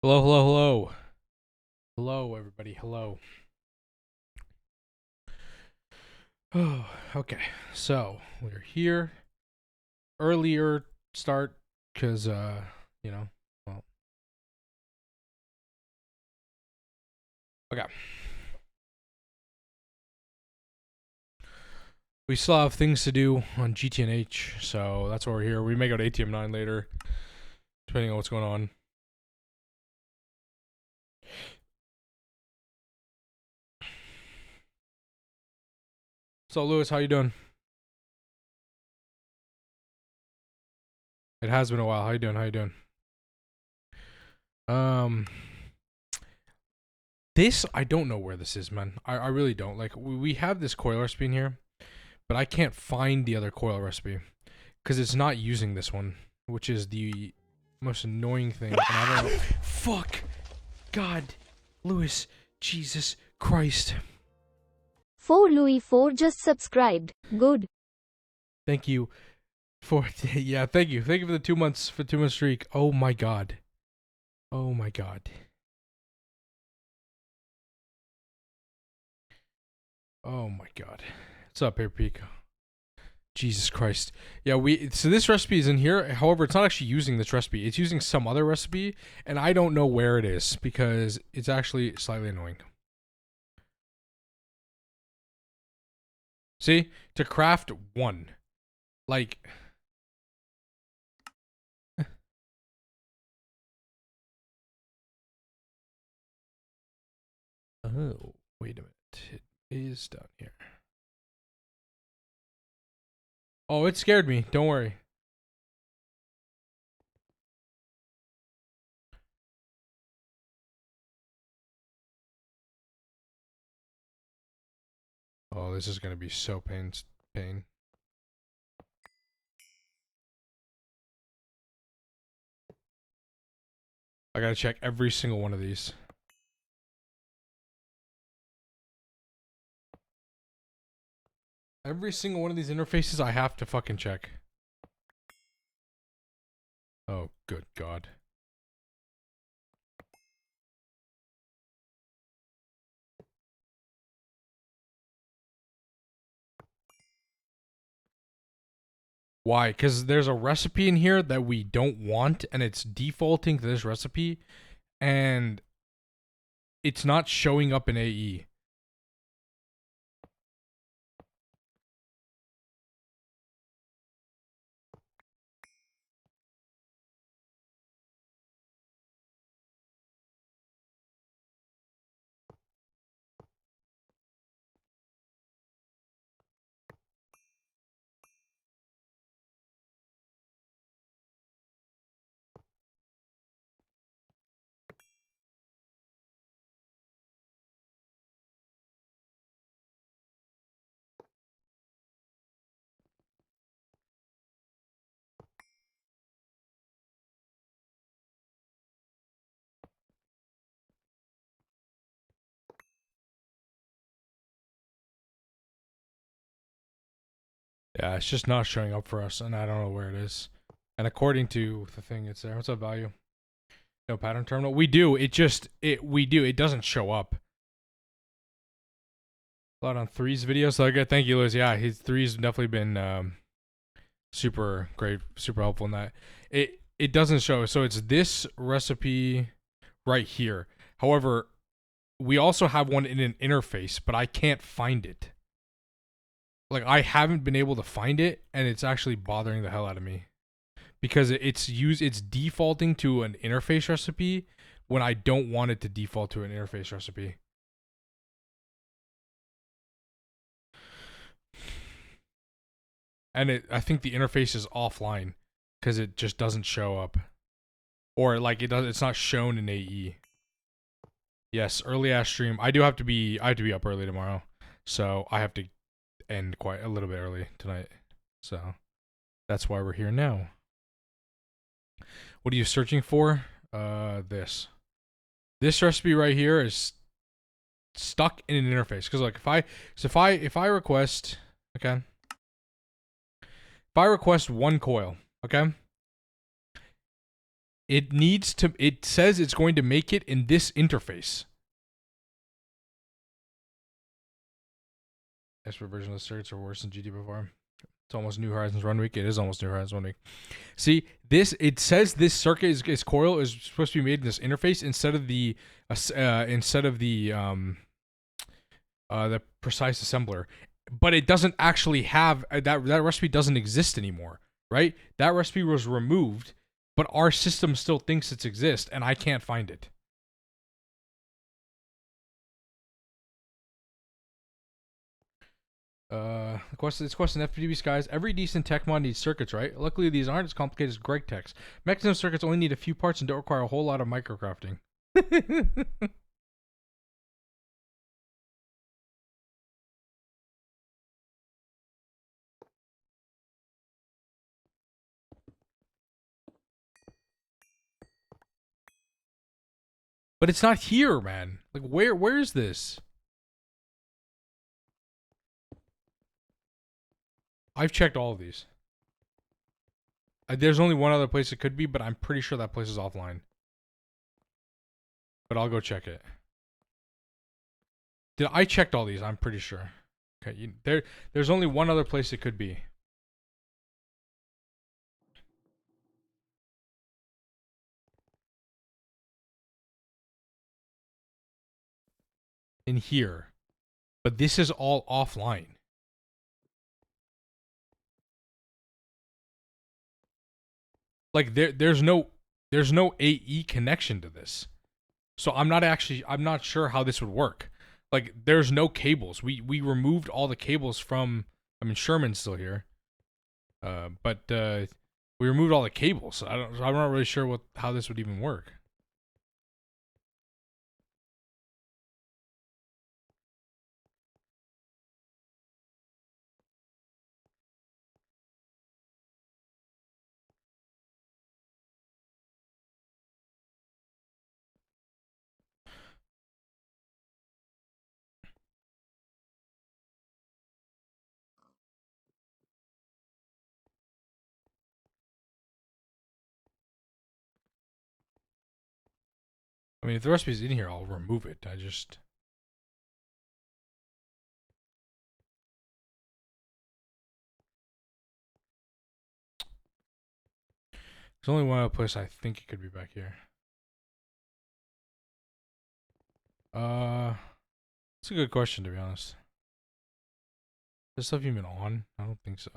Hello, hello, hello. Hello, everybody. Hello. Oh, okay. So, we're here. Earlier start because, you know, well, okay. We still have things to do on GTNH, so that's why we're here. We may go to ATM 9 later, depending on what's going on. So, Lewis, how you doing? It has been a while. How you doing? How you doing? Um, this, I don't know where this is, man. I really don't. Like, we have this coil recipe in here, but I can't find the other coil recipe because it's not using this one, which is the most annoying thing. And I don't know. Fuck. God. Lewis. Jesus Christ. 4 Louis 4 just subscribed. Good. Thank you for yeah. Thank you. Thank you for the 2 months for 2 month streak. Oh my God. Oh my God. Oh my God. What's up, Paper Peak? Jesus Christ. Yeah, so this recipe is in here. However, it's not actually using this recipe. It's using some other recipe, and I don't know where it is because it's actually slightly annoying. See? To craft one. Like oh, wait a minute. It is down here. Oh, it scared me. Don't worry. Oh, this is gonna be so pain. I gotta check every single one of these. Every single one of these interfaces I have to fucking check. Oh, good God. Why? Because there's a recipe in here that we don't want, and it's defaulting to this recipe, and it's not showing up in AE. Yeah, it's just not showing up for us, and I don't know where it is. And according to the thing, it's there. What's up, value? No pattern terminal. We do. It doesn't show up. A lot on Three's videos. So good. Thank you, Liz. Yeah, his Three's definitely been super great, super helpful in that. It doesn't show. So it's this recipe right here. However, we also have one in an interface, but I can't find it. Like, I haven't been able to find it, and it's actually bothering the hell out of me because it's defaulting to an interface recipe when I don't want it to default to an interface recipe. And I think the interface is offline because it just doesn't show up, or like it's not shown in AE. Yes, early ass stream. I have to be up early tomorrow, so I have to end quite a little bit early tonight. So that's why we're here now. What are you searching for? This recipe right here is stuck in an interface because like if I request, okay, if I request one coil, okay, It says it's going to make it in this interface. Expert version of the circuits are worse than GT before. It's almost New Horizons 1 week. It is almost New Horizons 1 week. See, it says this circuit is coil is supposed to be made in this interface instead of the precise assembler. But it doesn't actually have that recipe doesn't exist anymore, right? That recipe was removed, but our system still thinks it exists, and I can't find it. It's question FPGB Skies. Every decent tech mod needs circuits, right? Luckily, these aren't as complicated as Greg techs. Mechanism circuits only need a few parts and don't require a whole lot of microcrafting. But it's not here, man. Like, where is this? I've checked all of these. There's only one other place it could be, but I'm pretty sure that place is offline. But I'll go check it. I checked all these? I'm pretty sure. Okay, there's only one other place it could be. In here. But this is all offline. Like there's no AE connection to this. So I'm not sure how this would work. Like there's no cables. We removed all the cables from Sherman's still here. But we removed all the cables. I'm not really sure how this would even work. I mean, if the recipe's in here, I'll remove it. There's only one other place I think it could be back here. It's a good question, to be honest. Is this stuff even on? I don't think so.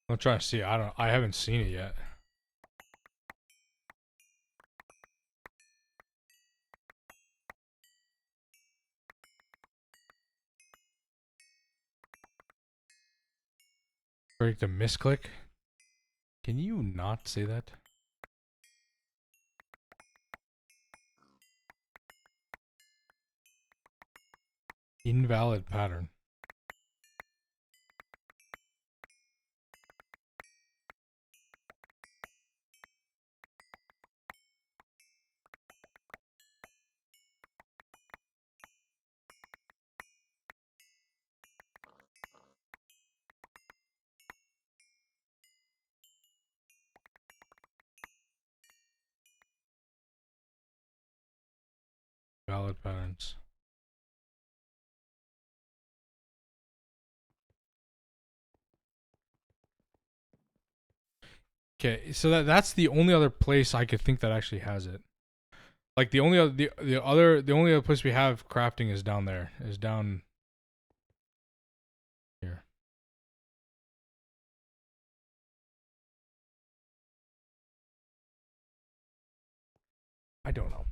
I'm trying to see. I haven't seen it yet. Break the misclick. Can you not say that? Invalid pattern. Valid patterns. Okay, so that's the only other place I could think that actually has it. Like the only other place we have crafting is down there. Is down here. I don't know.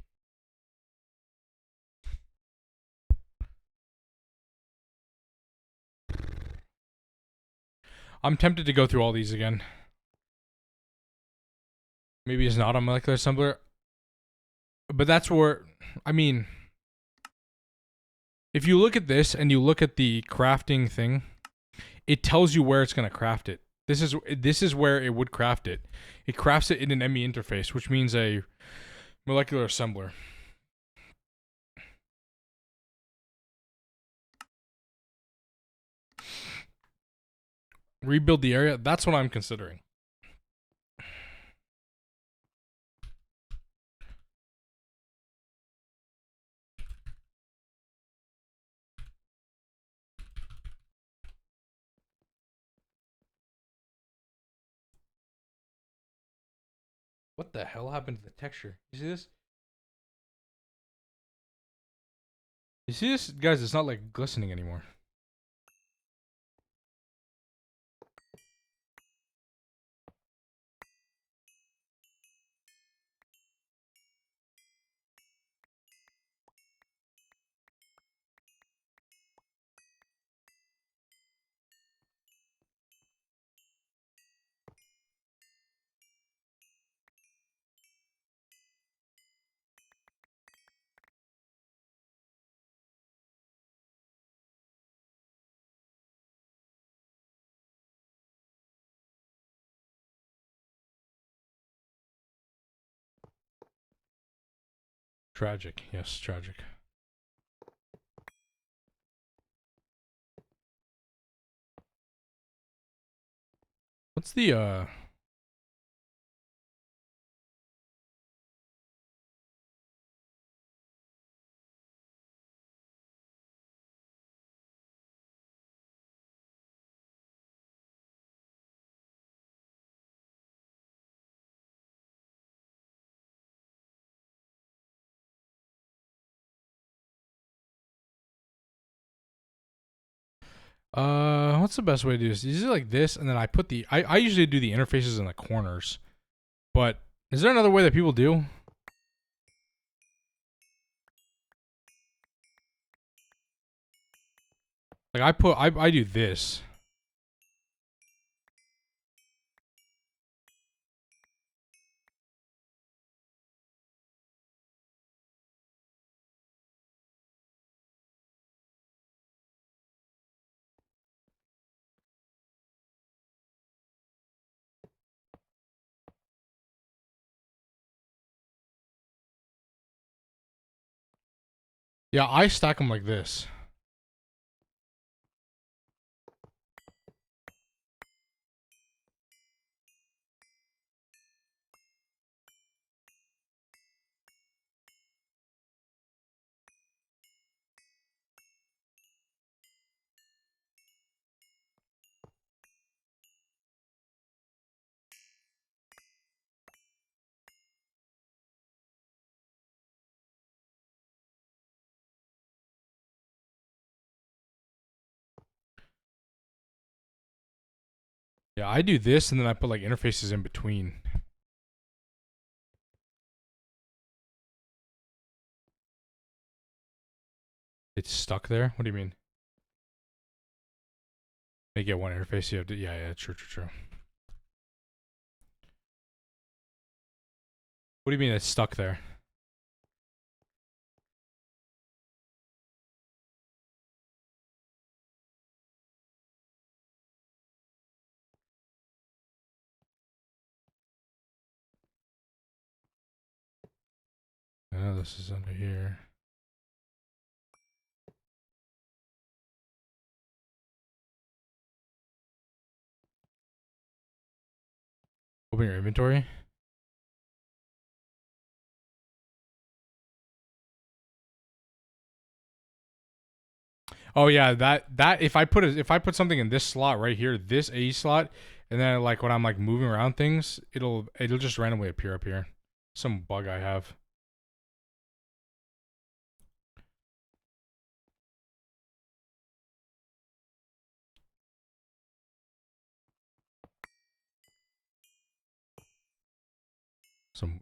I'm tempted to go through all these again. Maybe it's not a molecular assembler. But that's where, I mean, if you look at this and you look at the crafting thing, it tells you where it's going to craft it. This is where it would craft it. It crafts it in an ME interface, which means a molecular assembler. Rebuild the area. That's what I'm considering. What the hell happened to the texture? You see this? You see this? Guys, it's not like glistening anymore. Tragic. Yes, tragic. What's the what's the best way to do this? Is it like this, and then I put I usually do the interfaces in the corners, but is there another way that people do? Like I do this. Yeah, I stack them like this. Yeah, I do this, and then I put like interfaces in between. It's stuck there. What do you mean? They get one interface. You have to. Yeah, true. What do you mean it's stuck there? Oh, this is under here. Open your inventory. Oh yeah, that if I put something in this slot right here, this A slot, and then like when I'm like moving around things, it'll just randomly appear up here. Some bug I have.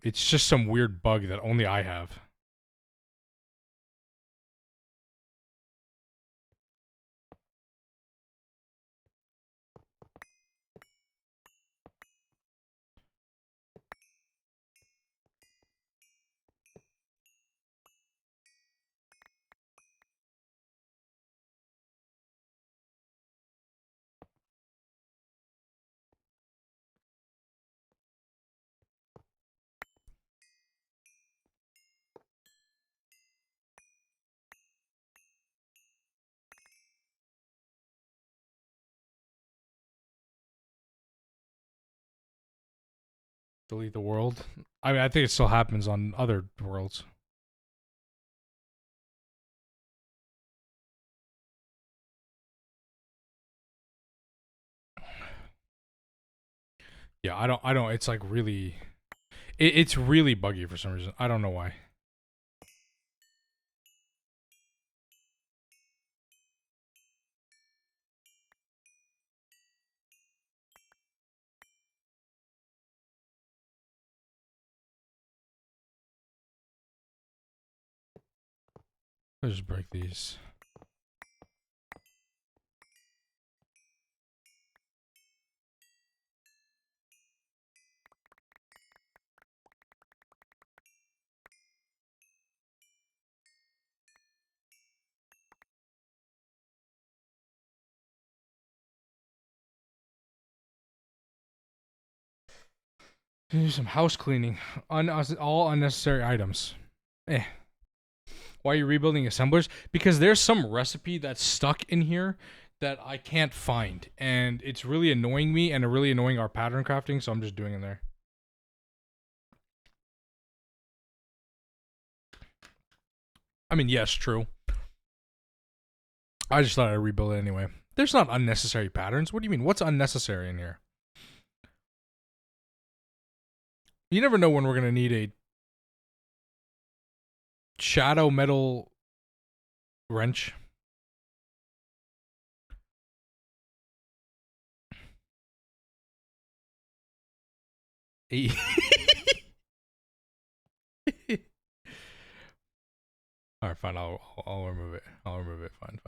It's just some weird bug that only I have. Delete the world. I mean, I think it still happens on other worlds. Yeah, I don't. It's like really, it's really buggy for some reason. I don't know why. Let's just break these. Do some house cleaning. All unnecessary items. Eh. Why are you rebuilding assemblers? Because there's some recipe that's stuck in here that I can't find, and it's really annoying me and really annoying our pattern crafting. So I'm just doing it there. I mean, yes, true. I just thought I'd rebuild it anyway. There's not unnecessary patterns. What do you mean? What's unnecessary in here? You never know when we're gonna need a shadow metal wrench. All right, fine. I'll remove it. I'll remove it. Fine.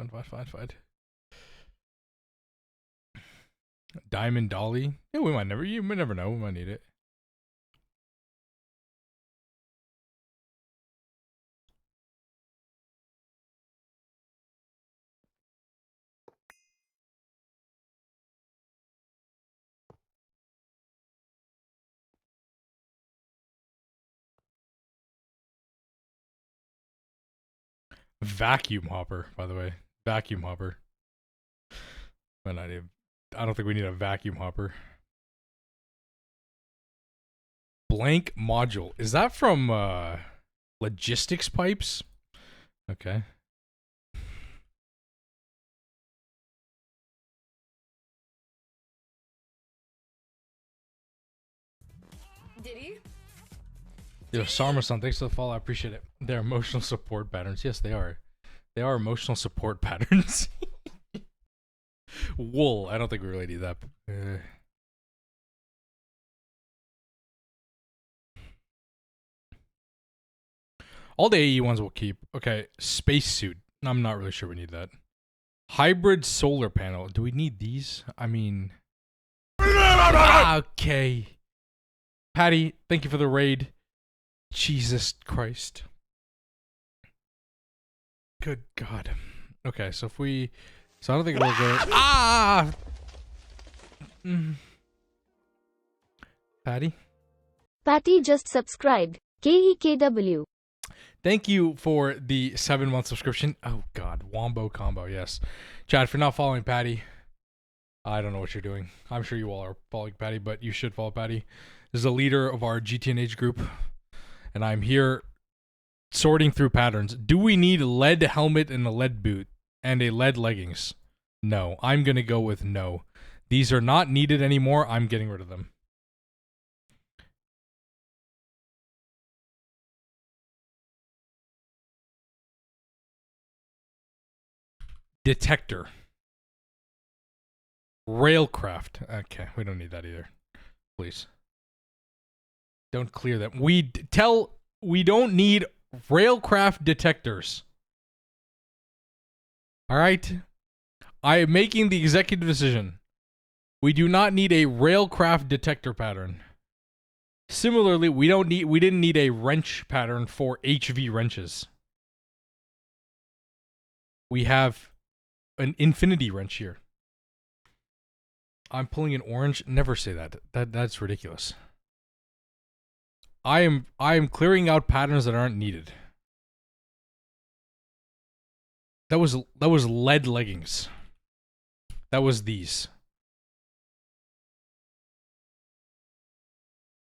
Diamond dolly. Yeah, we might never. You might never know. We might need it. Vacuum hopper, by the way. Vacuum hopper. But I don't think we need a vacuum hopper. Blank module. Is that from logistics pipes? Okay. Did he? Yo, Sarma-san, thanks for the follow. I appreciate it. They're emotional support patterns. Yes, they are. They are emotional support patterns. Wool. I don't think we really need that. All the AE ones will keep. Okay, spacesuit. I'm not really sure we need that. Hybrid solar panel. Do we need these? I mean... okay. Patty, thank you for the raid. Jesus Christ. Good God. Okay, so if we... So I don't think we'll go... Ah! Patty? Patty just subscribed. KEKW. Thank you for the 7-month subscription. Oh, God. Wombo combo, yes. Chad, for not following Patty, I don't know what you're doing. I'm sure you all are following Patty, but you should follow Patty. This is the leader of our GTNH group, and I'm here sorting through patterns. Do we need a lead helmet and a lead boot and a lead leggings? No. I'm going to go with no. These are not needed anymore. I'm getting rid of them. Detector. Railcraft. Okay, we don't need that either. Please. Don't clear them. We don't need railcraft detectors. All right? I am making the executive decision. We do not need a railcraft detector pattern. Similarly, we didn't need a wrench pattern for HV wrenches. We have an infinity wrench here. I'm pulling an orange. Never say that. That's ridiculous. I am clearing out patterns that aren't needed. That was lead leggings. That was these.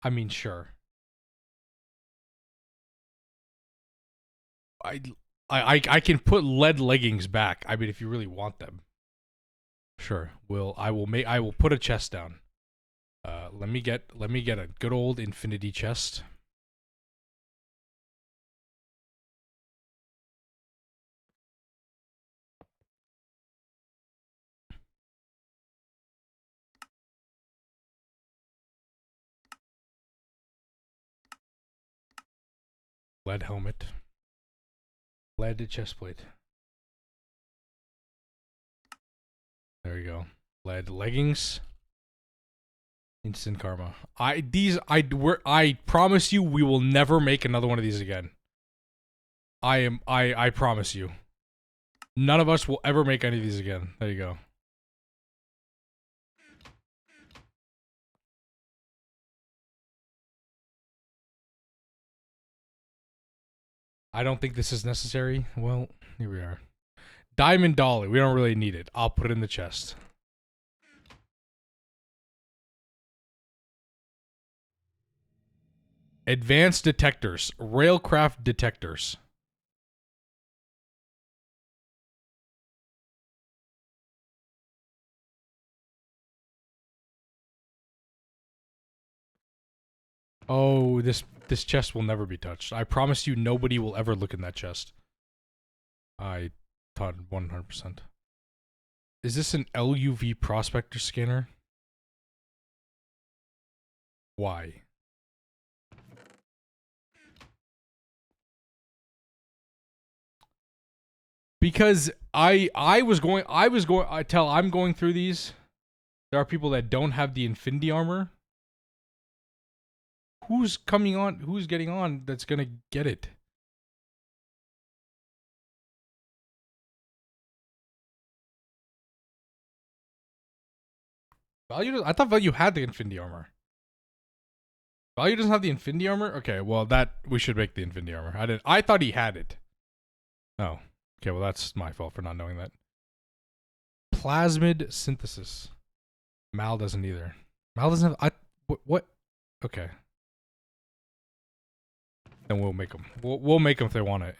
I mean, sure. I can put lead leggings back. I mean, if you really want them. Sure. I will put a chest down. Let me get a good old infinity chest. Lead helmet. Lead chest plate. There you go. Lead leggings. Instant karma. I promise you we will never make another one of these again. I promise you. None of us will ever make any of these again. There you go. I don't think this is necessary. Well, here we are. Diamond dolly. We don't really need it. I'll put it in the chest. Advanced detectors. Railcraft detectors. Oh, this chest will never be touched. I promise you nobody will ever look in that chest. I thought 100%. Is this an LUV prospector scanner? Why? Because I'm going through these. There are people that don't have the infinity armor. Who's coming on? Who's getting on that's gonna get it? Value? I thought Value had the infinity armor. Value doesn't have the infinity armor? Okay, well we should make the infinity armor. I thought he had it. Oh. Okay, well that's my fault for not knowing that. Plasmid synthesis. Mal doesn't either. Mal doesn't have what? Okay. Then we'll make them. We'll make them if they want it.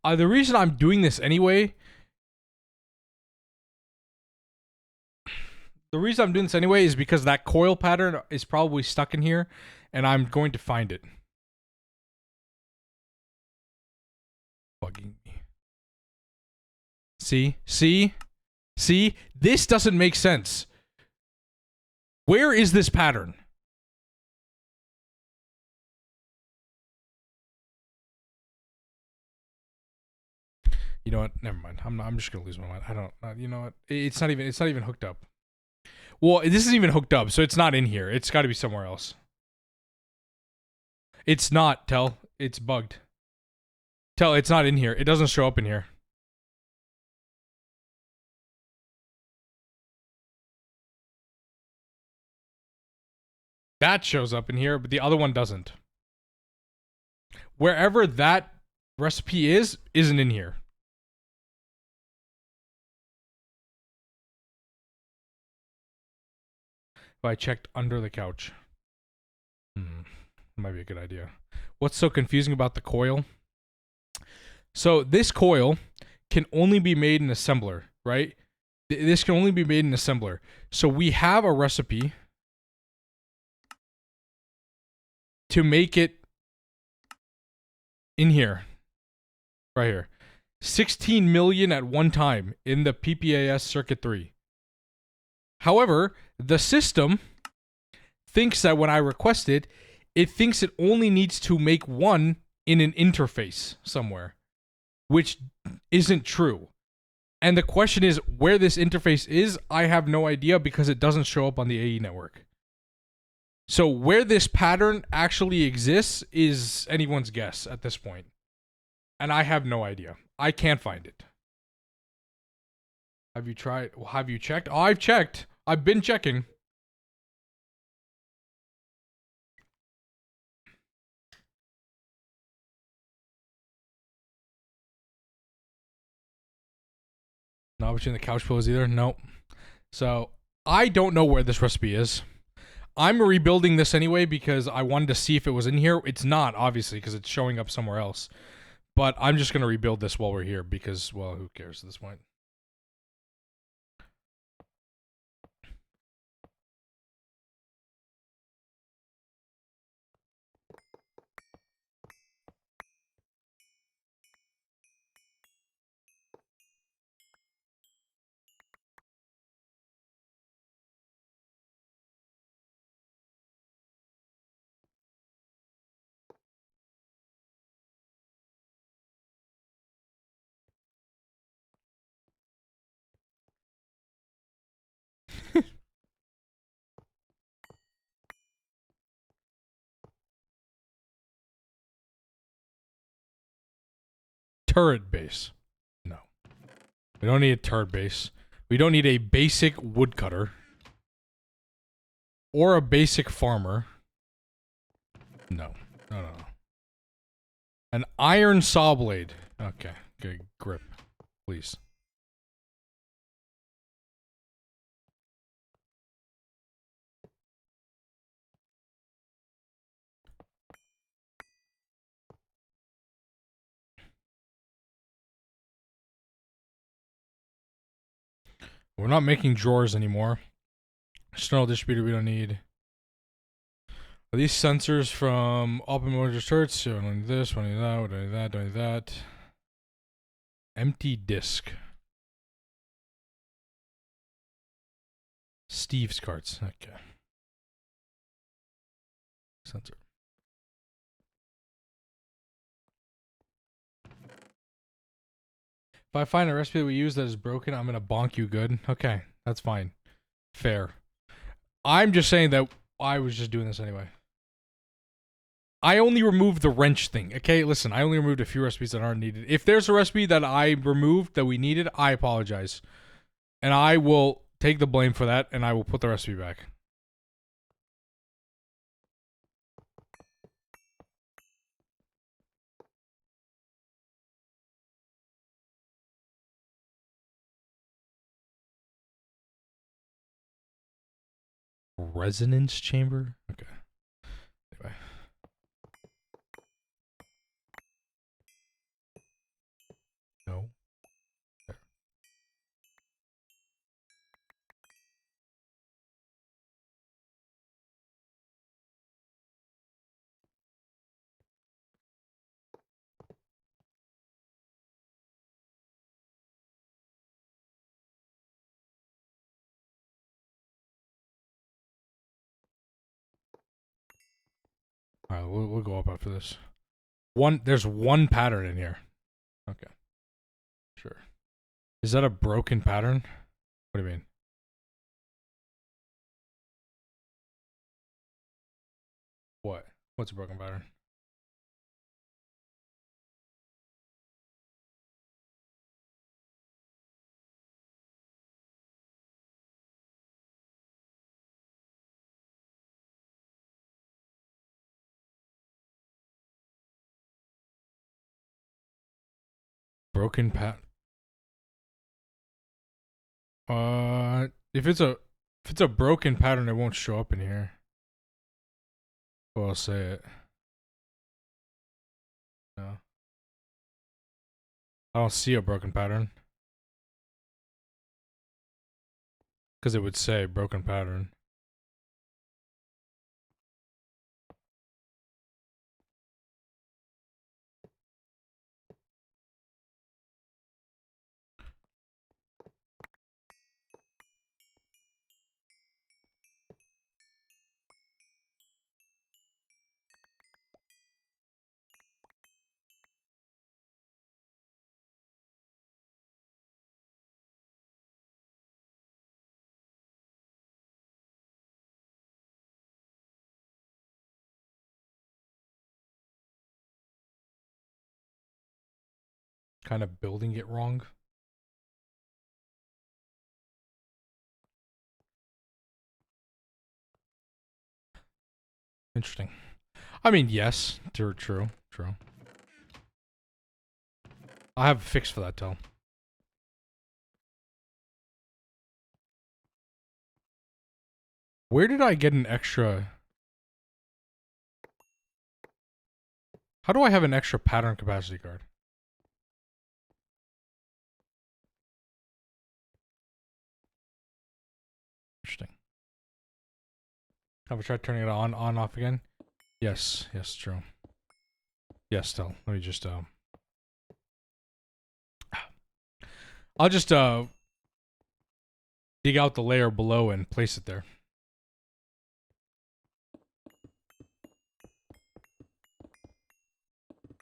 The reason I'm doing this anyway. The reason I'm doing this anyway is because that coil pattern is probably stuck in here, and I'm going to find it. Bugging me. See? This doesn't make sense. Where is this pattern? You know what? Never mind. I'm just gonna lose my mind. I don't. You know what? It's not even hooked up. Well, this isn't even hooked up, so it's not in here. It's got to be somewhere else. It's not. Tell. It's bugged. Tell. It's not in here. It doesn't show up in here. That shows up in here, but the other one doesn't. Wherever that recipe isn't in here. If I checked under the couch. Might be a good idea. What's so confusing about the coil? So this coil can only be made in assembler, right? This can only be made in assembler. So we have a recipe to make it in here. Right here. 16 million at one time in the PPAS circuit 3. However, the system thinks that when I request it, it thinks it only needs to make one in an interface somewhere, which isn't true. And the question is where this interface is, I have no idea because it doesn't show up on the AE network. So where this pattern actually exists is anyone's guess at this point. And I have no idea. I can't find it. Have you tried? Have you checked? Oh, I've checked. I've been checking. Not between the couch pillows either. Nope. So I don't know where this recipe is. I'm rebuilding this anyway because I wanted to see if it was in here. It's not, obviously, because it's showing up somewhere else. But I'm just going to rebuild this while we're here because, well, who cares at this point? Turret base. No. We don't need a turret base. We don't need a basic woodcutter. Or a basic farmer. No. No, no, no. An iron saw blade. Okay. Good grip. Please. We're not making drawers anymore. External distributor we don't need. Are these sensors from open motor turrets? So I don't need this, I don't need that, I don't need that, don't need that. Empty disk. Steve's carts. Okay. Sensor. If I find a recipe that we use that is broken, I'm gonna bonk you good. Okay, that's fine. Fair. I'm just saying that I was just doing this anyway. I only removed the wrench thing, okay? Listen, I only removed a few recipes that aren't needed. If there's a recipe that I removed that we needed, I apologize. And I will take the blame for that, and I will put the recipe back. Resonance chamber? Okay. Anyway. No. There. Alright, we'll go up after this. There's one pattern in here. Okay. Sure. Is that a broken pattern? What do you mean? What? What's a broken pattern? Broken pat. If it's a broken pattern, it won't show up in here. Well, I'll say it. No. I don't see a broken pattern. Because it would say broken pattern. kind of building it wrong. Interesting. I mean, yes, true. I have a fix for that, Tell. Where did I get an extra? How do I have an extra pattern capacity card? Interesting. Have I tried turning it on, off again? Yes, true. Yes, Tell. Let me just I'll just dig out the layer below and place it there.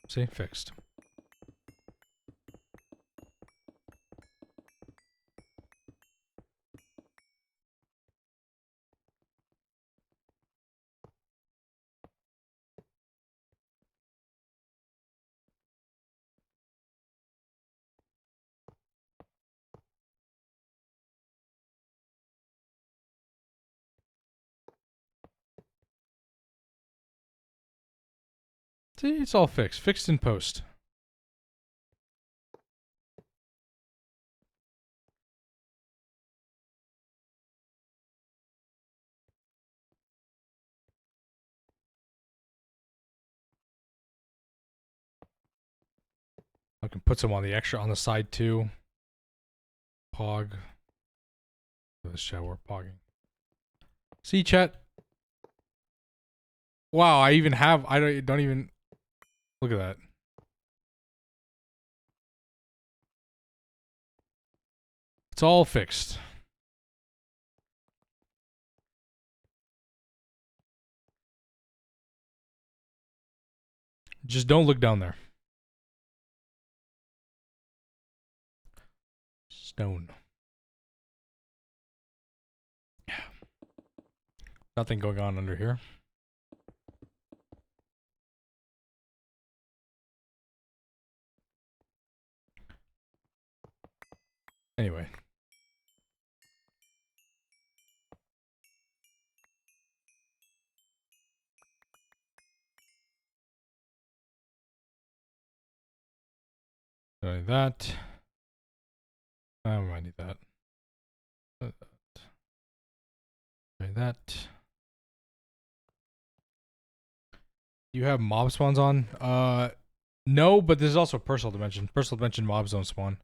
See, fixed. See, it's all fixed. Fixed in post. I can put some on the extra on the side too. Pog. This chat we're pogging. See, chat. Wow, I even have. I don't even look at that. It's all fixed. Just don't look down there. Stone. Nothing going on under here. Anyway. Like that. I might need that. Like that. You have mob spawns on? No, but there's also personal dimension. Personal dimension mobs don't spawn.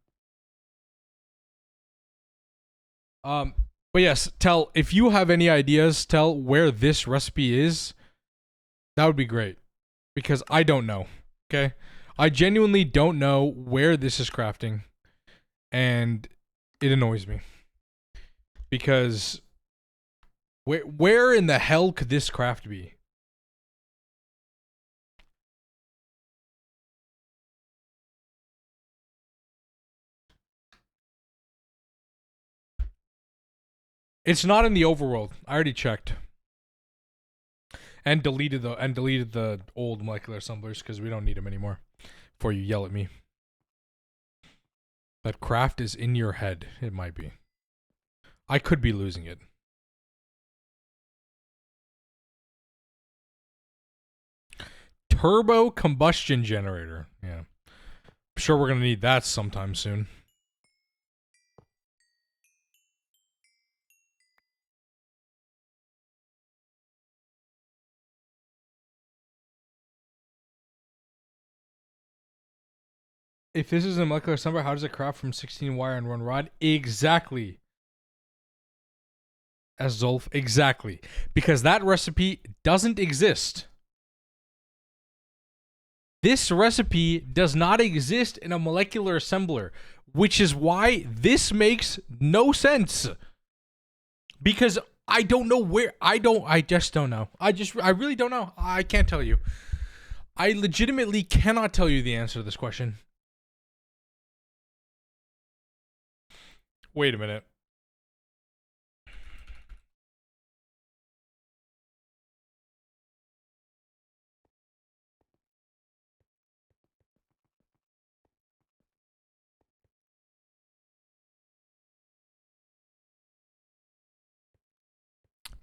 But yes, Tell, if you have any ideas, Tell where this recipe is, that would be great. Because I don't know. Okay? I genuinely don't know where this is crafting. And it annoys me. Because where in the hell could this craft be? It's not in the overworld. I already checked. And deleted the old molecular assemblers because we don't need them anymore. Before you yell at me. That craft is in your head. It might be. I could be losing it. Turbo combustion generator. Yeah. I'm sure we're gonna need that sometime soon. If this is a molecular assembler, how does it craft from 16 wire and 1 rod? Exactly. As Zolf, exactly. Because that recipe doesn't exist. This recipe does not exist in a molecular assembler, which is why this makes no sense. Because I don't know where, I just don't know. I really don't know. I can't tell you. I legitimately cannot tell you the answer to this question. Wait a minute.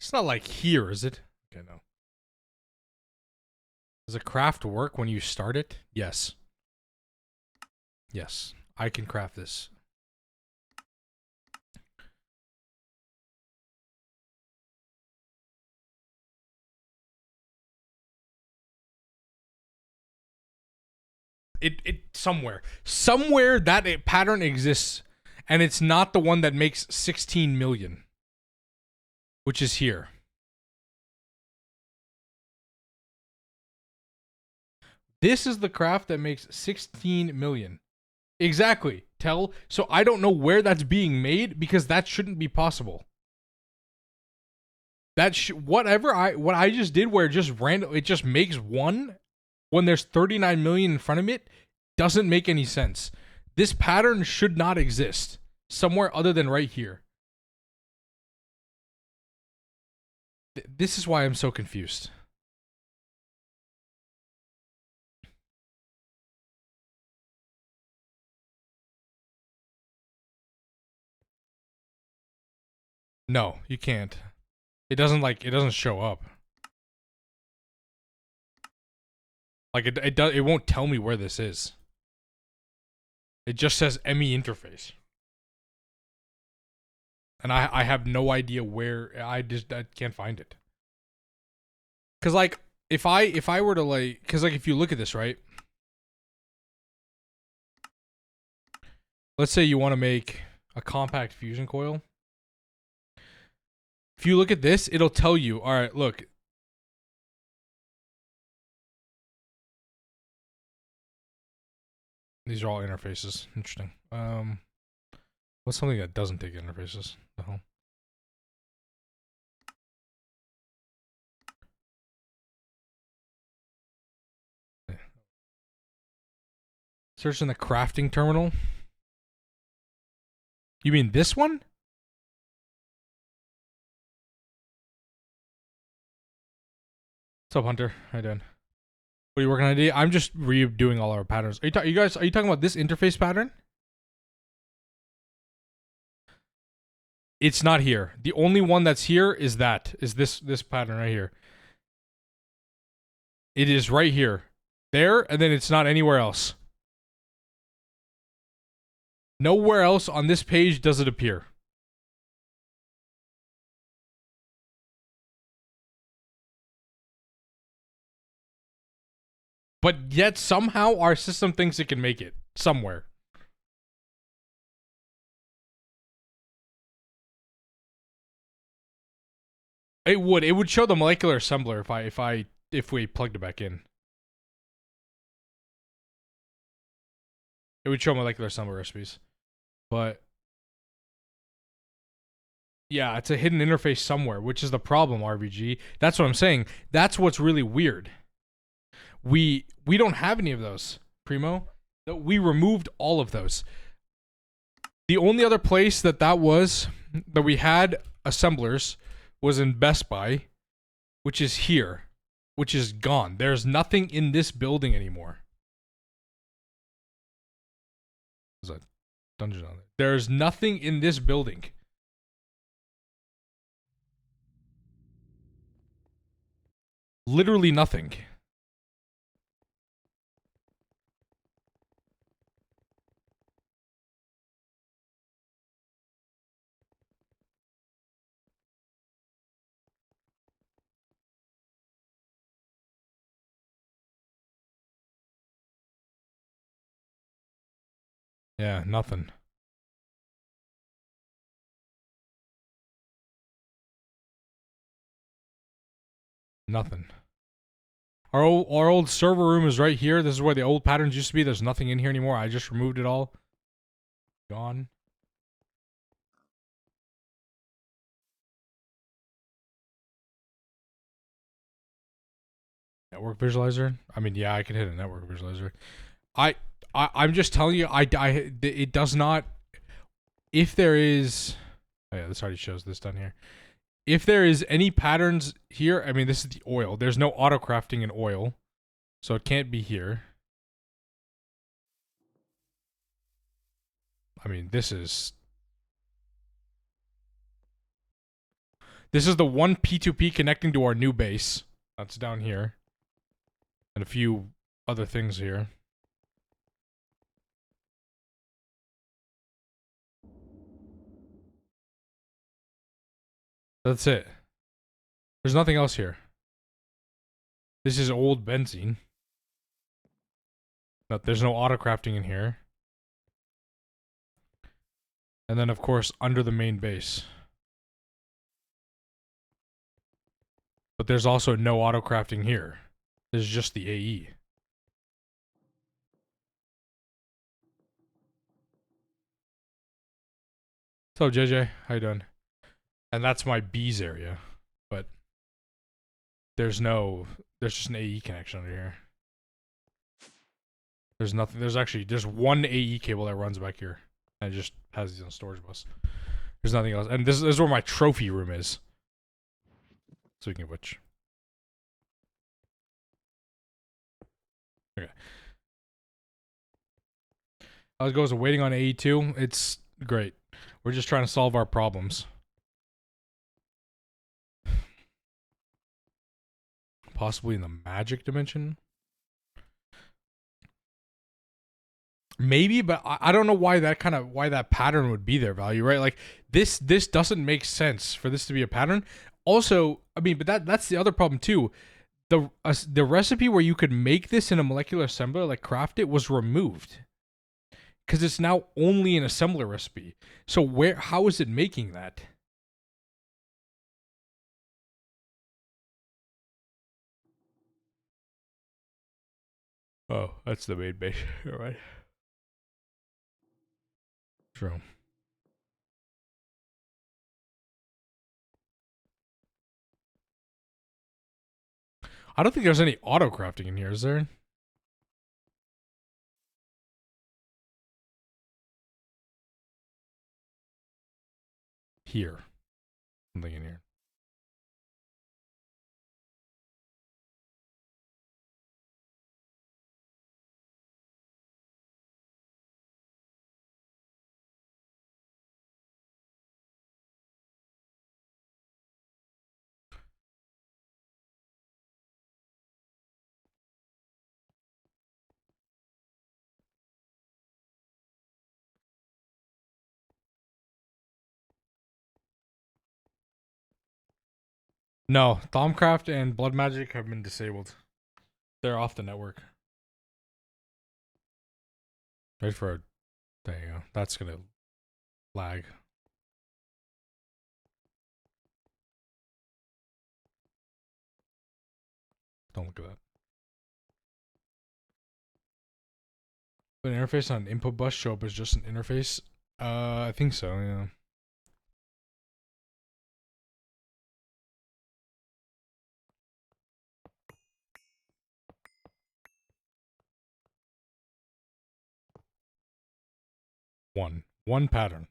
It's not like here, is it? Okay, no. Does a craft work when you start it? Yes. Yes, I can craft this. It somewhere that a pattern exists, and it's not the one that makes 16 million, which is here. This is the craft that makes 16 million. Exactly. Tell. So I don't know where that's being made because that shouldn't be possible. That what I just did where it just random it just makes one when there's 39 million in front of it doesn't make any sense. This pattern should not exist somewhere other than right here. This is why I'm so confused. No, you can't. It doesn't show up. Like it won't tell me where this is. It just says ME interface. And I have no idea where. I can't find it. Cuz like if I were to like cuz like if you look at this, right? Let's say you want to make a compact fusion coil. If you look at this, it'll tell you, all right, look. These are all interfaces. Interesting. What's something that doesn't take interfaces? The hell? Search in the crafting terminal. You mean this one? What's up, Hunter? How you doing? What are you working on today? I'm just redoing all our patterns. Are you guys talking about this interface pattern? It's not here. The only one that's here is this pattern right here. It is right here. There, and then it's not anywhere else. Nowhere else on this page does it appear. But yet somehow our system thinks it can make it somewhere. It would show the molecular assembler if we plugged it back in. It would show molecular assembler recipes. But yeah, it's a hidden interface somewhere, which is the problem, RBG. That's what I'm saying. That's what's really weird. We don't have any of those, Primo. We removed all of those. The only other place that was that we had assemblers was in Best Buy, which is here, which is gone. There's nothing in this building anymore. There's a dungeon on there. There's nothing in this building. Literally nothing. Yeah, nothing. Nothing. Our old server room is right here. This is where the old patterns used to be. There's nothing in here anymore. I just removed it all. Gone. Network visualizer. I mean, yeah, I can hit a network visualizer. I'm just telling you, it does not. If there is, oh yeah, this already shows this down here. If there is any patterns here, I mean, this is the oil. There's no auto crafting in oil, so it can't be here. I mean, this is. This is the one P2P connecting to our new base. That's down here. And a few other things here. That's it. There's nothing else here. This is old benzene. But there's no auto crafting in here. And then, of course, under the main base. But there's also no auto crafting here. There's just the AE. So JJ, how you doing? And that's my B's area, but there's just an AE connection under here. There's nothing. There's one AE cable that runs back here, and it just has these on storage bus. There's nothing else, and this is where my trophy room is. Speaking of which, okay. How it goes waiting on AE2. It's great. We're just trying to solve our problems. Possibly in the magic dimension. Maybe, but I don't know why that pattern would be there, value, right? Like this doesn't make sense for this to be a pattern. Also, I mean, but that's the other problem too. The recipe where you could make this in a molecular assembler, like craft it, was removed because it's now only an assembler recipe. So how is it making that? Oh, that's the main base, all right. True. I don't think there's any auto crafting in here, is there? Here. Something in here. No, Thaumcraft and Blood Magic have been disabled. They're off the network. Wait for a... There you go. That's gonna lag. Don't look at that. An interface on an input bus show up as just an interface? I think so, yeah. One pattern.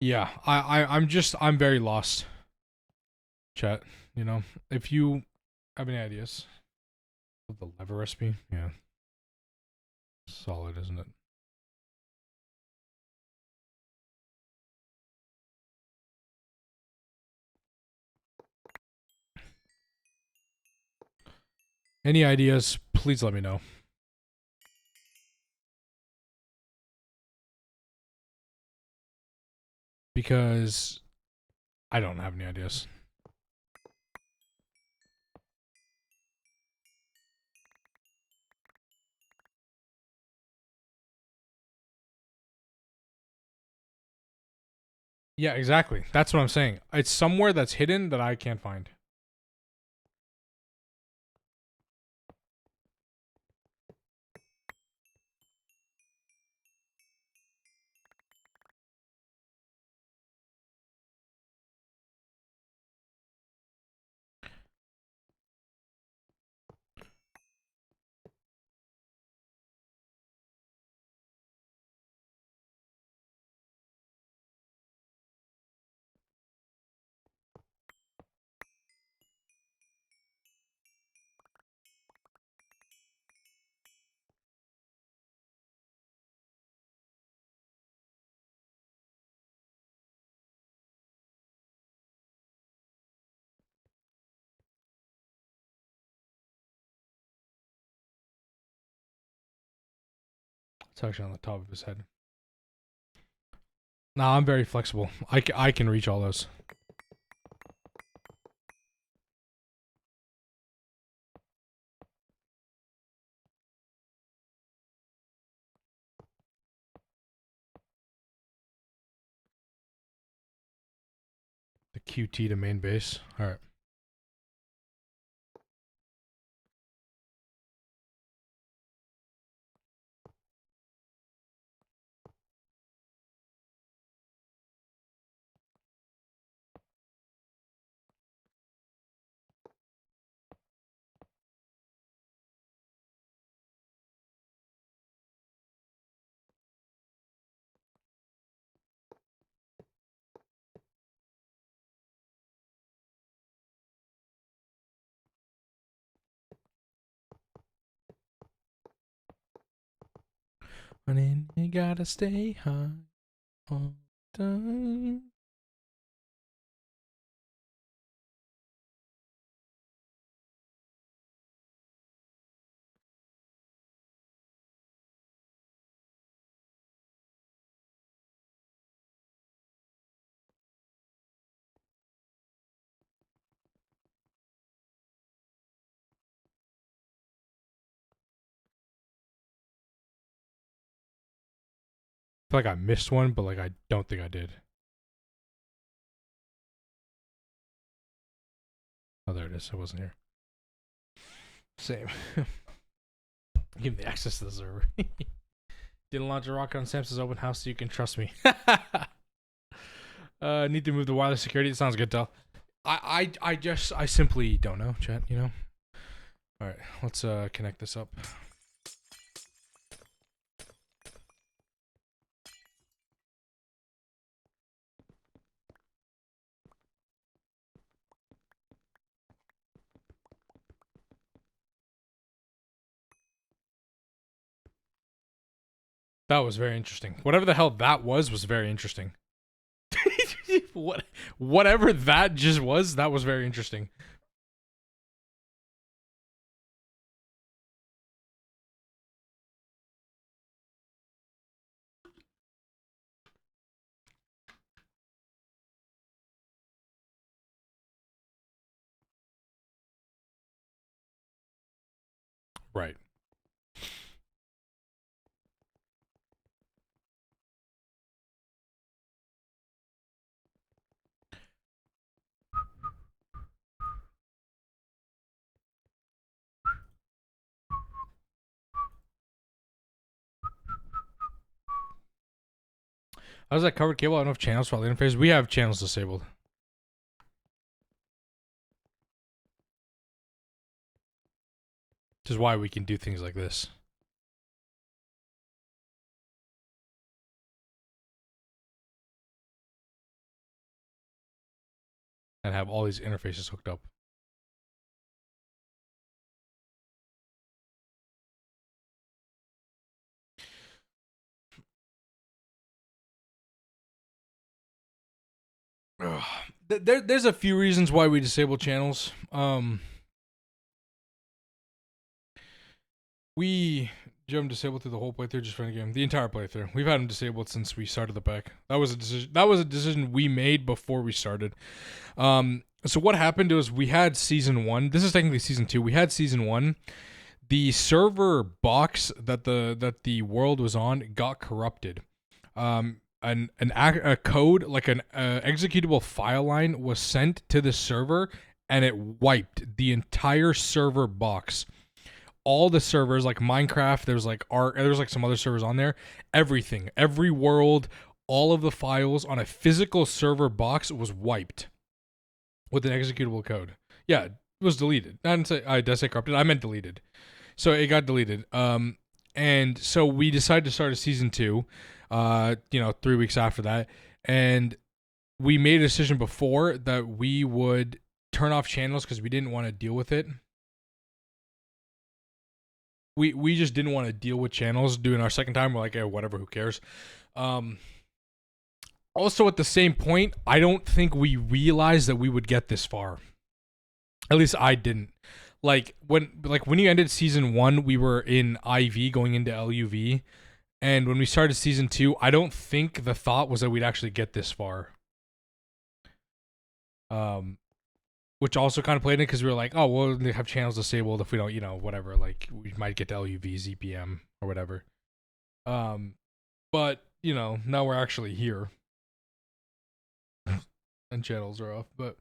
Yeah, I'm very lost. Chat, you know, if you have any ideas of the lever recipe, yeah, solid, isn't it? Any ideas? Please let me know. Because I don't have any ideas. Yeah, exactly. That's what I'm saying. It's somewhere that's hidden that I can't find. It's actually on the top of his head. Nah, I'm very flexible. I can reach all those. The QT to main base. All right. Running, you gotta stay high all the time. I feel like I missed one, but like I don't think I did. Oh, there it is. I wasn't here. Same. Give me the access to the server. Didn't launch a rocket on Samsung's open house, so you can trust me. Need to move the wireless security. It sounds good, though. I simply don't know, chat. You know. All right, let's connect this up. That was very interesting. Whatever the hell that was very interesting. Whatever that just was, that was very interesting. Right. How's that covered cable? I don't know if channels for all the interface. We have channels disabled. Which is why we can do things like this. And have all these interfaces hooked up. There's a few reasons why we disable channels. We Jim disabled through the whole playthrough, just for the game, the entire playthrough. We've had them disabled since we started the pack. That was a decision. That was a decision we made before we started. So what happened was we had season 1. This is technically season 2. We had season 1. The server box that the world was on got corrupted. A code, like an executable file line, was sent to the server, and it wiped the entire server box. All the servers, like Minecraft, there's like some other servers on there. Everything, every world, all of the files on a physical server box was wiped with an executable code. Yeah, it was deleted. I did say corrupted. I meant deleted. So it got deleted. And so we decided to start a season 2. 3 weeks after that, and we made a decision before that we would turn off channels because we didn't want to deal with it. We just didn't want to deal with channels doing our second time. We're like, whatever, who cares? Also, at the same point, I don't think we realized that we would get this far. At least I didn't. When you ended season 1, we were in IV going into LUV. And when we started season 2, I don't think the thought was that we'd actually get this far. Which also kind of played in because we were like, oh, well, they have channels disabled if we don't, whatever. Like, we might get to LUV, ZPM, or whatever. But, now we're actually here. And channels are off, but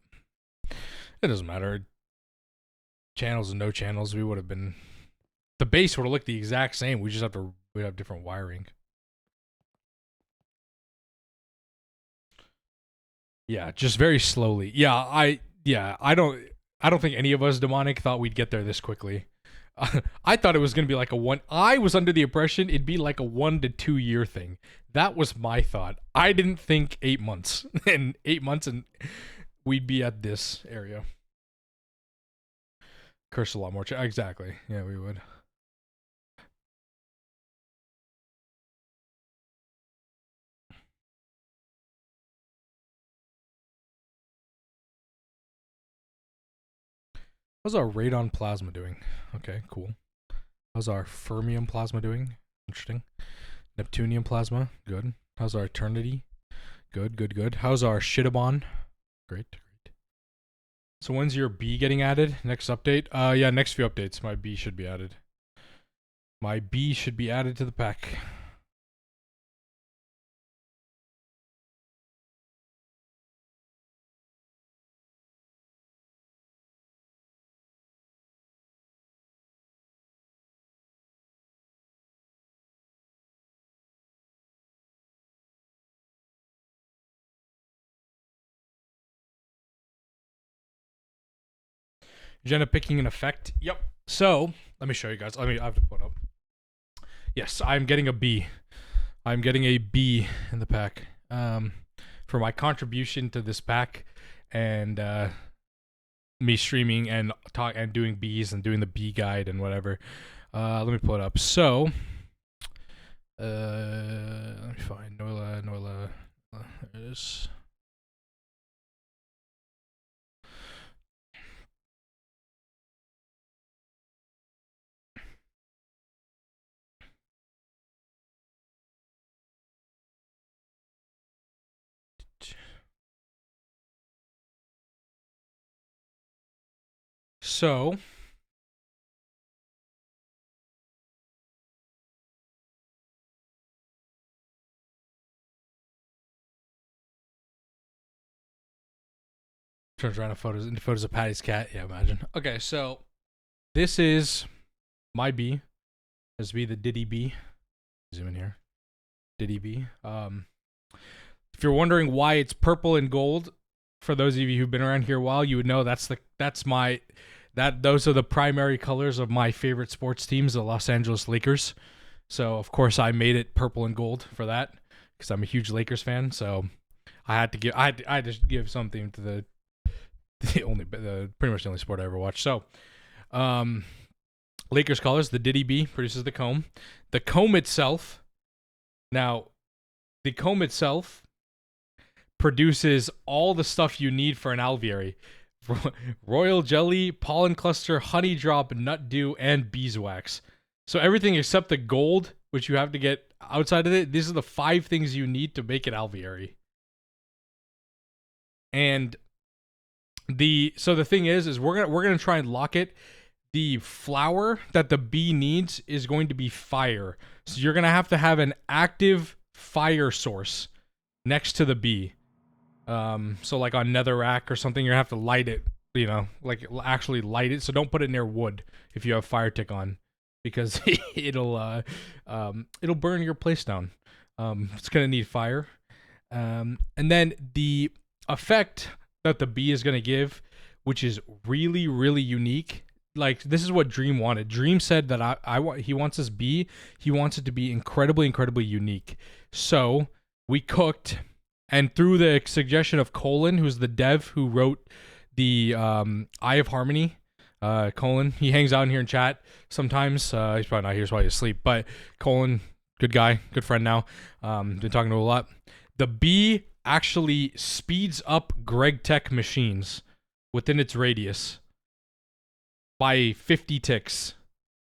it doesn't matter. Channels and no channels, we would have been... The base would have looked the exact same. We just have different wiring. Yeah, just very slowly. I don't think any of us demonic thought we'd get there this quickly. I thought it was going to be like I was under the impression it'd be like a 1 to 2 year thing. That was my thought. I didn't think 8 months. And 8 months and we'd be at this area. Curse a lot more. Exactly. Yeah, we would. How's our radon plasma doing? Okay, cool. How's our fermium plasma doing? Interesting. Neptunium plasma, good. How's our eternity? Good, good, good. How's our shittabon? Great, great. So when's your B getting added? Next update? Yeah, next few updates. My B should be added. My B should be added to the pack. Jenna picking an effect. Yep. So, let me show you guys. I have to put up. Yes, I'm getting a B. I'm getting a B in the pack. For my contribution to this pack and me streaming and doing Bs and doing the B guide and whatever. Let me pull it up. So, let me find Nola. There it is. So, turns around photos of Patty's cat. Yeah, imagine. Okay, so this is my B. This be the Diddy B. Zoom in here. Diddy B. If you're wondering why it's purple and gold, for those of you who've been around here a while, you would know those are the primary colors of my favorite sports teams, the Los Angeles Lakers. So of course I made it purple and gold for that because I'm a huge Lakers fan. So I had to give something to the pretty much the only sport I ever watched. So, Lakers colors. The Diddy B produces the comb. The comb itself. Now, the comb itself produces all the stuff you need for an alveary: royal jelly, pollen cluster, honey drop, nut dew, and beeswax. So everything except the gold, which you have to get outside of it. These are the 5 things you need to make an alveary. And the thing is we're gonna try and lock it. The flower that the bee needs is going to be fire. So you're gonna have to have an active fire source next to the bee. So like on netherrack or something, you're gonna have to light it. Like actually light it. So don't put it near wood if you have fire tick on, because it'll burn your place down. It's gonna need fire. And then the effect that the bee is gonna give, which is really, really unique. Like, this is what Dream wanted. Dream said that he wants this bee. He wants it to be incredibly, incredibly unique. So we cooked, and through the suggestion of Colin, who's the dev who wrote the Eye of Harmony, Colin, he hangs out in here in chat sometimes. He's probably not here, he's probably asleep. But Colin, good guy, good friend now. Been talking to him a lot. The bee actually speeds up Greg Tech machines within its radius by 50 ticks.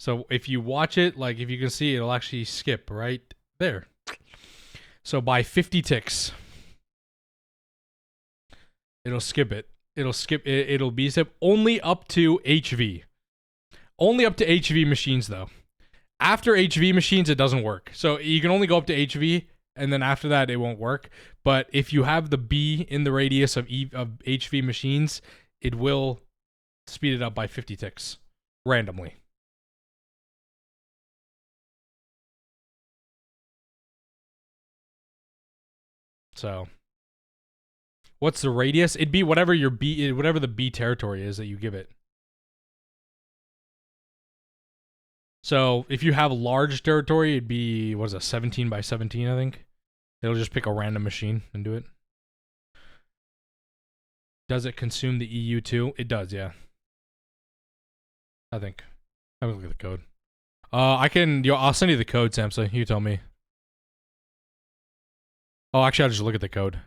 So if you watch it, like if you can see, it'll actually skip right There. So by 50 ticks, it'll skip it. It'll be zip only up to HV. Only up to HV machines though. After HV machines, it doesn't work. So you can only go up to HV, and then after that, it won't work. But if you have the B in the radius of HV machines, it will speed it up by 50 ticks randomly. So, what's the radius? It'd be whatever your B, whatever the B territory is that you give it. So if you have large territory, it'd be, what is it, 17 by 17, I think. It'll just pick a random machine and do it. Does it consume the EU too? It does, yeah. I think. Have a look at the code. I'll send you the code, Samsa. You tell me. Oh, actually, I'll just look at the code.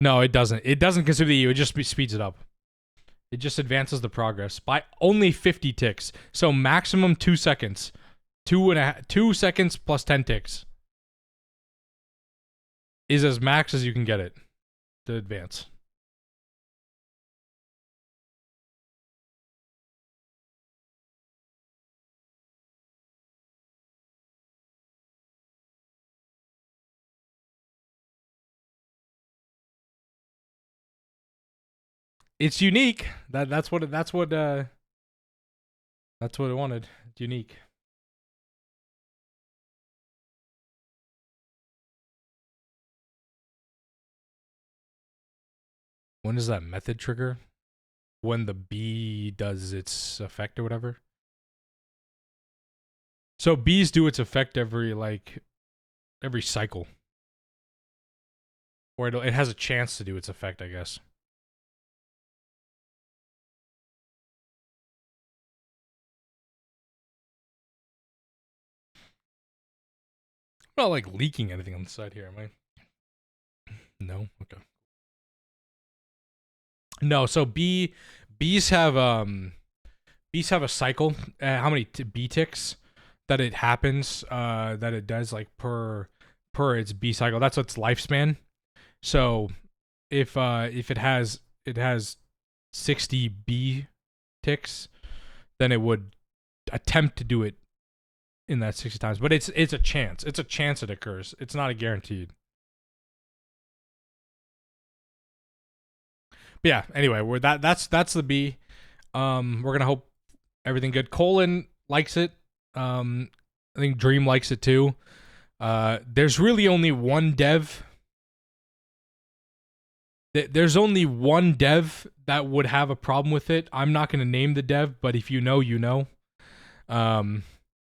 No, it doesn't. It doesn't consume the EU. It just speeds it up. It just advances the progress by only 50 ticks. So maximum 2 seconds. 2 seconds plus 10 ticks is as max as you can get it to advance. It's unique. That's what it wanted. It's unique. When does that method trigger? When the B does its effect or whatever. So B's do its effect every cycle. Or it has a chance to do its effect, I guess. I'm not like leaking anything on the side here, am I? No? Okay. No, so bees have a cycle. How many bee ticks that it happens? That it does like per its bee cycle. That's its lifespan. So if it has 60 bee ticks, then it would attempt to do it in that 60 times. But it's a chance. It's a chance it occurs. It's not a guaranteed. But yeah, anyway, that's the B. We're gonna hope everything good. Colin likes it. I think Dream likes it too. There's really only one dev. There's only one dev that would have a problem with it. I'm not gonna name the dev, but if you know, you know.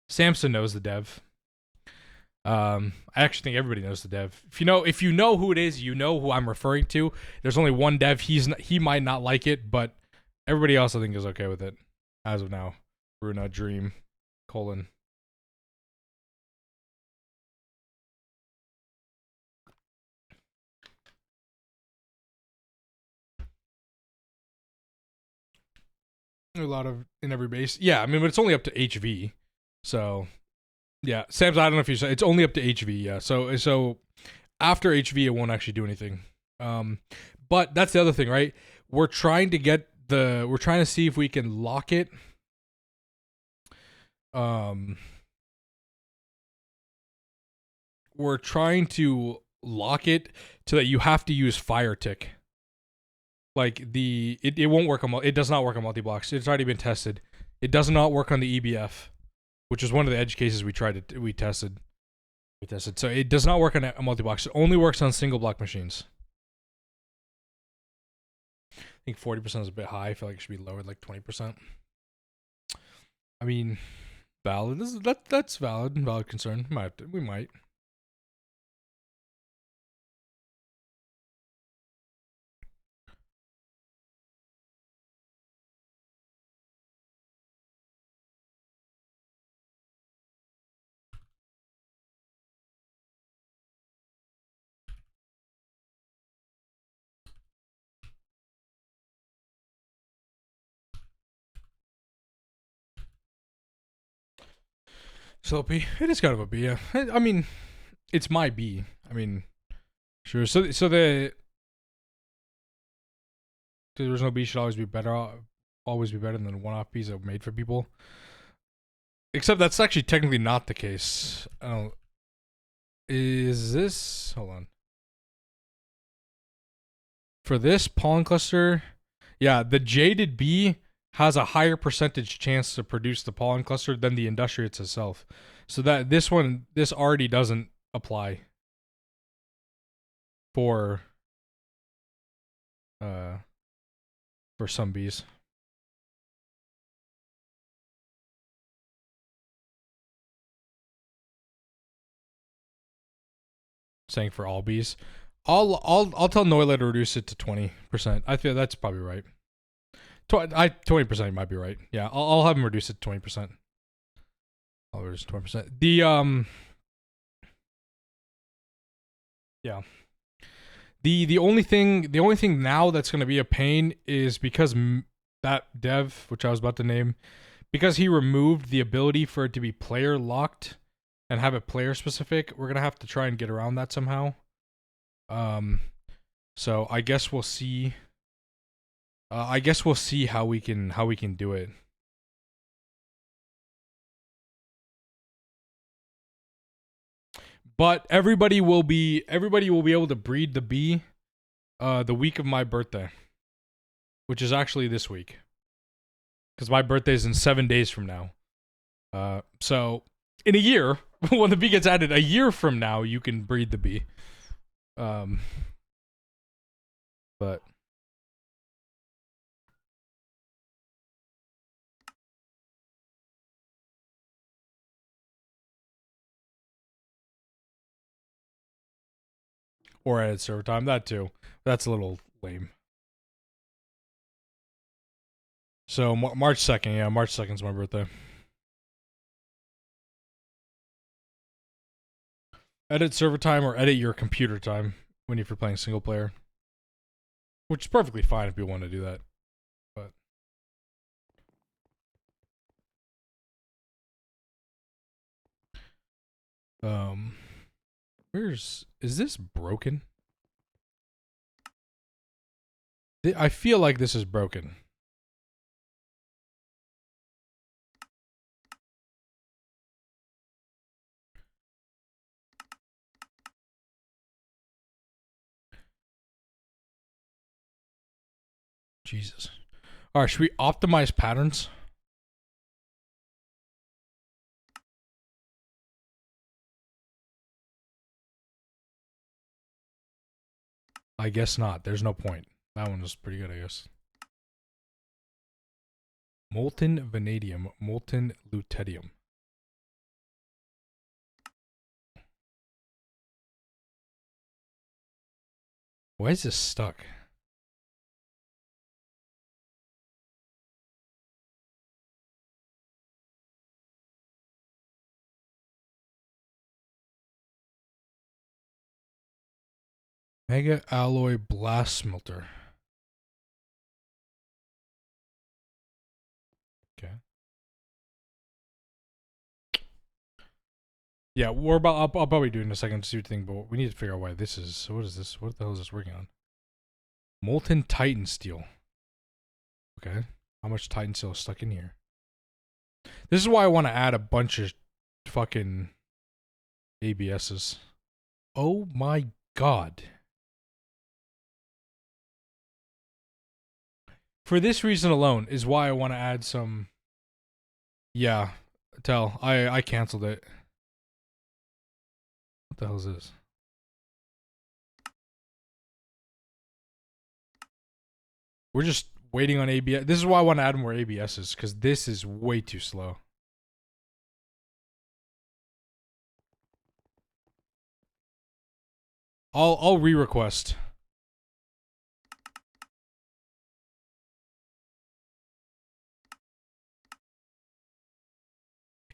Samson knows the dev. I actually think everybody knows the dev. If you know who it is, you know who I'm referring to. There's only one dev. He might not like it, but everybody else I think is okay with it as of now. Runa, Dream, Colin. A lot of in every base. Yeah, I mean, but it's only up to HV. So yeah, Sam's. I don't know if you said it's only up to HV. Yeah, so after HV, it won't actually do anything. But that's the other thing, right? We're trying to see if we can lock it. We're trying to lock it so that you have to use fire tick. Like it won't work on it does not work on multi-blocks. It's already been tested. It does not work on the EBF, which is one of the edge cases we tested. So it does not work on multi-blocks. It only works on single block machines. I think 40% is a bit high. I feel like it should be lowered like 20%. I mean, valid. That's valid. Valid concern. We might. Slow P. It is kind of a B. Yeah. I mean, it's my B. I mean, sure. So the original B should always be better. Always be better than one-off Bs that were made for people. Except that's actually technically not the case. I don't. Is this? Hold on. For this pollen cluster, yeah, the jaded bee has a higher percentage chance to produce the pollen cluster than the industriates itself. So that this already doesn't apply for some bees. Saying for all bees. I'll tell Noila to reduce it to 20%. I feel that's probably right. 20% might be right. Yeah, I'll have him reduce it to 20%. I'll reduce 20%. Yeah. The only thing now that's going to be a pain is because that dev, which I was about to name, because he removed the ability for it to be player locked and have it player specific, we're going to have to try and get around that somehow. So I guess we'll see. I guess we'll see how we can do it. But everybody will be able to breed the bee the week of my birthday, which is actually this week, because my birthday is in 7 days from now. So in a year, when the bee gets added, a year from now, you can breed the bee. But or at server time, that too. That's a little lame. So March 2nd, yeah, March 2nd is my birthday. Edit server time or edit your computer time when you're playing single player, which is perfectly fine if you want to do that. But is this broken? I feel like this is broken. Jesus. All right, should we optimize patterns? I guess not. There's no point. That one was pretty good, I guess. Molten vanadium, molten lutetium. Why is this stuck? Mega alloy blast smelter. Okay. Yeah, we're about. I'll probably do it in a second to see what thing, but we need to figure out why this is. So what is this? What the hell is this working on? Molten titan steel. Okay. How much titan steel is stuck in here? This is why I want to add a bunch of fucking ABSs. Oh my god. For this reason alone is why I want to add some. Yeah, I canceled it. What the hell is this? We're just waiting on ABS. This is why I want to add more ABSs, because this is way too slow. I'll re-request.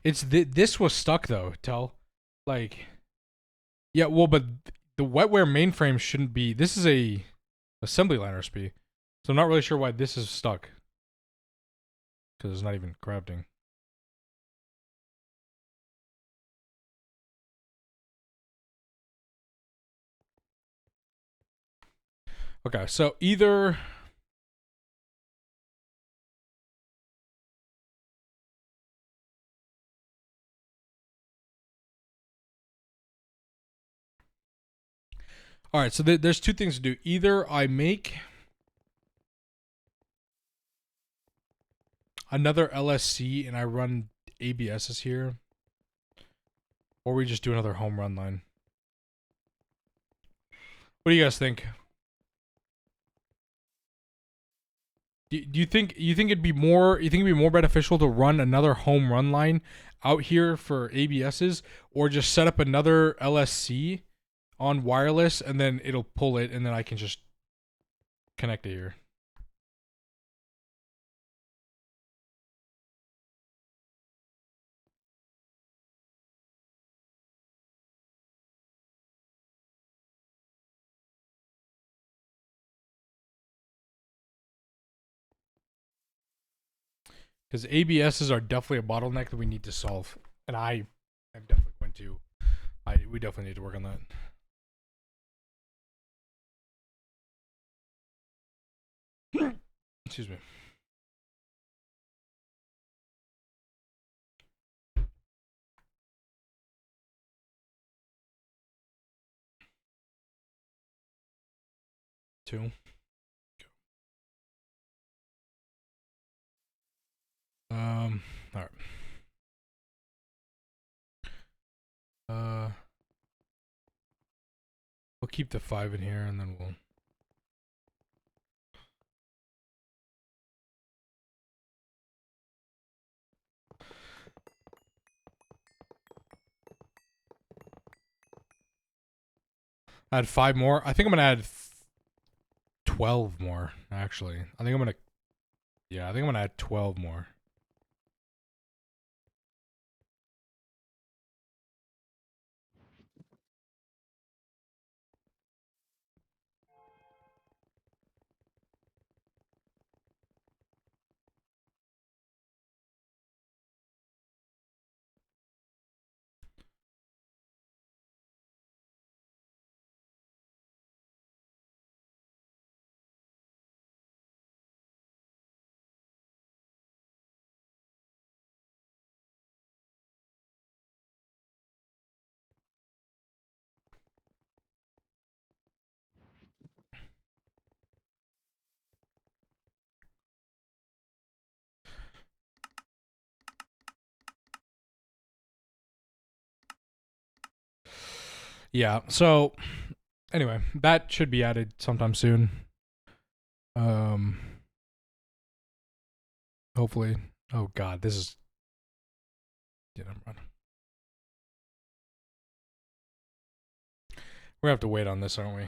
It's this was stuck though, like, yeah, well, but the wetware mainframe shouldn't be. This is a assembly line recipe, so I'm not really sure why this is stuck, because it's not even crafting. Okay, so either all right, so there's two things to do. Either I make another LSC and I run ABSs here, or we just do another home run line. What do you guys think? Do you think it'd be more beneficial to run another home run line out here for ABSs, or just set up another LSC on wireless and then it'll pull it and then I can just connect it here? Because ABSs are definitely a bottleneck that we need to solve, and I'm definitely going to. We definitely need to work on that. Excuse me. Two. All right. We'll keep the 5 in here, and then we'll. Add 5 more. I think I'm gonna add 12 more. Actually, I think I'm gonna. Yeah, I think I'm gonna add 12 more. Yeah. So, anyway, that should be added sometime soon. Hopefully. Oh God, this is. Yeah, never mind. We're gonna have to wait on this, aren't we?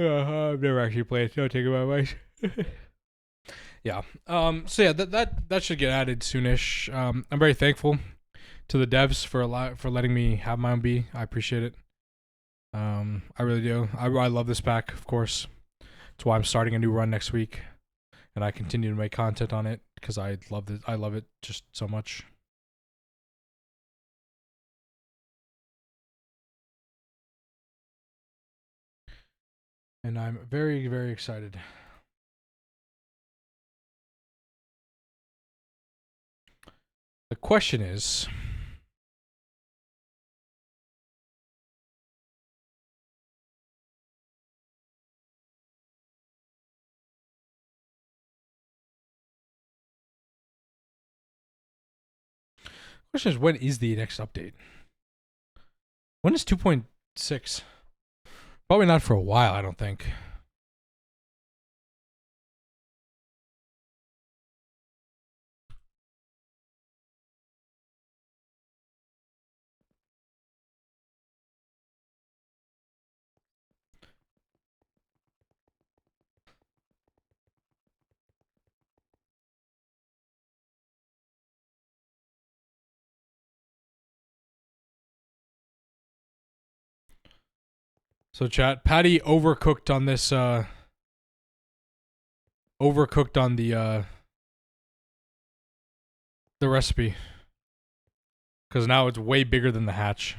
I've never actually played. Don't take it my advice. Yeah. So yeah, that should get added soonish. I'm very thankful to the devs for letting me have my own B. I appreciate it. I really do. I love this pack, of course. That's why I'm starting a new run next week, and I continue to make content on it because I love it. I love it just so much. And I'm very, very excited. The question is, when is the next update? When is 2.6? Probably not for a while, I don't think. So chat, Patty overcooked on this overcooked on the recipe. Cuz now it's way bigger than the hatch.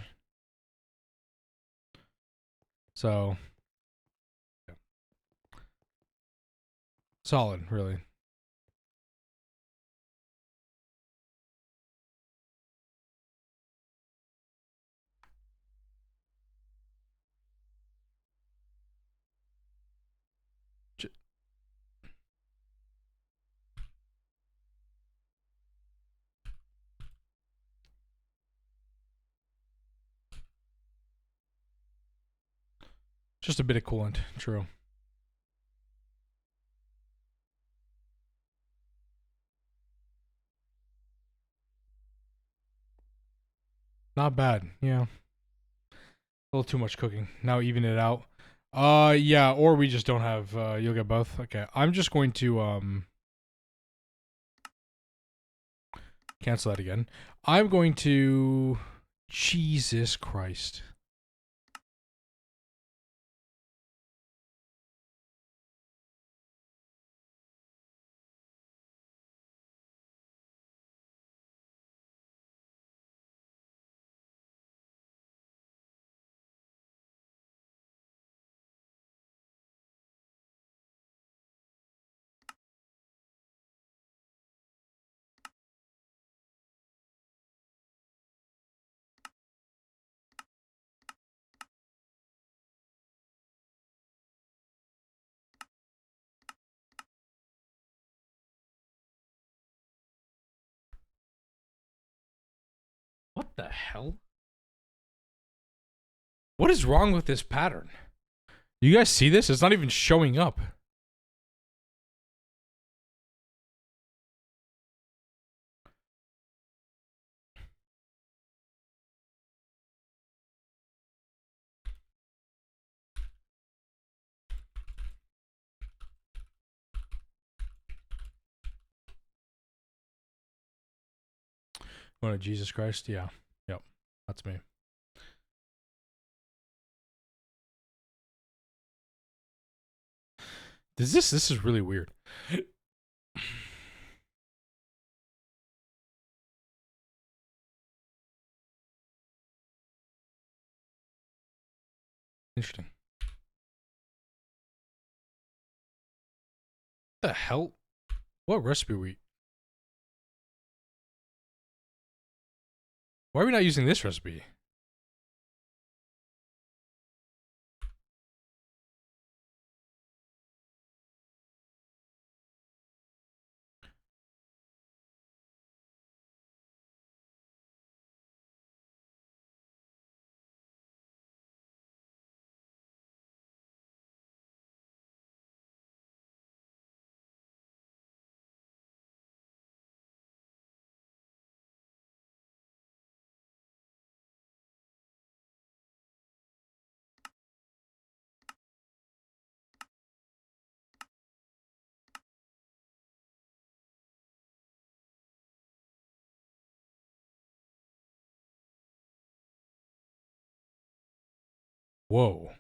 So, yeah. Solid, really. Just a bit of coolant. True. Not bad. Yeah. A little too much cooking. Now even it out. Yeah, or we just don't have you'll get both. Okay. I'm just going to cancel that again. I'm going to Jesus Christ. What the hell? What is wrong with this pattern? You guys see this? It's not even showing up. What, Jesus Christ? Yeah. Yep. That's me. This is really weird. Interesting. The hell? What recipe we? Why are we not using this recipe? Whoa.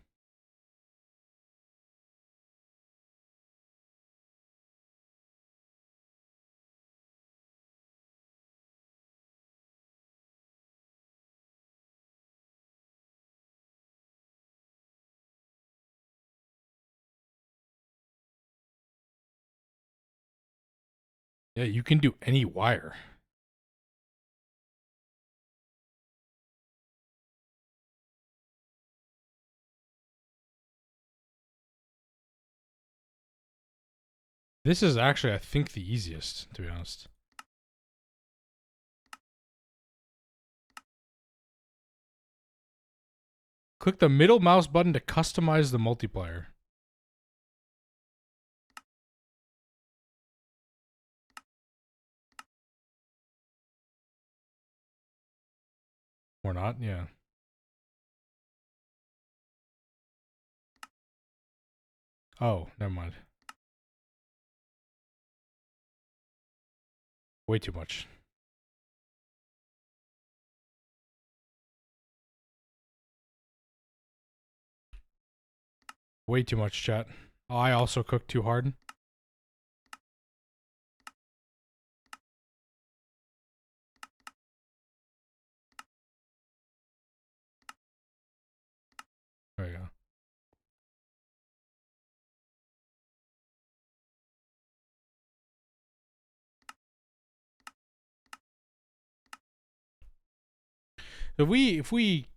Yeah, you can do any wire. This is actually, I think, the easiest, to be honest. Click the middle mouse button to customize the multiplier. Or not, yeah. Oh, never mind. Way too much. Way too much, chat. I also cooked too hard. There we go. If we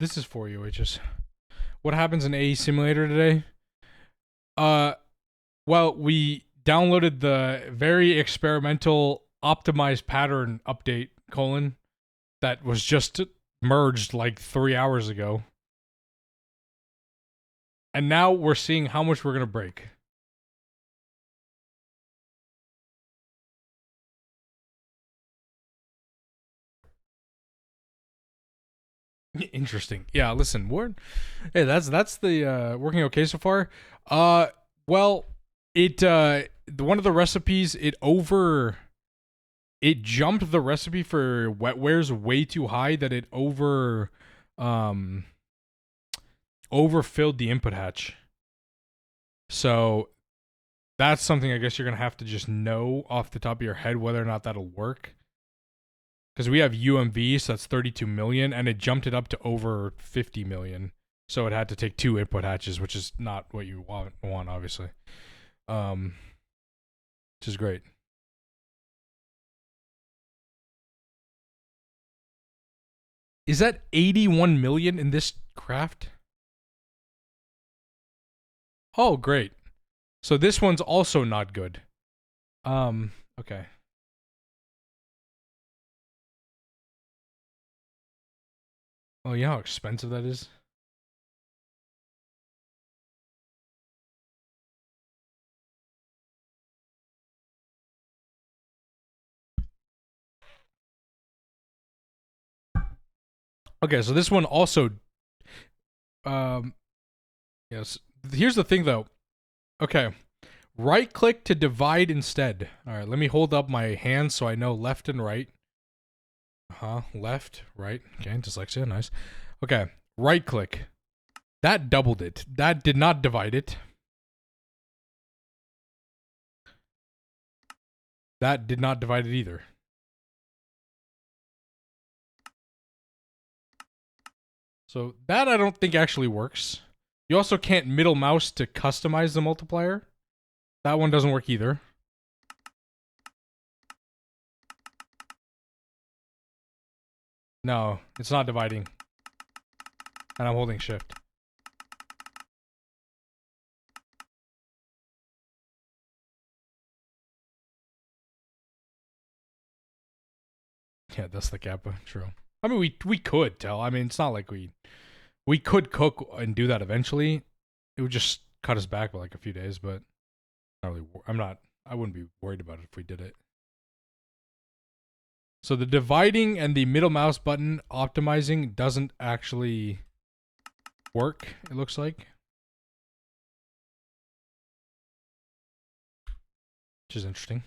this is for you, which is what happens in A Simulator today. Well, we downloaded the very experimental optimized pattern update that was just merged like 3 hours ago. And now we're seeing how much we're going to break. Interesting. Yeah, listen, hey, that's the working okay so far. Well, it one of the recipes it jumped the recipe for wetwares way too high that it overfilled the input hatch. So that's something I guess you're gonna have to just know off the top of your head whether or not that'll work. Because we have UMV, so that's 32 million, and it jumped it up to over 50 million. So it had to take 2 input hatches, which is not what you want obviously. Which is great. Is that 81 million in this craft? Oh, great. So this one's also not good. Okay. Oh, you know how expensive that is? Okay, so this one also yes. Here's the thing though. Okay. Right click to divide instead. All right, let me hold up my hands so I know left and right. Left, right. Okay, dyslexia, nice. Okay, right click. That doubled it. That did not divide it. That did not divide it either. So that I don't think actually works. You also can't middle mouse to customize the multiplier. That one doesn't work either. No, it's not dividing. And I'm holding shift. Yeah, that's the kappa. True. I mean, we could tell. I mean, it's not like we could cook and do that eventually. It would just cut us back by like a few days, but not really. I wouldn't be worried about it if we did it. So the dividing and the middle mouse button optimizing doesn't actually work. It looks like, which is interesting.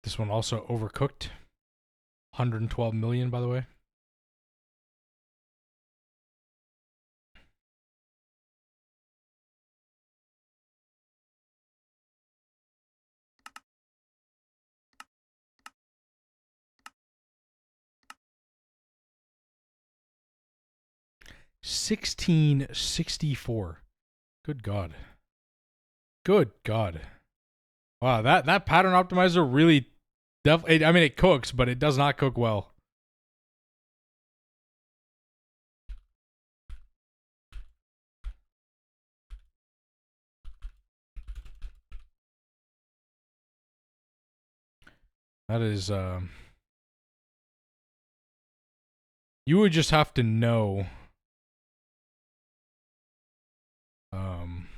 This one also overcooked. 112 million, by the way. $16.64. Good God. Good God. Wow, that pattern optimizer really definitely. I mean, it cooks, but it does not cook well. That is, you would just have to know. Um,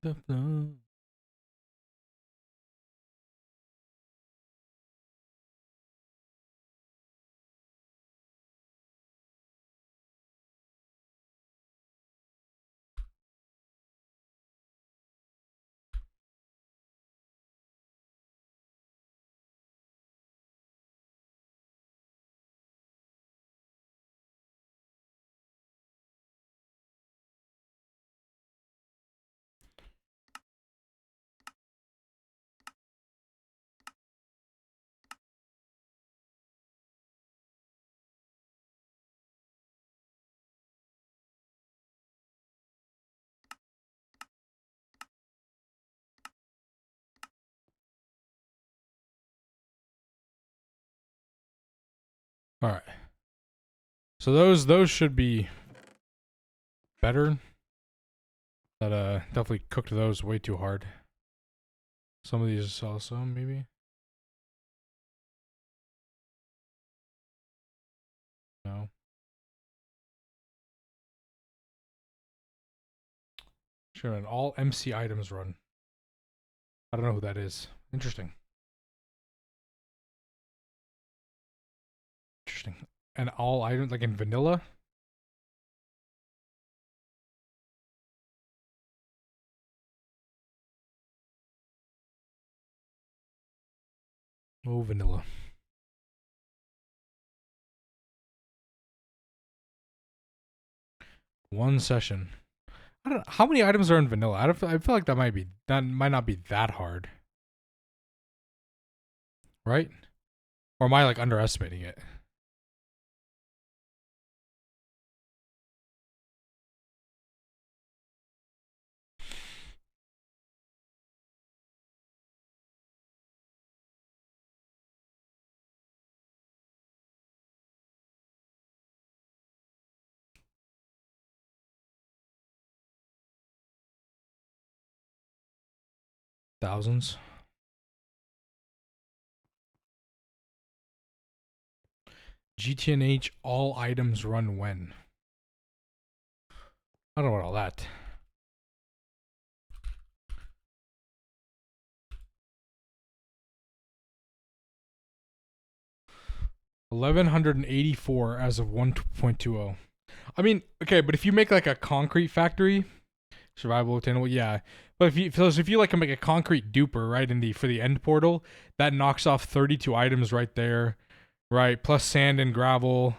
the flow. All right. So those should be better. That definitely cooked those way too hard. Some of these also maybe. No. Sure, an all MC items run. I don't know who that is. Interesting. Interesting. And all items like in vanilla? Oh, vanilla. One session. I don't know how many items are in vanilla. I feel like that might not be that hard. Right? Or am I like underestimating it? Thousands. GTNH all items run when? I don't know about all that. $1,184 as of 1.20. I mean, okay, but if you make like a concrete factory, survival obtainable, yeah. But if you like make a concrete duper, right, for the end portal, that knocks off 32 items right there, right? Plus sand and gravel.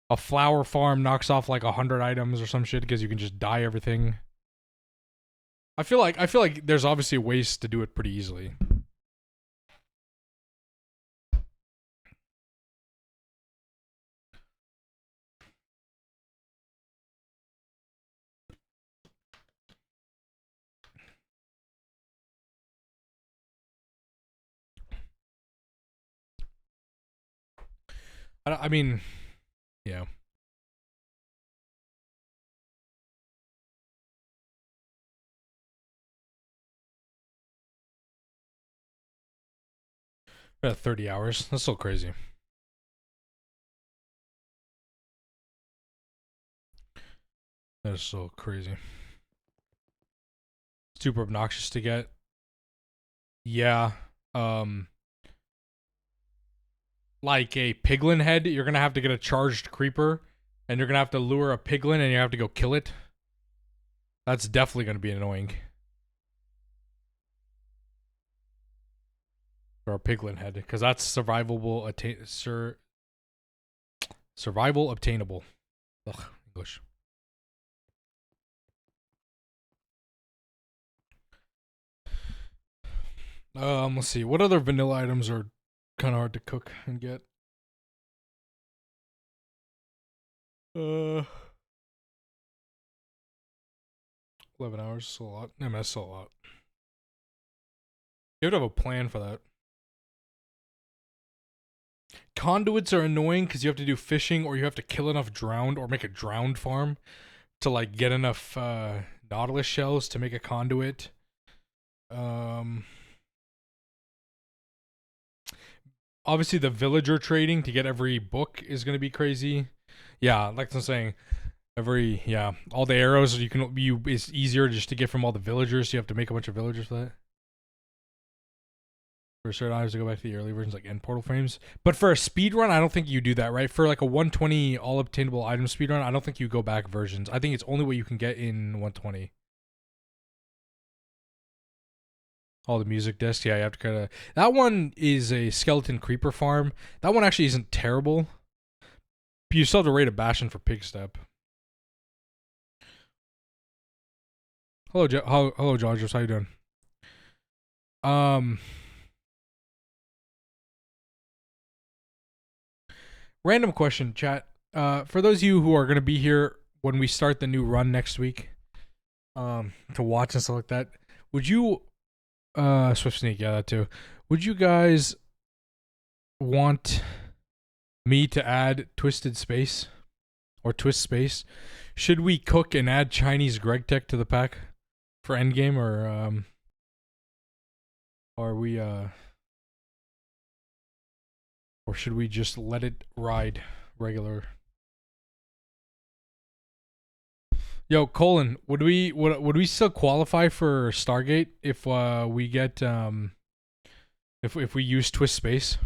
A flower farm knocks off like 100 items or some shit because you can just dye everything. I feel like there's obviously ways to do it pretty easily. I mean, yeah. About 30 hours. That's still crazy. That is so crazy. Super obnoxious to get. Yeah. Like a piglin head, you're gonna have to get a charged creeper, and you're gonna have to lure a piglin, and you have to go kill it. That's definitely gonna be annoying. Or a piglin head, because that's survival obtainable. Ugh, English. Let's see. What other vanilla items are kind of hard to cook and get? 11 hours, still a lot. I mean, that's still a lot. You have to have a plan for that. Conduits are annoying because you have to do fishing, or you have to kill enough drowned, or make a drowned farm to like get enough nautilus shells to make a conduit. Obviously the villager trading to get every book is going to be crazy. Yeah, like I'm saying, Yeah, all the arrows it's easier just to get from all the villagers. You have to make a bunch of villagers for that. For certain items to go back to the early versions like end portal frames. But for a speed run, I don't think you do that, right? For like a 120 all obtainable item speed run, I don't think you go back versions. I think it's only what you can get in 120. All the music discs, yeah, you have to kind of. That one is a skeleton creeper farm. That one actually isn't terrible. But you still have to rate a Bastion for pig step. Hello, hello, Georges. How you doing? Random question, chat. For those of you who are going to be here when we start the new run next week, to watch and stuff like that, would you, Swift Sneak, yeah, that too. Would you guys want me to add Twisted Space or Twist Space? Should we cook and add Chinese Greg Tech to the pack for endgame, or are we, or should we just let it ride regular? Yo, Colin, would we still qualify for Stargate if we get if we use Twist Space?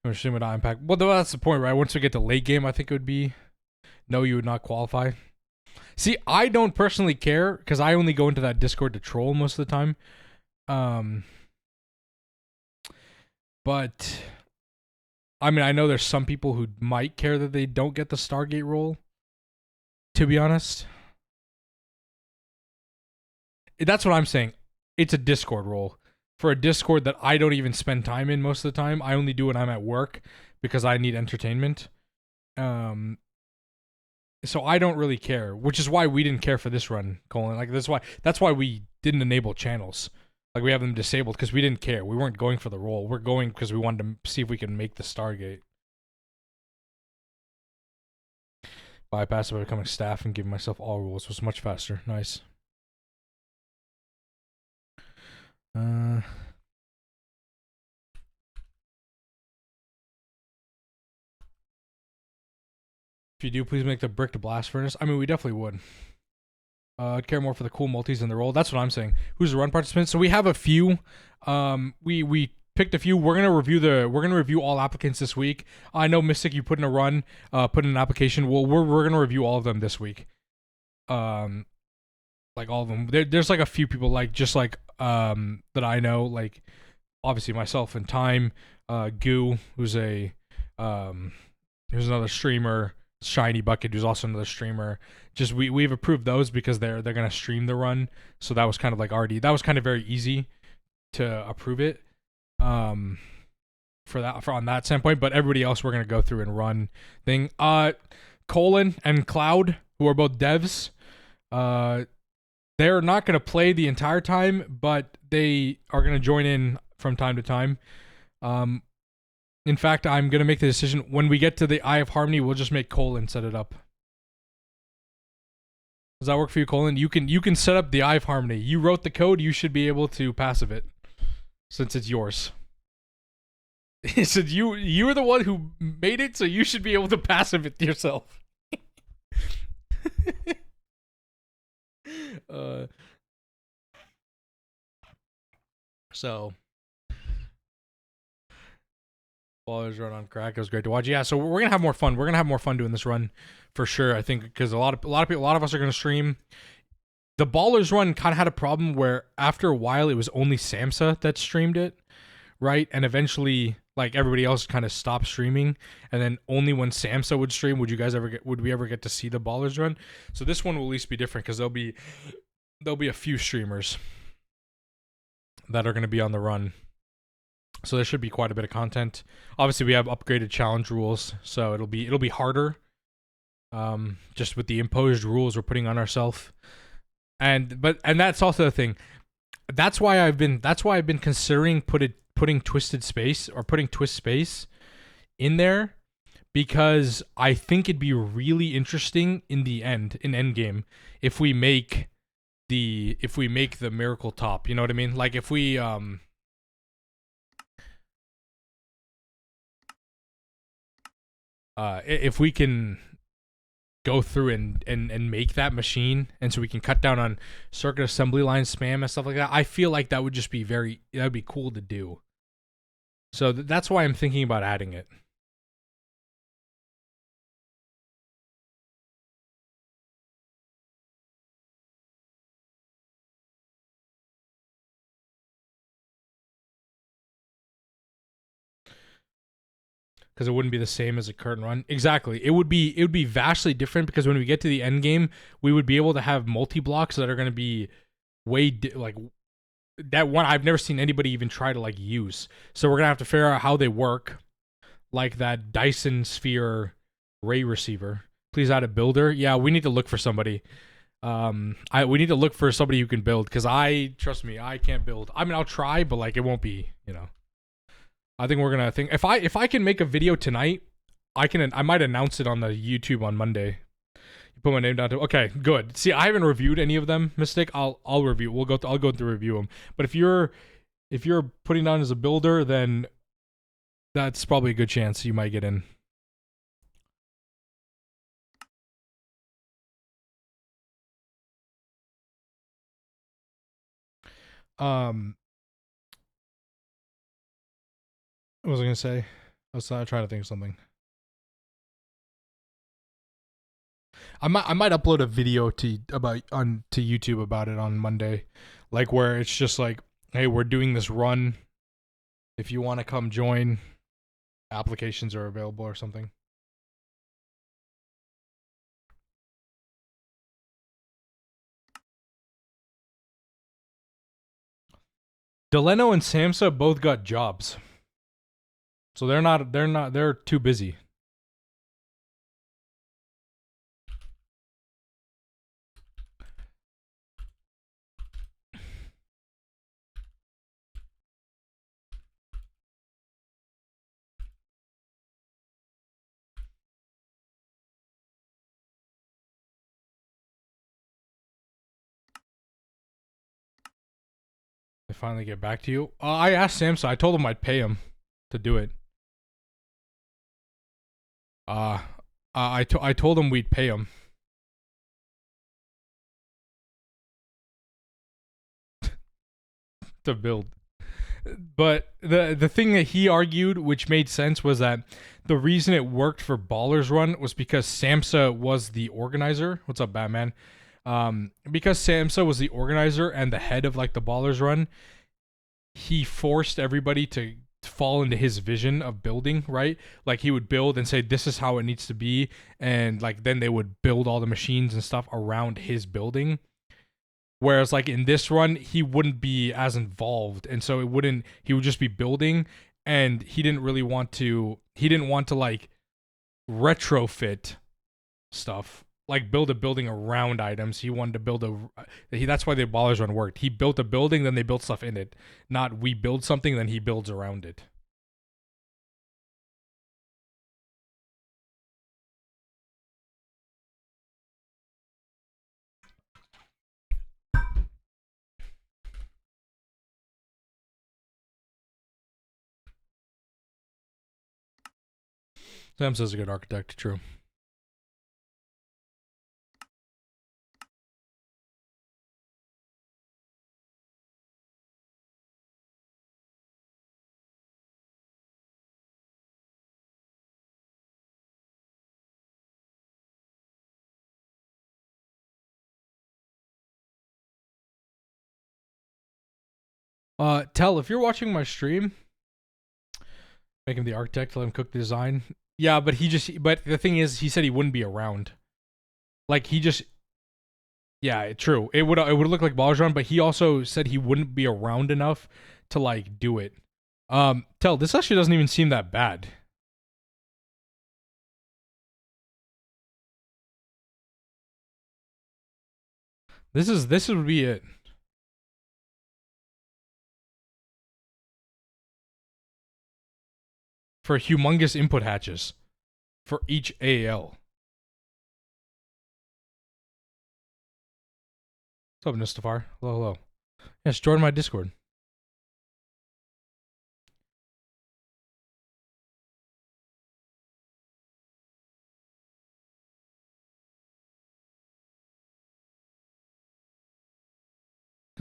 I'm assuming not impact. Well, that's the point, right? Once we get to late game, I think it would be no, you would not qualify. See, I don't personally care because I only go into that Discord to troll most of the time. But I mean, I know there's some people who might care that they don't get the Stargate role. To be honest, that's what I'm saying. It's a Discord role. For a Discord that I don't even spend time in most of the time. I only do when I'm at work because I need entertainment. So I don't really care, which is why we didn't care for this run, Colin. Like that's why we didn't enable channels. Like we have them disabled because we didn't care. We weren't going for the role. We're going because we wanted to see if we can make the Stargate. Bypass by becoming staff and giving myself all rules was much faster. Nice. If you do, please make the brick to blast furnace. I mean, we definitely would. I'd care more for the cool multis than the role. That's what I'm saying. Who's the run participant? So we have a few. We picked a few. We're gonna review all applicants this week. I know Mystic, you put in a run, put in an application. Well, we're gonna review all of them this week. Like all of them. There's like a few people that I know, like obviously myself and Time, Goo, who's another streamer, Shiny Bucket, who's also another streamer. Just we've approved those because they're gonna stream the run. So that was kind of like very easy to approve it. On that standpoint, but everybody else we're gonna go through and run thing. Colin and Cloud, who are both devs, they're not gonna play the entire time, but they are gonna join in from time to time. In fact, I'm gonna make the decision when we get to the Eye of Harmony. We'll just make Colin set it up. Does that work for you, Colin? You can set up the Eye of Harmony. You wrote the code. You should be able to passive it, since it's yours. So you were the one who made it, so you should be able to passive it yourself. So Ballers run on crack. It was great to watch. Yeah, so we're gonna have more fun. We're gonna have more fun doing this run for sure. I think because a lot of us are gonna stream. The Ballers run kind of had a problem where after a while it was only Samsa that streamed it, right? And eventually, like everybody else, kind of stopped streaming. And then only when Samsa would stream would we ever get to see the Ballers run. So this one will at least be different because there'll be a few streamers that are gonna be on the run. So there should be quite a bit of content. Obviously, we have upgraded challenge rules, so it'll be harder. Just with the imposed rules we're putting on ourselves, and that's also the thing. That's why I've been considering putting Twisted Space or putting Twist Space in there, because I think it'd be really interesting in the endgame if we make the miracle top. You know what I mean? Like if we if we can go through and make that machine, and so we can cut down on circuit assembly line spam and stuff like that. I feel like that would just be that'd be cool to do. So that's why I'm thinking about adding it. Because it wouldn't be the same as a current run. Exactly. It would be vastly different, because when we get to the end game, we would be able to have multi blocks that are going to be like that one I've never seen anybody even try to like use. So we're gonna have to figure out how they work, like that Dyson Sphere ray receiver. Please add a builder. Yeah, we need to look for somebody. We need to look for somebody who can build, because trust me, I can't build. I mean, I'll try, but like it won't be, I think we're gonna think if I can make a video tonight, I might announce it on the YouTube on Monday. You put my name down to okay, good. See, I haven't reviewed any of them, Mystic. I'll review. I'll go through review them. But if you're putting down as a builder, then that's probably a good chance you might get in. What was I gonna say? I was trying to think of something. I might upload a video to YouTube about it on Monday, like where it's just like, hey, we're doing this run. If you want to come join, applications are available or something. Deleno and Samsa both got jobs, so they're too busy. They finally get back to you. I asked Samsa. I told him I'd pay him to do it. I told him we'd pay him. To build. But the thing that he argued, which made sense, was that the reason it worked for Baller's Run was because Samsa was the organizer. What's up, Batman? Because Samsa was the organizer and the head of like the Baller's Run, he forced everybody to fall into his vision of building, right? Like he would build and say this is how it needs to be, and like then they would build all the machines and stuff around his building. Whereas like in this run, he wouldn't be as involved, and so he would just be building, and he didn't want to like retrofit stuff, like build a building around items. He wanted to build that's why the Ballers Run worked. He built a building, then they built stuff in it. Not we build something, then he builds around it. Sam says a good architect, true. Tell if you're watching my stream, make him the architect, let him cook the design. Yeah, but but the thing is, he said he wouldn't be around. Like he just, yeah, true. It would look like Ballers Run, but he also said he wouldn't be around enough to like do it. Tell this actually doesn't even seem that bad. This would be it. For humongous input hatches for each AL. What's up, Nistafar? Hello, hello. Yes, join my Discord.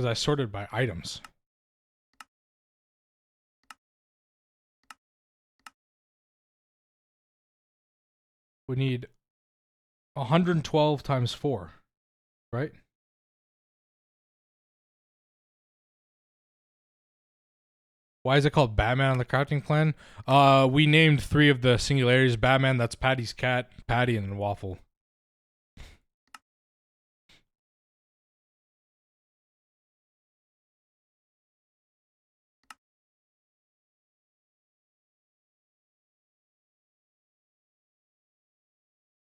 because I sorted by items. We need 112 times 4, right? Why is it called Batman on the crafting plan? We named 3 of the singularities. Batman, that's Patty's cat, Patty, and then Waffle.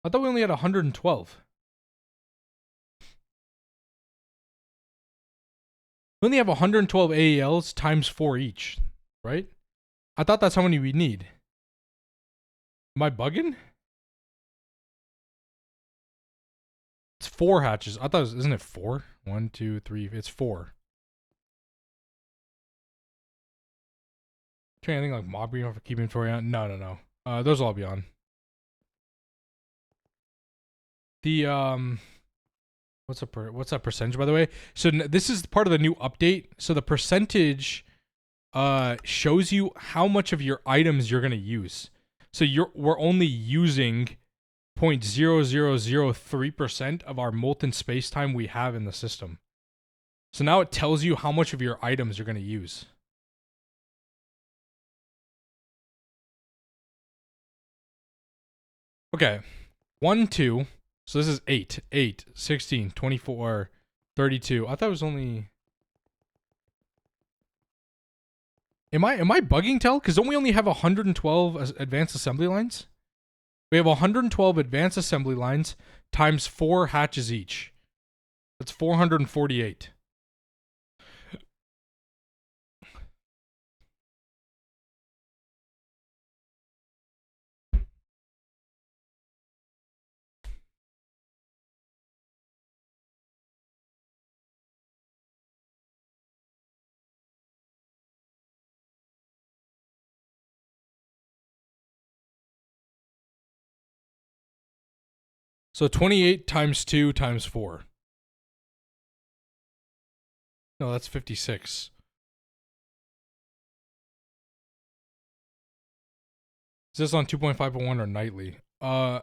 I thought we only had 112. We only have 112 AELs times 4 each, right? I thought that's how many we need. Am I bugging? It's 4 hatches. I thought it was, isn't it 4? 1, 2, 3. It's 4. Trying to think like mob green for keeping inventory on. No. Those will all be on. The what's that percentage, by the way? So this is part of the new update. So the percentage shows you how much of your items you're gonna use. So we're only using 0.0003% of our molten space time we have in the system. So now it tells you how much of your items you're gonna use. Okay. 1, 2. So this is 8, 16, 24, 32. I thought it was only. Am I bugging, Tell? Because don't we only have 112 advanced assembly lines? We have 112 advanced assembly lines times 4 hatches each. That's 448. So 28 times 2 times 4. No, that's 56. Is this on 2.5.1 or nightly? I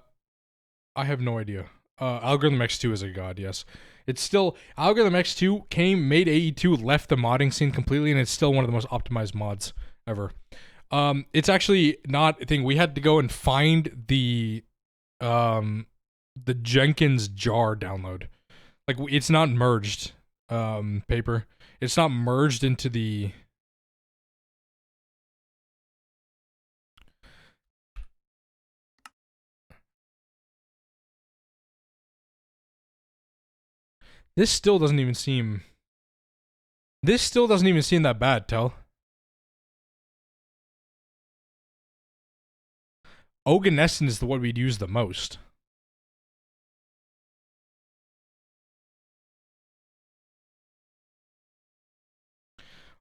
have no idea. Algorithm X2 is a god, yes. It's still Algorithm X2 made AE2, left the modding scene completely, and it's still one of the most optimized mods ever. It's actually not a thing. We had to go and find the Jenkins jar download. Like it's not merged, paper. It's not merged into the. This still doesn't even seem. This still doesn't even seem that bad, Tell. Oganescent is the one we'd use the most.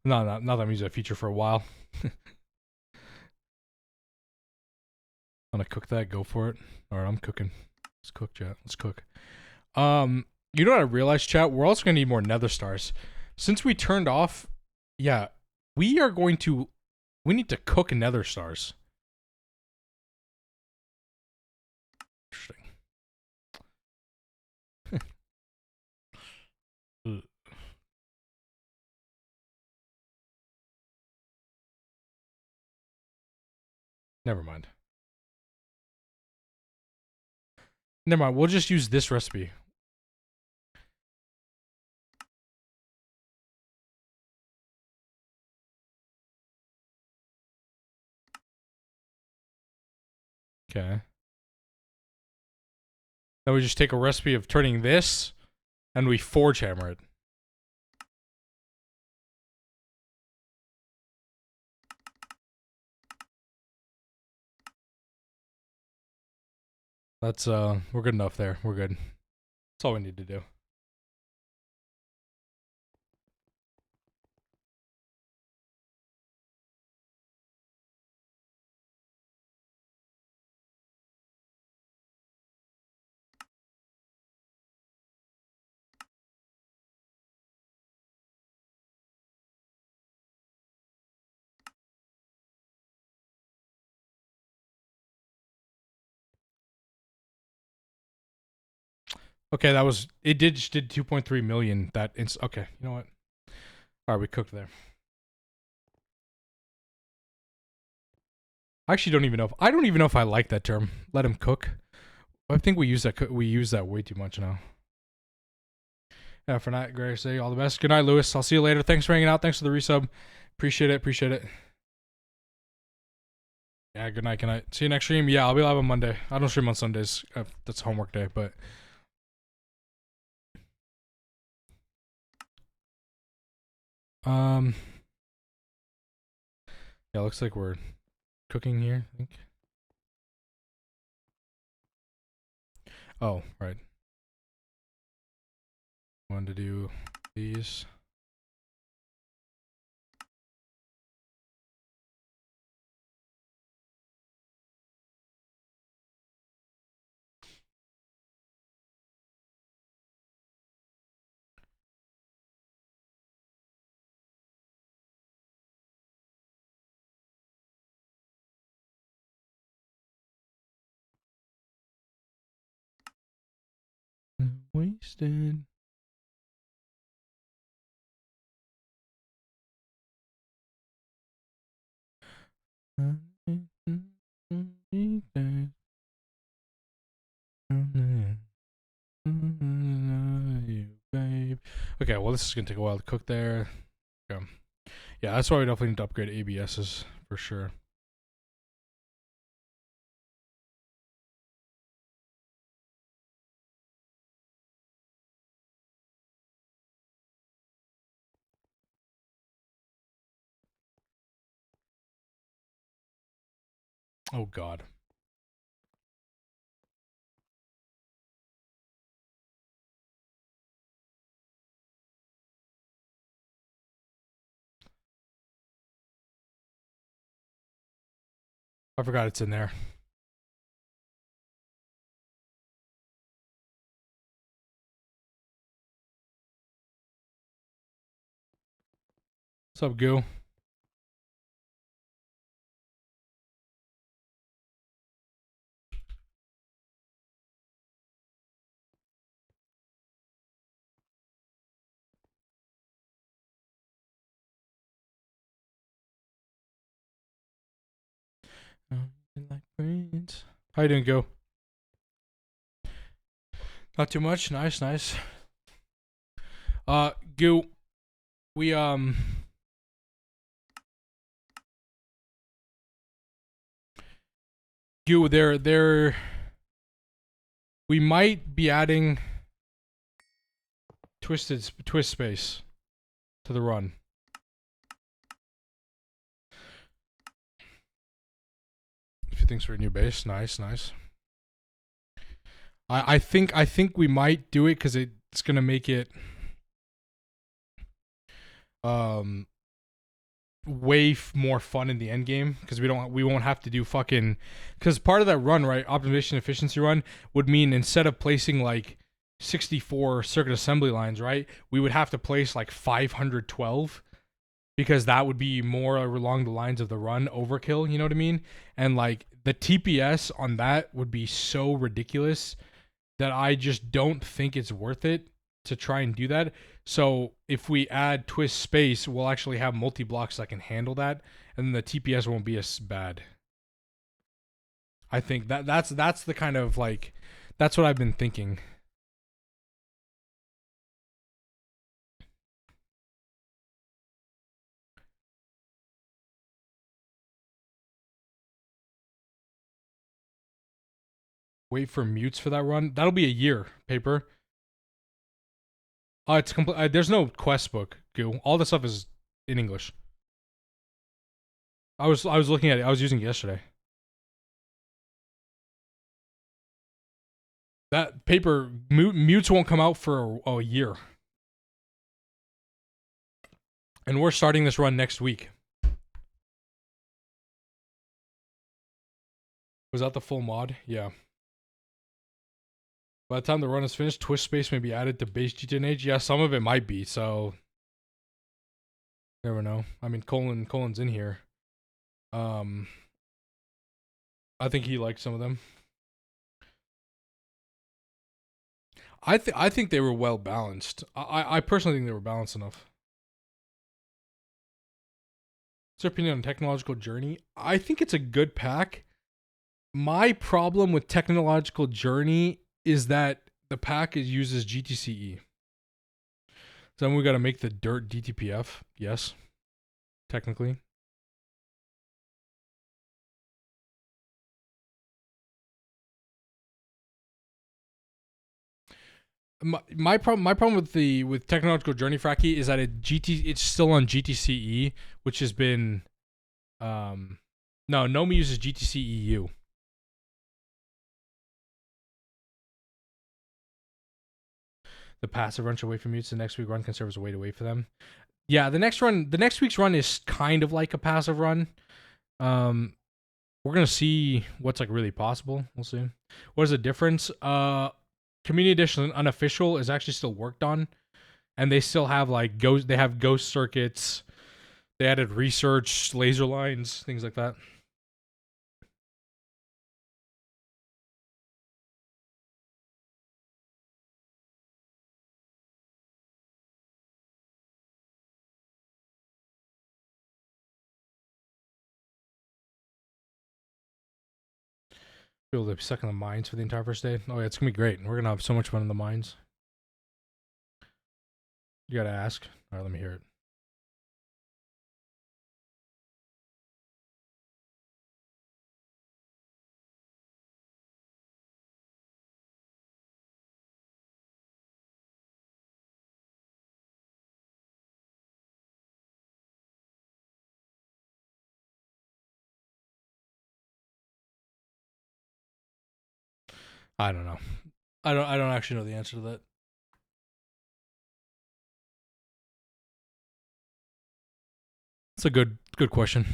No, not that I'm using a feature for a while. Want to cook that? Go for it. All right, I'm cooking. Let's cook, chat. Let's cook. You know what I realized, chat? We're also gonna need more nether stars. Since we turned off, yeah, we need to cook nether stars. Interesting. Never mind. Never mind. We'll just use this recipe. Okay. Then we just take a recipe of turning this, and we forge hammer it. That's we're good enough there. We're good. That's all we need to do. Okay, that was it. Just did 2.3 million. Okay. You know what? All right, we cooked there. I actually don't even know. I don't even know if I like that term. Let him cook. I think we use that. We use that way too much now. Yeah, for night, Gray, say all the best. Good night, Lewis. I'll see you later. Thanks for hanging out. Thanks for the resub. Appreciate it. Appreciate it. Yeah, good night. Good night. See you next stream. Yeah, I'll be live on Monday. I don't stream on Sundays. That's homework day, but. Yeah, looks like we're cooking here, I think. Oh, right. Wanted to do these. Wasted. Okay, well, this is gonna take a while to cook there. Okay. Yeah, that's why we definitely need to upgrade ABSs for sure. Oh God. I forgot it's in there. What's up, Goo? Like friends. How you doing, Goo? Not too much. Nice, nice. Goo, we Goo, we might be adding twist space to the run. If you think's for a new base, nice, nice. I think we might do it because it's gonna make it way more fun in the end game because we won't have to do fucking because part of that run, right, optimization efficiency run would mean instead of placing like 64 circuit assembly lines, right, we would have to place like 512 because that would be more along the lines of the run overkill, you know what I mean? And like the TPS on that would be so ridiculous that I just don't think it's worth it to try and do that. So if we add twist space, we'll actually have multi-blocks that can handle that, and then the TPS won't be as bad. I think that's the kind of like that's what I've been thinking. Wait for mutes for that run. That'll be a year, paper. It's complete. There's no quest book. Goo. All the stuff is in English. I was looking at it. I was using it yesterday. That paper mutes won't come out for a year, and we're starting this run next week. Was that the full mod? Yeah. By the time the run is finished, twist space may be added to base GTNH. Yeah, some of it might be. So never know. I mean, Colin's in here. I think he likes some of them. I think they were well balanced. I personally think they were balanced enough. What's your opinion on Technological Journey? I think it's a good pack. My problem with Technological Journey is that the pack uses GTCE. So then we got to make the dirt DTPF. Yes, technically. My problem with Technological Journey Fracky is that it's still on GTCE, which has been no Nomi uses GTCEU. The passive run should wait for mutes. The next week run can serve as a way to wait for them. Yeah, the next week's run is kind of like a passive run. We're gonna see what's like really possible. We'll see. What is the difference? Community edition unofficial is actually still worked on, and they still have like ghost. They have ghost circuits. They added research, laser lines, things like that. People to be stuck in the mines for the entire first day. Oh yeah, it's gonna be great. We're gonna have so much fun in the mines. You gotta ask. All right, let me hear it. I don't know. I don't actually know the answer to that. It's a good question.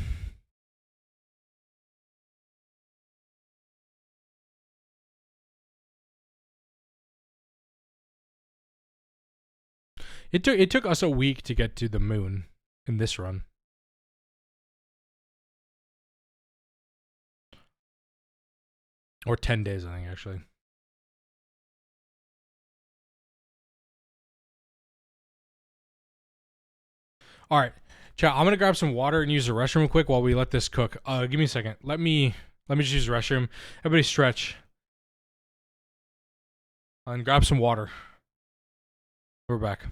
It took us a week to get to the moon in this run. Or 10 days, I think, actually. All right. Chat, I'm going to grab some water and use the restroom real quick while we let this cook. Give me a second. Let me just use the restroom. Everybody stretch. And grab some water. We're back.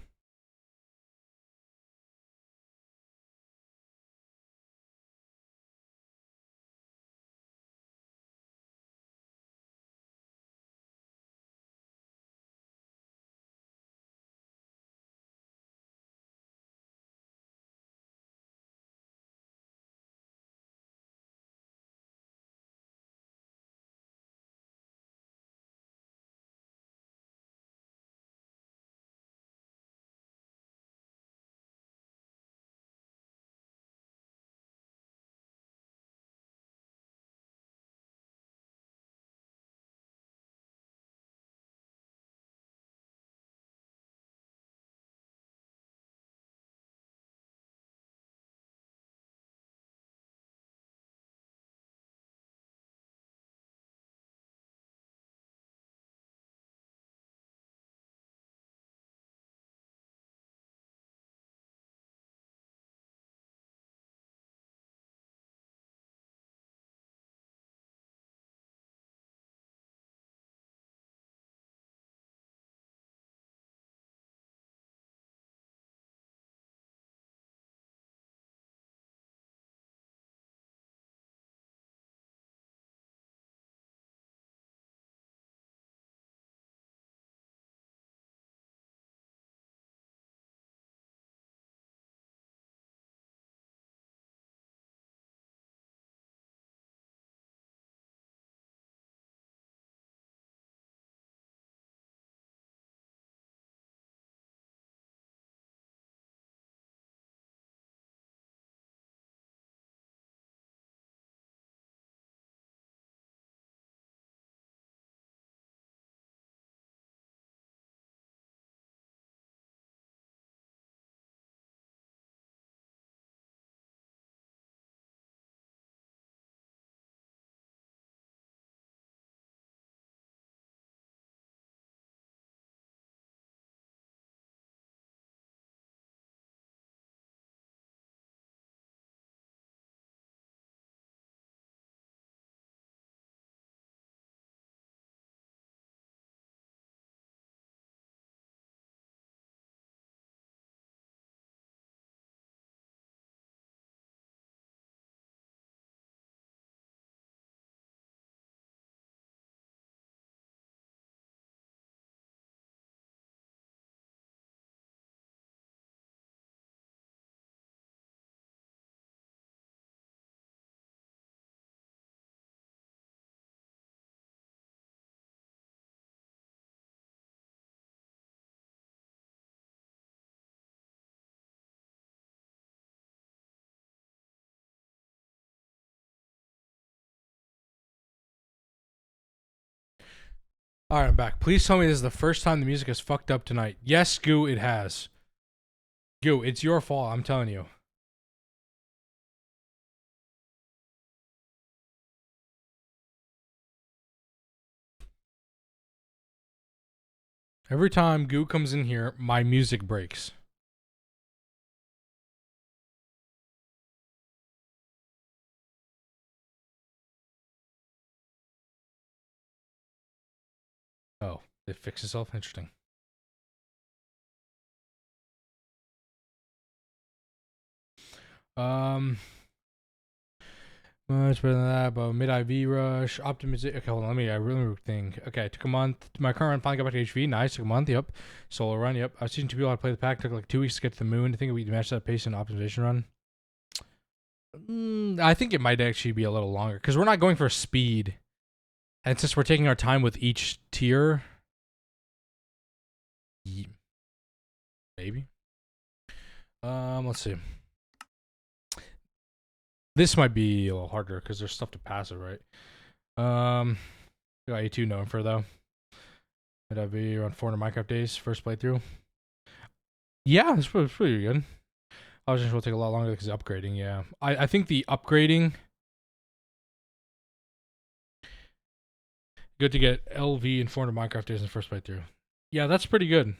All right, I'm back. Please tell me this is the first time the music has fucked up tonight. Yes, Goo, it has. Goo, it's your fault. I'm telling you. Every time Goo comes in here, my music breaks. Oh, it fixed itself? Interesting. Much better than that, but mid IV rush, optimization. Okay, hold on. I really think. Okay, took a month. My current run finally got back to HV. Nice. Took a month. Yep. Solo run. Yep. I was teaching two people how to play the pack. Took like 2 weeks to get to the moon. I think we matched that pace in optimization run. I think it might actually be a little longer because we're not going for speed, and since we're taking our time with each tier, maybe. Let's see. This might be a little harder because there's stuff to pass it, right? Got A2 known for though. That'd be around 400 Minecraft days, first playthrough. Yeah, it's pretty good. I was just will take a lot longer because of upgrading. Yeah, I think the upgrading. Good to get LV and 400 Minecraft days in the first playthrough. Yeah, that's pretty good.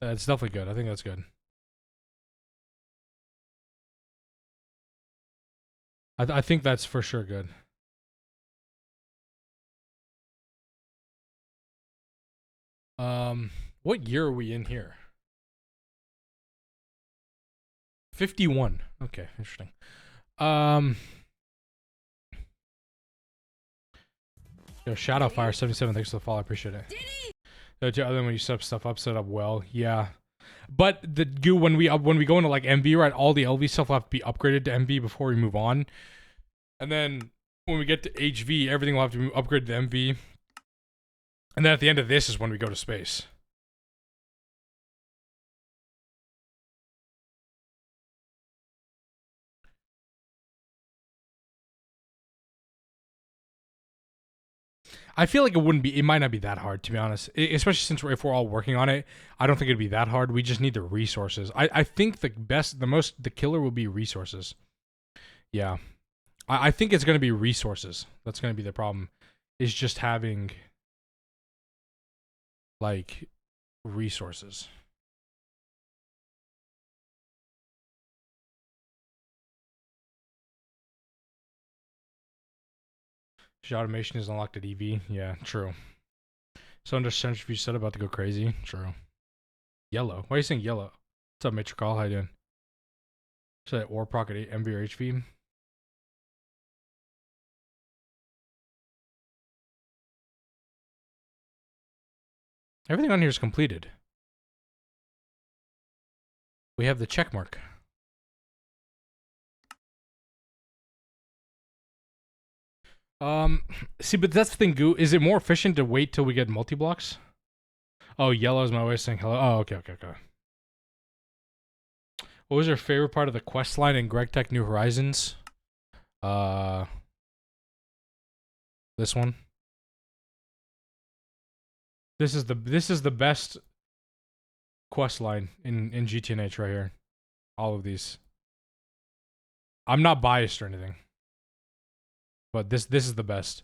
That's definitely good. I think that's good. I think that's for sure good. What year are we in here? 51. Okay, interesting. Yo, Shadowfire77, thanks for the follow. I appreciate it. Other than when you set up well, yeah. But the Goo, when we go into like MV, right, all the LV stuff will have to be upgraded to MV before we move on. And then when we get to HV, everything will have to be upgraded to MV. And then at the end of this is when we go to space. I feel like it might not be that hard, to be honest. Especially since if we're all working on it, I don't think it'd be that hard. We just need the resources. I think the killer will be resources. Yeah. I think it's going to be resources. That's going to be the problem. Is just having, like, resources. Automation is unlocked at EV. Yeah, true. So under centrifuge set about to go crazy. True. Yellow. Why are you saying yellow? What's up, Mitch Call? How you doing? So that Ore Proc at MV or HV? Everything on here is completed. We have the check mark. See, but that's the thing, Goo. Is it more efficient to wait till we get multi-blocks? Oh, yellow is my way of saying hello. Oh, okay. What was your favorite part of the quest line in Greg Tech New Horizons? This one. This is the best quest line in GTNH right here. All of these. I'm not biased or anything, but this is the best.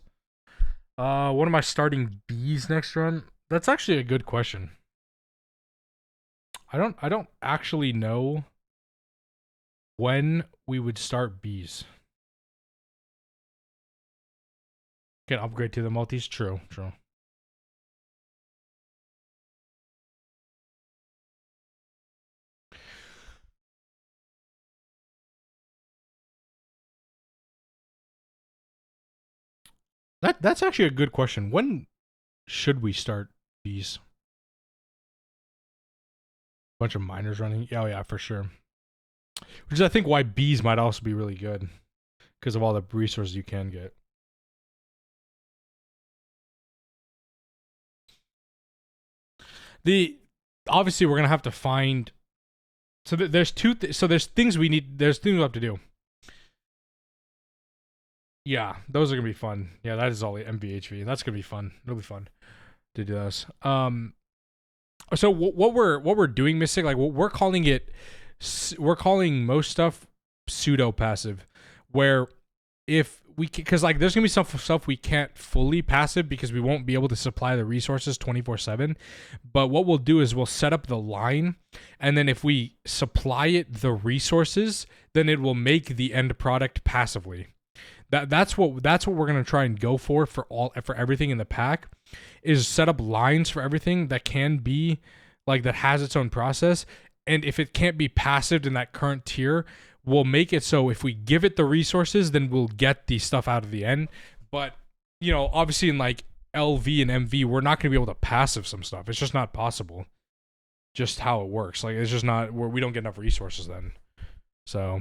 What am I starting B's next run? That's actually a good question. I don't actually know when we would start B's. Can upgrade to the multis. True. That's actually a good question. When should we start B's? Bunch of miners running. Oh yeah, for sure. Which is I think why B's might also be really good because of all the resources you can get. Obviously we're gonna have to find. So there's there's things we need. There's things we have to do. Yeah, those are gonna be fun. Yeah, that is all the MVHV. That's gonna be fun. It'll be fun to do those. So what we're doing, Mystic, like what we're calling it, we're calling most stuff pseudo passive, where if we, because like there's gonna be some stuff we can't fully passive because we won't be able to supply the resources 24/7. But what we'll do is we'll set up the line, and then if we supply it the resources, then it will make the end product passively. That's what we're gonna try and go for everything in the pack, is set up lines for everything that can be like that has its own process. And if it can't be passive in that current tier, we'll make it so if we give it the resources, then we'll get the stuff out of the end. But obviously in like LV and MV, we're not gonna be able to passive some stuff. It's just not possible. Just how it works. Like it's just not where we don't get enough resources then. So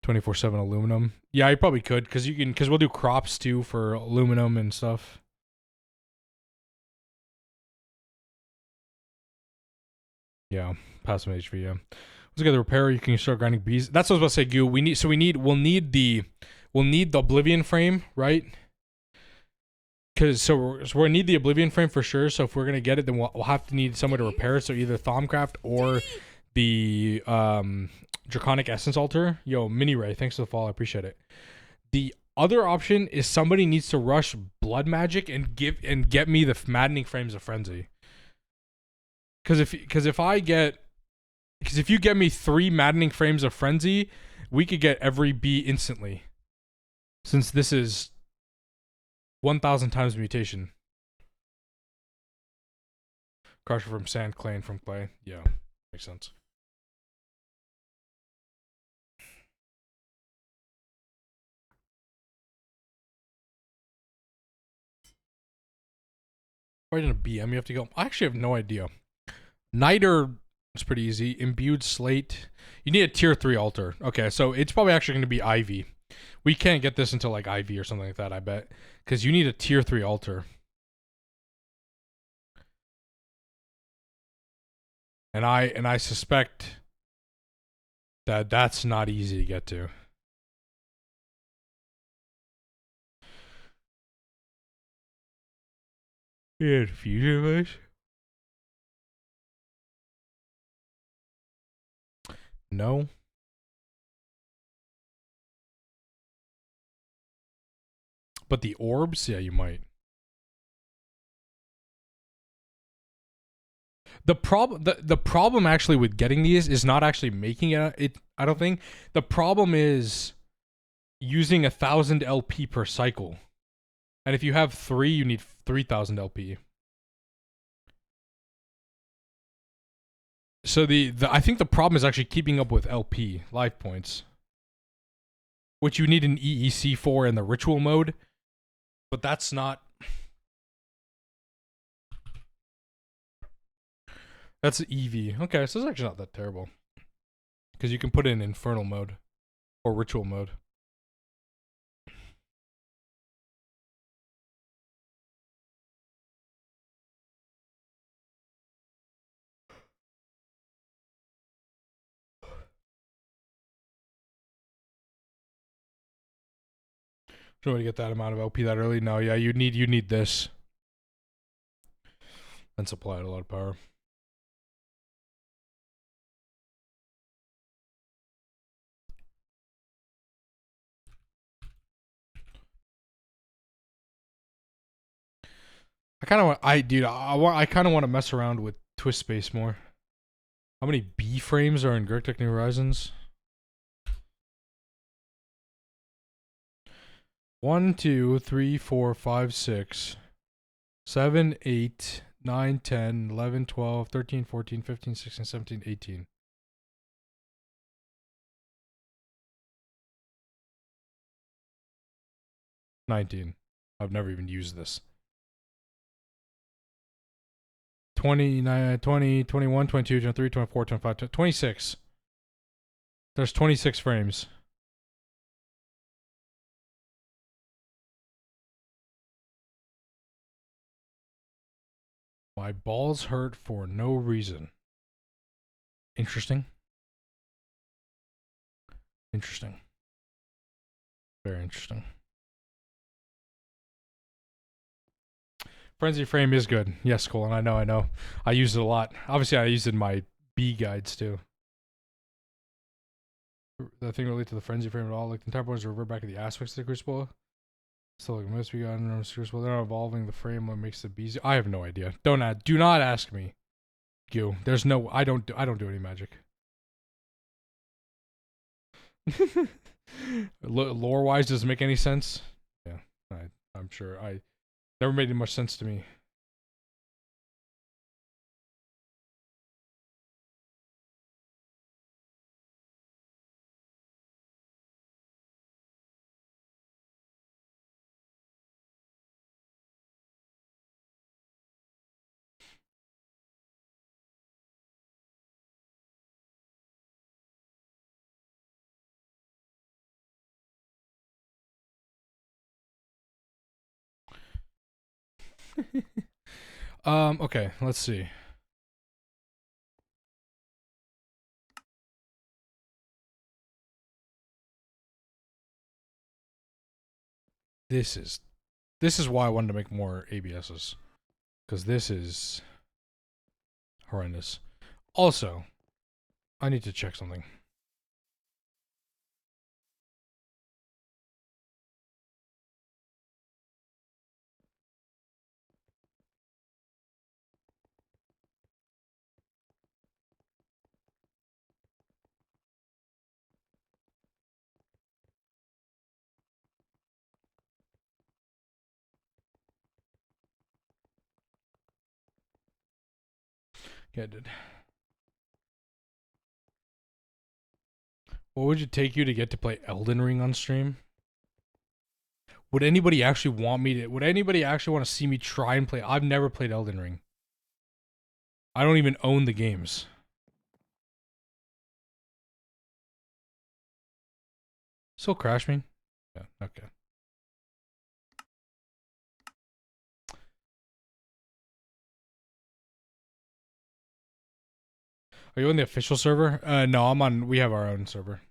24/7 aluminum. Yeah, you probably could because we'll do crops too for aluminum and stuff. Yeah, passive HV. Yeah, let's get the repair. You can start grinding bees. That's what I was about to say. Goo. We'll need the Oblivion frame, right? Because we'll need the Oblivion frame for sure. So if we're gonna get it, then we'll have to need somewhere to repair it. So either Thomcraft or the Draconic Essence Altar. Yo, Mini Ray, thanks for the follow. I appreciate it. The other option is somebody needs to rush Blood Magic and get me the Maddening Frames of Frenzy. Because if you get me 3 Maddening Frames of Frenzy, we could get every bee instantly. Since this is 1,000 times mutation. Crusher from sand, clay from clay. Yeah, makes sense. Right in a BM, you have to go. I actually have no idea. Niter is pretty easy. Imbued Slate. You need a tier 3 altar. Okay, so it's probably actually going to be Ivy. We can't get this until like Ivy or something like that, I bet. Because you need a tier 3 altar. And I suspect that that's not easy to get to. Yeah, fusion base. No. But the orbs, yeah, you might. The problem actually with getting these is not actually making it. I don't think the problem is using 1,000 LP per cycle, and if you have 3, you need 3,000 LP. So I think the problem is actually keeping up with LP life points, which you need an EEC for in the ritual mode, but that's not. That's EV. Okay, so it's actually not that terrible. Because you can put it in infernal mode. Or ritual mode. Don't to get that amount of LP that early. No, yeah, you need this. And supply it a lot of power. I kind of want, I kind of want to mess around with Twist Space more. How many B frames are in Gertic New Horizons? 1, 2, 3, 4, 5, 6, 7, 8, 9, 10, 11, 12, 13, 14, 15, 16, 17, 18. 19. I've never even used this. 29, 20, 21, 22, 23, 24, 25, 26. There's 26 frames. My balls hurt for no reason. Interesting. Interesting. Very interesting. Frenzy frame is good. Yes, Colin. I know. I use it a lot. Obviously, I use it in my B guides too. The thing related to the frenzy frame at all, like the entire point is revert back to the aspects of the crucible. So like most we got in the crucible, they're not evolving the frame. What makes the bees? I have no idea. Do not ask me. You. There's no. I don't do any magic. Lore wise, does it make any sense? Yeah, I'm sure. I never made much sense to me. Okay, let's see. This is why I wanted to make more ABSs, because this is horrendous. Also, I need to check something. Yeah, I did. What would it take you to get to play Elden Ring on stream? Would anybody actually want me to? Would anybody actually want to see me try and play? I've never played Elden Ring. I don't even own the games. Still crash me? Yeah, okay. Are you on the official server? No, I'm on. We have our own server.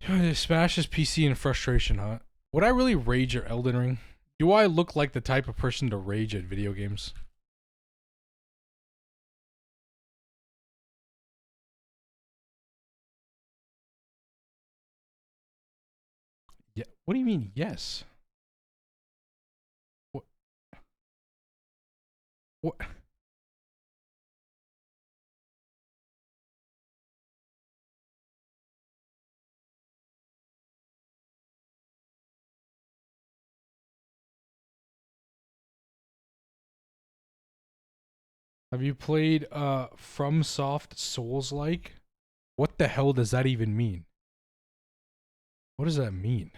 Yeah. Smashes PC in frustration, huh? Would I really rage at Elden Ring? Do I look like the type of person to rage at video games? Yeah. What do you mean, yes? What? What? Have you played FromSoft Souls-like? What the hell does that even mean? What does that mean?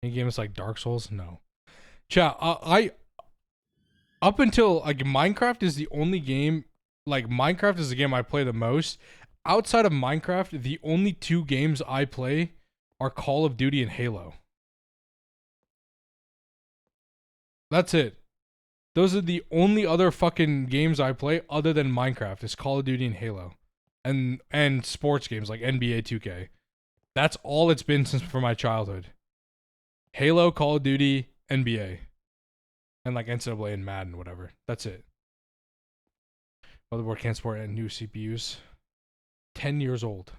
Any games like Dark Souls? No. Chat, I up until like Minecraft is the only game, like Minecraft is the game I play the most. Outside of Minecraft, the only two games I play are Call of Duty and Halo. That's it. Those are the only other fucking games I play other than Minecraft is Call of Duty and Halo. And sports games like NBA 2K. That's all it's been since for my childhood. Halo, Call of Duty, NBA. And like NCAA and Madden, whatever. That's it. Motherboard can't support new CPUs. 10 years old.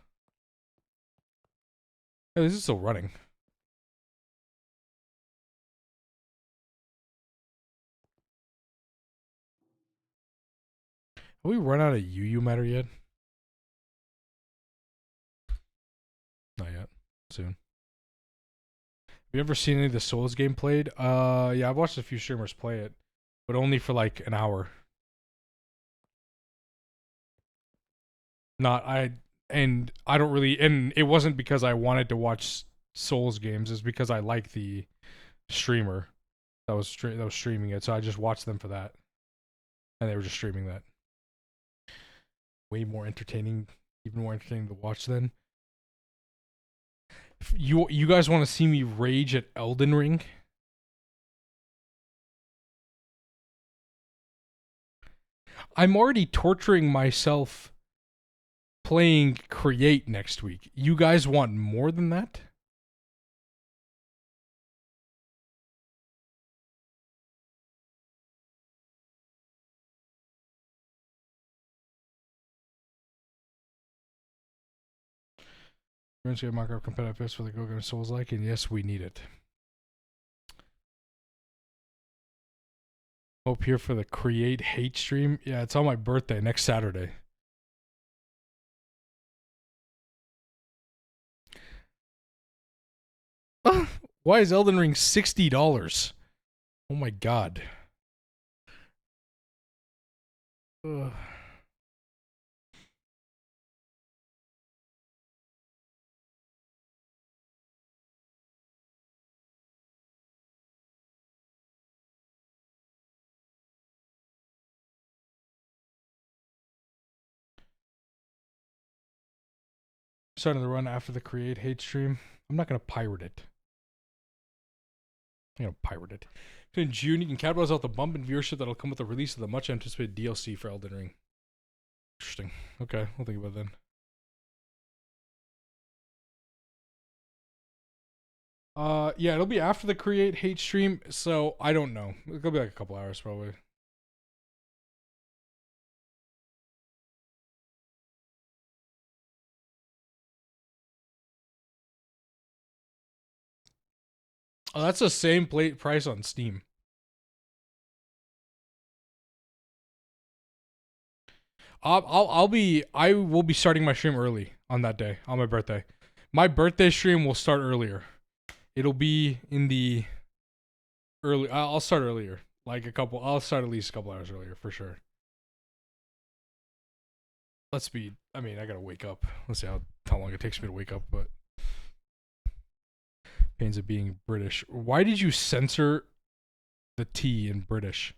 Hey, this is still running. Have we run out of UU matter yet? Not yet. Soon. Have you ever seen any of the Souls game played? Yeah, I've watched a few streamers play it, but only for like an hour. Not I, and I don't really, and it wasn't because I wanted to watch Souls games. It's because I like the streamer that was streaming it, so I just watched them for that, and they were just streaming that. Way more entertaining, even more entertaining to watch than. You guys want to see me rage at Elden Ring? I'm already torturing myself playing Create next week. You guys want more than that? RuneScape Minecraft competitive fist for the Go Game Souls like, and yes, we need it. Hope here for the Create Hate stream. Yeah, it's on my birthday next Saturday. Why is Elden Ring $60? Oh my god. Ugh. Starting the run after the Create Hate stream. I'm not gonna pirate it. I'm gonna pirate it. In June, you can capitalize off the bump in viewership that'll come with the release of the much anticipated DLC for Elden Ring. Interesting. Okay, I'll think about it then. Yeah, it'll be after the Create Hate stream, so I don't know. It'll be like a couple hours probably. Oh, that's the same plate price on Steam. I will be starting my stream early on that day, on my birthday. My birthday stream will start earlier. It'll be in the early. I'll start earlier, like I'll start at least a couple hours earlier for sure. Let's be. I mean, I gotta wake up. Let's see how long it takes me to wake up, but pains of being British. Why did you censor the T in British?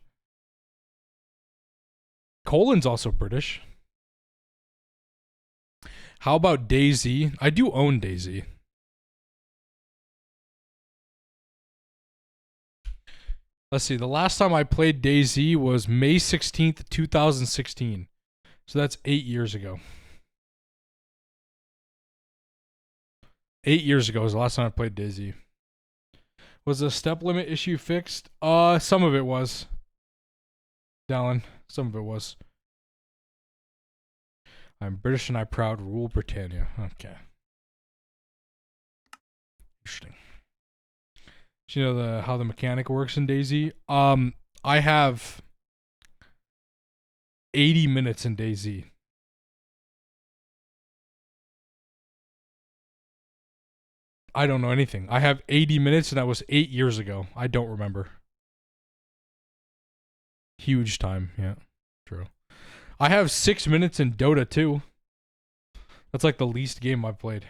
Colon's also British. How about DayZ? I do own DayZ. Let's see. The last time I played DayZ was May 16th, 2016. So that's 8 years ago. 8 years ago was the last time I played DayZ. Was the step limit issue fixed? Some of it was. Dallin, some of it was. I'm British and I proud rule Britannia. Okay. Interesting. Do you know how the mechanic works in DayZ? I have 80 minutes in DayZ. I don't know anything. I have 80 minutes and that was 8 years ago. I don't remember. Huge time, yeah. True. I have 6 minutes in Dota 2. That's like the least game I've played.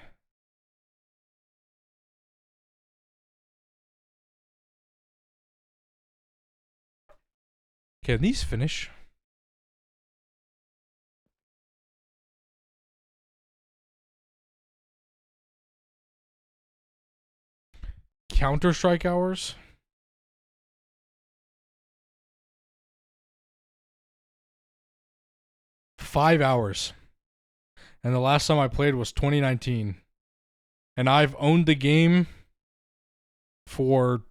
Can these finish? Counter-Strike hours? Five hours. And the last time I played was 2019. And I've owned the game for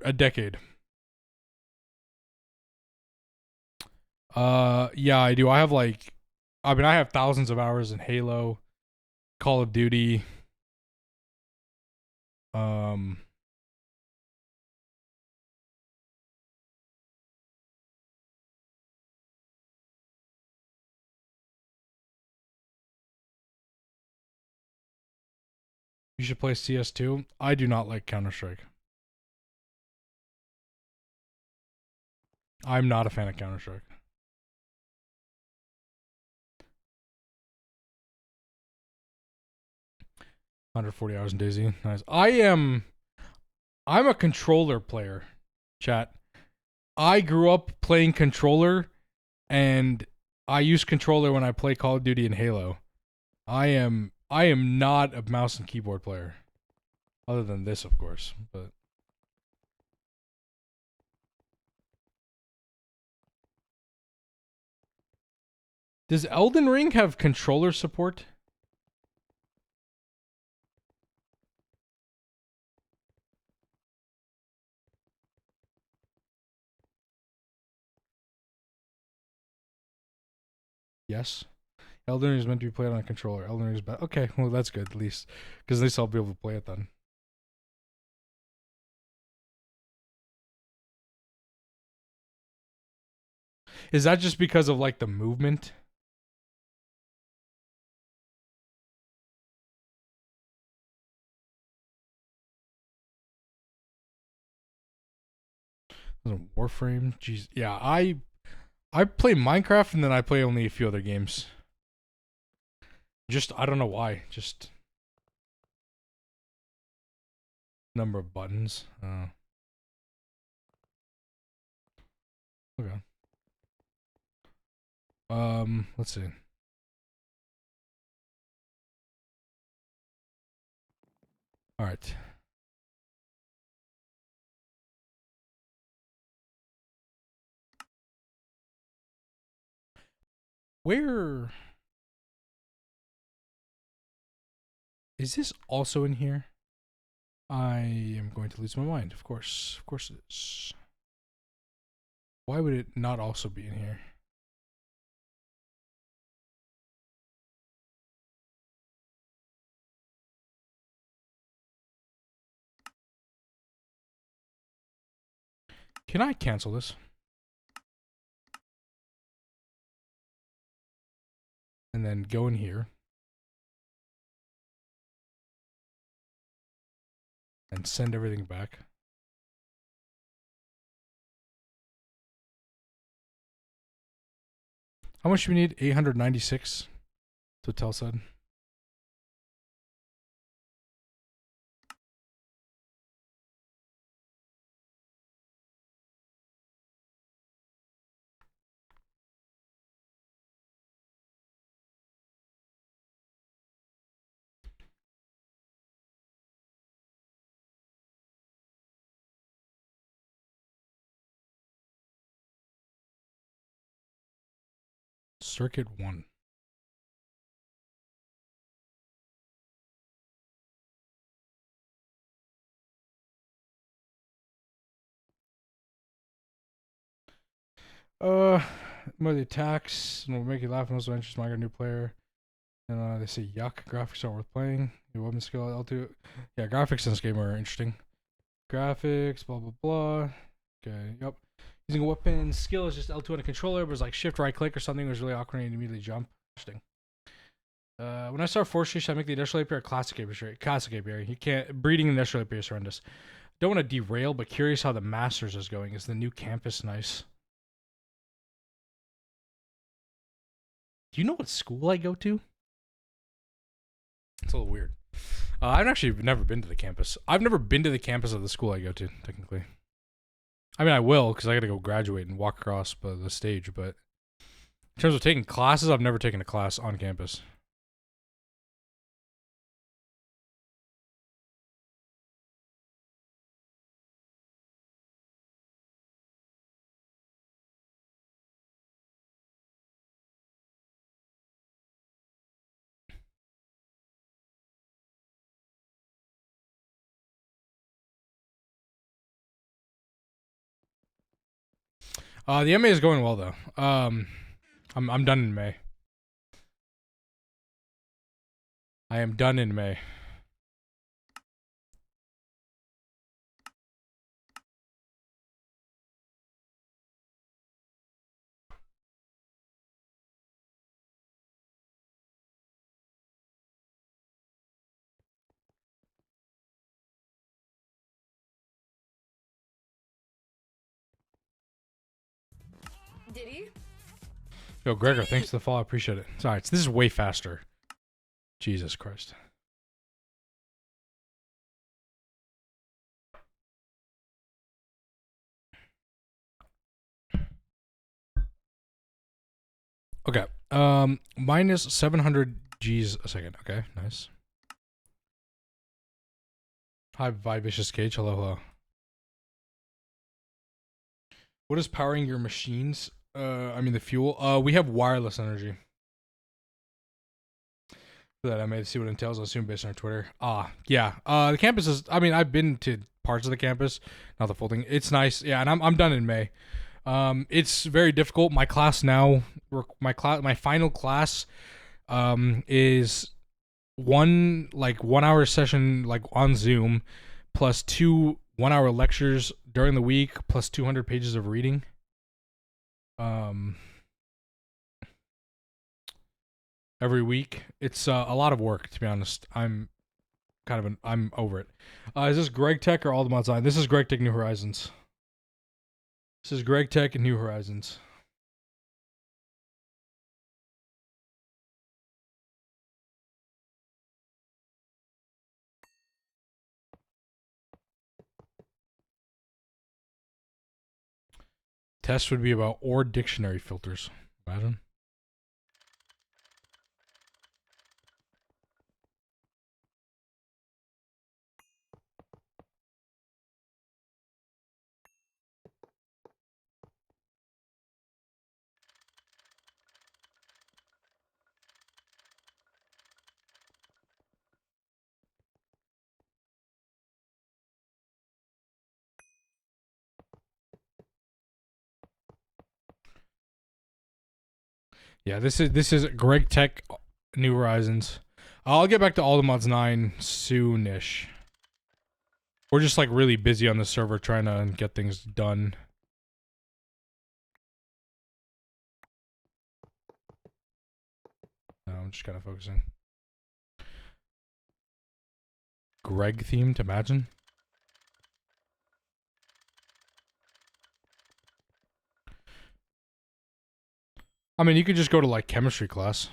a decade. Yeah, I do. I have thousands of hours in Halo, Call of Duty, Um. You should play CS2. I do not like Counter Strike. I'm not a fan of Counter Strike. $140 in Daisy. Nice. I'm a controller player. Chat. I grew up playing controller, and I use controller when I play Call of Duty and Halo. I am not a mouse and keyboard player. Other than this, of course, but does Elden Ring have controller support? Yes. Elden Ring is meant to be played on a controller. Elden Ring is bad. Okay, well that's good at least, because at least I'll be able to play it then. Is that just because of like the movement? Warframe. Jeez. Yeah, I play Minecraft and then I play only a few other games. Just I don't know why. Just number of buttons. Okay. Let's see. All right. Where is this also in here? I am going to lose my mind. Of course it is. Why would it not also be in here? Can I cancel this? And then go in here. And send everything back. How much do we need? 896. Total said. Circuit 1. More the attacks, and will make you laugh and also interest my new player. And they say yuck, graphics aren't worth playing. Your weapon skill L2. Yeah, graphics in this game are interesting. Graphics, blah blah blah. Okay, yep. Using a weapon skill is just L2 on a controller, but it's like shift right click or something was really awkward and you immediately jump. Interesting. When I start Force Station, I make the industrial apiary classic apiary. Classic apiary. You can't breeding industrial apiary is horrendous. Don't want to derail, but curious how the Masters is going. Is the new campus nice? Do you know what school I go to? It's a little weird. I've actually never been to the campus. I've never been to the campus of the school I go to, technically. I mean, I will, because I got to go graduate and walk across the stage, but in terms of taking classes, I've never taken a class on campus. The MA is going well, though. I'm done in May. I am done in May. Did he? Yo, Gregor, thanks for the follow. I appreciate it. Sorry, this is way faster. Jesus Christ. Okay. Minus 700 G's a second. Okay, nice. Hi, Vicious Cage. Hello, hello. What is powering your machines? I mean the fuel. We have wireless energy. For that I made to see what it entails. I assume based on our Twitter. Yeah. The campus is. I mean, I've been to parts of the campus, not the full thing. It's nice. Yeah, and I'm done in May. It's very difficult. My class now, my final class, is 1 hour session like on Zoom, plus 2 1 hour lectures during the week, plus 200 pages of reading. Every week. It's a lot of work, to be honest. I'm over it. Is this Greg Tech or All the Mods On? This is Greg Tech New Horizons. This is Greg Tech and New Horizons. Test would be about or dictionary filters. Imagine. Yeah, this is Greg Tech New Horizons. I'll get back to All the Mods 9 soonish. We're just like really busy on the server trying to get things done. No, I'm just kind of focusing. Greg themed, imagine. I mean, you could just go to like chemistry class.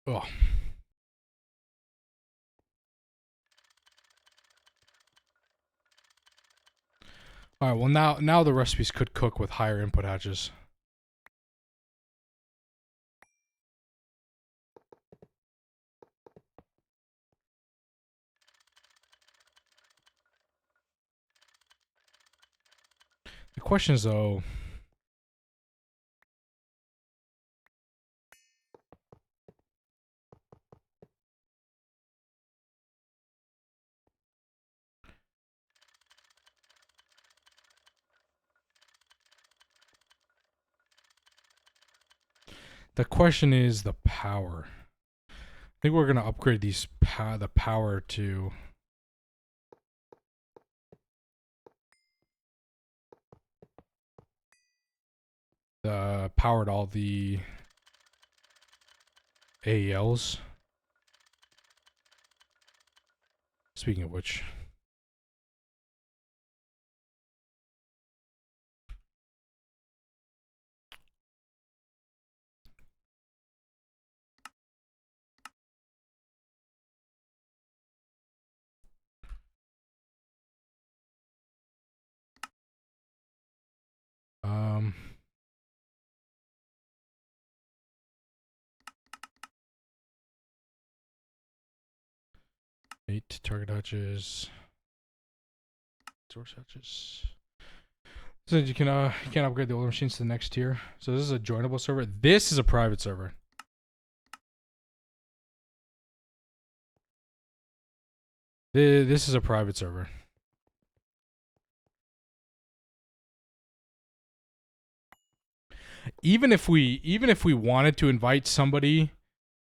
Oh. All right. Well, now the recipes could cook with higher input hatches. The question is though. The question is the power. I think we're gonna upgrade the power to powered all the AELs. Speaking of which, um, 8 target hatches, source hatches. So you can't upgrade the older machines to the next tier. So this is a joinable server. This is a private server. This is a private server. Even if we wanted to invite somebody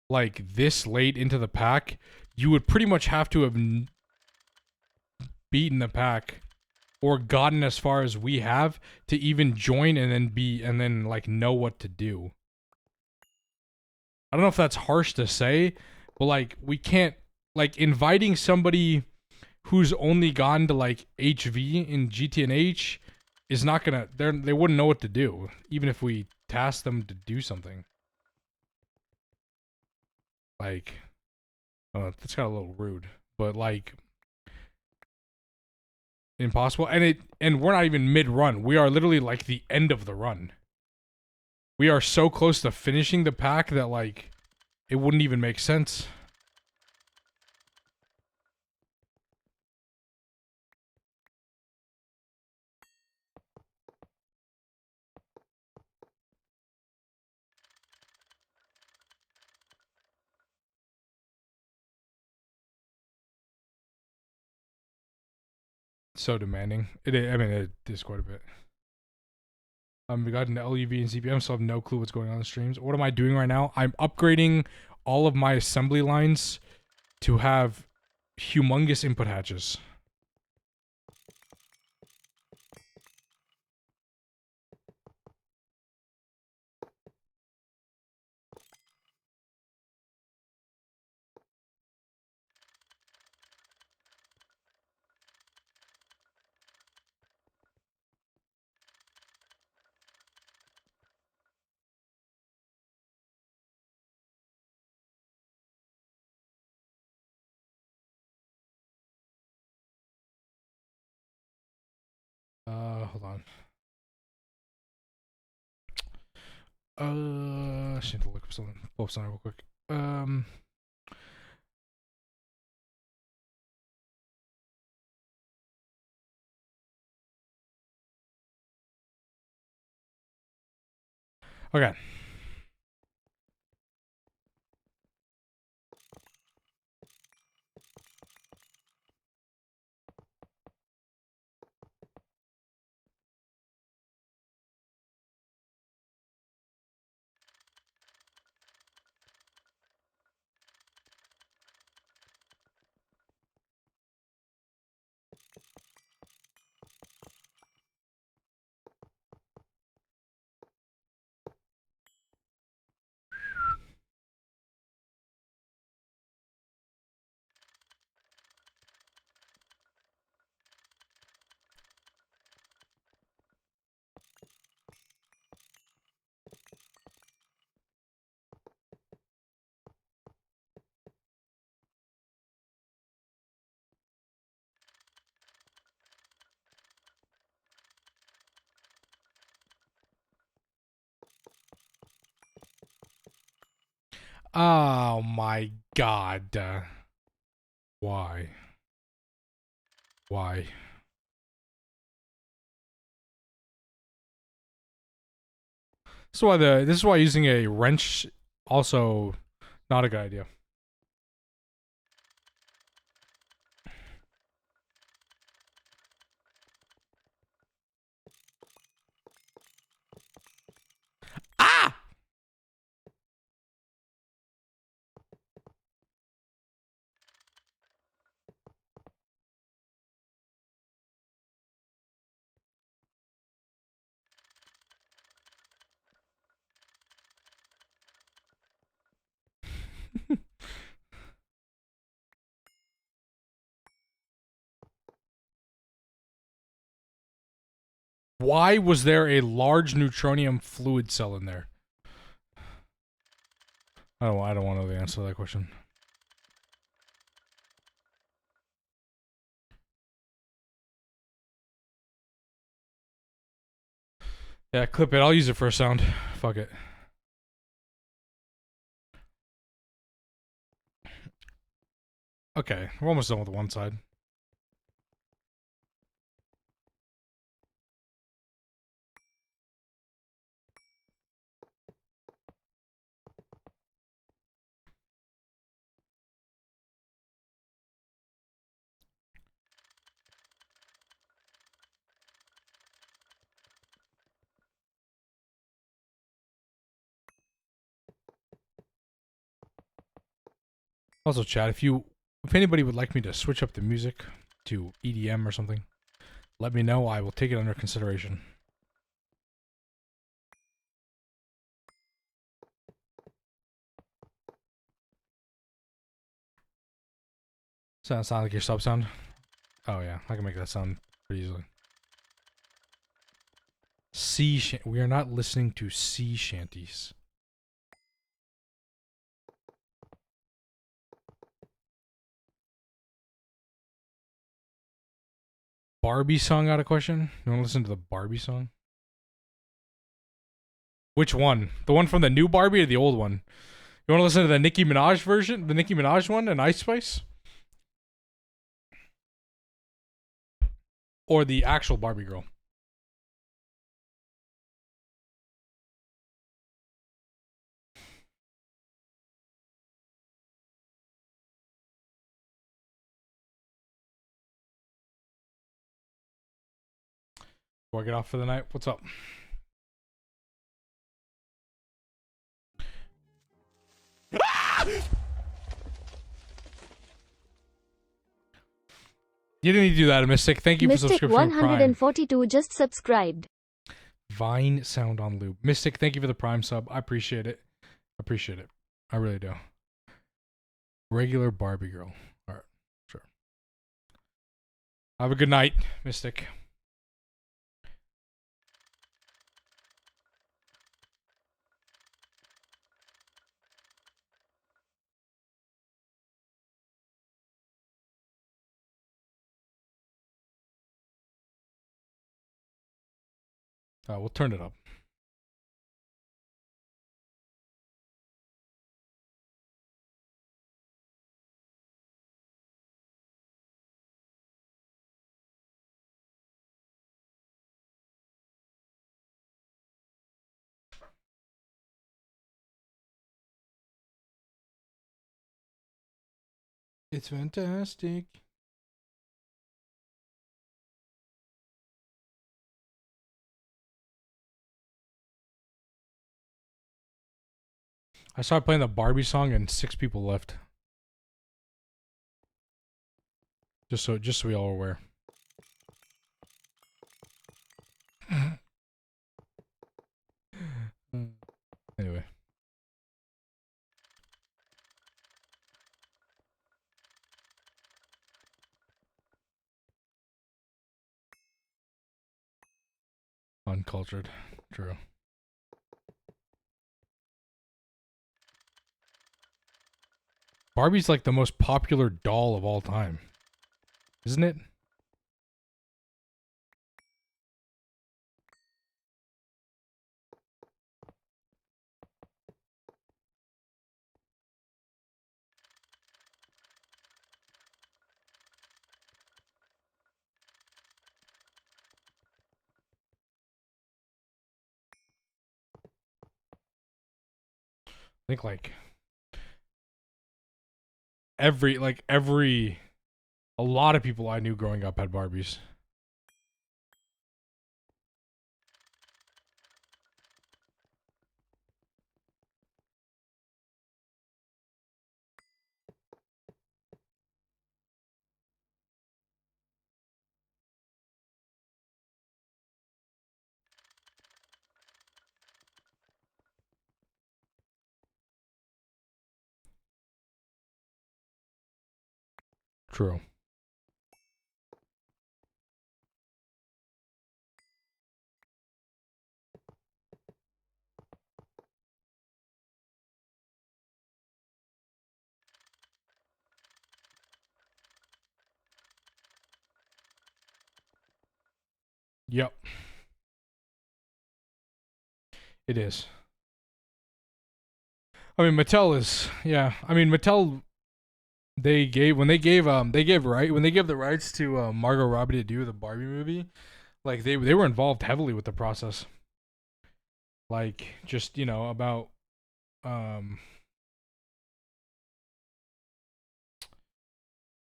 like this late into the pack, you would pretty much have to have beaten the pack or gotten as far as we have to even join and then like know what to do. I don't know if that's harsh to say, but like we can't like inviting somebody who's only gone to like HV in GTNH is not gonna they wouldn't know what to do even if we task them to do something. Like that's kind of a little rude, but like impossible. And we're not even mid run. We are literally like the end of the run. We are so close to finishing the pack that like it wouldn't even make sense. So demanding. I mean, it is quite a bit. We got into LUV and CPM, so I have no clue what's going on in the streams. What am I doing right now? I'm upgrading all of my assembly lines to have humongous input hatches. Hold on. I just need to look up something. Pull up something real quick. Okay. Oh my god. Why? Why? This is why using a wrench also not a good idea. Ah! Why was there a large neutronium fluid cell in there? I don't want to know the answer to that question. Yeah, clip it. I'll use it for a sound. Fuck it. Okay, we're almost done with one side. Also, chat, if anybody would like me to switch up the music to EDM or something, let me know. I will take it under consideration. Sound like your sub sound? Oh yeah, I can make that sound pretty easily. We are not listening to sea shanties. Barbie song out of question? You want to listen to the Barbie song? Which one? The one from the new Barbie or the old one? You want to listen to the Nicki Minaj version? The Nicki Minaj one and Ice Spice? Or the actual Barbie girl? Before I get off for the night, what's up? You didn't need to do that, Mystic. Thank you for Mystic subscription. 142 just subscribed. Vine sound on loop. Mystic, thank you for the Prime sub. I appreciate it. I really do. Regular Barbie girl. Alright, sure. Have a good night, Mystic. We'll turn it up. It's fantastic. I started playing the Barbie song and 6 people left. Just so we all are aware. Anyway. Uncultured. True. Barbie's like the most popular doll of all time. Isn't it? I think like a lot of people I knew growing up had Barbies. True. Yep. It is. I mean, Mattel is, yeah. I mean, Mattel, they gave the rights to Margot Robbie to do the Barbie movie, like they were involved heavily with the process. Like just, about um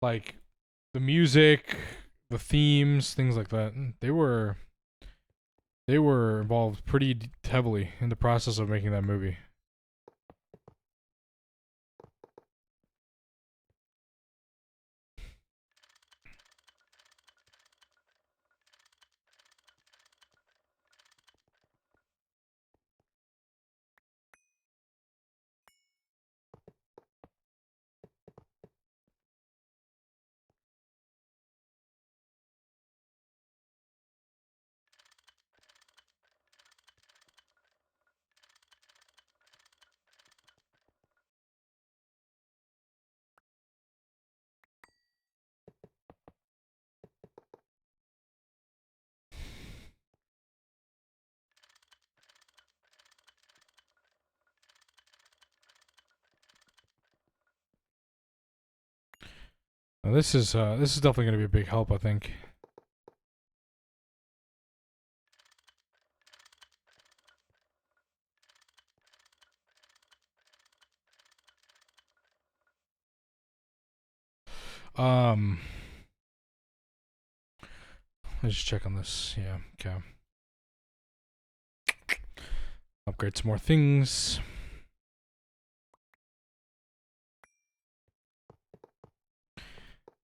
like the music, the themes, things like that. They were involved pretty heavily in the process of making that movie. this is definitely gonna be a big help, I think. Let's just check on this. Yeah, okay. Upgrade some more things.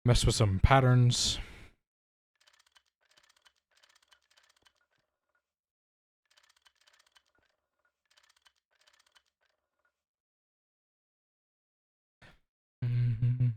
Mess with some patterns. Mm-hmm.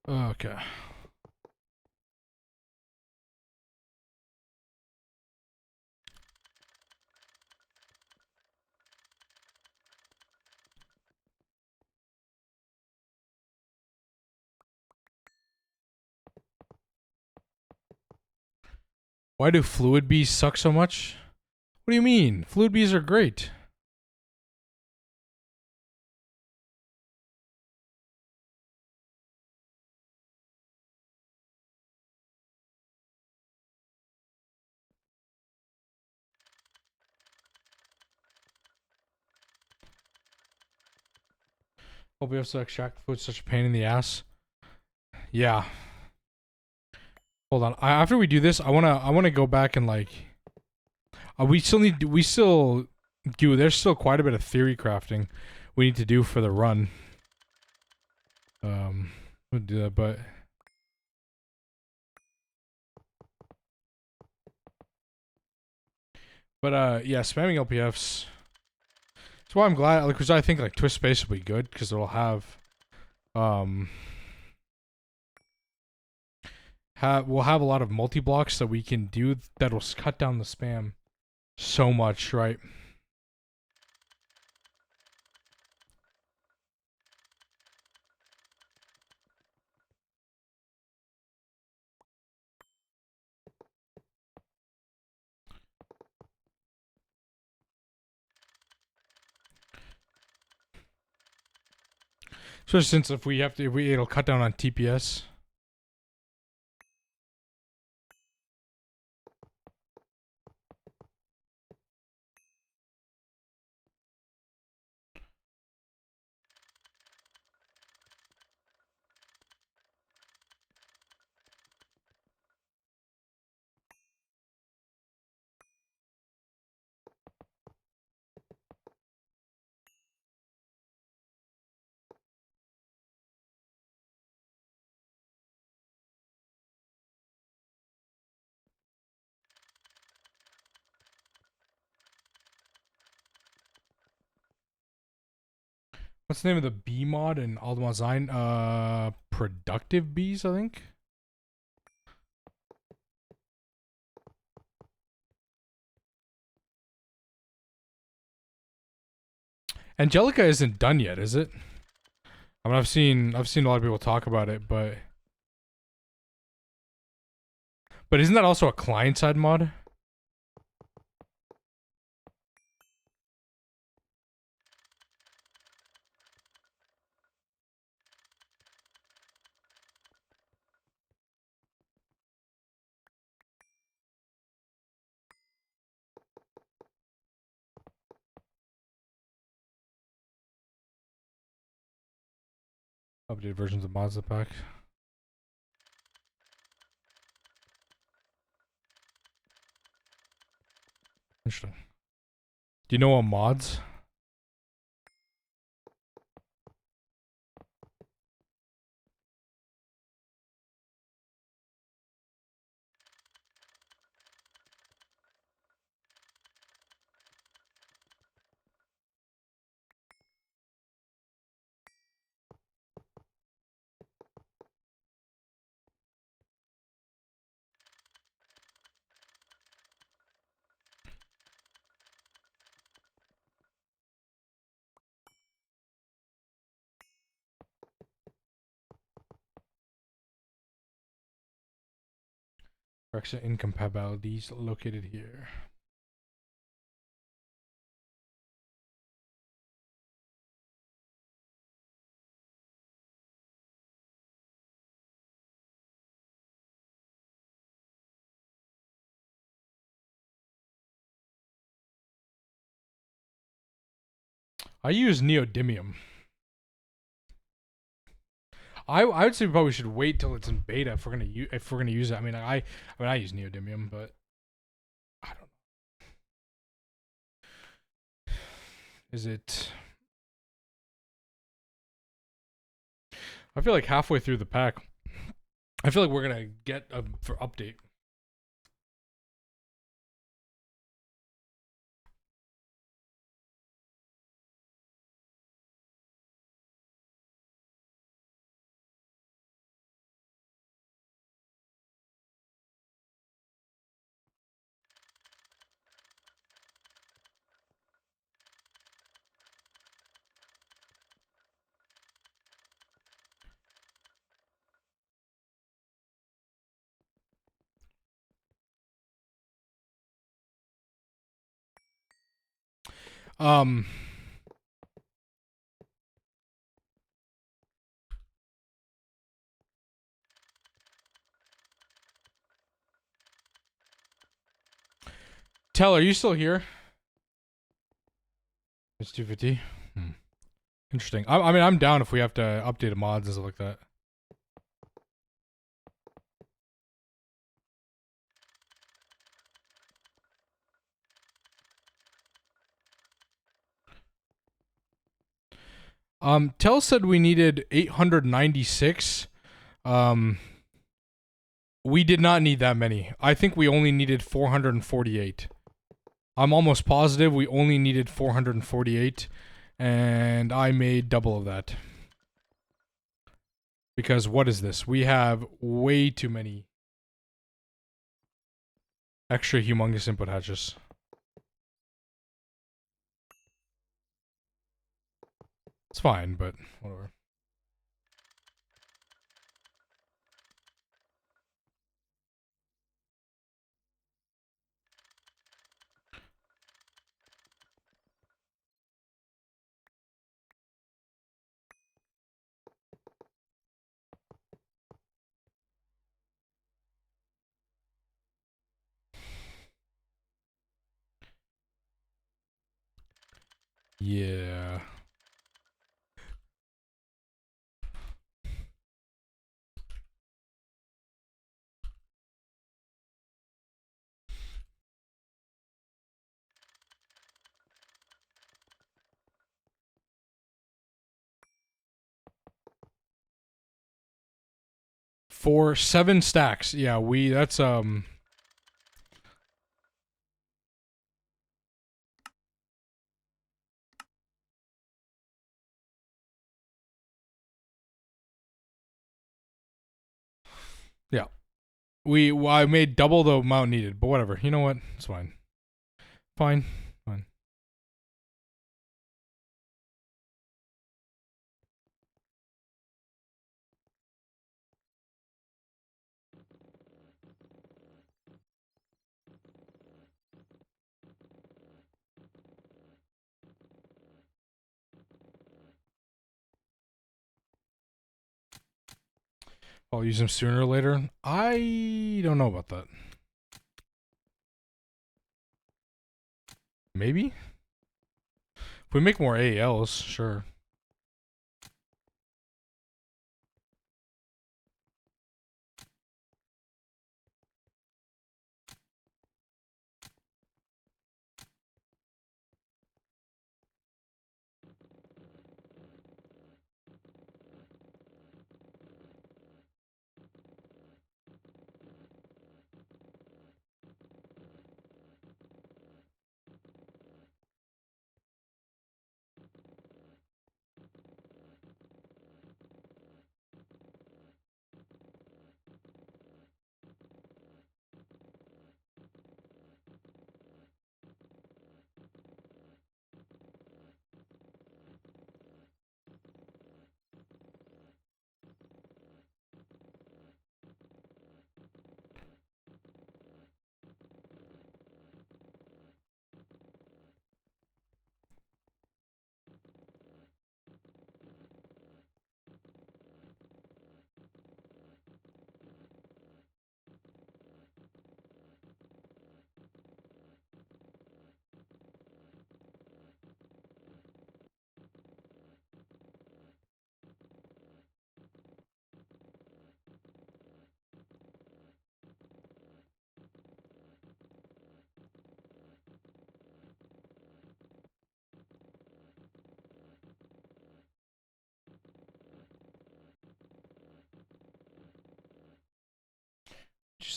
Okay. Why do fluid bees suck so much? What do you mean? Fluid bees are great. Hope we have to extract food such a pain in the ass. Yeah. Hold on. After we do this, I wanna go back and like. We still do. There's still quite a bit of theory crafting we need to do for the run. We'll do that, but. Yeah, spamming LPFs. That's why I'm glad, because I think like Twist Space will be good because it'll have, we'll have a lot of multi blocks that we can do that'll cut down the spam so much, right? Especially since if we have to, it'll cut down on TPS. What's the name of the bee mod in Aldemoisine? Productive bees, I think. Angelica isn't done yet, is it? I mean, I've seen a lot of people talk about it, but isn't that also a client side mod? Updated versions of mods in the pack. Interesting. Do you know what mods? Correction incompatibilities located here. I use neodymium. I would say we probably should wait till it's in beta if we're gonna use it. I mean I use neodymium, but I don't know. Is it? I feel like halfway through the pack, I feel like we're gonna get a for update. Um. Tell, are you still here? It's 250. Interesting. I mean, I'm down if we have to update the mods and stuff like that. Tell said we needed 896. We did not need that many. I think we only needed 448. I'm almost positive we only needed 448, and I made double of that. Because what is this? We have way too many extra humongous input hatches. It's fine, but whatever. Yeah. For 7 stacks. Yeah, that's yeah. I made double the amount needed, but whatever. You know what? It's fine. Fine. Fine. I'll use them sooner or later. I don't know about that. Maybe? If we make more ALs, sure.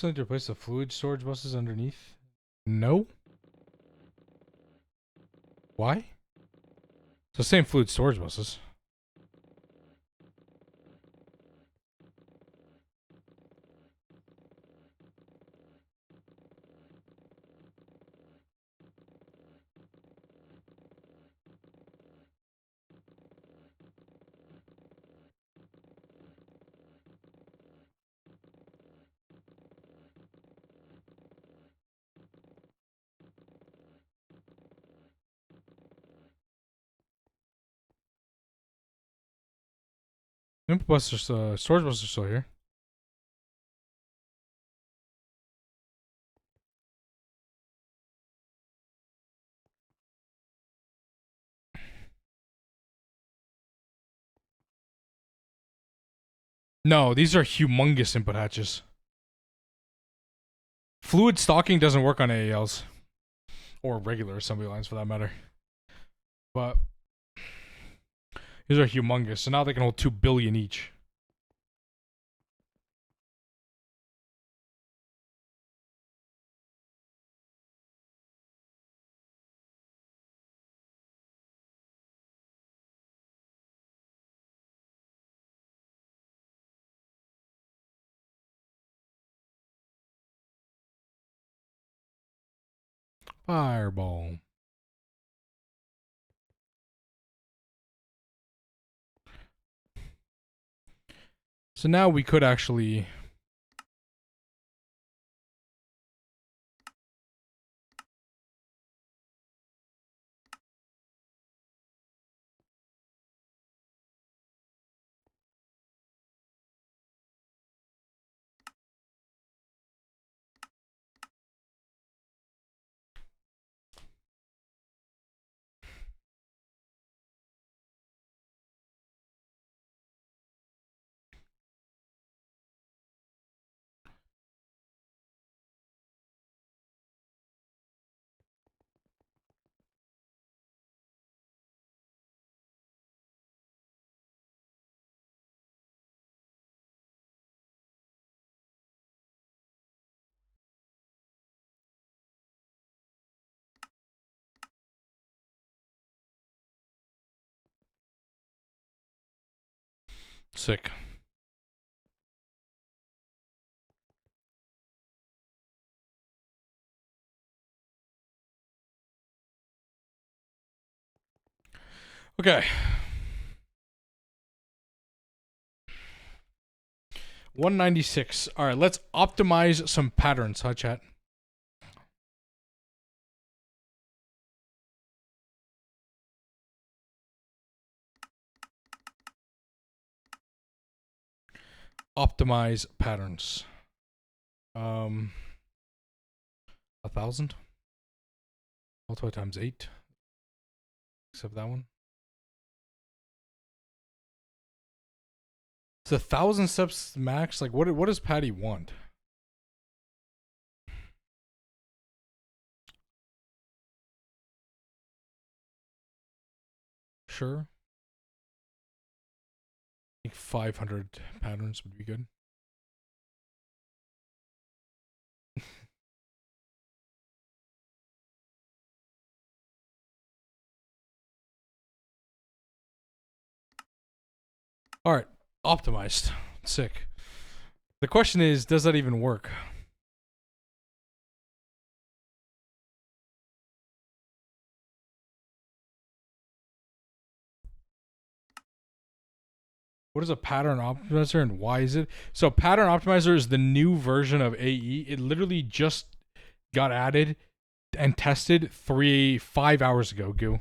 still need to replace the fluid storage buses underneath? No. Why? It's the same fluid storage buses. Input buses, storage buses are still here. No, these are humongous input hatches. Fluid stocking doesn't work on AALs. Or regular assembly lines for that matter. But these are humongous, so now they can hold 2 billion each. Fireball. So now we could actually sick. Okay. 196. All right, let's optimize some patterns, huh, chat? Optimize patterns. 1,000 multiply times 8. Except that one. It's 1,000 steps max. Like, what does Patty want? Sure. I think 500 patterns would be good. All right, optimized. Sick. The question is, does that even work? What is a pattern optimizer and why is it? So pattern optimizer is the new version of AE. It literally just got added and tested 5 hours ago, Goo.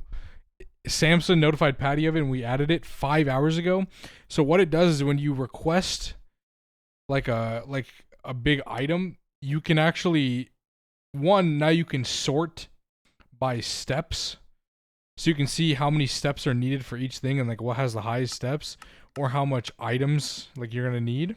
Samsung notified Patty of it and we added it 5 hours ago. So what it does is when you request like a big item, you can actually now you can sort by steps. So you can see how many steps are needed for each thing and like what has the highest steps or how much items like you're going to need.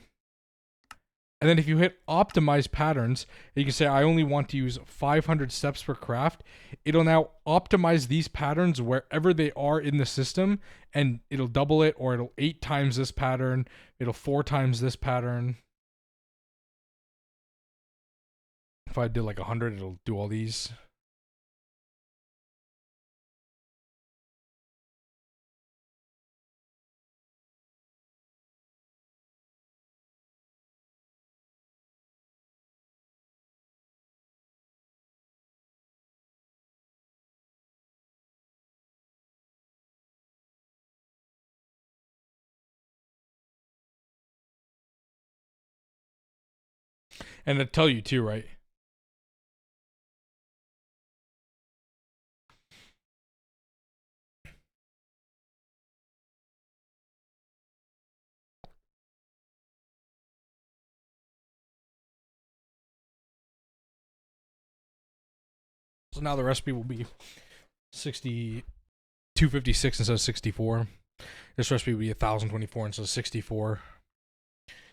And then if you hit optimize patterns, you can say, I only want to use 500 steps per craft. It'll now optimize these patterns wherever they are in the system and it'll double it or it'll 8 times this pattern. It'll 4 times this pattern. If I did like 100, it'll do all these. And it'll tell you too, right? So now the recipe will be 256 instead of 64. This recipe will be 1024 instead of 64.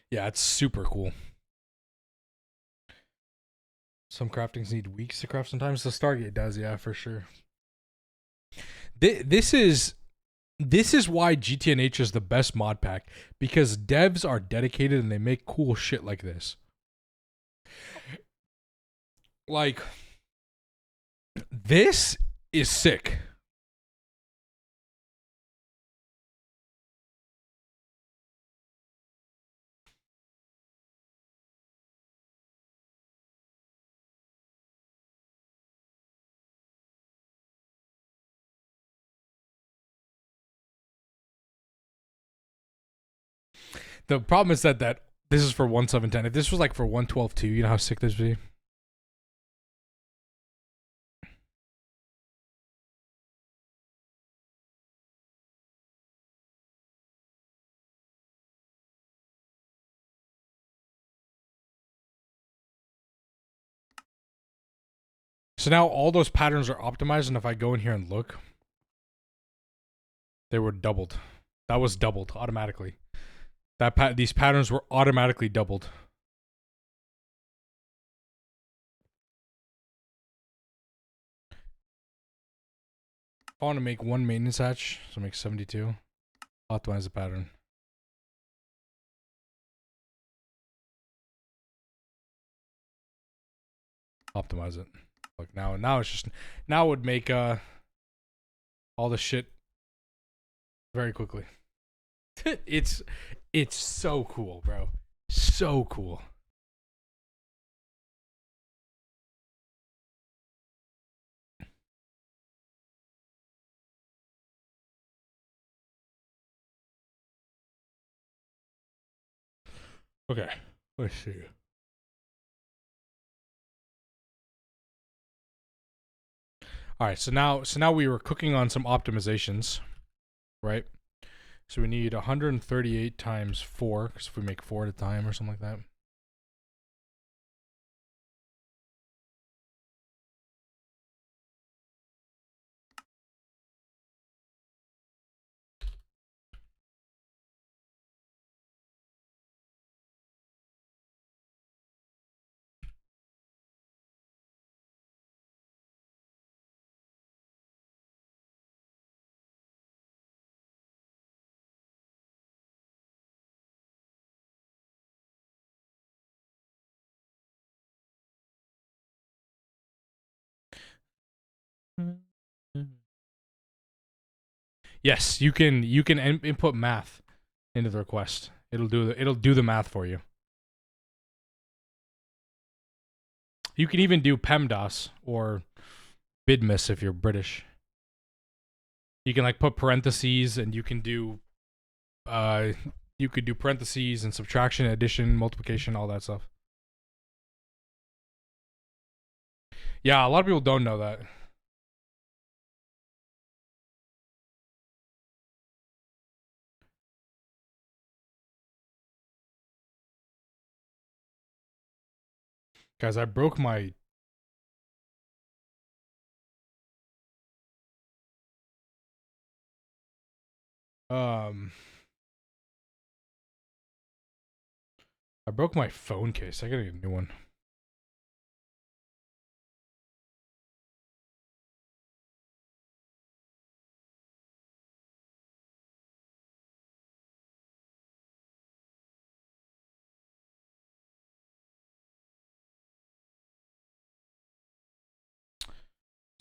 Yeah, it's super cool. Some craftings need weeks to craft sometimes. The Stargate does, yeah, for sure. This is why GTNH is the best mod pack, because devs are dedicated and they make cool shit like this. Like, this is sick. The problem is that this is for 1710. If this was like for 112.2, you know how sick this would be? So now all those patterns are optimized, and if I go in here and look, they were doubled. That was doubled automatically. These patterns were automatically doubled. If I want to make one maintenance hatch, so make 72, optimize the pattern. Optimize it. Look, now it's just, now it would make all the shit very quickly. it's so cool, bro. So cool. Okay, let's see. All right, so now we were cooking on some optimizations, right? So we need 138 times 4, because if we make 4 at a time or something like that. Yes, you can input math into the request. It'll do the math for you. You can even do PEMDAS or BIDMIS if you're British. You can like put parentheses, and you can do you could do parentheses and subtraction, addition, multiplication, all that stuff. Yeah, a lot of people don't know that. Guys, I broke my I broke my phone case. I gotta get a new one.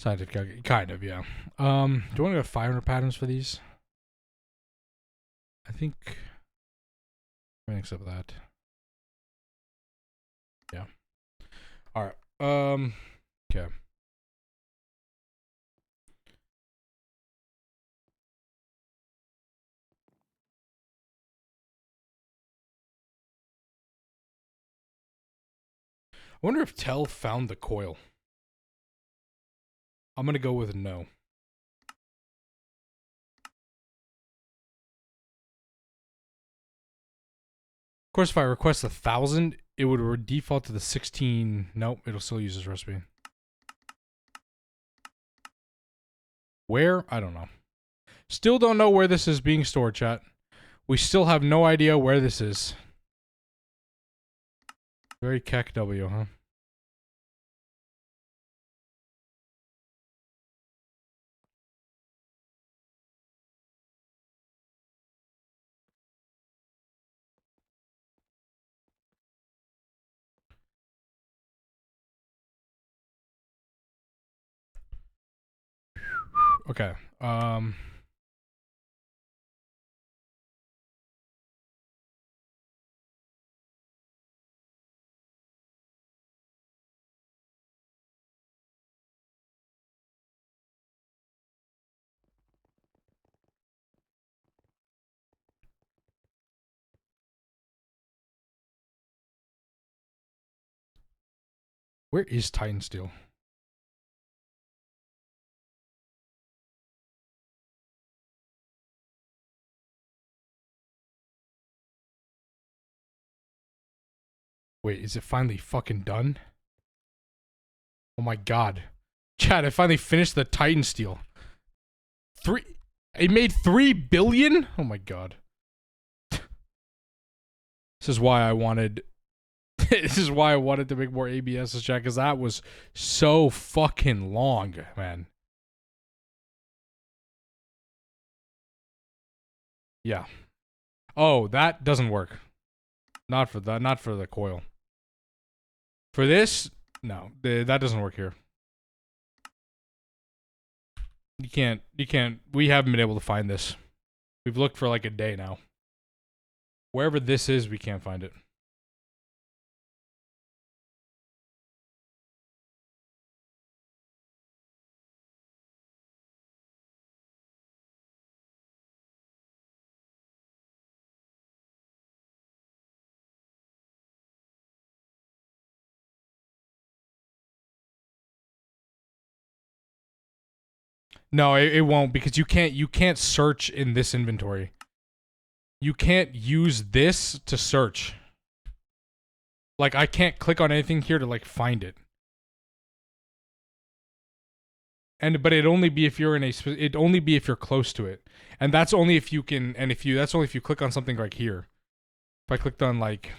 Scientific calculation. Kind of, yeah. Do you want to go 500 patterns for these? I think. Let me accept that. Yeah. All right. Okay. I wonder if Tell found the coil. I'm gonna go with no. Of course, if I request 1,000, it would default to the 16. Nope, it'll still use this recipe. Where? I don't know. Still don't know where this is being stored, chat. We still have no idea where this is. Very keck W, huh? Okay. Where is Titan Steel? Wait, is it finally fucking done? Oh my god. Chat, I finally finished the Titan Steel. It made 3 billion? Oh my god. This is why I wanted this is why I wanted to make more ABSs, chat, because that was so fucking long, man. Yeah. Oh, that doesn't work. Not for the coil. For this, no, that doesn't work here. You can't, we haven't been able to find this. We've looked for like a day now. Wherever this is, we can't find it. No, it won't, because you can't search in this inventory. You can't use this to search. Like, I can't click on anything here to like find it. But it'd only be if you're it'd only be if you're close to it. And that's only if you can, that's only if you click on something like here. If I clicked on like,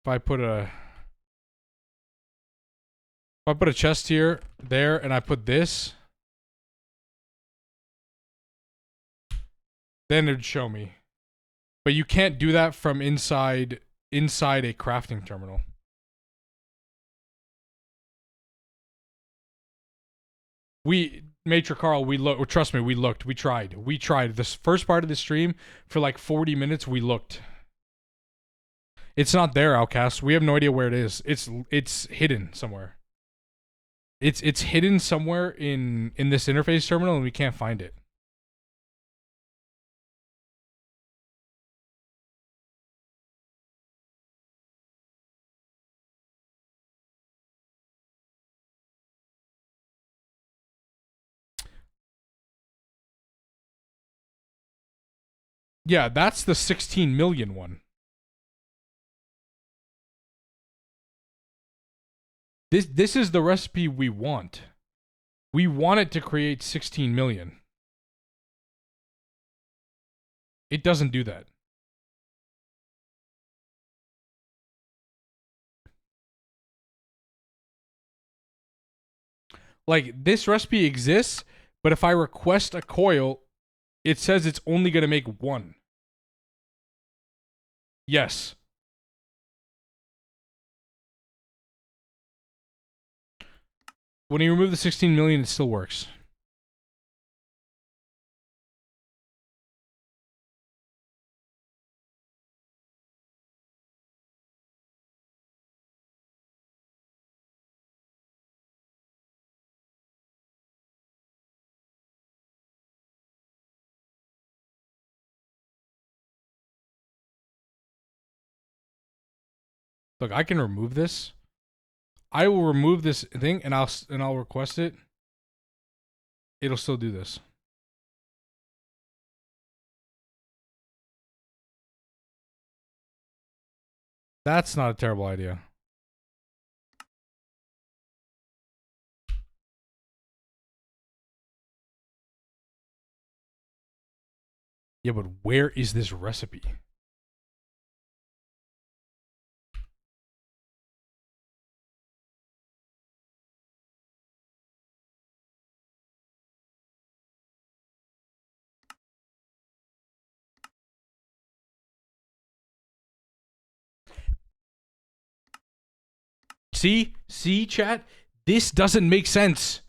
if I put a chest here, there, and I put this, then it'd show me. But you can't do that from inside a crafting terminal. Matrix Carl, we looked. Trust me, we looked. We tried. This first part of the stream for like 40 minutes. We looked. It's not there, Outcast. We have no idea where it is. It's hidden somewhere. It's hidden somewhere in this interface terminal, and we can't find it. Yeah, that's the 16 million one. This is the recipe we want. We want it to create 16 million. It doesn't do that. Like, this recipe exists, but if I request a coil, it says it's only going to make 1. Yes. When you remove the 16 million, it still works. Look, I can remove this. I will remove this thing and I'll request it. It'll still do this. That's not a terrible idea. Yeah, but where is this recipe? See, chat? This doesn't make sense.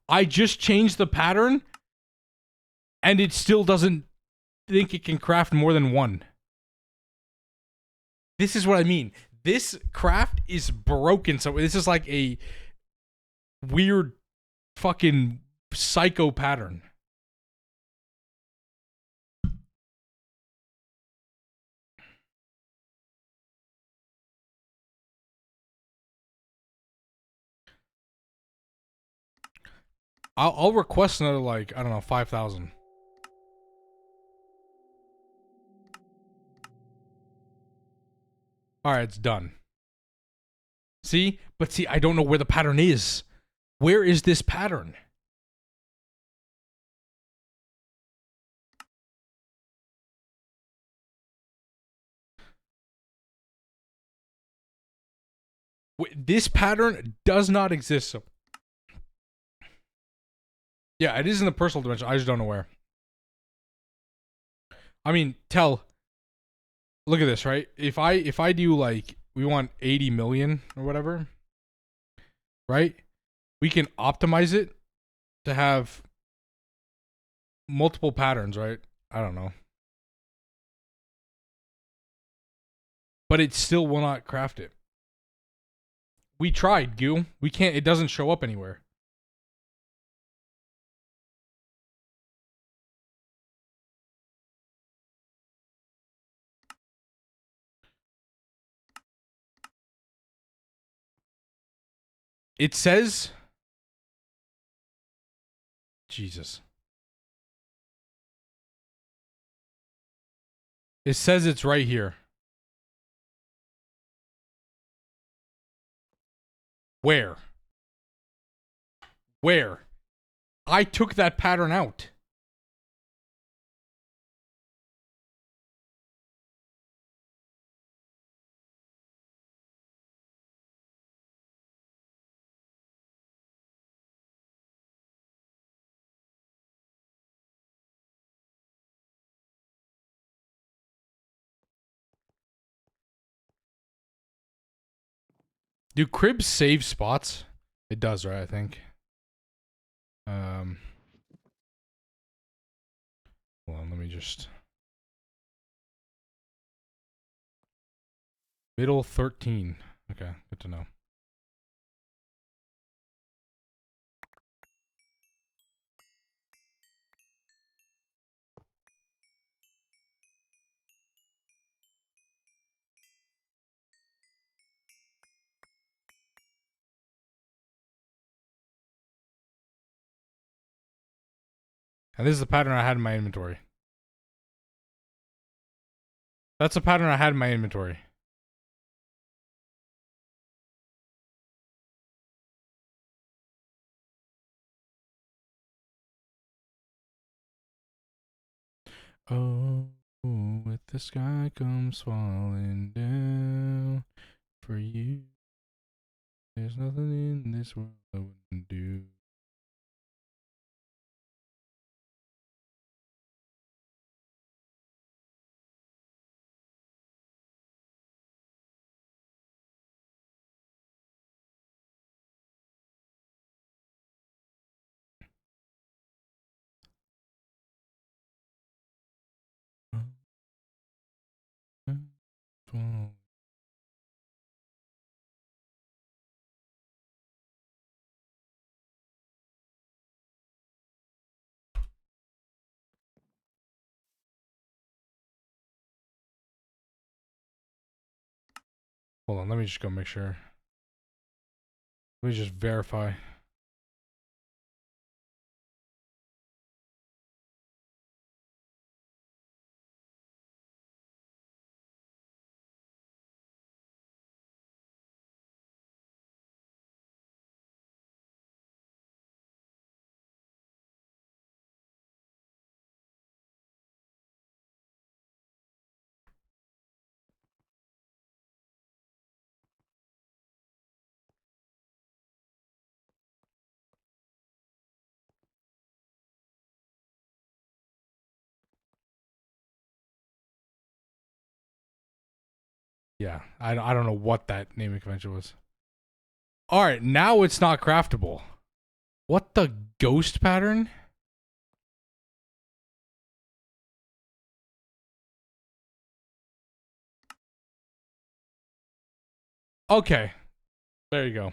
I just changed the pattern and it still doesn't think it can craft more than one. This is what I mean. This craft is broken. So this is like a weird fucking psycho pattern. I'll request another, like, I don't know, 5,000. All right, it's done. See? But see, I don't know where the pattern is. Where is this pattern? This pattern does not exist. So yeah, it is in the personal dimension. I just don't know where. I mean, look at this, right? If I do, like, we want 80 million or whatever, right? We can optimize it to have multiple patterns, right? I don't know. But it still will not craft it. We tried, Goo. We can't, it doesn't show up anywhere. It says, Jesus. It says it's right here. Where? Where? I took that pattern out. Do cribs save spots? It does, right? I think. Hold on, let me just. Middle 13. Okay, good to know. And this is the pattern I had in my inventory. That's a pattern I had in my inventory. Oh, with the sky comes falling down for you. There's nothing in this world I wouldn't do. Hold on, let me just go make sure. Let me just verify. Yeah, I don't know what that naming convention was. All right, now it's not craftable. What the ghost pattern? Okay, there you go.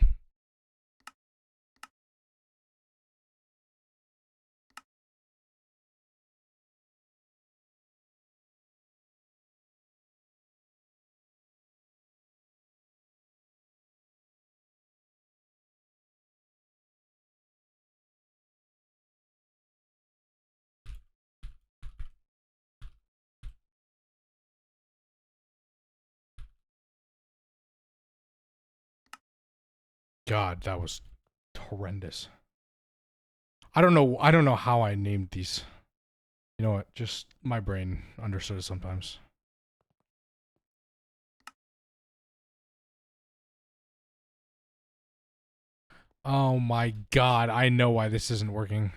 God, that was horrendous. I don't know. I don't know how I named these. You know what? Just my brain understood it sometimes. Oh my god, I know why this isn't working.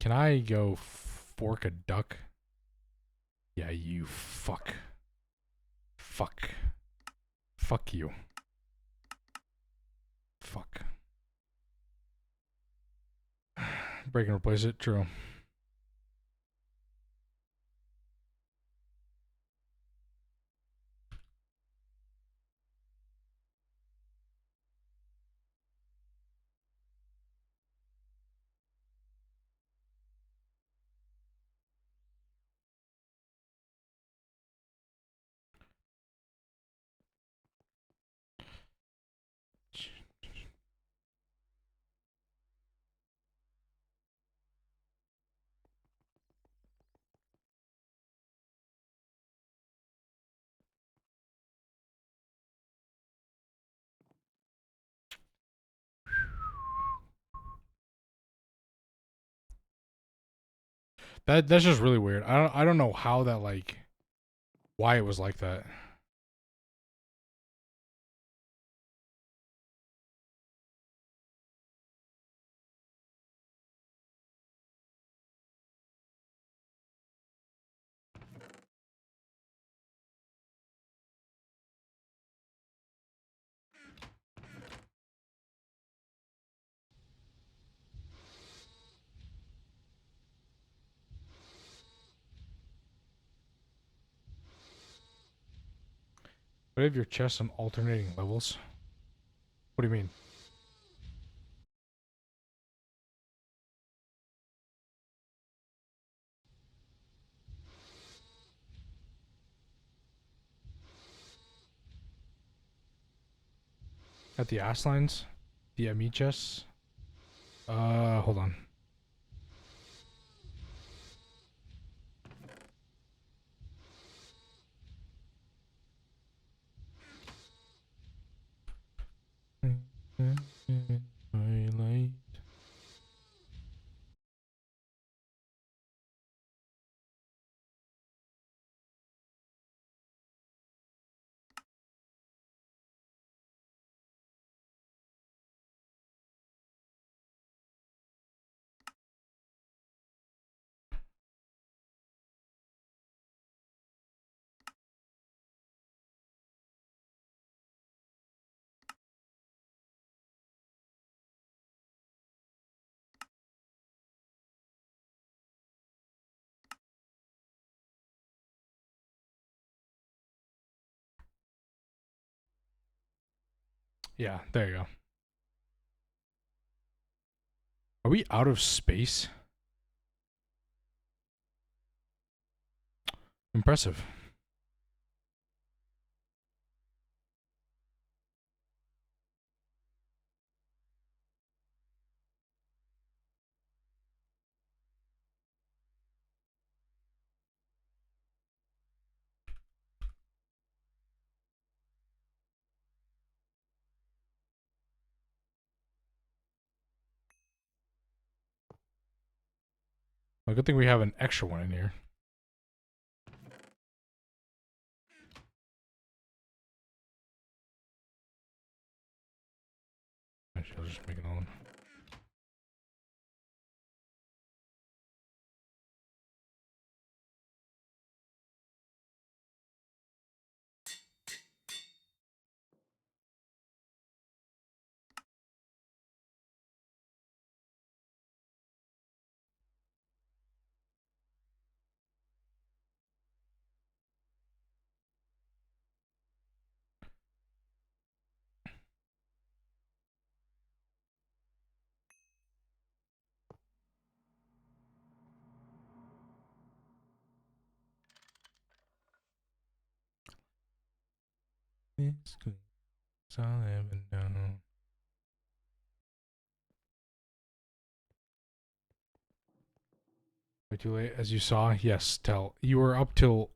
Can I go fork a duck? Yeah, you fuck. Fuck. Fuck you. Fuck. Break and replace it. True. That's just really weird. I don't know how that like why it was like that. But if your chest on alternating levels? What do you mean? At the ass lines? The ME chests? Hold on. Twilight. Yeah, there you go. Are we out of space? Impressive. Well, good thing we have an extra one in here. Actually, I'll just make it all. It's good. It's all I ever known. Way too late, as you saw. Yes, tell. You were up till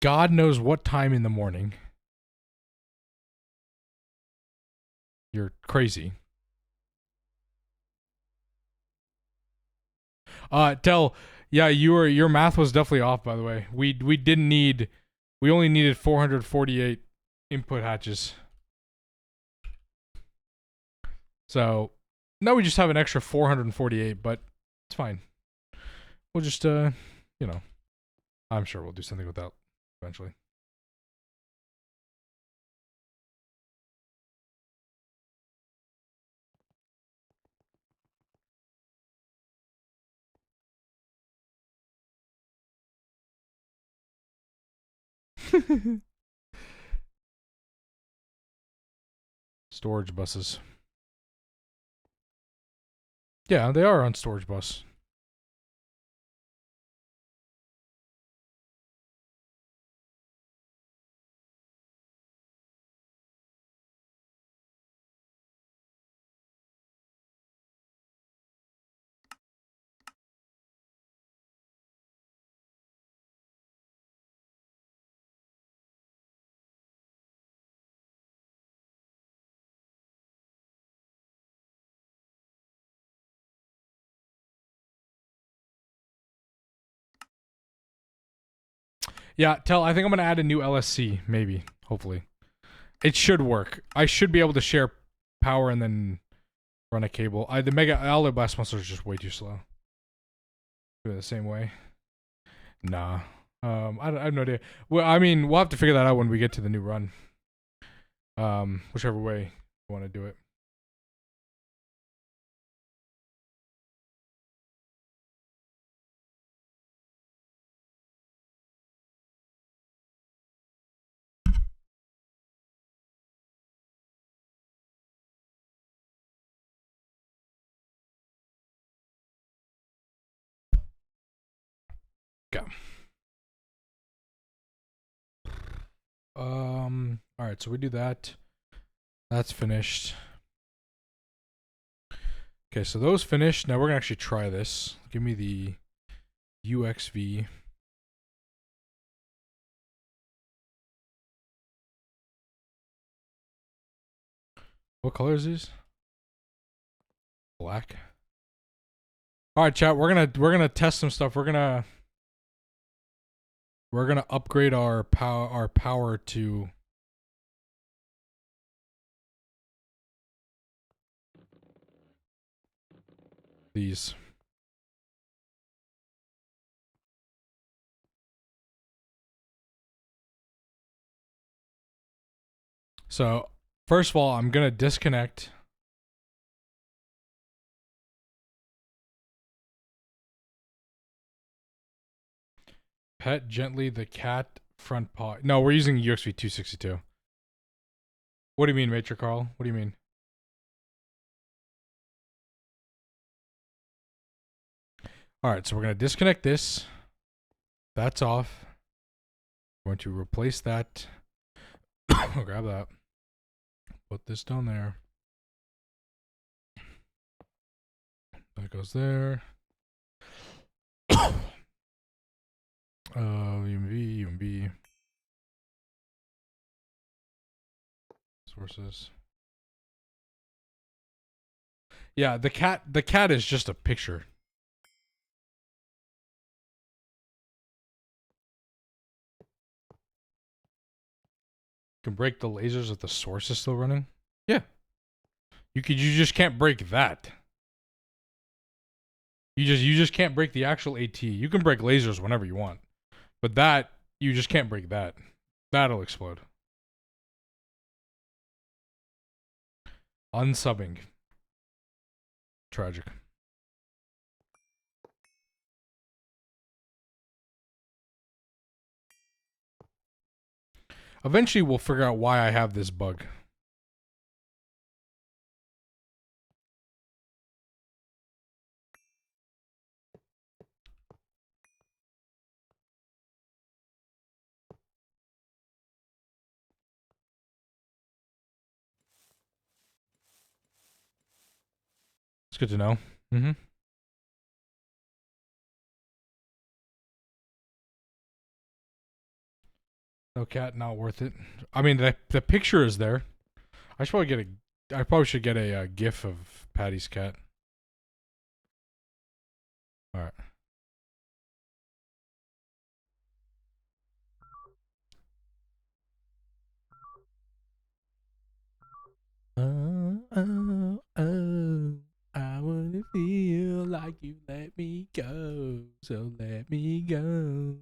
God knows what time in the morning. You're crazy. Tell. Yeah, your math was definitely off. By the way, we didn't need. We only needed 448 input hatches. So now we just have an extra 448, but it's fine. We'll just you know, I'm sure we'll do something with that eventually. Storage buses. Yeah, they are on storage bus. Yeah, tell. I think I'm gonna add a new LSC. Maybe, hopefully, it should work. I should be able to share power and then run a cable. The mega outlet blast monster is just way too slow. Do it the same way. Nah. I have no idea. Well, I mean, we'll have to figure that out when we get to the new run. Whichever way you want to do it. Go. All right, so we do that. That's finished. Okay, so those finished. Now we're gonna actually try this. Give me the UXV. What color is these? Black. All right, chat. We're gonna test some stuff. We're gonna upgrade our power to these. So first of all, I'm gonna disconnect. Pet gently the cat front paw. No, we're using UXV 262. What do you mean, Matrix Carl? What do you mean? All right, so we're gonna disconnect this. That's off. Going to replace that. I'll grab that. Put this down there. That goes there. UMV, UMB. Sources. Yeah, the cat is just a picture. Can break the lasers if the source is still running. Yeah. You just can't break that. You just can't break the actual AT. You can break lasers whenever you want. But that you just can't break that. That'll explode. Unsubbing. Tragic. Eventually we'll figure out why I have this bug. It's good to know. Mm-hmm. No cat, not worth it. I mean, the picture is there. I probably should get a GIF of Patty's cat. All right. I wanna feel like you let me go, so let me go.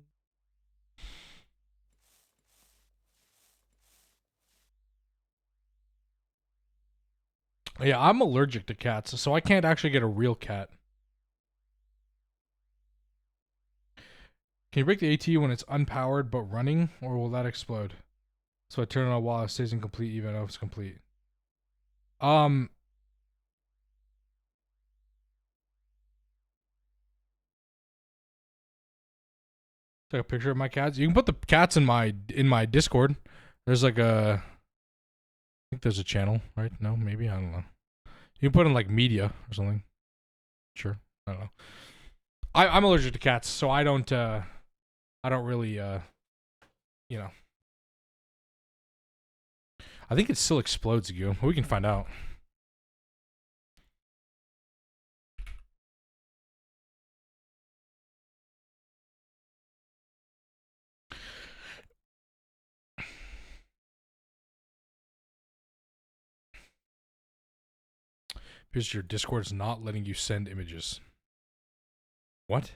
Yeah, I'm allergic to cats, so I can't actually get a real cat. Can you break the AT when it's unpowered but running, or will that explode? So I turn it on while it stays incomplete, even though it's complete. Take a picture of my cats. You can put the cats in my Discord. There's like a, I think there's a channel, right? No, maybe, I don't know. You can put in like media or something. Sure, I don't know. I'm allergic to cats, so I don't really you know. I think it still explodes, you. We can find out. Because your Discord is not letting you send images. What?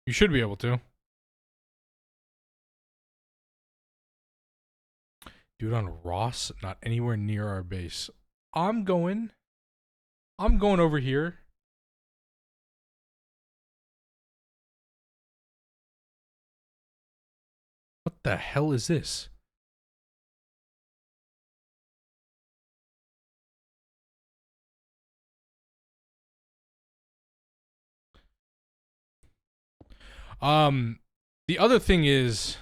You should be able to. Do it on Ross, not anywhere near our base. I'm going over here. What the hell is this? The other thing is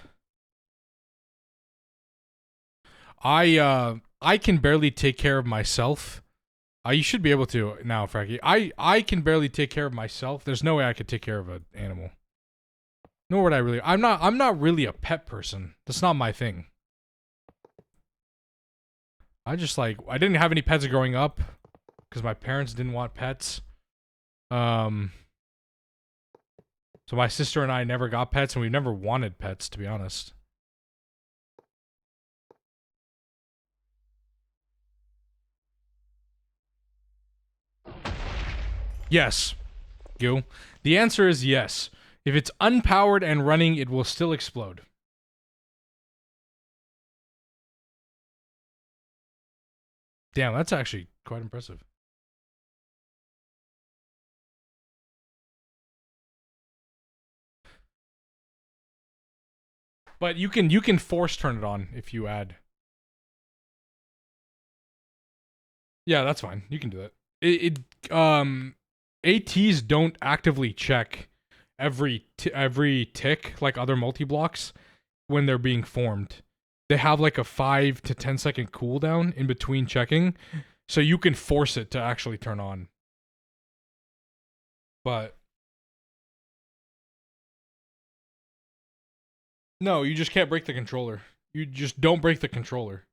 I can barely take care of myself. You should be able to now, Frankie. I can barely take care of myself. There's no way I could take care of an animal. Nor would I really. I'm not really a pet person. That's not my thing. I didn't have any pets growing up because my parents didn't want pets. So my sister and I never got pets, and we never wanted pets, to be honest. Yes, Gil. The answer is yes. If it's unpowered and running, it will still explode. Damn, that's actually quite impressive. But you can force turn it on if you add. Yeah, that's fine. You can do that. ATs don't actively check every tick like other multi-blocks when they're being formed. They have like a 5 to 10 second cooldown in between checking, so you can force it to actually turn on. But no, you just can't break the controller. You just don't break the controller.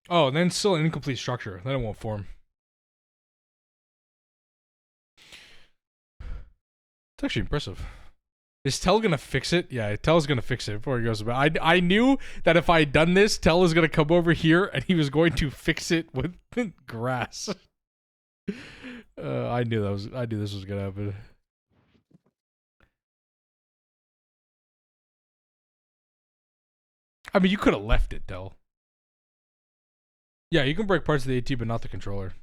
Oh, then still an incomplete structure. Then it won't form. It's actually impressive. Is Tell gonna fix it? Yeah, Tell's gonna fix it before he goes about. I knew that if I had done this, Tell was gonna come over here and he was going to fix it with grass. I knew this was gonna happen. I mean, you could have left it, Tell. Yeah, you can break parts of the AT, but not the controller.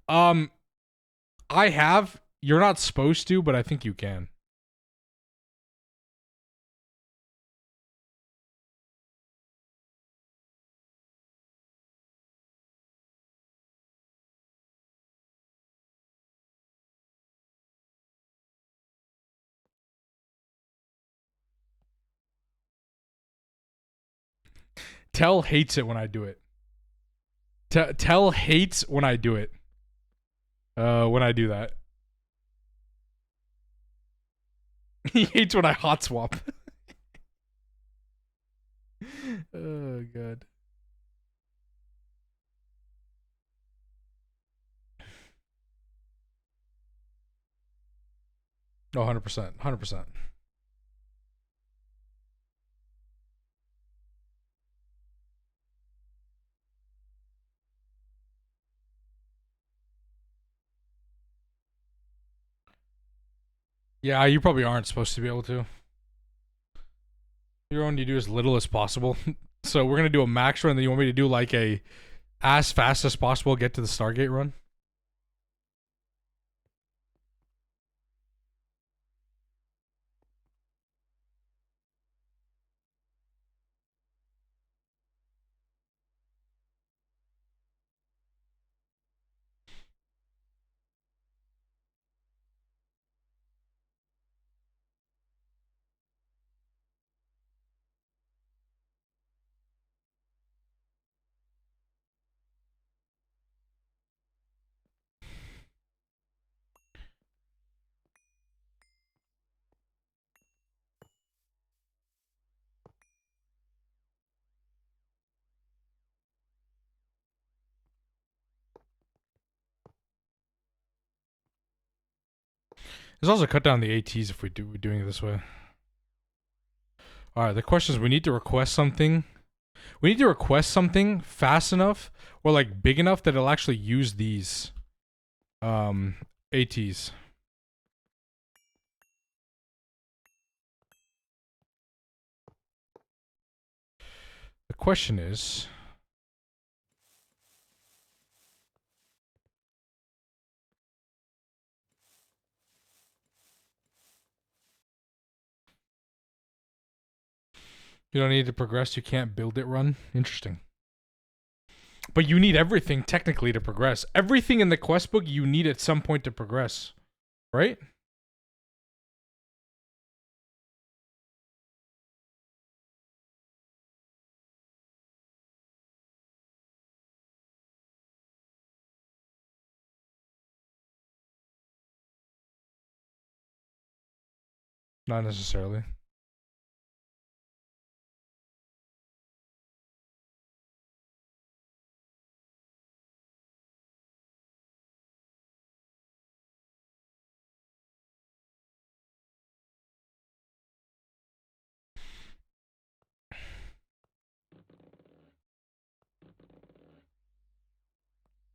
I have. You're not supposed to, but I think you can. Tell hates it when I do it. Tell hates when I do it. When I do that. He hates when I hot swap. Oh god. No, 100%. 100%. Yeah, you probably aren't supposed to be able to. You're only to do as little as possible. So we're gonna do a max run, then you want me to do like a as fast as possible get to the Stargate run? There's also cut down the ATs if we're doing it this way. Alright, the question is we need to request something. We need to request something fast enough or like big enough that it'll actually use these ATs. The question is you don't need to progress, you can't build it run. Interesting. But you need everything technically to progress. Everything in the quest book you need at some point to progress. Right? Not necessarily.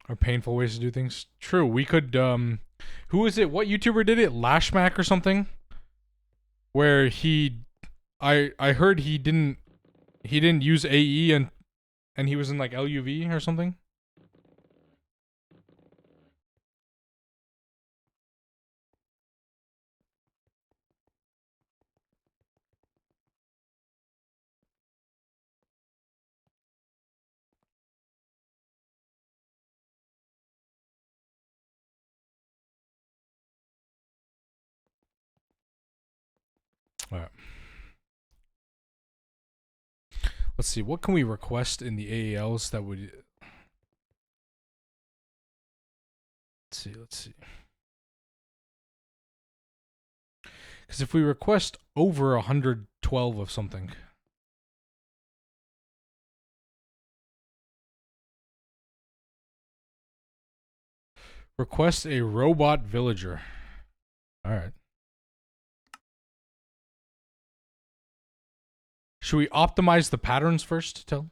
Or painful ways to do things. True. We could who is it? What YouTuber did it? Lashmack or something? Where I heard he didn't use AE and he was in like LUV or something. Let's see. What can we request in the AALs that would? Let's see. Let's see. Because if we request over 112 of something. Request a robot villager. Alright. Should we optimize the patterns first, Tell?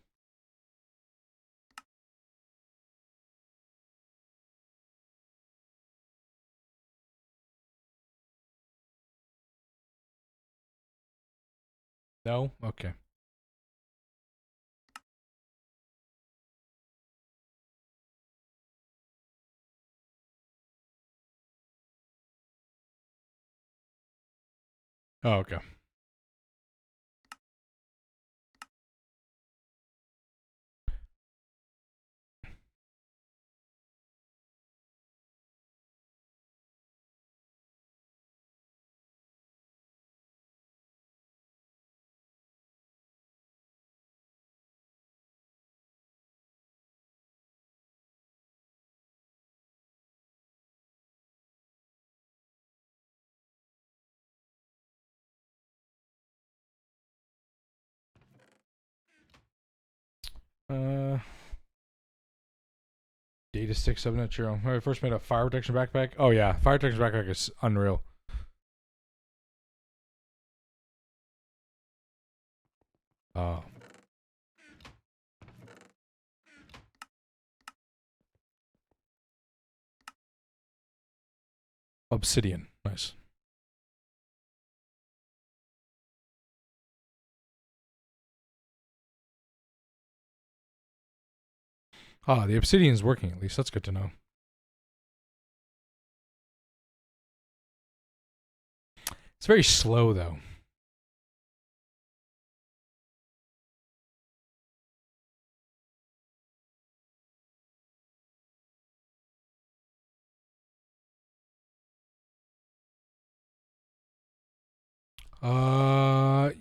No? Okay. Oh, okay. Data stick subnet churro. When I first made a fire protection backpack. Oh yeah, fire protection backpack is unreal. Oh. Obsidian. Nice. Ah, the obsidian is working at least. That's good to know. It's very slow though.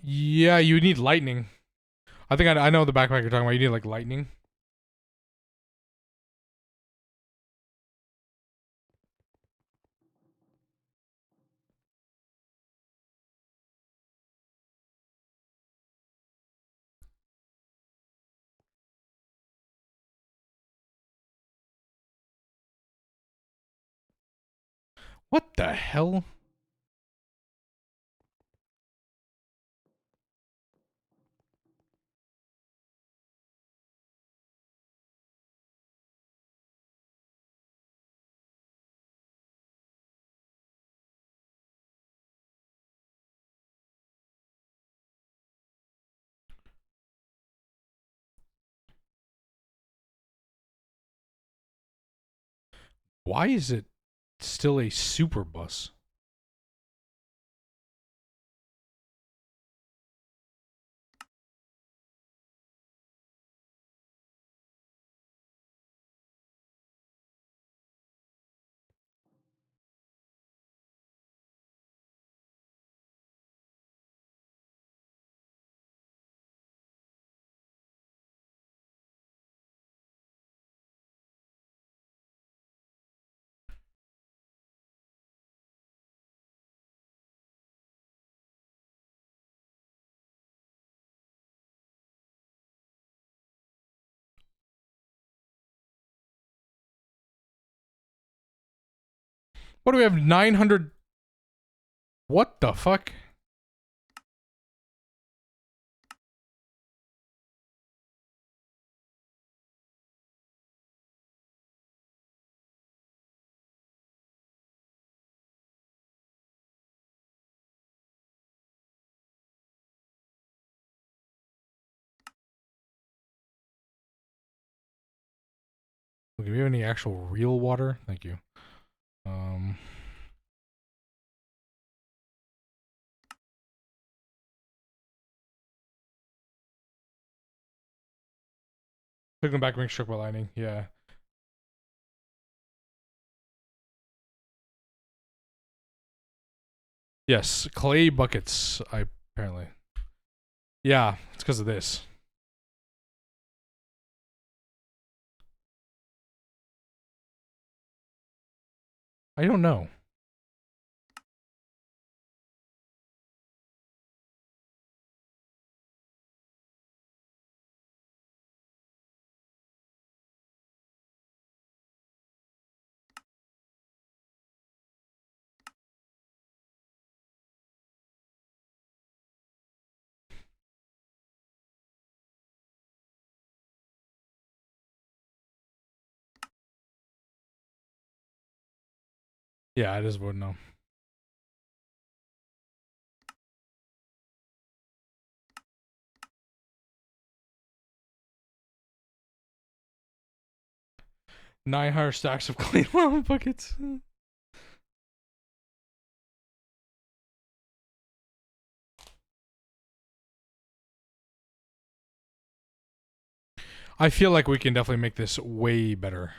Yeah, you need lightning. I think I know the backpack you're talking about. You need like lightning. What the hell? Why is it still a super bus? What do we have? 900. What the fuck? Okay, do we have any actual real water? Thank you. Took them back being struck by lightning. Yeah. Yes, clay buckets. I apparently. Yeah, it's because of this. I don't know. Yeah, I just wouldn't know. Nine higher stacks of clean lava buckets. I feel like we can definitely make this way better.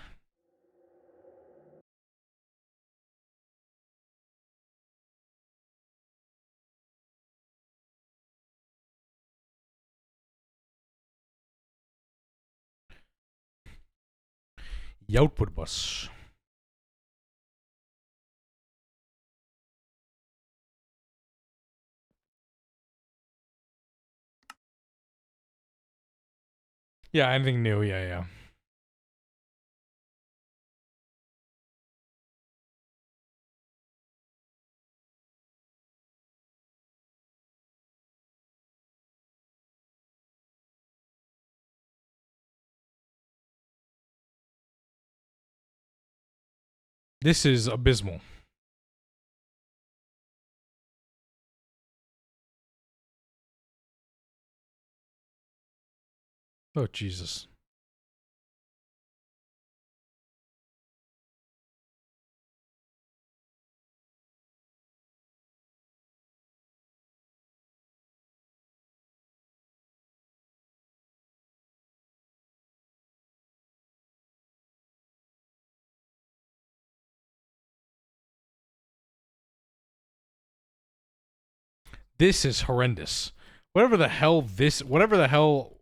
Output bus. Yeah, anything new. Yeah, yeah. This is abysmal. Oh, Jesus. This is horrendous. Whatever the hell this. Whatever the hell.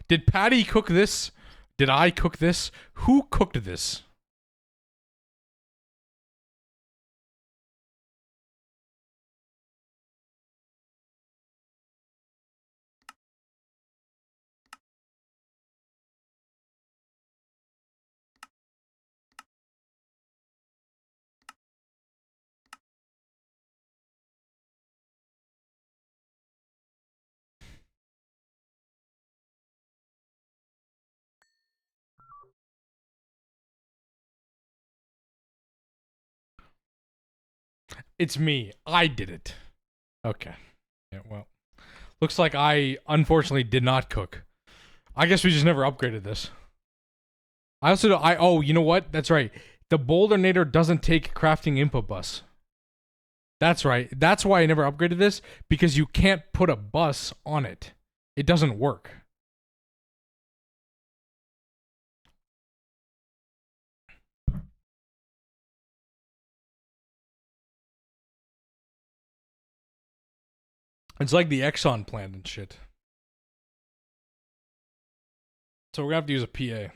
Did Patty cook this? Did I cook this? Who cooked this? It's me. I did it. Okay. Yeah, well. Looks like I unfortunately did not cook. I guess we just never upgraded this. I also oh, you know what? That's right. The Bouldernador doesn't take crafting input bus. That's right. That's why I never upgraded this, because you can't put a bus on it. It doesn't work. It's like the Exxon plant and shit. So we're gonna have to use a PA.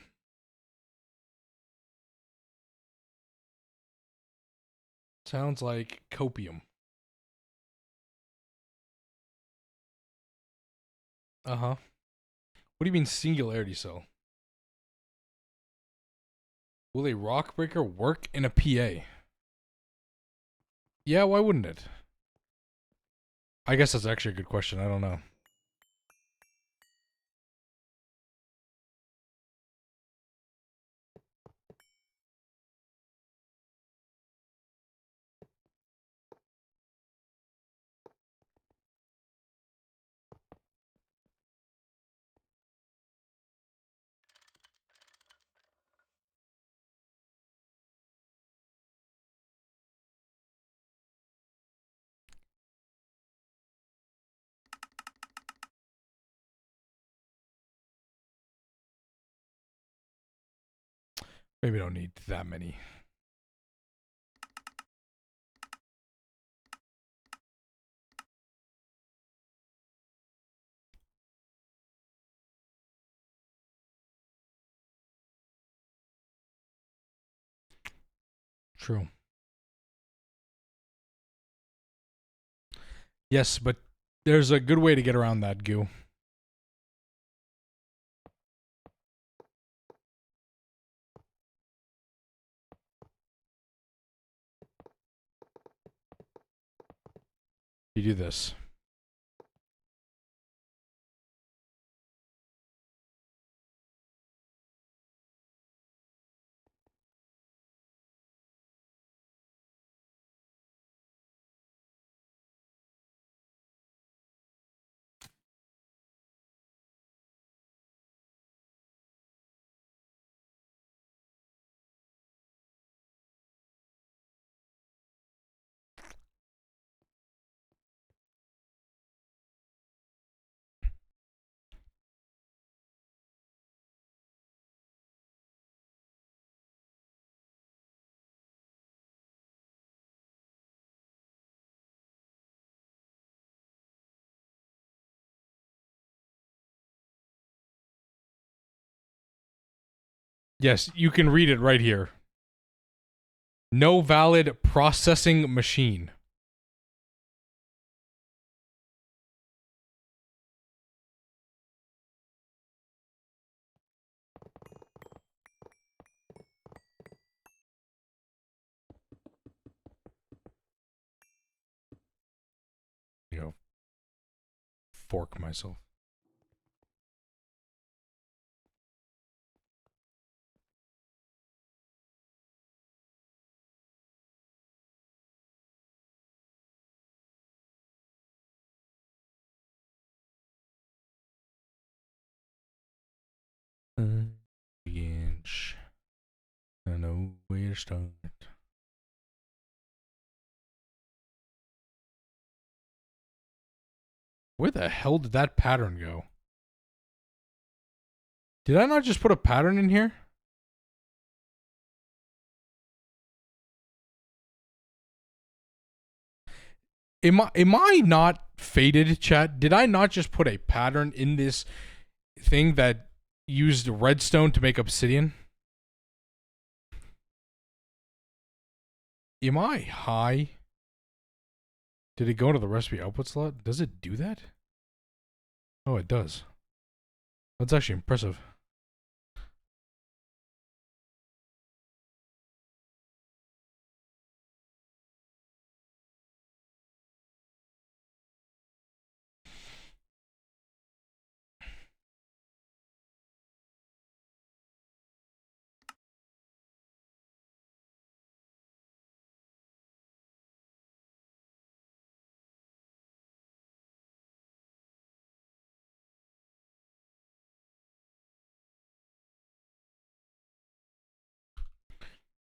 Sounds like copium. Uh-huh. What do you mean singularity cell? Will a rock breaker work in a PA? Yeah, why wouldn't it? I guess that's actually a good question. I don't know. Maybe don't need that many. True. Yes, but there's a good way to get around that, Goo. You do this. Yes, you can read it right here. No valid processing machine. You know, fork myself. Inch. I know where to start. Where the hell did that pattern go? Did I not just put a pattern in here? Am I not faded, chat? Did I not just put a pattern in this thing that used redstone to make obsidian? Am I high? Did it go into the recipe output slot? Does it do that? Oh, it does. That's actually impressive.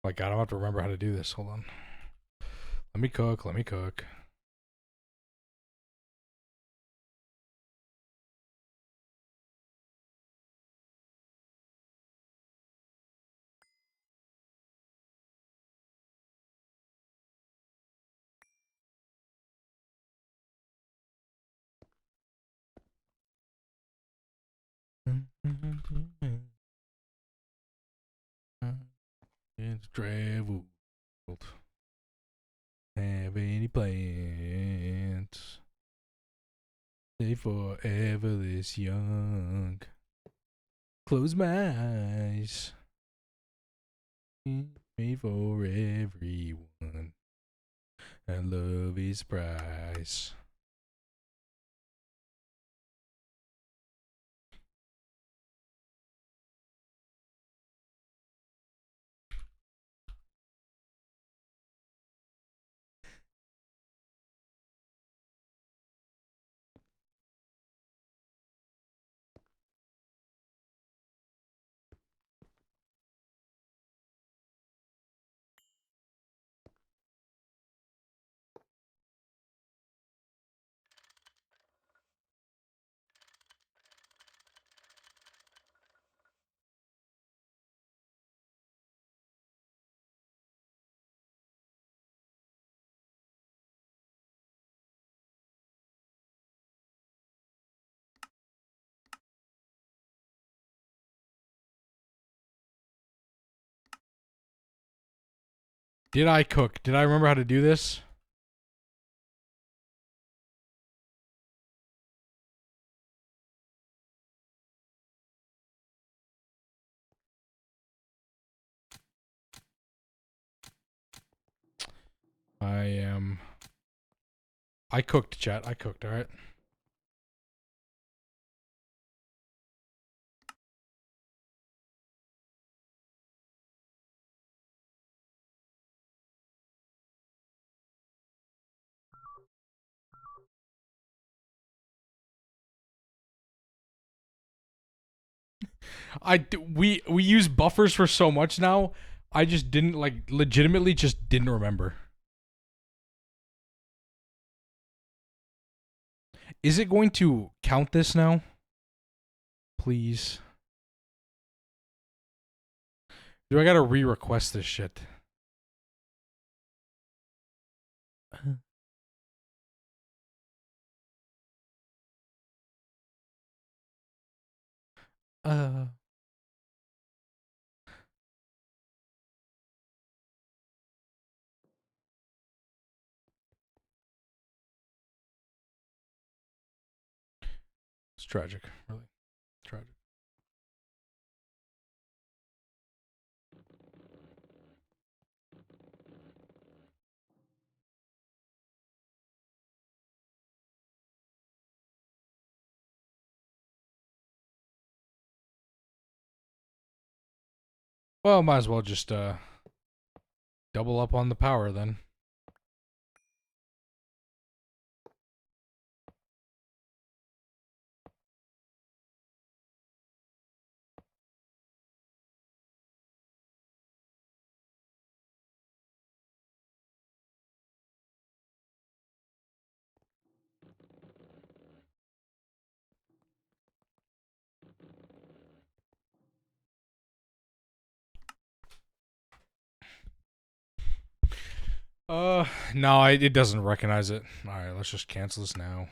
My God, I don't have to remember how to do this. Hold on. Let me cook. Let me cook. It's travel. Have any plans? Stay forever this young. Close my eyes. Made for everyone. And love is price. Did I cook? Did I remember how to do this? I cooked, chat. I cooked, alright? We use buffers for so much now. I just didn't legitimately just didn't remember. Is it going to count this now? Please. Do I gotta re-request this shit? Uh. It's tragic, really. Tragic. Well, might as well just double up on the power then. No, it doesn't recognize it. Alright, let's just cancel this now.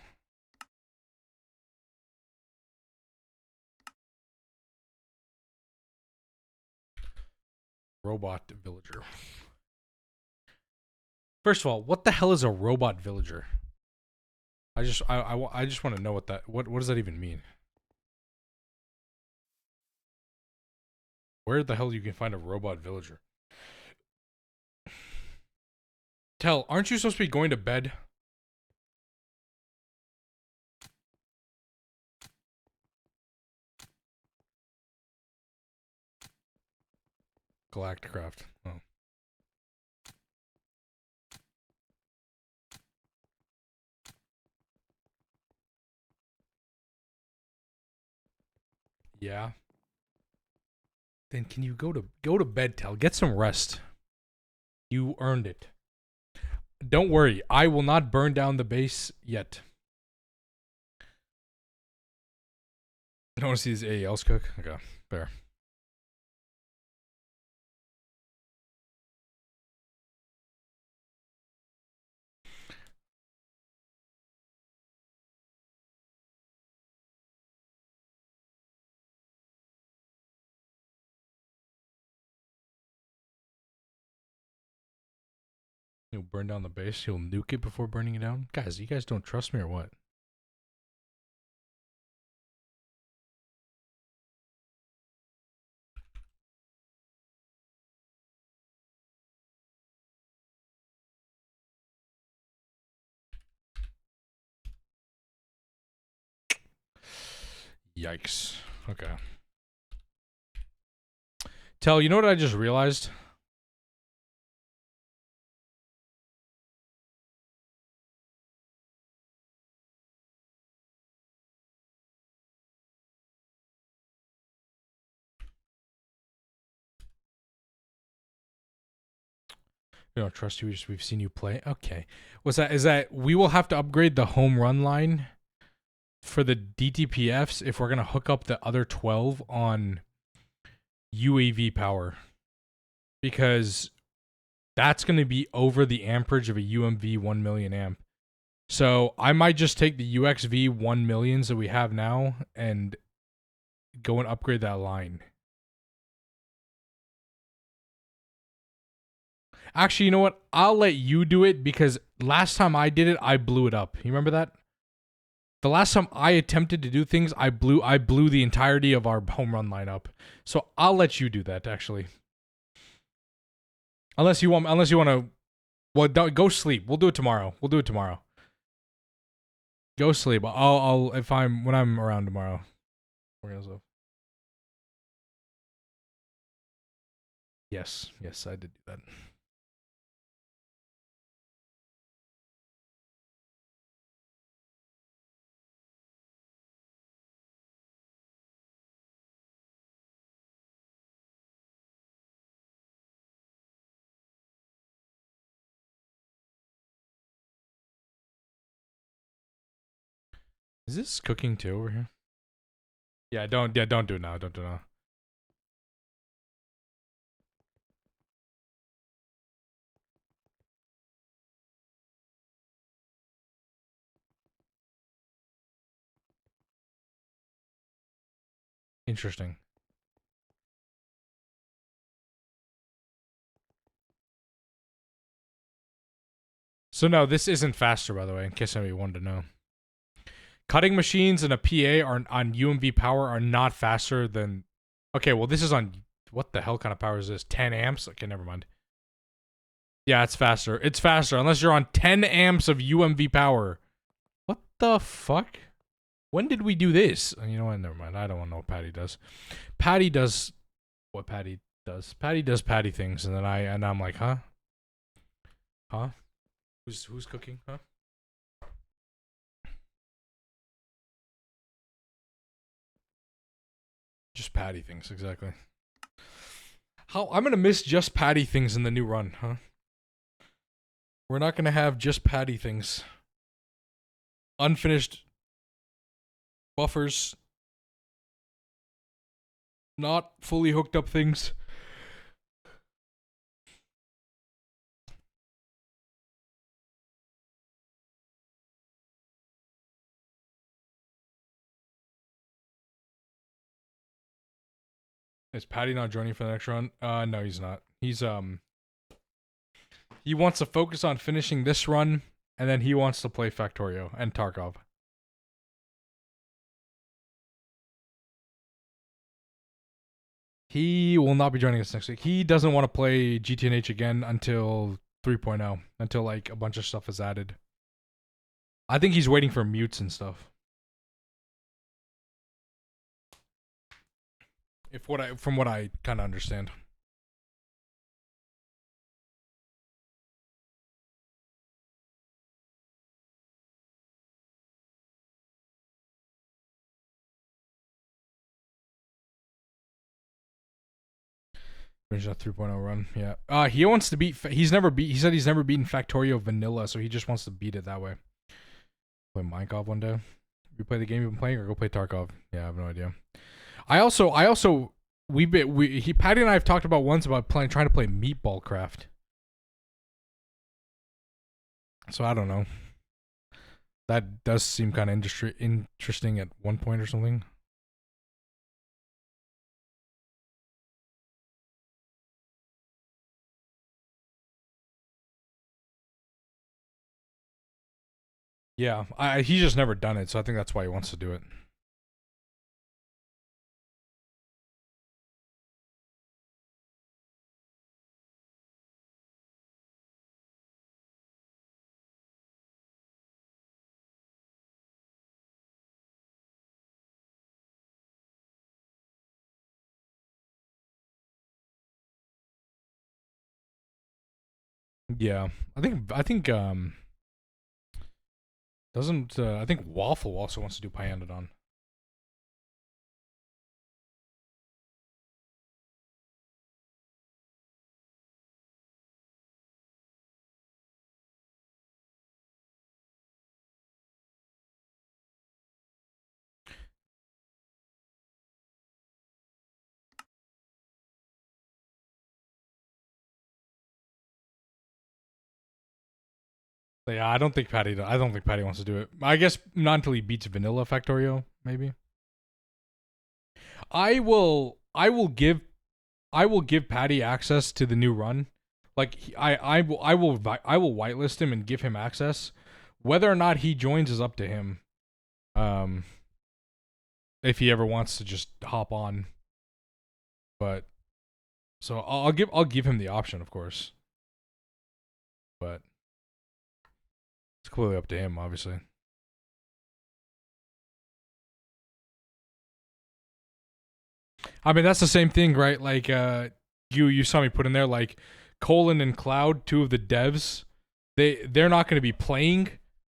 Robot villager. First of all, what the hell is a robot villager? I just want to know what does that even mean? Where the hell you can find a robot villager? Tell, aren't you supposed to be going to bed? Galacticraft. Oh. Yeah. Then can you go to bed, Tell? Get some rest. You earned it. Don't worry, I will not burn down the base yet. I want to see these AELs cook. Okay, fair. You'll burn down the base. You'll nuke it before burning it down. Guys, you guys don't trust me or what? Yikes. Okay. Tell, you know what I just realized? We don't trust you. We've seen you play. Okay. What's that? Is that we will have to upgrade the home run line for the DTPFs if we're going to hook up the other 12 on UAV power. Because that's going to be over the amperage of a UMV 1 million amp. So I might just take the UXV 1 millions that we have now and go and upgrade that line. Actually, you know what? I'll let you do it because last time I did it, I blew it up. You remember that? The last time I attempted to do things, I blew the entirety of our home run lineup. So I'll let you do that actually. Unless you want to Well, don't go sleep. We'll do it tomorrow. We'll do it tomorrow. Go sleep. I'll if I'm when I'm around tomorrow. We're gonna sleep. Yes, I did do that. Is this cooking too over here? Yeah, don't do it now. Don't do it now. Interesting. So no, this isn't faster, by the way, in case anybody wanted to know. Cutting machines and a PA are on UMV power are not faster than. Okay, well this is on what the hell kind of power is this? 10 amps? Okay, never mind. Yeah, it's faster. It's faster unless you're on 10 amps of UMV power. What the fuck? When did we do this? You know what? Never mind. I don't want to know what Patty does. Patty does what Patty does. Patty does Patty things, and then I'm like, huh? Huh? Who's cooking? Huh? Just Patty things, exactly. How I'm gonna miss just Patty things in the new run, huh? We're not gonna have just Patty things. Unfinished buffers. Not fully hooked up things. Is Patty not joining for the next run? No, he's not. He wants to focus on finishing this run, and then he wants to play Factorio and Tarkov. He will not be joining us next week. He doesn't want to play GTNH again until 3.0, until like a bunch of stuff is added. I think he's waiting for mutes and stuff. From what I kind of understand. Original 3.0 run, yeah. He wants to beat. He said he's never beaten Factorio Vanilla, so he just wants to beat it that way. Play Minecraft one day. We play the game you've been playing, or go play Tarkov. Yeah, I have no idea. Patty and I have talked about once about trying to play Meatball Craft. So I don't know. That does seem kind of interesting at one point or something. Yeah, he's just never done it, so I think that's why he wants to do it. Yeah, I think doesn't I think Waffle also wants to do Pyandodon. But yeah, I don't think Patty wants to do it. I guess not until he beats Vanilla Factorio, maybe. I will give Patty access to the new run. Like I will whitelist him and give him access. Whether or not he joins is up to him. If he ever wants to just hop on. But so I'll give him the option, of course. but it's completely up to him, obviously. I mean, that's the same thing, right? Like, you saw me put in there, like, Colin and Cloud, two of the devs, they're not going to be playing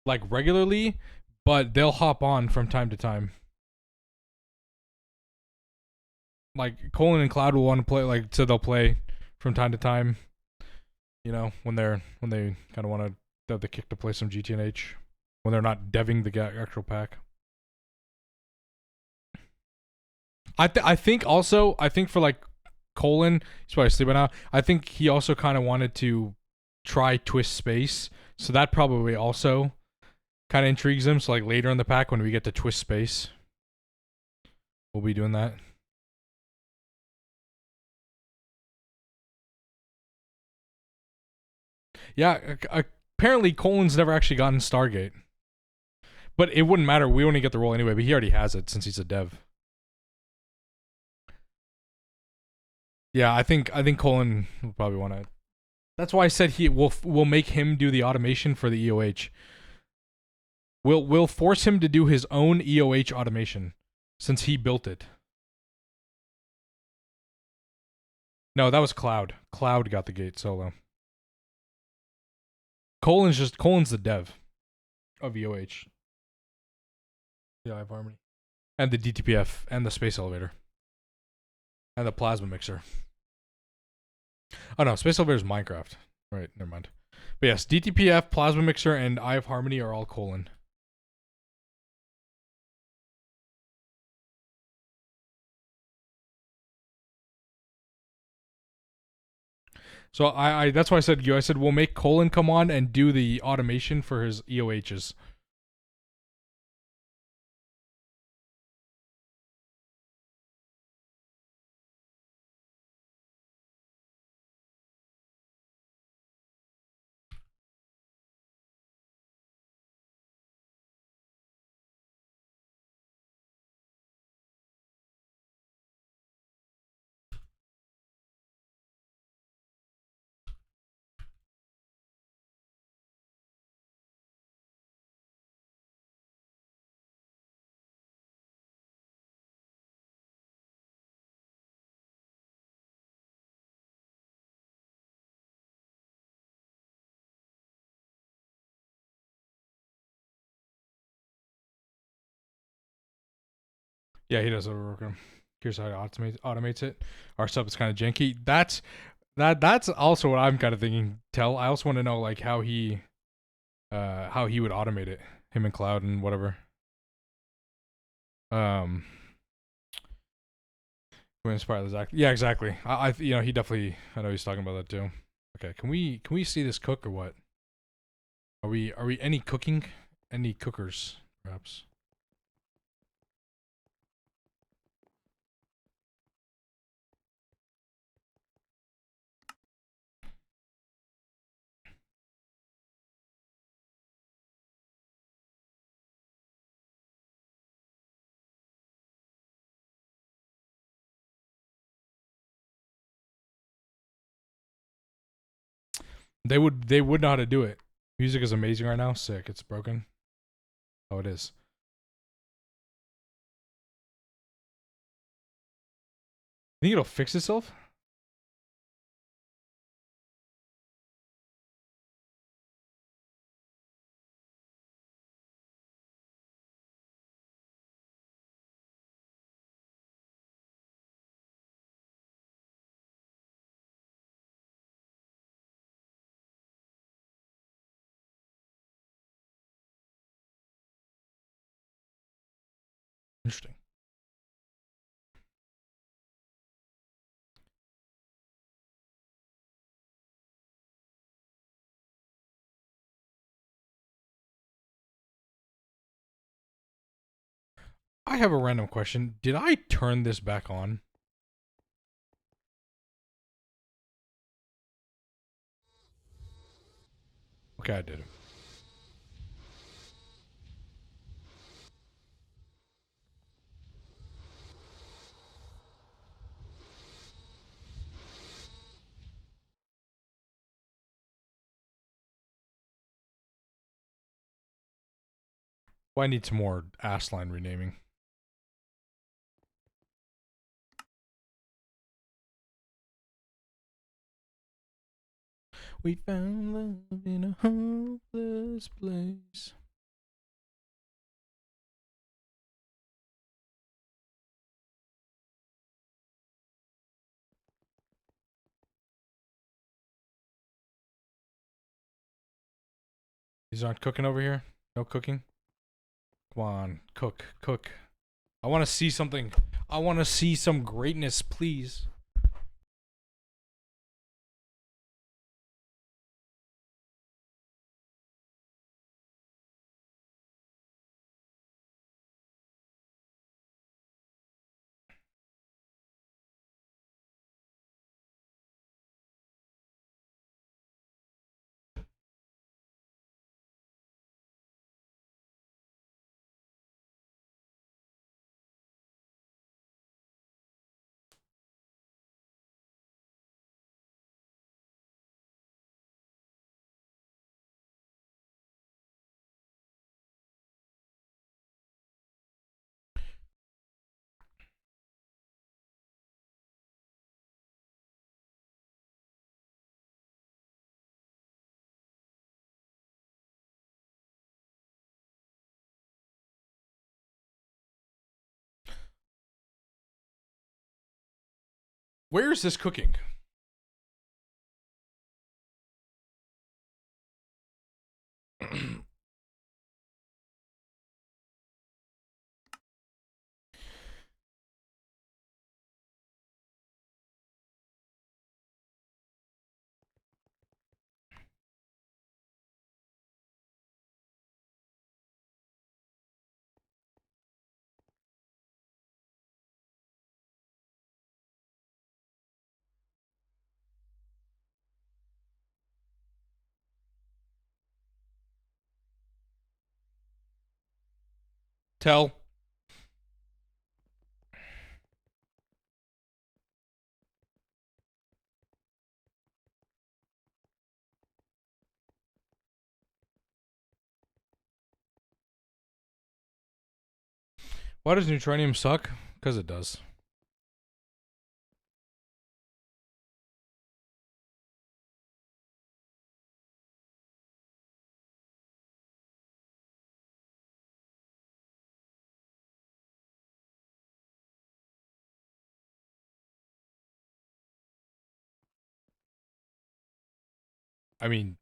like regularly, but they'll hop on from time to time. Like Colin and Cloud will want to play, like, so they'll play from time to time. You know, when they kind of want to have the kick to play some GTNH when they're not deving the actual pack. I think also, I think for like Colin, he's probably sleeping now. I think he also kind of wanted to try Twist Space, so that probably also kind of intrigues him. So like later in the pack when we get to Twist Space, we'll be doing that. Yeah, apparently Colin's never actually gotten Stargate, but it wouldn't matter. We only get the role anyway. But he already has it since he's a dev. Yeah, I think Colin will probably want to. That's why I said we'll make him do the automation for the EOH. We'll force him to do his own EOH automation since he built it. No, that was Cloud. Cloud got the gate solo. Colin's the dev of EOH. Yeah, I have Harmony. And the DTPF and the space elevator. And the plasma mixer. Oh no, space elevator is Minecraft. Right, never mind. But yes, DTPF, plasma mixer, and Eye of Harmony are all Colin. So I that's why I said we'll make Colin come on and do the automation for his EOHs. Yeah, he does overwork him. Here's how he automates it. Our sub is kind of janky. That's also what I'm kind of thinking. I also want to know like how he would automate it. Him and Cloud and whatever. Who inspired Zach? Yeah, exactly. I he definitely. I know he's talking about that too. Okay, can we see this cook or what? Are we any cooking? Any cookers perhaps? They would know how to do it. Music is amazing right now. Sick. It's broken. Oh, it is. Think it'll fix itself? Interesting. I have a random question. Did I turn this back on? Okay, I did. Well, I need some more ass line renaming. We found love in a hopeless place. These aren't cooking over here? No cooking? Come on, cook, cook. I want to see something. I want to see some greatness, please. Where is this cooking? Tell. Why does neutronium suck? Because it does. I mean,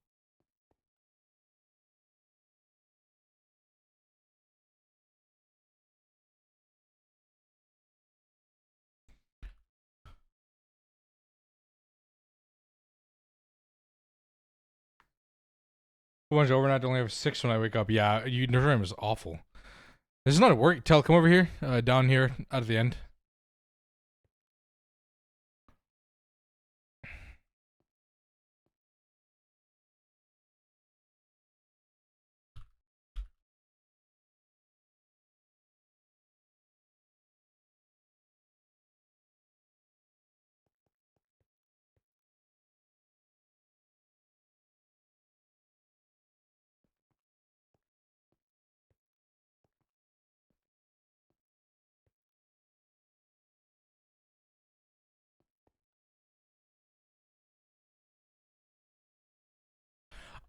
who wants overnight? I only have 6 when I wake up. Yeah, neutronium is awful. This is not a work. Tell, come over here. Down here at the end.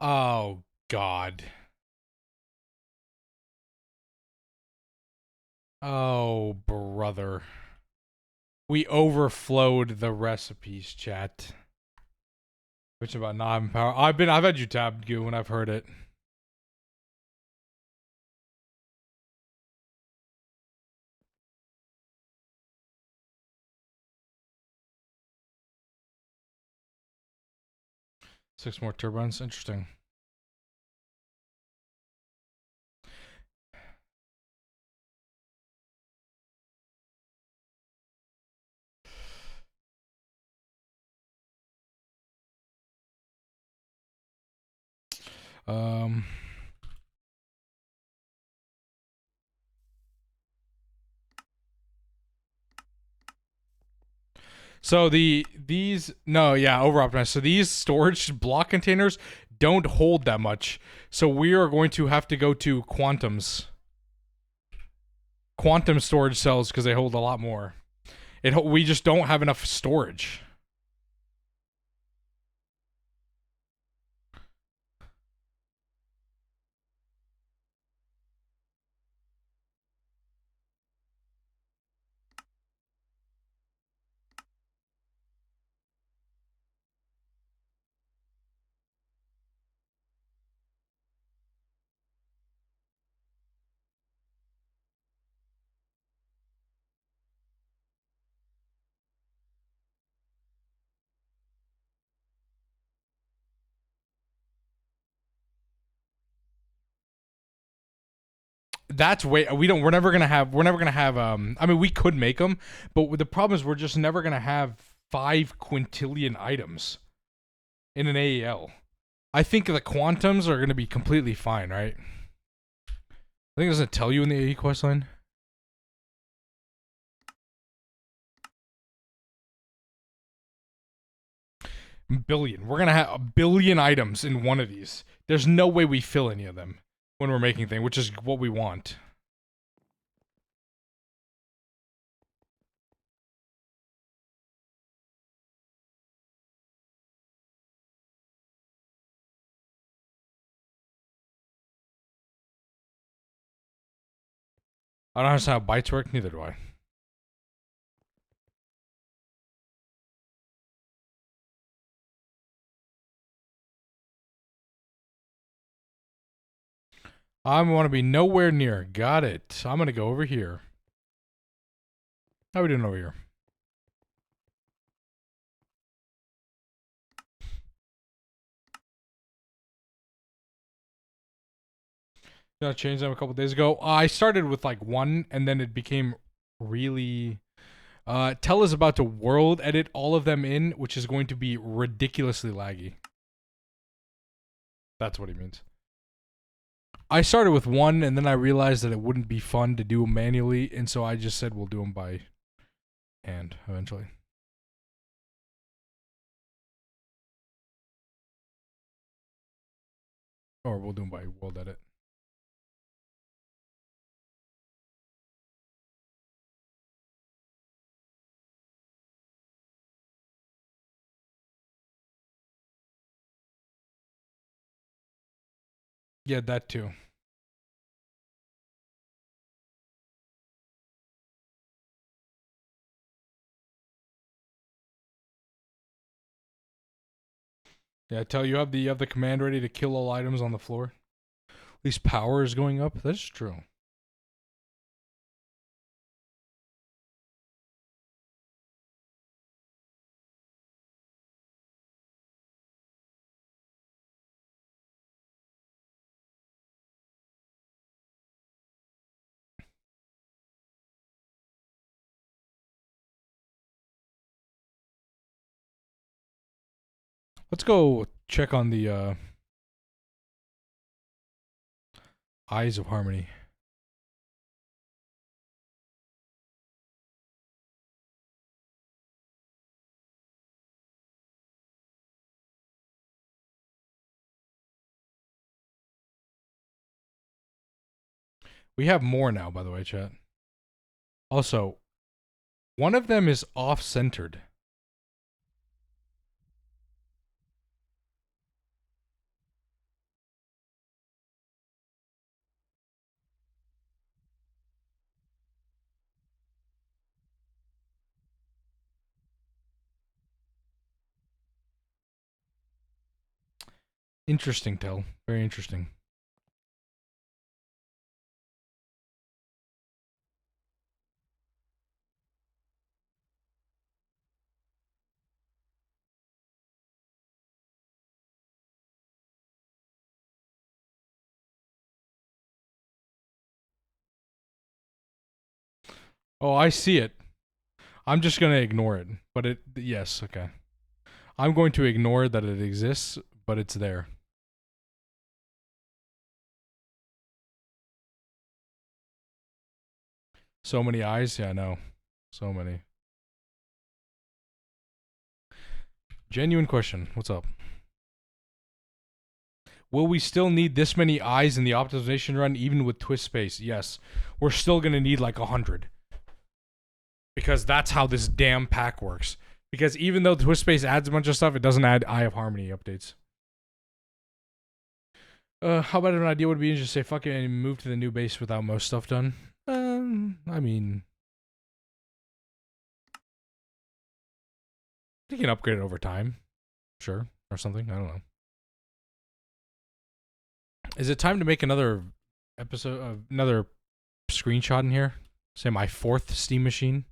Oh, God. Oh, brother. We overflowed the recipes, chat. Which about non-power? I've had you tabbed, Goo, when I've heard it. Six more turbines. Interesting. Um. So these over optimized. So these storage block containers don't hold that much. So we are going to have to go to quantums. quantum storage cells because they hold a lot more. We just don't have enough storage. That's way we're never gonna have I mean, we could make them, but the problem is we're just never gonna have 5 quintillion items in an AEL. I think the quantums are gonna be completely fine, right? I think it doesn't tell you in the AE quest line. Billion. We're gonna have a billion items in one of these. There's no way we fill any of them when we're making things, which is what we want. I don't understand how bytes work, neither do I. I want to be nowhere near. Got it. I'm gonna go over here. How are we doing over here? I changed them a couple days ago. I started with like 1, and then it became really. Tell is about to world edit all of them in, which is going to be ridiculously laggy. That's what he means. I started with 1, and then I realized that it wouldn't be fun to do them manually, and so I just said we'll do them by hand eventually. Or we'll do them by world edit. Yeah, that too. Yeah, tell you have the command ready to kill all items on the floor. At least power is going up. That's true. Let's go check on the Eyes of Harmony. We have more now, by the way, chat. Also, one of them is off-centered. Interesting, Tell. Very interesting. Oh, I see it. I'm just going to ignore it. But yes, okay. I'm going to ignore that it exists, but it's there. So many eyes? Yeah, I know. So many. Genuine question. What's up? Will we still need this many eyes in the optimization run even with twist space? Yes. We're still going to need like 100. Because that's how this damn pack works. Because even though twist space adds a bunch of stuff, it doesn't add Eye of Harmony updates. How about an idea would be just say fuck it and move to the new base without most stuff done? I mean, you can upgrade it over time, sure, or something. I don't know. Is it time to make another episode, another screenshot in here? Say my 4th Steam machine.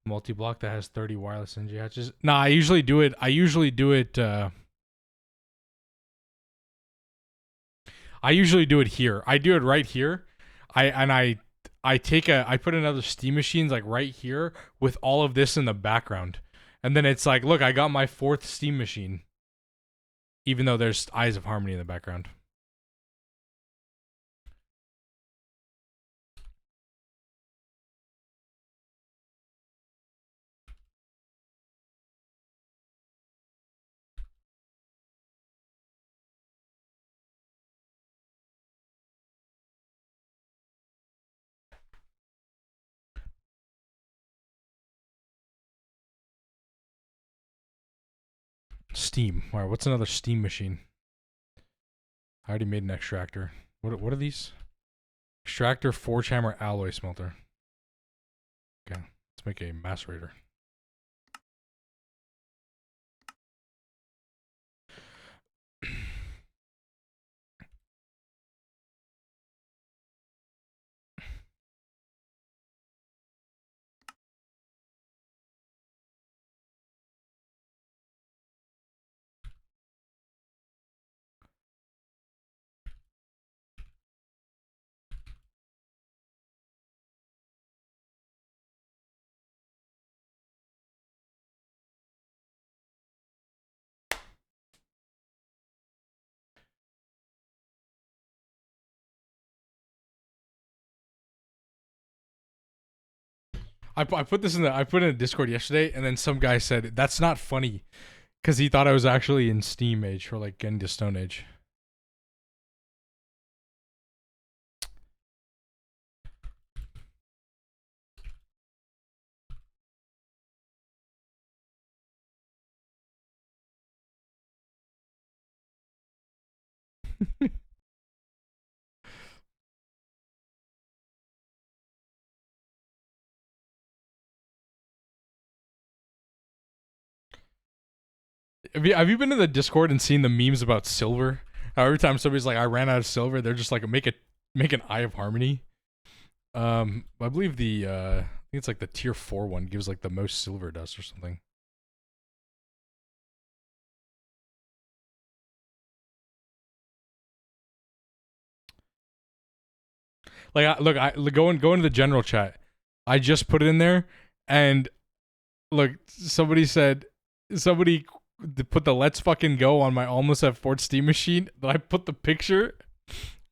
Multi-block that has 30 wireless NG hatches. Nah, I usually do it. I usually do it here. I do it right here. I put another Steam machines like right here with all of this in the background. And then it's like, look, I got my 4th Steam machine. Even though there's Eyes of Harmony in the background. Steam. Alright, what's another Steam machine? I already made an extractor. What are these? Extractor, forge hammer, alloy smelter. Okay, let's make a macerator. I put this in the I put it in Discord yesterday, and then some guy said that's not funny because he thought I was actually in Steam Age or like getting to Stone Age. Have you been in the Discord and seen the memes about silver? How every time somebody's like, "I ran out of silver," they're just like, make an Eye of Harmony." I believe I think it's like the tier 4 one gives like the most silver dust or something. Like, go into the general chat. I just put it in there, and look, somebody put the "Let's fucking go" on my almost at Fort Steam machine. Then I put the picture.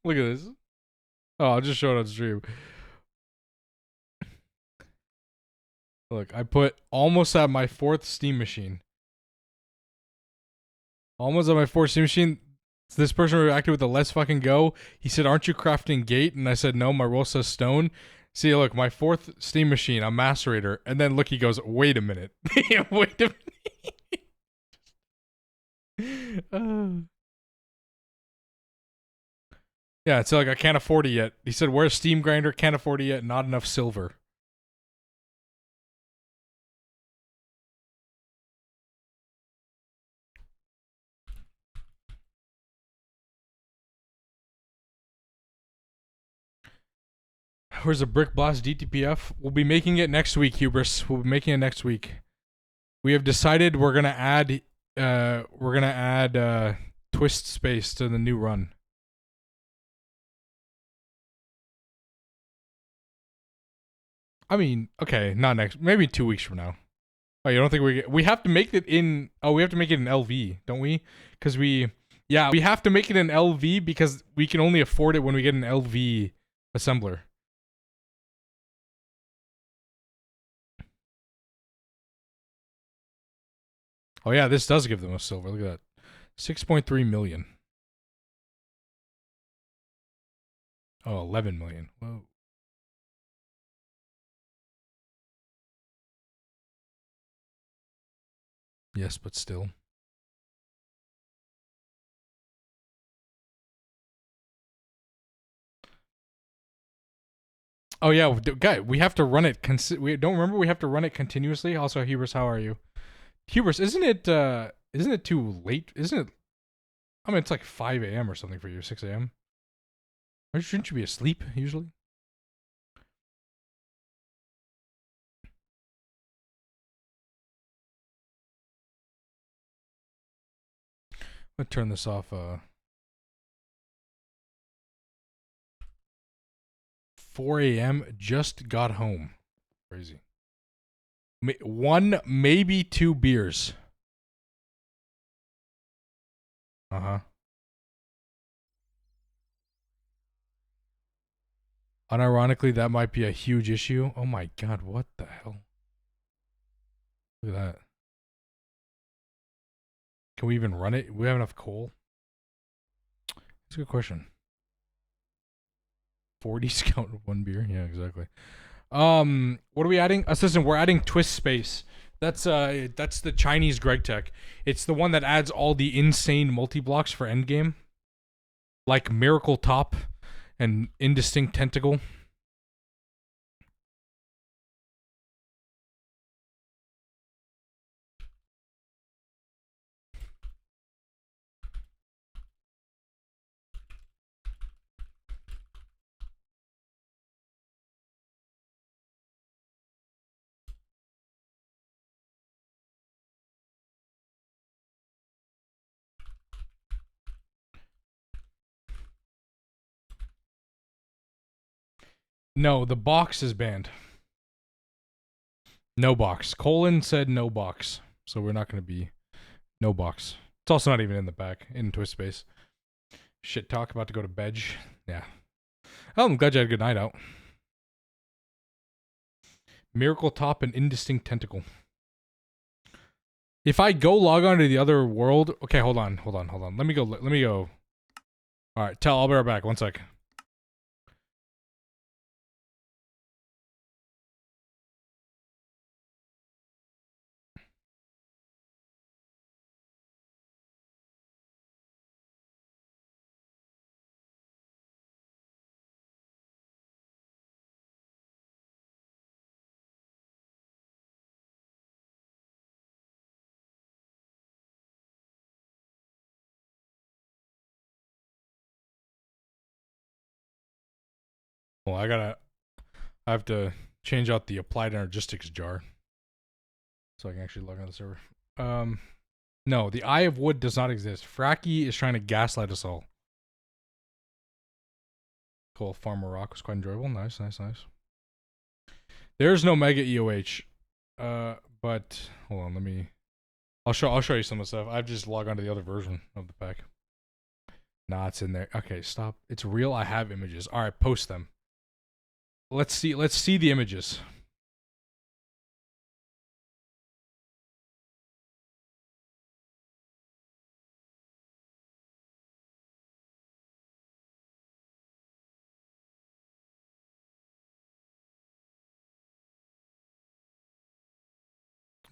Look at this. Oh, I'll just show it on stream. Look, I put almost at my 4th Steam machine. Almost at my 4th Steam machine. This person reacted with the "Let's fucking go." He said, "Aren't you crafting gate?" And I said, "No, my roll says stone." See, look, my 4th Steam machine, a macerator. And then look, he goes, "Wait a minute." Wait a minute. Yeah, it's like I can't afford it yet. He said, "Where's Steam Grinder? Can't afford it yet. Not enough silver." Where's the Brick Blast DTPF? We'll be making it next week, Hubris. We'll be making it next week. We have decided we're gonna add Twist Space to the new run. I mean, okay, not next, maybe 2 weeks from now. Oh, you don't think we have to make it in? Oh, we have to make it in LV, don't we? Because we have to make it in LV because we can only afford it when we get an LV assembler. Oh yeah, this does give them a silver. Look at that, 6.3 million. Oh, 11 million. Whoa. Yes, but still. Oh yeah, guy, we have to run it. We don't remember we have to run it continuously. Also, Hubris, how are you? Hubris, isn't it too late? Isn't it? I mean, it's like 5 a.m. or something for you, 6 a.m. Or shouldn't you be asleep usually? Let's turn this off. 4 a.m. Just got home. Crazy. One, maybe 2 beers. Uh-huh. Unironically, that might be a huge issue. Oh my god, what the hell? Look at that. Can we even run it? We have enough coal? That's a good question. 40 scout 1 beer? Yeah, exactly. What are we adding? Assistant, we're adding Twist Space. That's the Chinese Greg Tech. It's the one that adds all the insane multi-blocks for endgame. Like Miracle Top and Indistinct Tentacle. No, the box is banned. No box. Colin said no box. So we're not going to be no box. It's also not even in the back, in Twist Space. Shit talk, about to go to bed. Yeah. Oh, I'm glad you had a good night out. Miracle Top and Indistinct Tentacle. If I go log on to the other world... Okay, hold on. Let me go. Alright, I'll be right back. 1 sec. Well, I have to change out the applied energistics jar. So I can actually log on the server. No, the Eye of Wood does not exist. Fracky is trying to gaslight us all. Cool. Farmer Rock was quite enjoyable. Nice. There's no Mega EOH. But hold on, I'll show you some of the stuff. I've just logged onto the other version of the pack. Nah, it's in there. Okay, stop. It's real. I have images. Alright, post them. Let's see the images.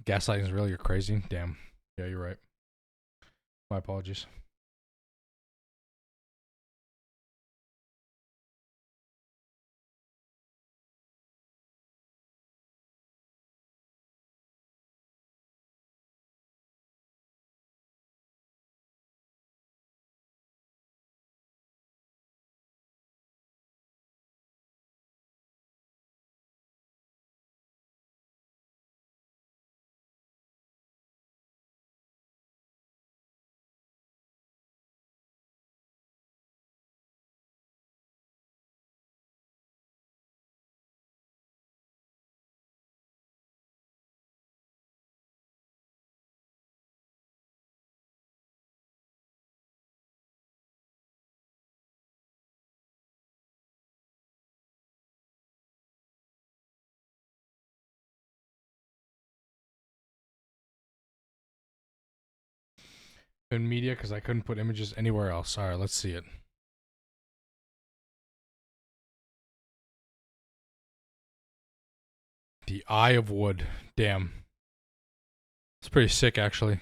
Gaslighting is real. You're crazy. Damn. Yeah, you're right. My apologies. in media because I couldn't put images anywhere else. All right, let's see it. The Eye of Wood. Damn. It's pretty sick, actually.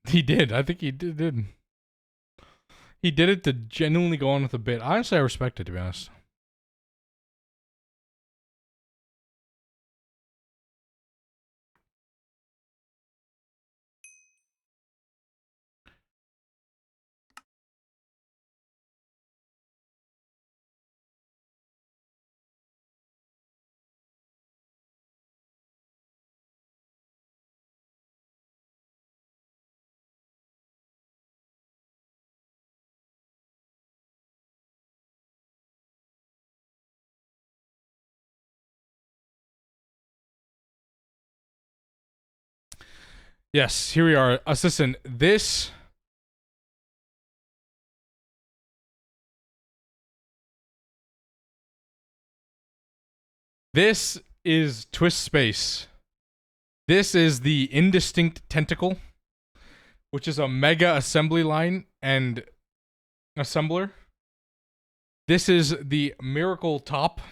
He did. I think he did. He did it to genuinely go on with a bit. Honestly, I respect it, to be honest. Yes, here we are. Assistant, this is Twist Space. This is the Indistinct Tentacle, which is a mega assembly line and assembler. This is the Miracle Top.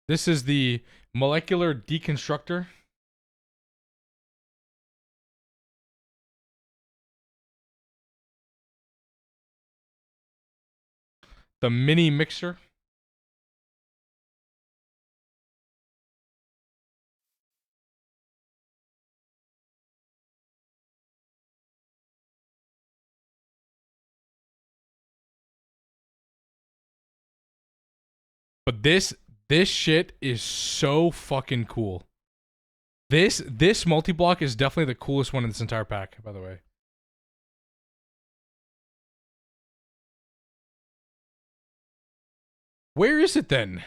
This is the Molecular Deconstructor. The Mini Mixer. But this shit is so fucking cool. This multi-block is definitely the coolest one in this entire pack, by the way. Where is it then?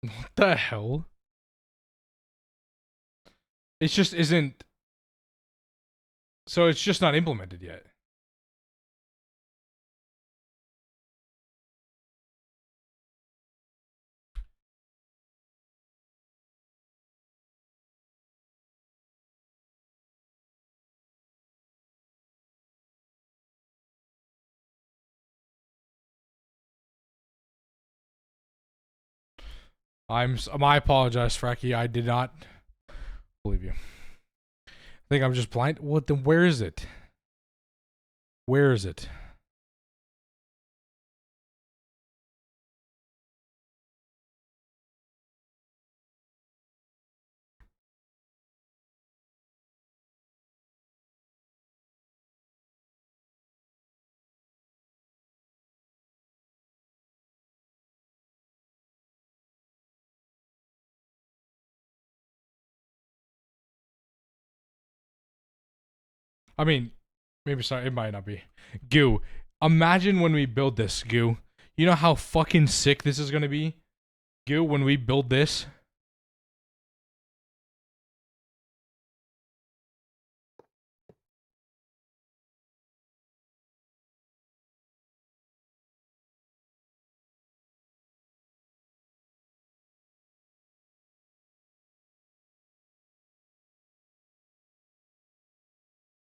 What the hell? It just isn't. So it's just not implemented yet. I apologize, Fracky. I did not believe you. I think I'm just blind. What then? Where is it? Where is it? I mean, maybe sorry, it might not be. Goo. Imagine when we build this, Goo. You know how fucking sick this is gonna be? Goo, when we build this.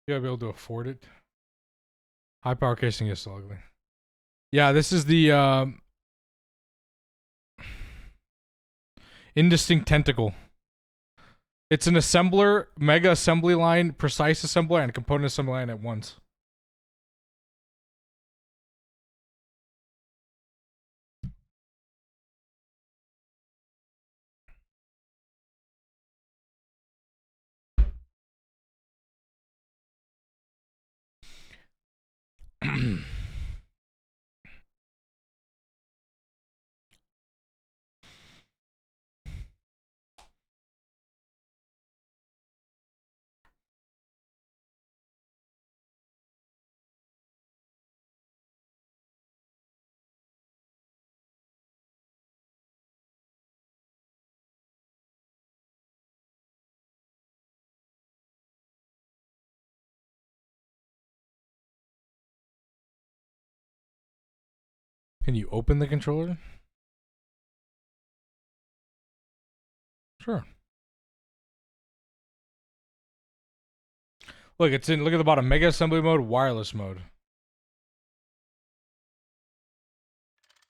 You gotta be able to afford it. High power casing is still ugly. Yeah, this is the indistinct tentacle. It's an assembler, mega assembly line, precise assembler, and component assembly line at once. Can you open the controller? Sure. Look, it's in. Look at the bottom. Mega assembly mode, wireless mode.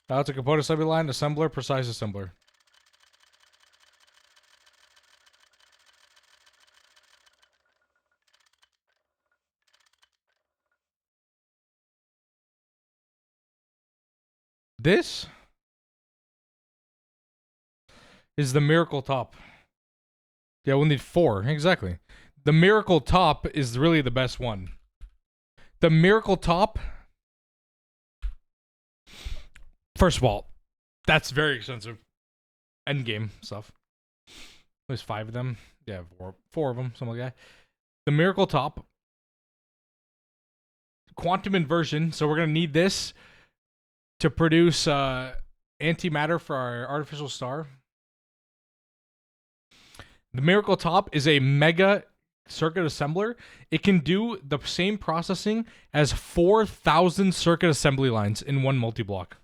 That's a component assembly line, assembler, precise assembler. This is the miracle top. Yeah, we'll need 4. Exactly. The miracle top is really the best one. The miracle top, first of all, that's very expensive. Endgame stuff. There's 5 of them. Yeah, 4 of them, something like that. The miracle top, quantum inversion. So we're gonna need this to produce antimatter for our artificial star. The miracle top is a mega circuit assembler. It can do the same processing as 4,000 circuit assembly lines in one multi-block.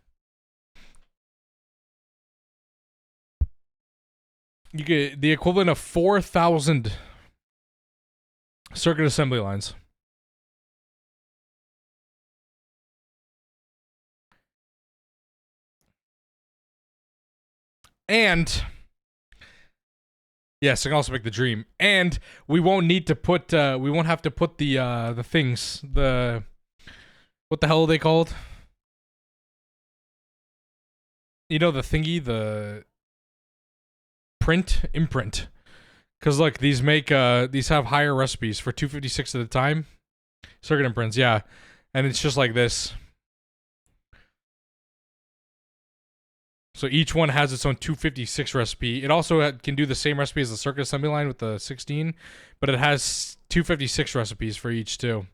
You get the equivalent of 4,000 circuit assembly lines. And yes, it can also make the dream. And we won't need to put we won't have to put the things, the what the hell are they called? You know, the thingy, the imprint. Cause look, these have higher recipes for 256 at a time. Circuit imprints, yeah. And it's just like this. So each one has its own 256 recipe. It also can do the same recipe as the circuit assembly line with the 16, but it has 256 recipes for each too.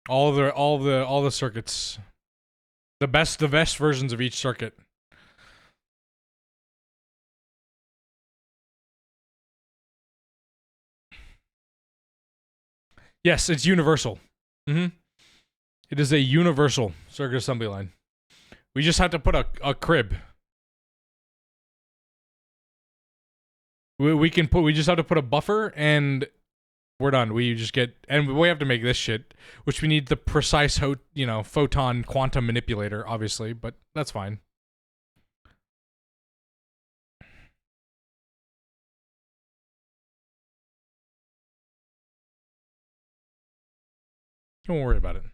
All the circuits. The best versions of each circuit. Yes, it's universal. It is a universal circuit assembly line. We just have to put a crib. We just have to put a buffer and we're done. We just get, and we have to make this shit, which we need the precise, photon quantum manipulator, obviously, but that's fine. Don't worry about it.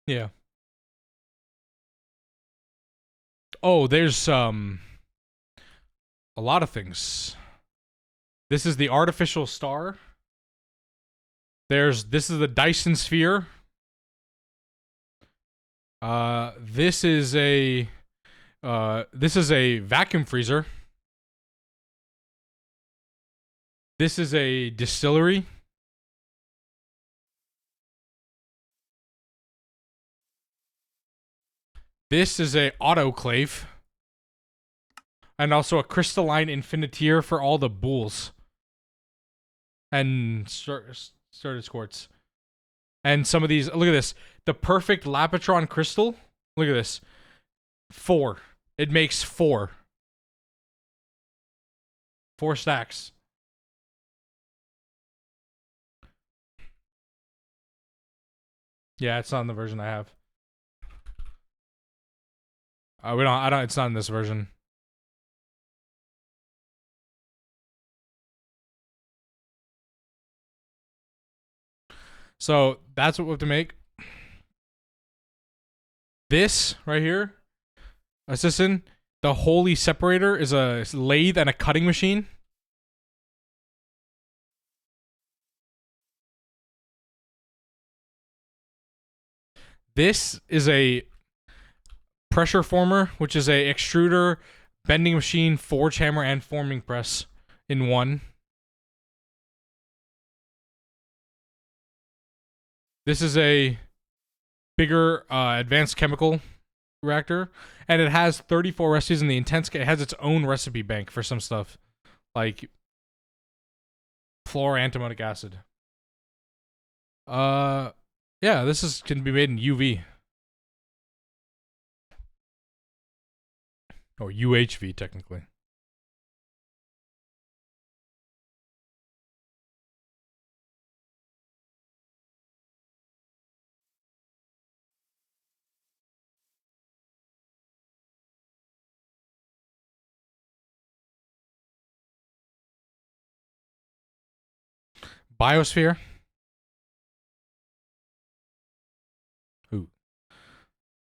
Yeah. Oh, there's a lot of things. This is the artificial star. This is the Dyson sphere. This is a vacuum freezer. This is a distillery. This is a autoclave. and also a crystalline infinitier for all the bulls and started quartz. And some of these, look at this, the perfect Lapitron crystal. Look at this, 4. It makes 4 stacks. Yeah, it's not in the version I have. We don't. I don't. It's not in this version. So that's what we have to make. This right here, assistant, the holy separator is a lathe and a cutting machine. This is a pressure former, which is a extruder, bending machine, forge hammer, and forming press in one. This is a bigger advanced chemical reactor, and it has 34 recipes in the intense. It has its own recipe bank for some stuff, like fluoroantimonic acid. Yeah, this can be made in UV or UHV technically. Biosphere. Ooh.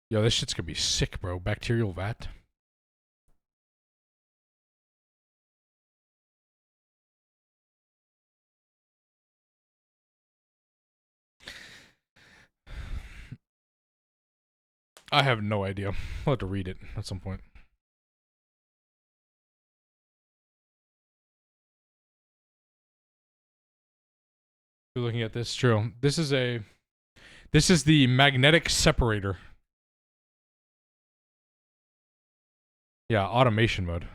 Yo, this shit's gonna be sick, bro. Bacterial vat. I have no idea. I'll have to read it at some point. You're looking at this, true. This is the magnetic separator. Yeah, automation mode.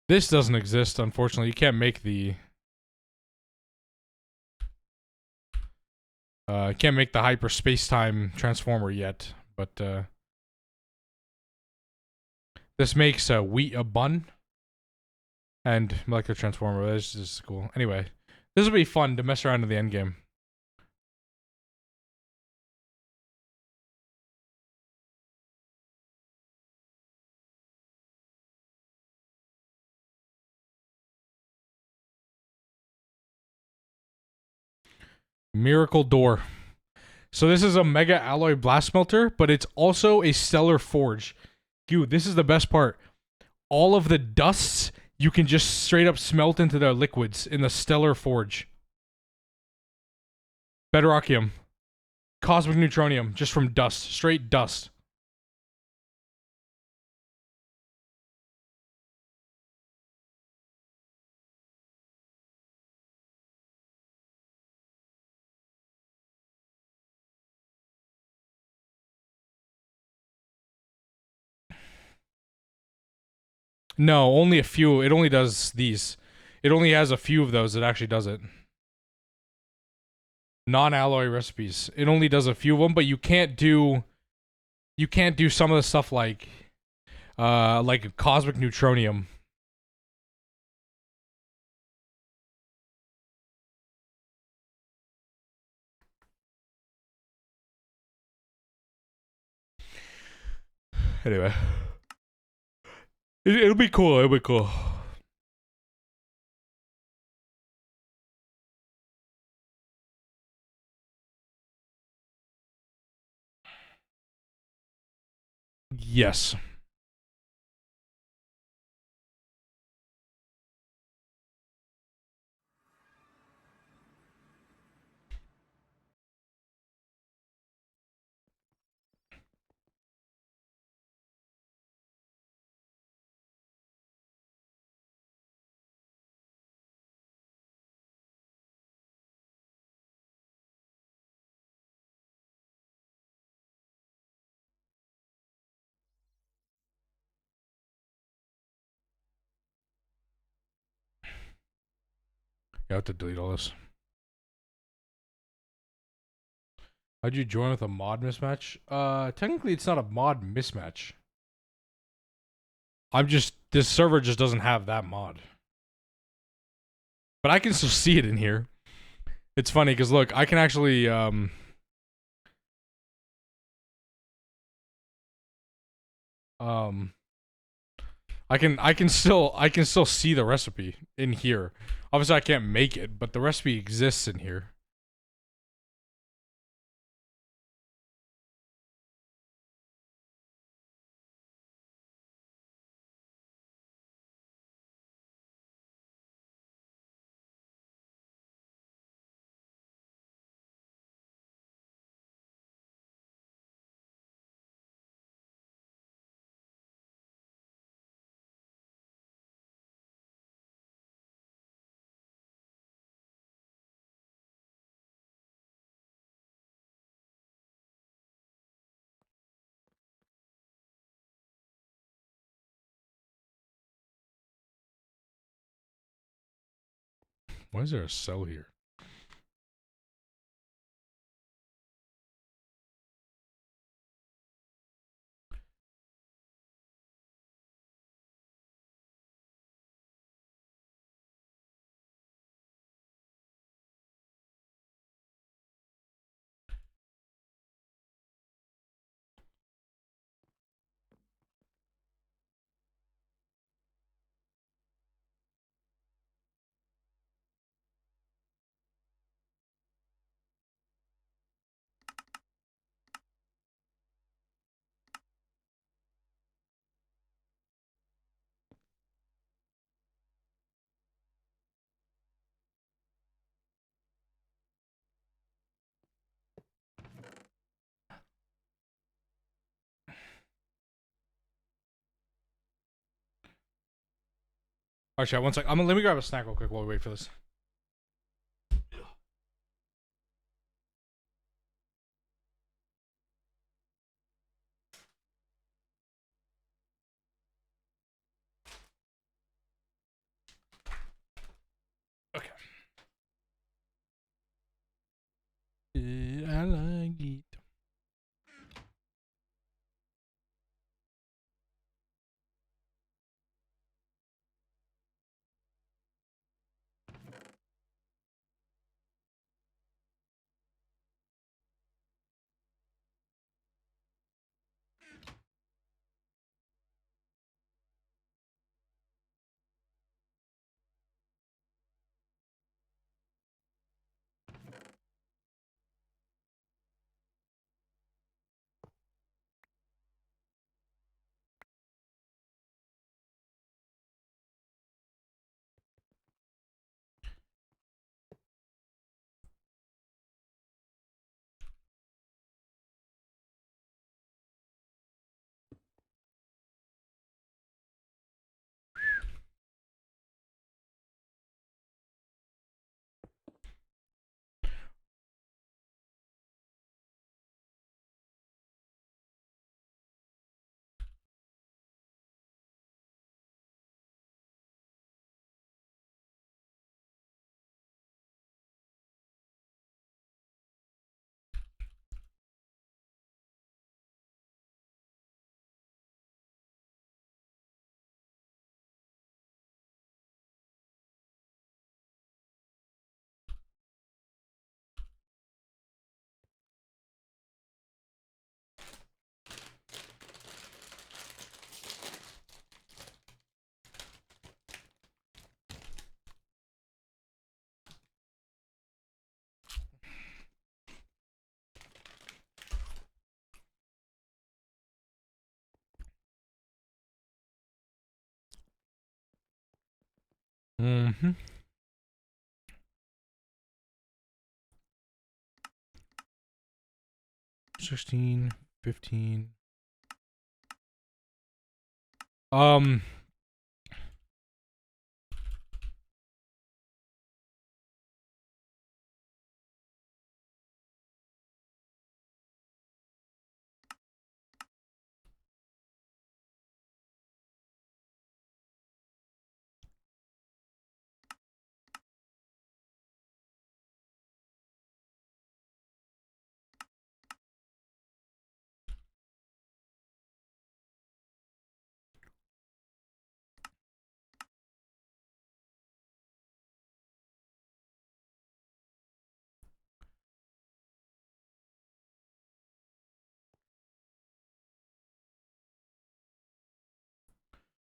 This doesn't exist, unfortunately. You can't make the hyperspace-time transformer yet, but this makes a bun and molecular transformer. This is cool. Anyway, this will be fun to mess around in the end game. Miracle door. So this is a mega alloy blast smelter, but it's also a stellar forge. Dude, this is the best part. All of the dusts you can just straight up smelt into their liquids in the stellar forge. Bedrockium. Cosmic neutronium, just from dust. Straight dust. No, only a few. It only does these. It only has a few of those that actually does it. Non-alloy recipes. It only does a few of them, but you can't do some of the stuff like cosmic neutronium. Anyway, it'll be cool. It'll be cool. Yes. I have to delete all this. How'd you join with a mod mismatch? Technically it's not a mod mismatch. This server just doesn't have that mod. But I can still see it in here. It's funny because look, I can actually I can still see the recipe in here. Obviously I can't make it, but the recipe exists in here. Why is there a cell here? Alright, chat, one sec. Let me grab a snack real quick while we wait for this. Okay. I like it. Mm-hmm. 16, 15. Um,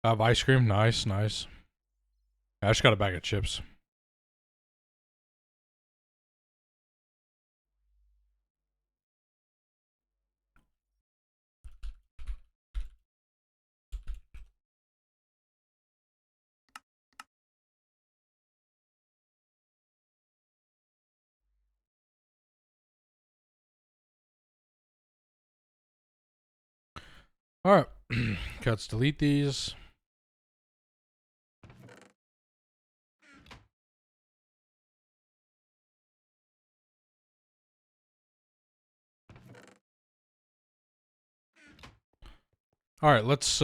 I have ice cream. Nice, nice. I just got a bag of chips. All right, let's delete these. All right, let's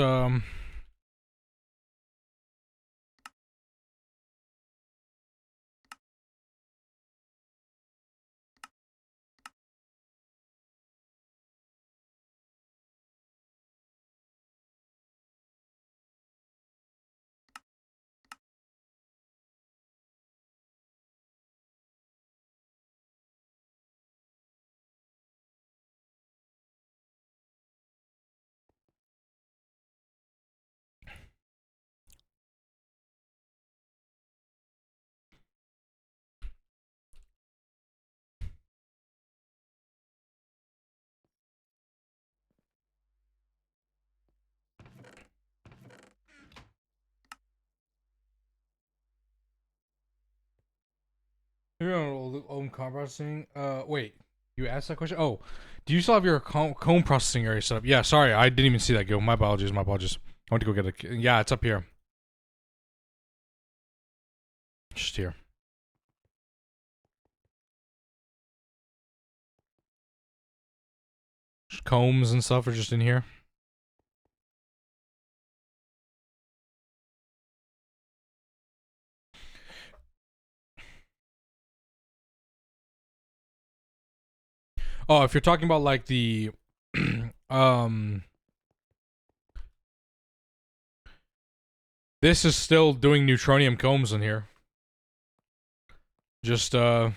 You're on home comb processing. Wait, you asked that question. Oh, do you still have your comb processing area set up? Yeah, sorry, I didn't even see that. Go. My apologies. My apologies. I went to go get it. Yeah, it's up here. Just here. Just combs and stuff are just in here. Oh, if you're talking about like the, this is still doing neutronium combs in here. Just phthalic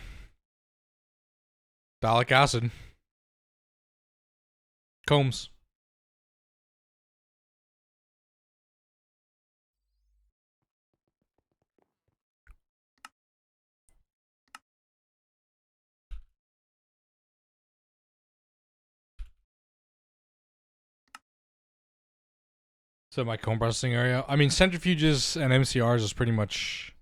acid combs. So my comb processing area. I mean, centrifuges and MCRs is pretty much.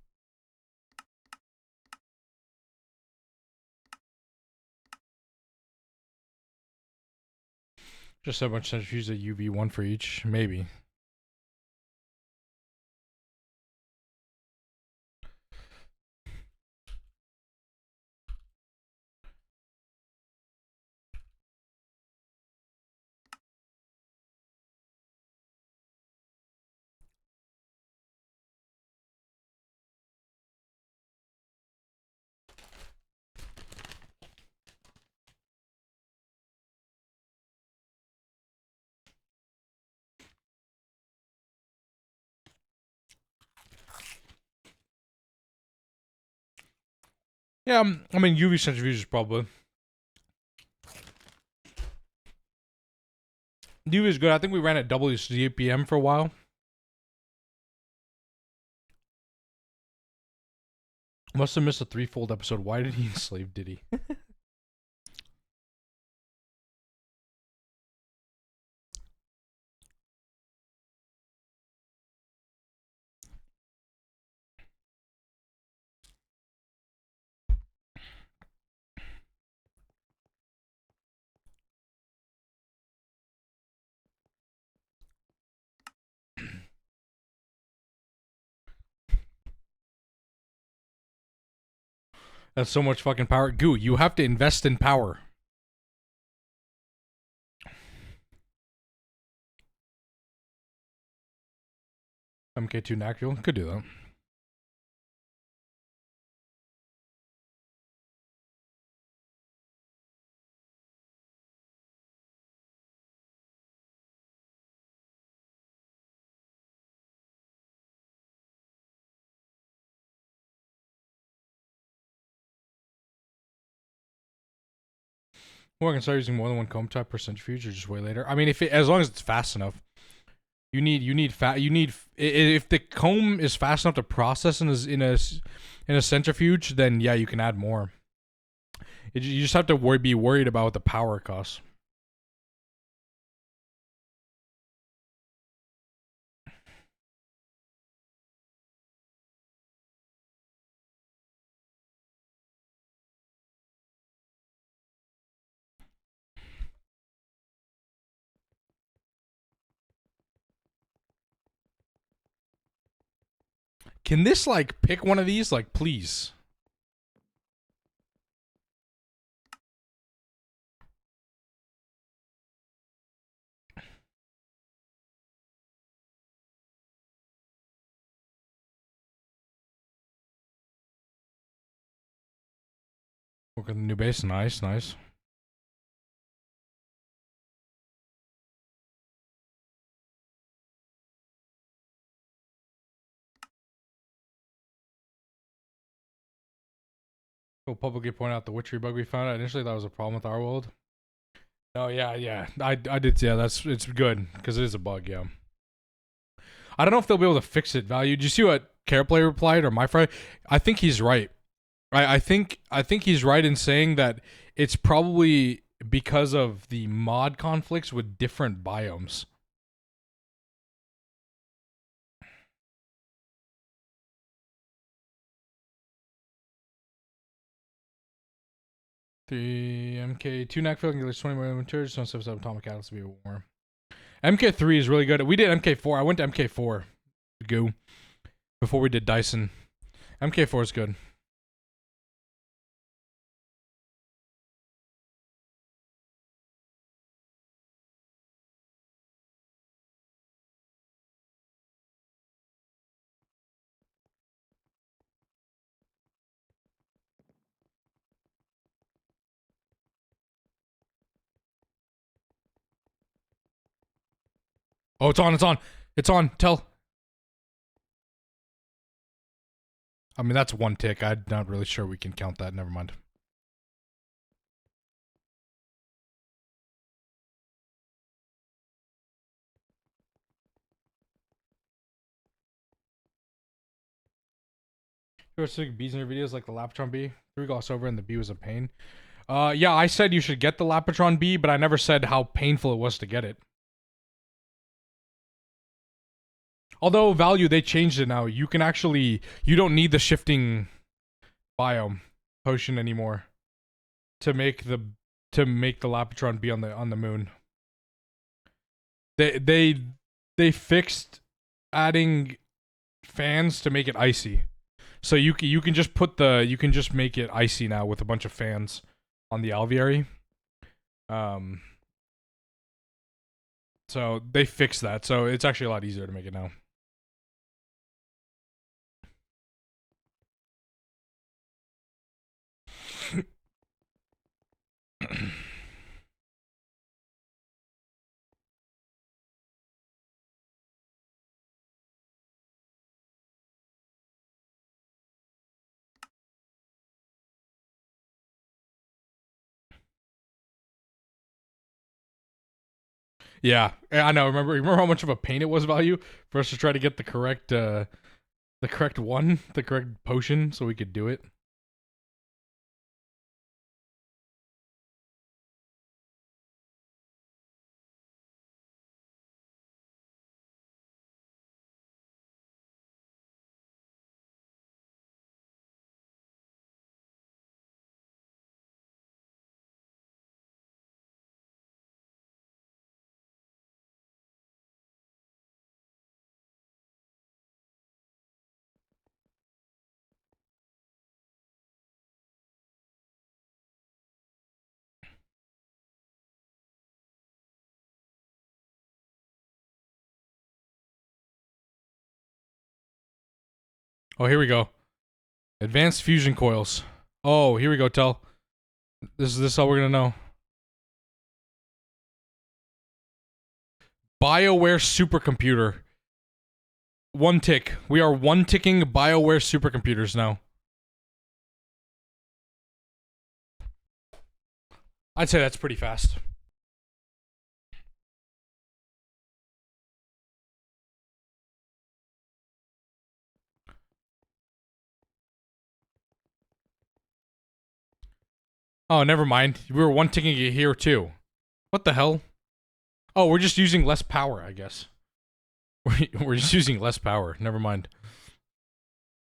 Just a bunch of centrifuges at UV, one for each, maybe. Yeah, I mean UV centrifuges probably. UV is good. I think we ran at WCPM for a while. Must have missed a threefold episode. Why did he enslave Diddy? That's so much fucking power. Goo, you have to invest in power. MK2 Nactual? Could do that. Or I can start using more than one comb type per centrifuge or just way later. I mean, if it, as long as it's fast enough. If the comb is fast enough to process in a centrifuge, then yeah, you can add more. You just have to be worried about what the power costs. Can this like pick one of these? Like, please. Work on the new base. Nice, nice. We'll publicly point out the witchery bug we found out. Initially, that was a problem with our world. Oh yeah. I did. Yeah, it's good because it is a bug. Yeah. I don't know if they'll be able to fix it. Value. Did you see what CarePlay replied or my friend? I think he's right. I think he's right in saying that it's probably because of the mod conflicts with different biomes. The MK2 knack field can get 20 more materials. Don't have atomic catalyst to be warm. MK3 is really good. We did MK4. I went to MK4. Go before we did Dyson. MK4 is good. Oh, it's on. It's on. It's on. Tell. I mean, that's one tick. I'm not really sure we can count that. Never mind. You were seeing bees in your videos like the Laptron bee. 3 gloss over and the bee was a pain. Yeah, I said you should get the Lapatron bee, but I never said how painful it was to get it. Although value, they changed it now. You can actually, you don't need the shifting biome potion anymore to make the Lapatron be on the moon. They fixed adding fans to make it icy. So you can just make it icy now with a bunch of fans on the alveary. So they fixed that. So it's actually a lot easier to make it now. Yeah, I know. Remember how much of a pain it was, value, for us to try to get the correct the correct potion, so we could do it. Oh, here we go. Advanced fusion coils. Oh, here we go. Tell. This is all we're gonna know. BioWare supercomputer. One tick. We are one ticking BioWare supercomputers now. I'd say that's pretty fast. Oh, never mind. We were one ticking it here too. What the hell? Oh, we're just using less power, I guess. We're just using less power. Never mind.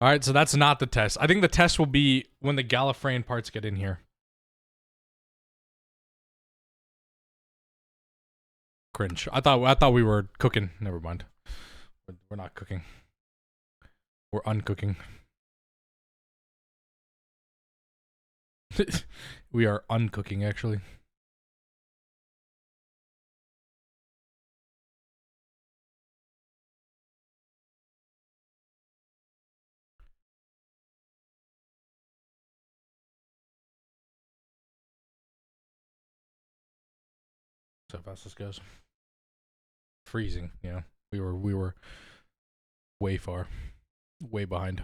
All right, so that's not the test. I think the test will be when the Gallifreyan parts get in here. Cringe. I thought we were cooking. Never mind. We're not cooking. We're uncooking. We are uncooking, actually. So fast this goes. Freezing, yeah. We were way far. Way behind.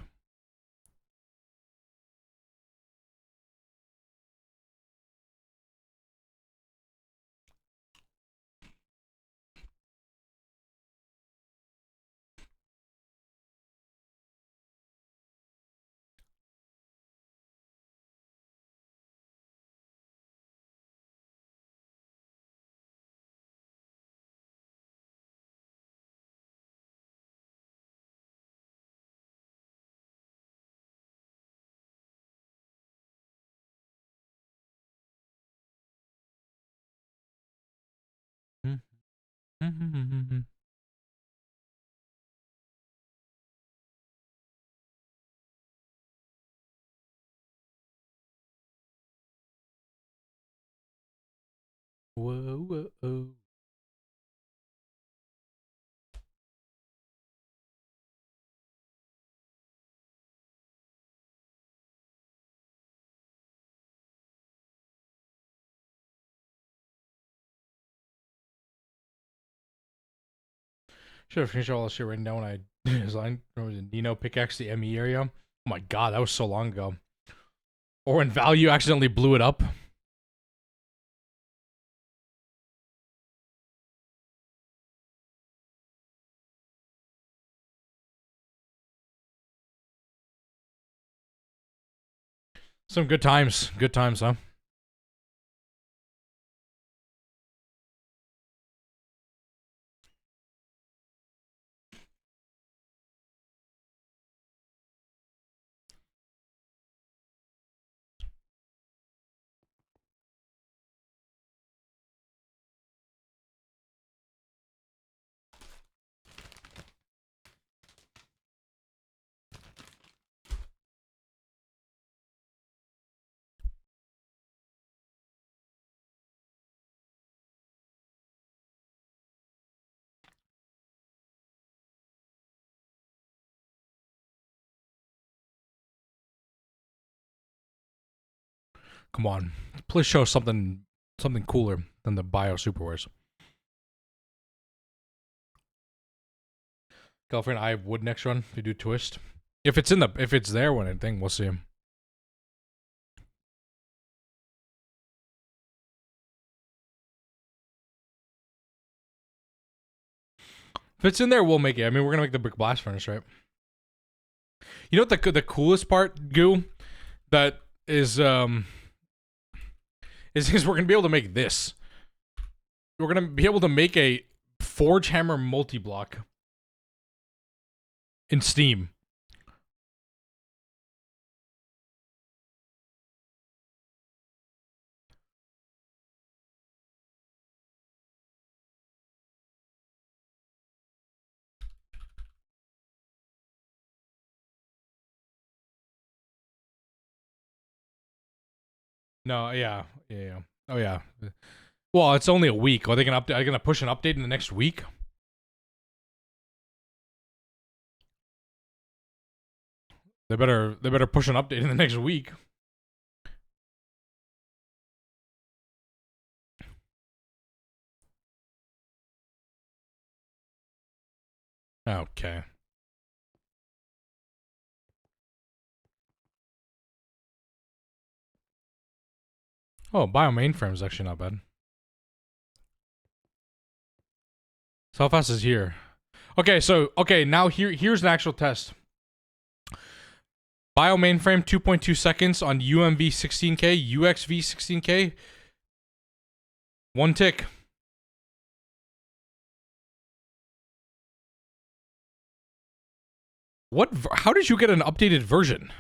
Whoa, whoa. Should have finished all this shit right now when I designed. Remember the Nino pickaxe the ME area? Oh my god, that was so long ago. Or when Value accidentally blew it up. Some good times. Good times, huh? Come on. Please show something cooler than the Bio Superwares. Girlfriend, I have wood next run to do twist. If it's there when anything, we'll see him. If it's in there, we'll make it. I mean, we're gonna make the brick blast furnace, right? You know what the coolest part, Goo, that is we're gonna be able to make this. We're gonna be able to make a Forge Hammer multi-block in Steam. No, yeah. Oh yeah. Well, it's only a week. Are they gonna update? Are they gonna push an update in the next week? They better push an update in the next week. Okay. Oh, bio mainframe is actually not bad. So how fast is here? Okay, so now here's an actual test. Bio mainframe 2.2 seconds on UMV 16K, UXV 16K. 1 tick. What? How did you get an updated version?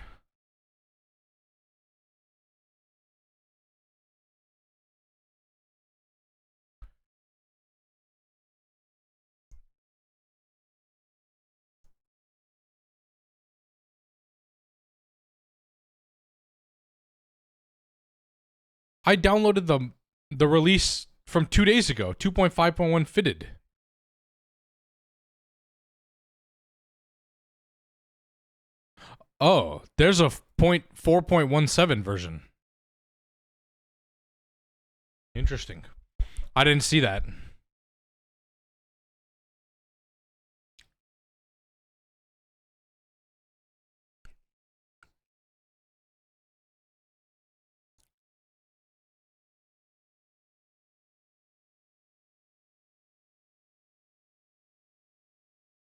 I downloaded the release from 2 days ago, 2.5.1 fitted. Oh, there's a 4.17 version. Interesting. I didn't see that.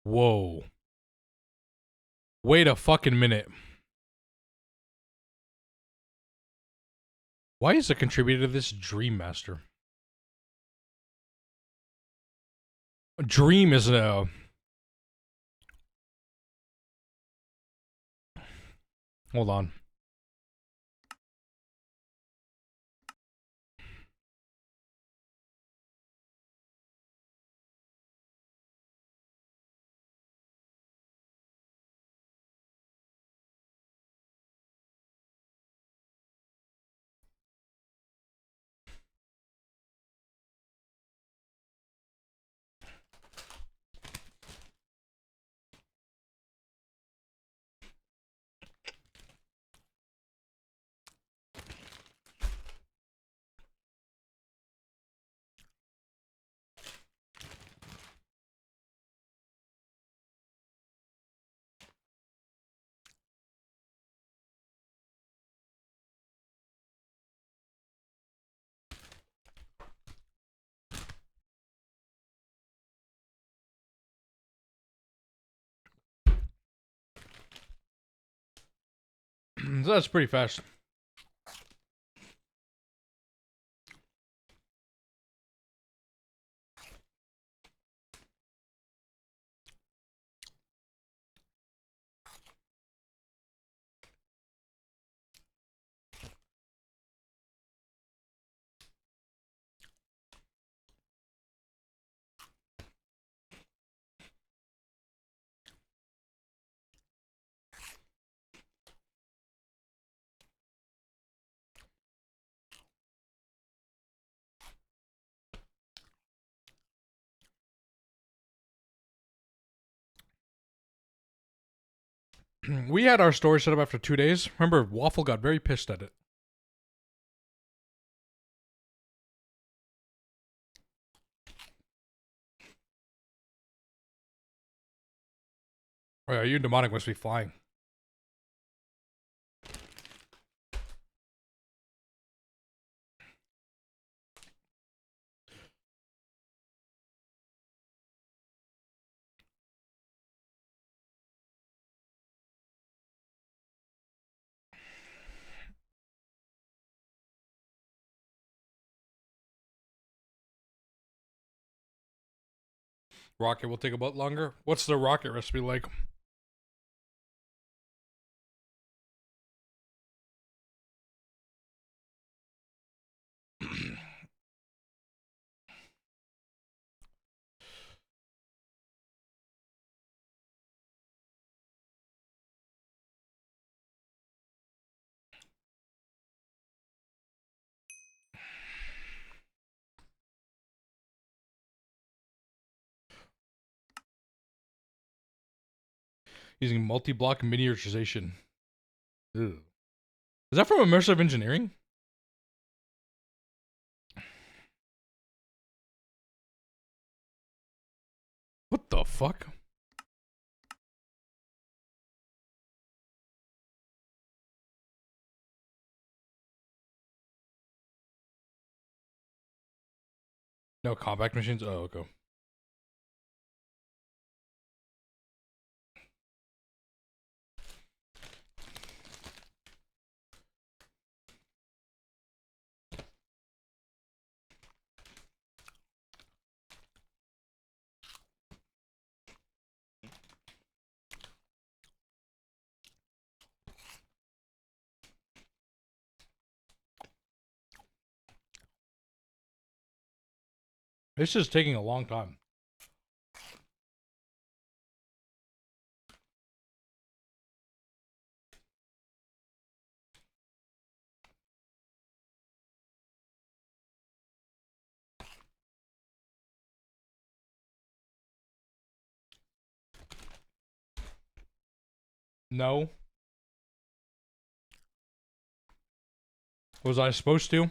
Whoa. Wait a fucking minute. Why is a contributor to this Dream Master? Dream is a... Hold on. So that's pretty fast. We had our storage set up after 2 days. Remember, Waffle got very pissed at it. Oh yeah, you and Demonic must be flying. Rocket will take a bit longer. What's the rocket recipe like? Using multi-block miniaturization. Ew. Is that from immersive engineering? What the fuck? No compact machines? Oh, okay. This is taking a long time. No. Was I supposed to?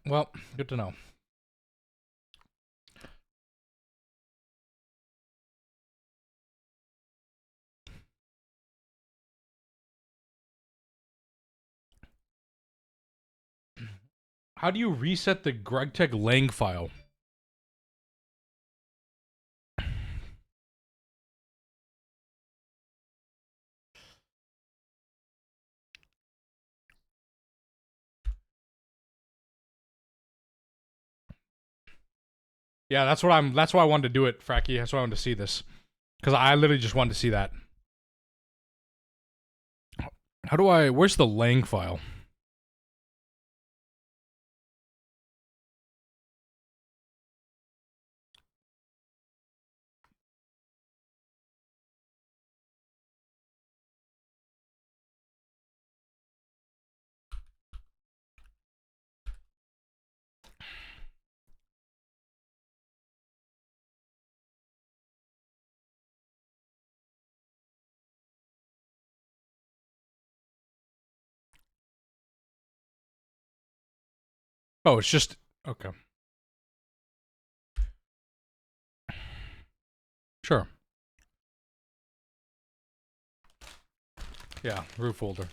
Well, good to know. How do you reset the GregTech lang file? Yeah, that's why I wanted to do it, Fracky. That's why I wanted to see this. Because I literally just wanted to see that. How do I... Where's the lang file? Oh, it's just... Okay. Sure. Yeah, root folder.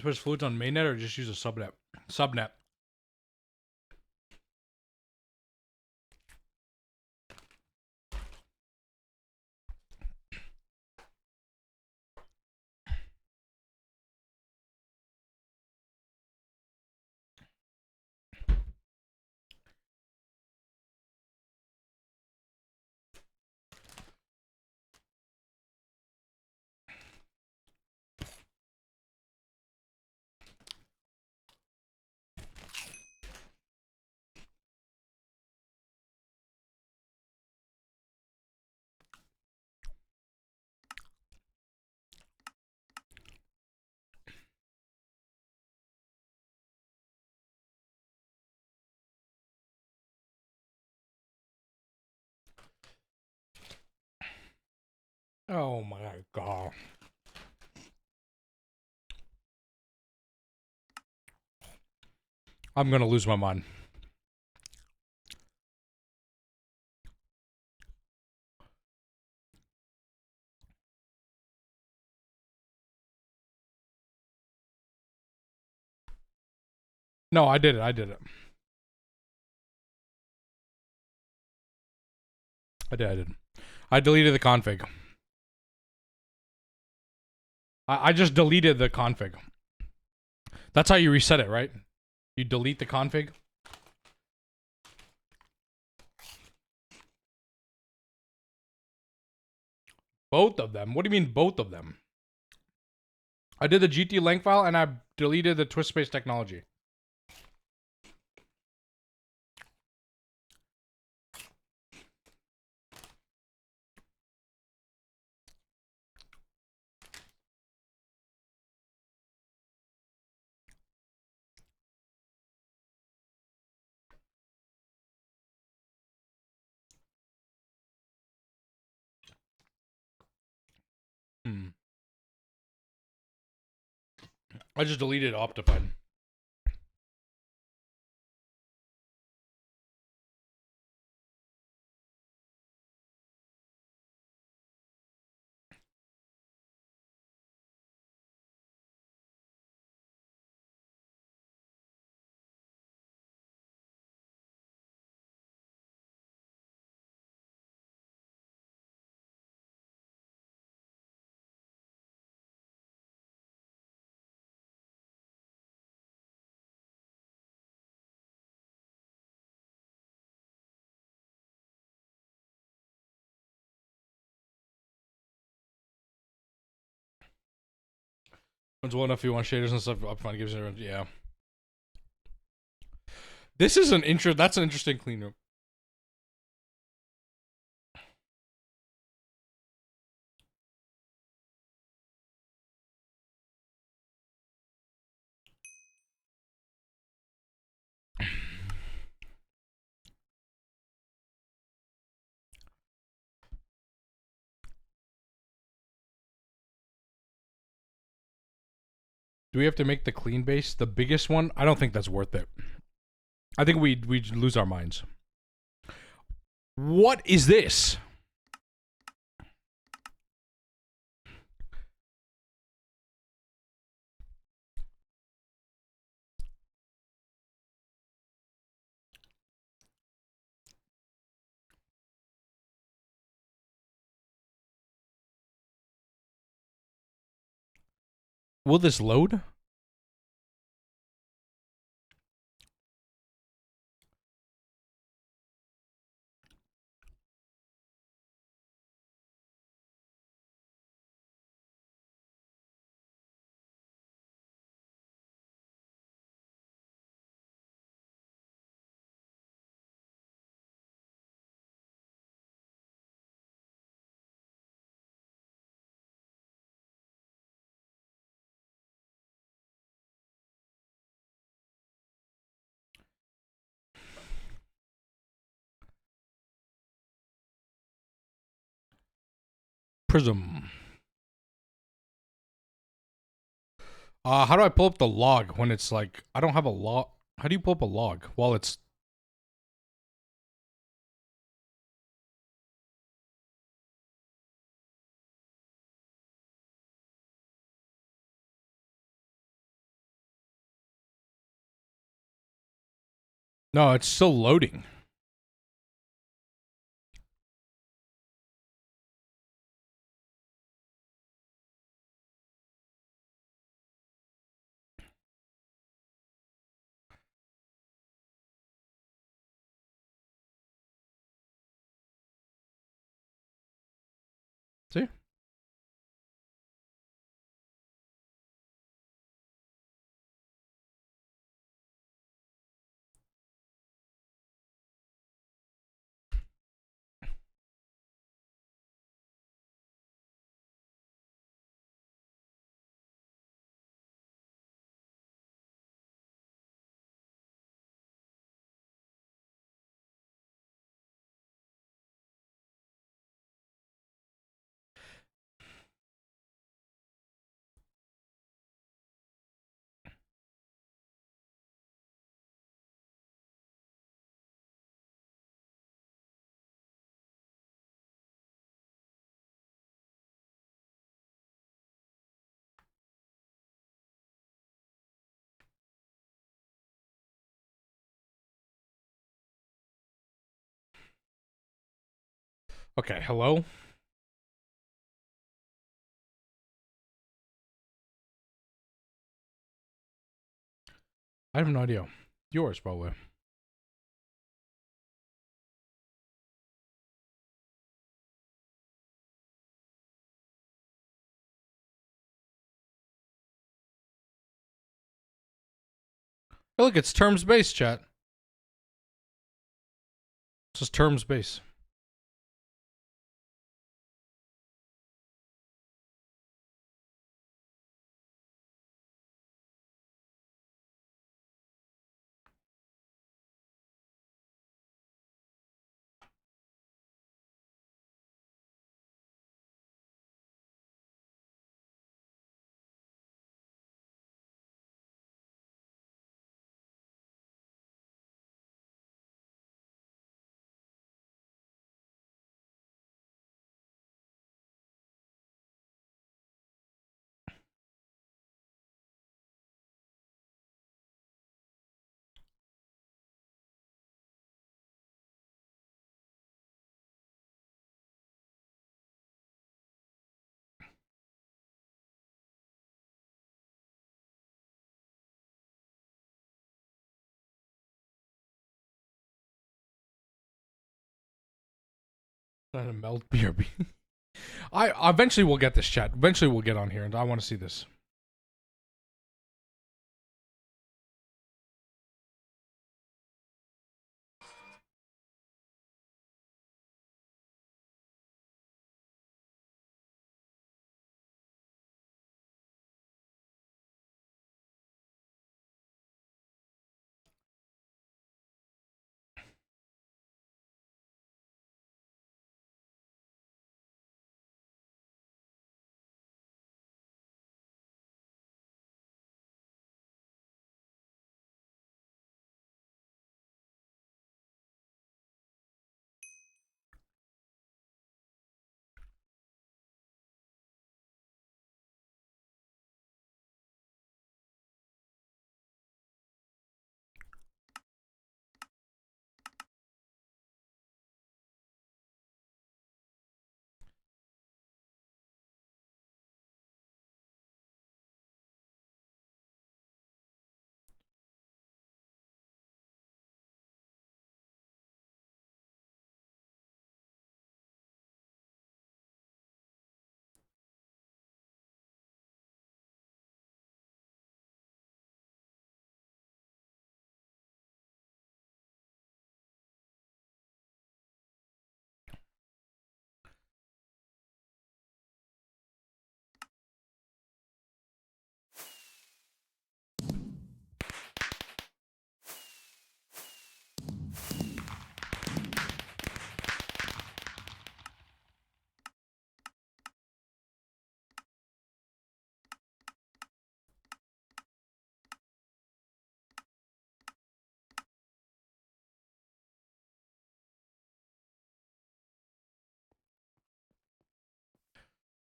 Push fluids on mainnet or just use a subnet? Subnet. Oh my god. I'm gonna lose my mind. No, I did it. I did it. did. I deleted the config. I just deleted the config. That's how you reset it, right? You delete the config. Both of them? What do you mean both of them? I did the GT length file and I deleted the twist space technology. I just deleted Optifine. When's well enough if you want shaders and stuff, Optifine gives it, yeah. This is that's an interesting clean room. Do we have to make the clean base the biggest one? I don't think that's worth it. I think we lose our minds. What is this? Will this load? Prism. How do I pull up the log when it's like, I don't have a log. How do you pull up a log while it's... No, it's still loading. See? Okay, hello? I have no idea. Yours, probably. Hey, look, it's terms based, chat. It's just terms based. Trying to melt BRB. I eventually will get this, chat. Eventually we'll get on here, and I want to see this.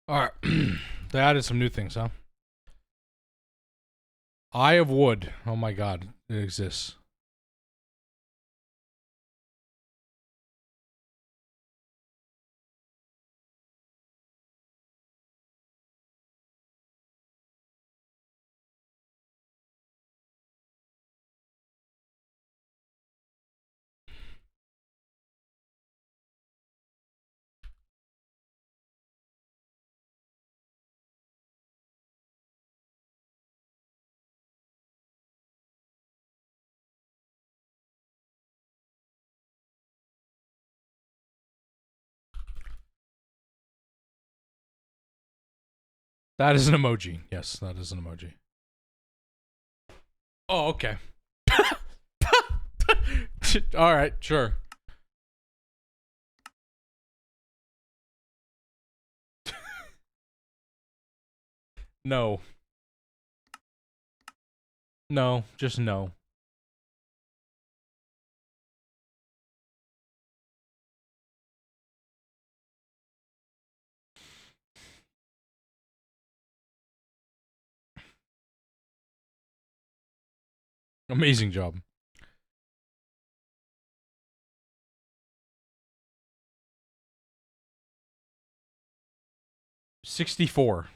All right. They added some new things, huh? Eye of Wood. Oh my god, it exists. That is an emoji. Yes, that is an emoji. Oh, okay. All right, sure. No. No, just no. Amazing job. 64.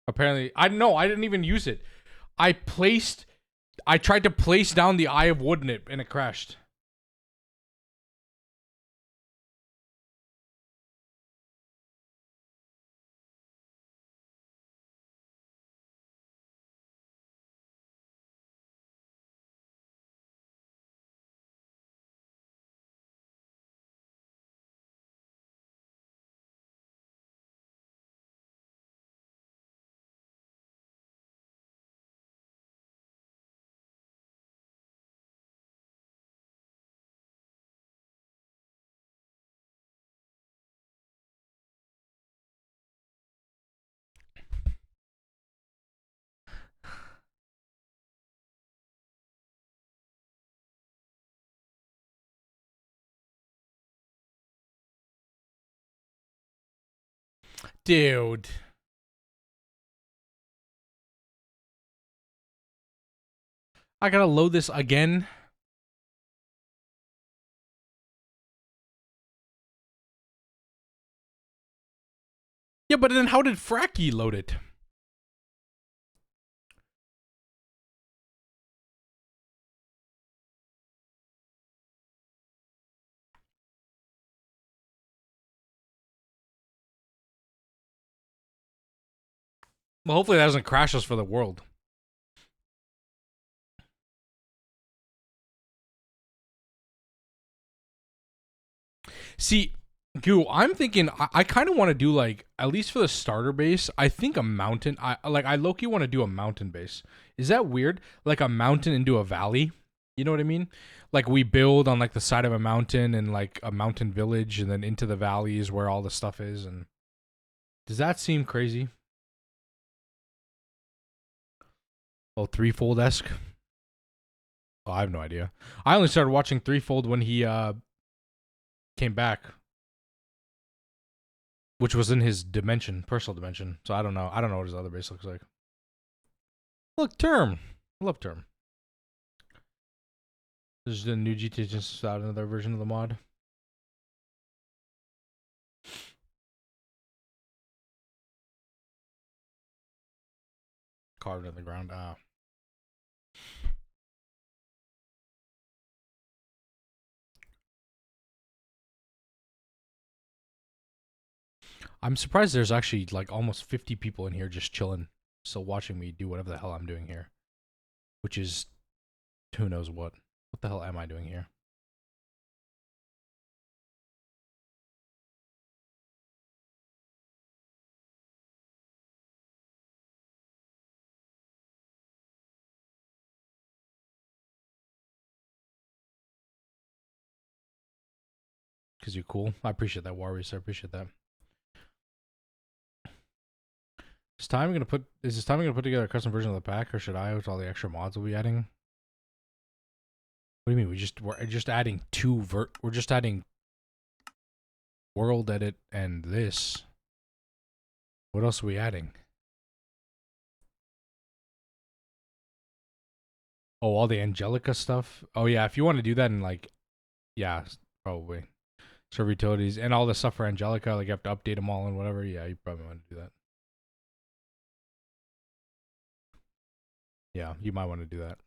Apparently, I didn't even use it. I tried to place down the Eye of Wood in it, and it crashed. Dude. I gotta load this again. Yeah, but then how did Fracky load it? Well, hopefully that doesn't crash us for the world. See, Goo, I'm thinking I kind of want to do like, at least for the starter base, I think a mountain. I low-key want to do a mountain base. Is that weird? Like a mountain into a valley. You know what I mean? Like we build on like the side of a mountain and like a mountain village, and then into the valleys where all the stuff is. And does that seem crazy? Oh, Threefold-esque. Oh, I have no idea. I only started watching Threefold when he came back, which was in his dimension, personal dimension. So I don't know. I don't know what his other base looks like. Look, Term. I love Term. There's the new GTNH out, another version of the mod. Carved in the ground. Ah. I'm surprised there's actually like almost 50 people in here just chilling, still watching me do whatever the hell I'm doing here. Which is who knows what. What the hell am I doing here? Because you're cool. I appreciate that, Warriors. I appreciate that. Is this time gonna put together a custom version of the pack, or should I, with all the extra mods we'll be adding? What do you mean? We're just adding we're just adding world edit and this. What else are we adding? Oh, all the Angelica stuff. Oh yeah, if you want to do that in like, yeah, probably server utilities and all the stuff for Angelica, like you have to update them all and whatever. Yeah, you probably want to do that. Yeah, you might want to do that.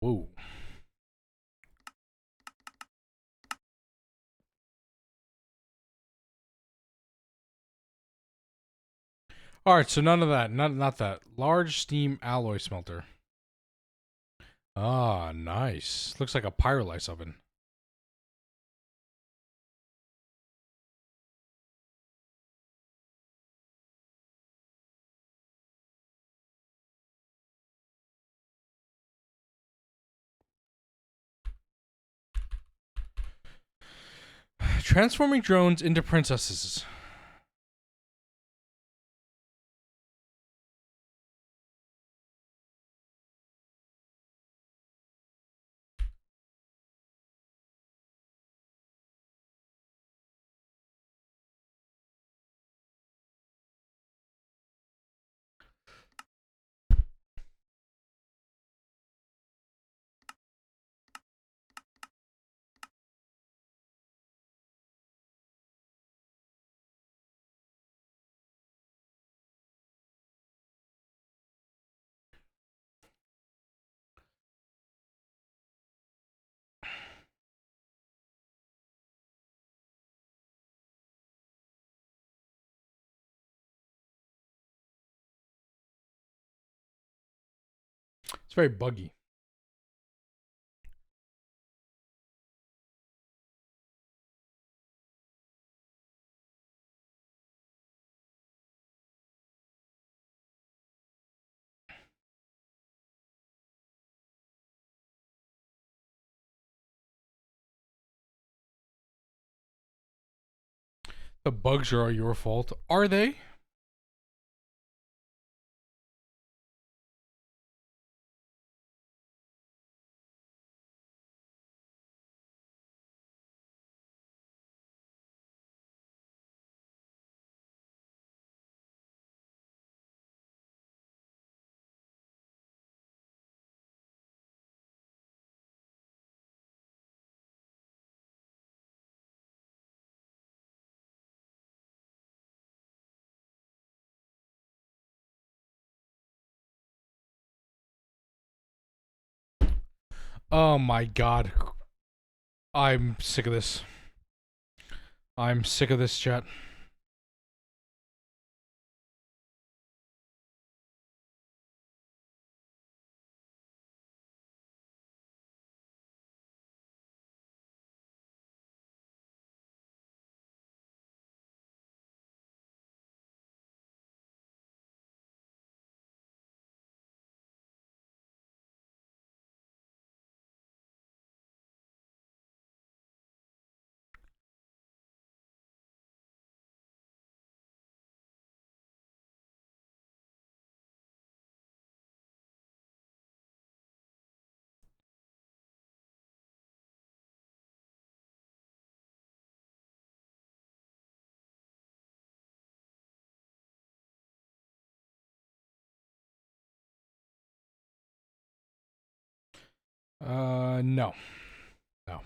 Whoa. All right, so none of that. Not that large steam alloy smelter. Ah, nice. Looks like a pyrolysis oven. Transforming drones into princesses. It's very buggy. The bugs are your fault. Are they? Oh my god. I'm sick of this. I'm sick of this, chat. No. No.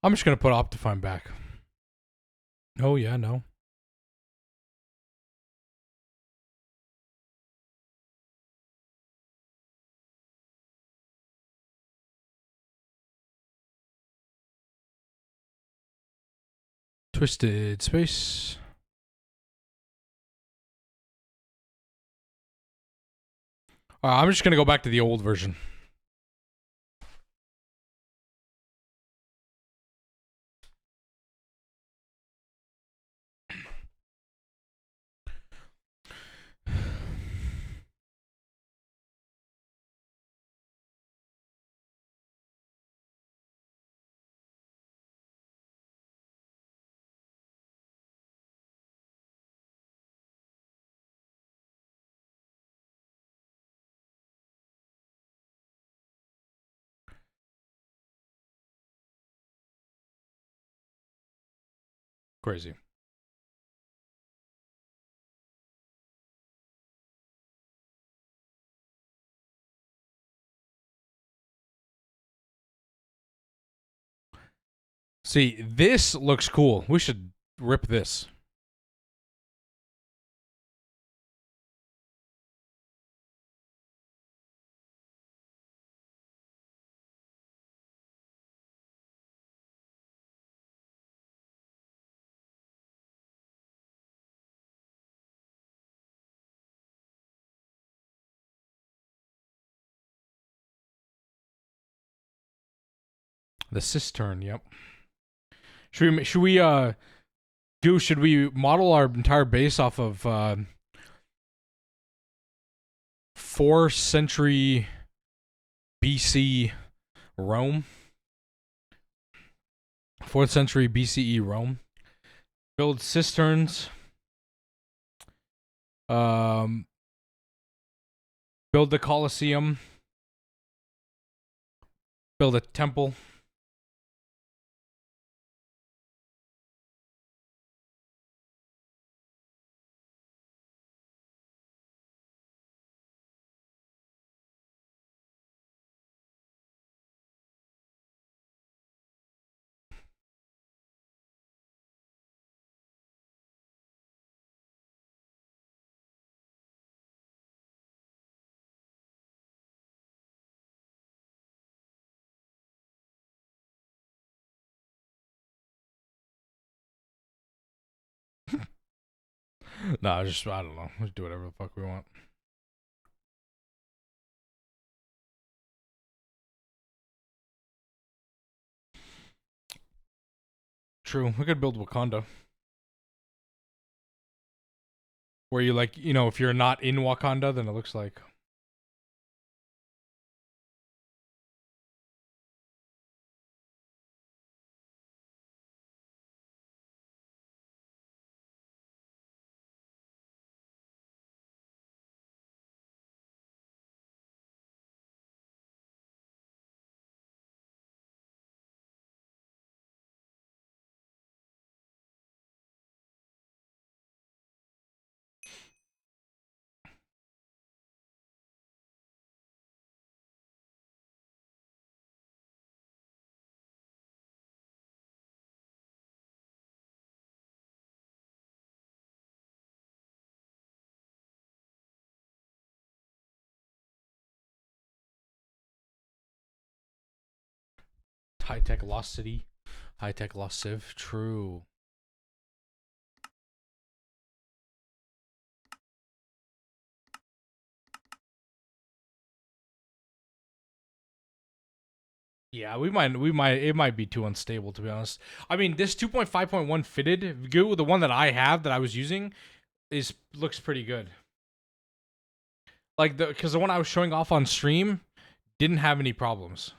I'm just gonna put Optifine back. Oh yeah, no. Twisted space. I'm just gonna go back to the old version. Crazy. See, this looks cool. We should rip this. The cistern, yep. Should we should we model our entire base off of 4th century BC Rome? 4th century BCE Rome. Build cisterns. Build the Colosseum. Build a temple. No, just I don't know. Let's do whatever the fuck we want. True. We could build Wakanda. Where you like, you know, if you're not in Wakanda, then it looks like. High tech lost city. High tech lost civ. True. Yeah, it might be too unstable to be honest. I mean, this 2.5.1 fitted, the one that I have that I was using, looks pretty good. Like because the one I was showing off on stream didn't have any problems.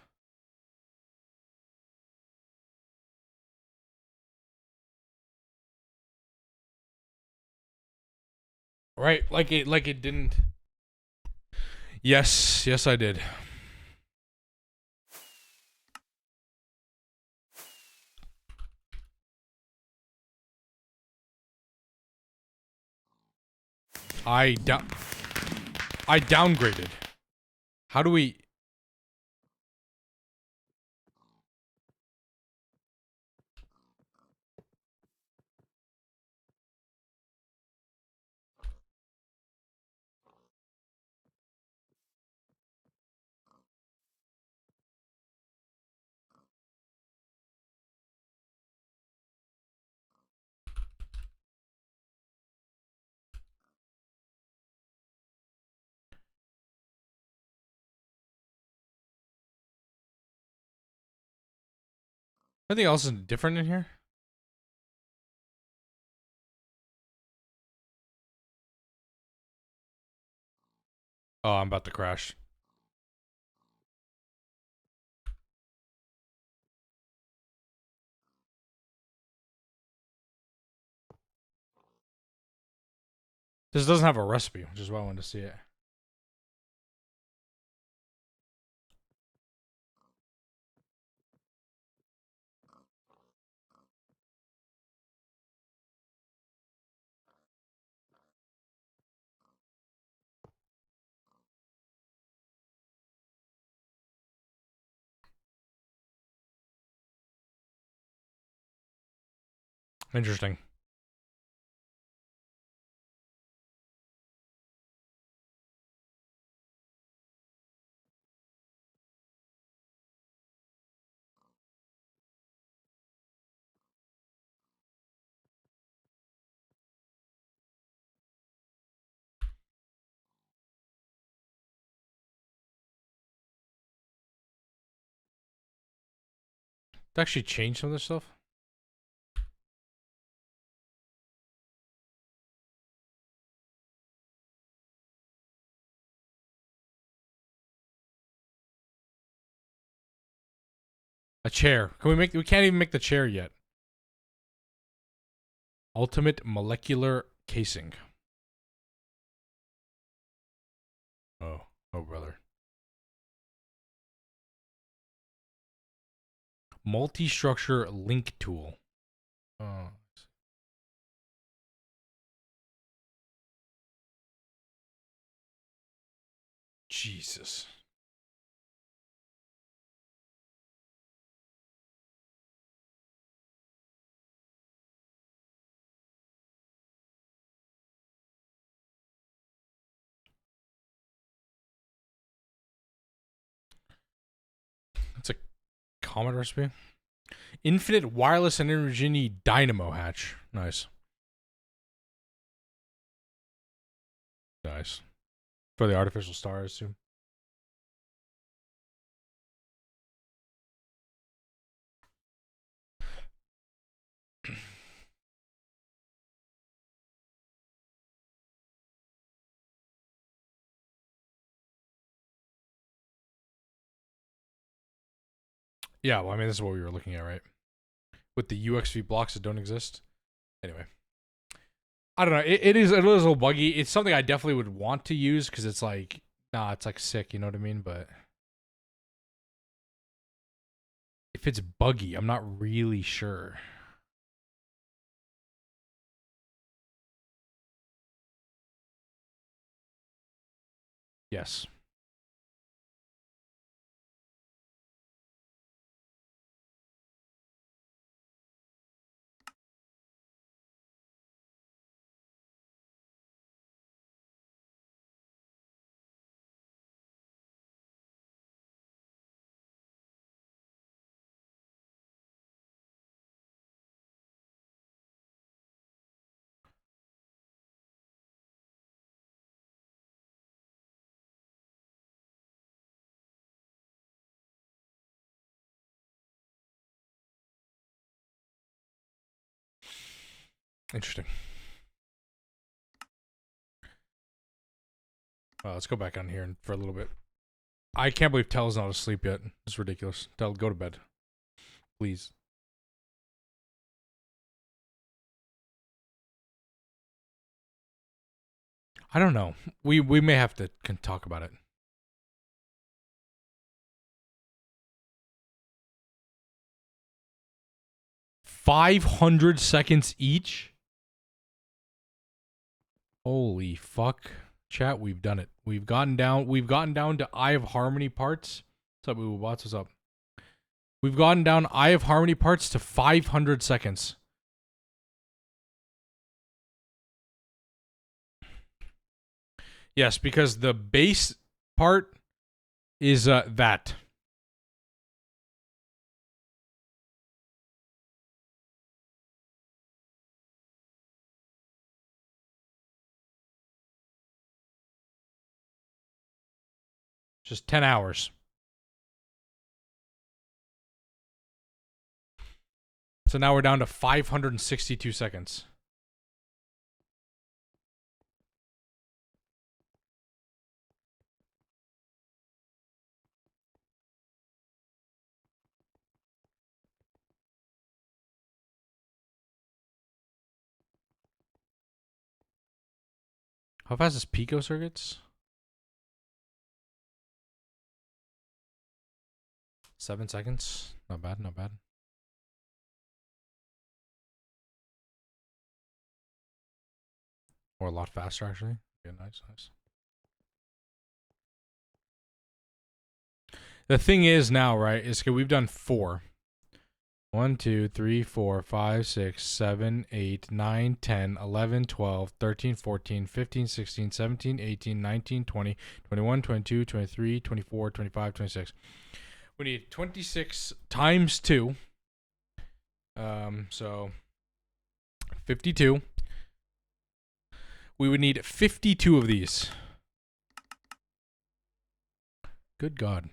Right, like it didn't. Yes, I did. I downgraded. How do we? Anything else is different in here? Oh, I'm about to crash. This doesn't have a recipe, which is why I wanted to see it. Interesting. It's actually changed some of this stuff. A chair. Can we make? We can't even make the chair yet. Ultimate molecular casing. Oh, oh, brother. Multi-structure link tool. Oh. Jesus. That's a common recipe. Infinite wireless and energy dynamo hatch. Nice. Nice. For the artificial star, I assume. Yeah, well, I mean, this is what we were looking at, right? With the UXV blocks that don't exist. Anyway. I don't know. It is a little buggy. It's something I definitely would want to use because it's like, nah, it's like sick, you know what I mean? But if it's buggy, I'm not really sure. Yes. Interesting. Let's go back on here for a little bit. I can't believe Tell's not asleep yet. It's ridiculous. Tell, go to bed. Please. I don't know. We may have to talk about it. 500 seconds each? Holy fuck. Chat, we've done it. We've gotten down to Eye of Harmony parts. What's up, Bots? What's up? We've gotten down Eye of Harmony parts to 500 seconds. Yes, because the base part is that. Just 10 hours. So now we're down to 562 seconds. How fast is Pico circuits? 7 seconds. Not bad, not bad. Or a lot faster, actually. Yeah, nice, nice. The thing is now, right, is we've done 4. 1, 2, 3, 4, 5, 6, 7, 8, 9, 10, 11, 12, 13, 14, 15, 16, 17, 18, 19, 20, 21, 22, 23, 24, 25, 26. We need 26 times 2. So 52. We would need 52 of these. Good God.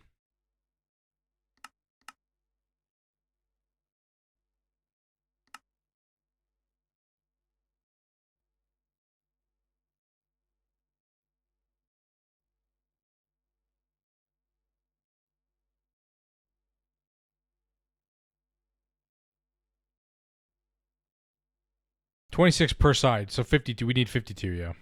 26 per side, so 52. We need 52, yeah.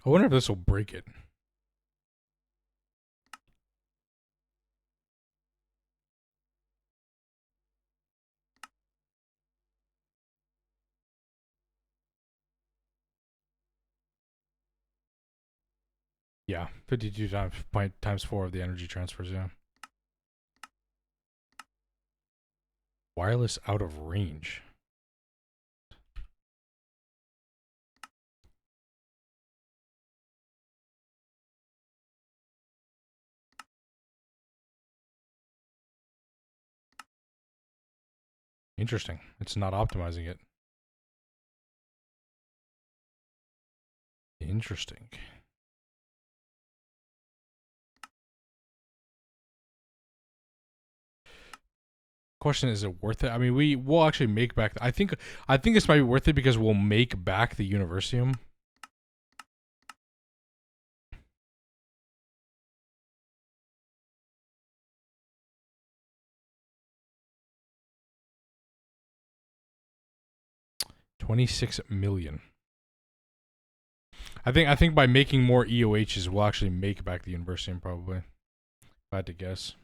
I wonder if this will break it. Yeah, 52 times 4 of the energy transfers, yeah. Wireless out of range. Interesting. It's not optimizing it. Interesting. Question, is it worth it? I mean, we'll actually make back. I think this might be worth it because we'll make back the Universium. $26 million. I think by making more EOHs, we'll actually make back the Universium probably. If I had to guess.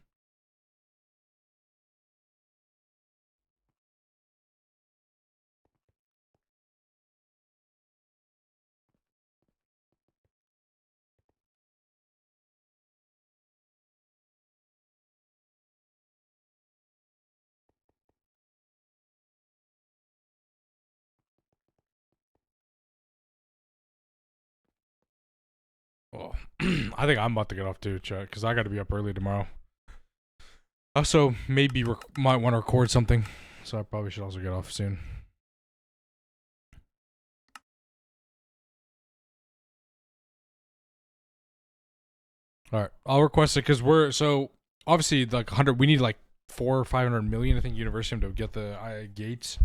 Well, I think I'm about to get off too, Chuck, because I got to be up early tomorrow. Also, maybe might want to record something, so I probably should also get off soon. All right, I'll request it because we're so obviously like 100. We need like 400 or 500 million, I think, Universium to get the gates.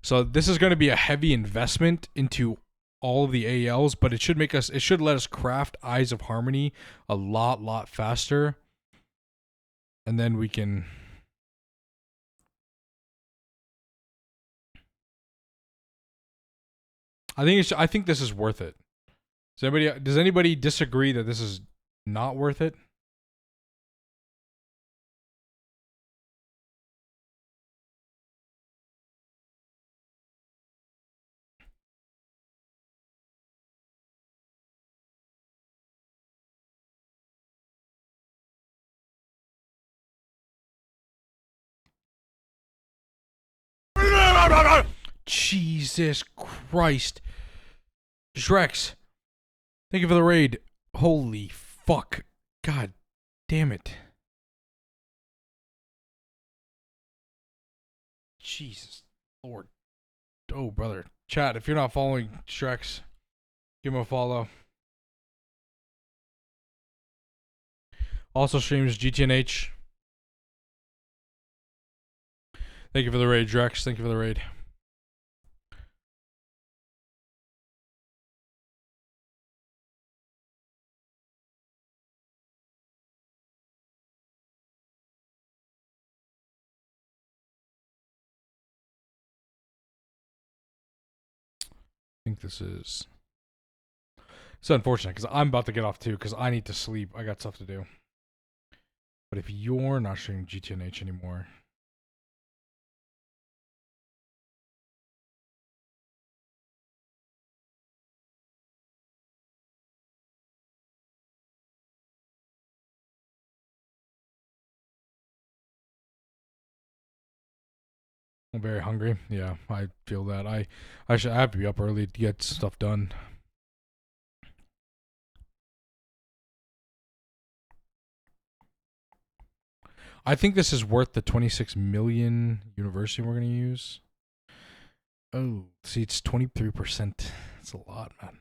So this is going to be a heavy investment into all of the ALs, but it should let us craft Eyes of Harmony a lot faster, and then we can. I think this is worth it. Does anybody disagree that this is not worth it? Jesus Christ. Shrex, thank you for the raid. Holy fuck. God damn it. Jesus Lord. Oh, brother. Chat, if you're not following Shrex, give him a follow. Also streams GTNH. Thank you for the raid, Drex. Thank you for the raid. I think this is. It's unfortunate because I'm about to get off too because I need to sleep. I got stuff to do. But if you're not streaming GTNH anymore. I'm very hungry. Yeah, I feel that. I have to be up early to get stuff done. I think this is worth the 26 million university we're gonna use. Oh, see, it's 23%. That's a lot, man.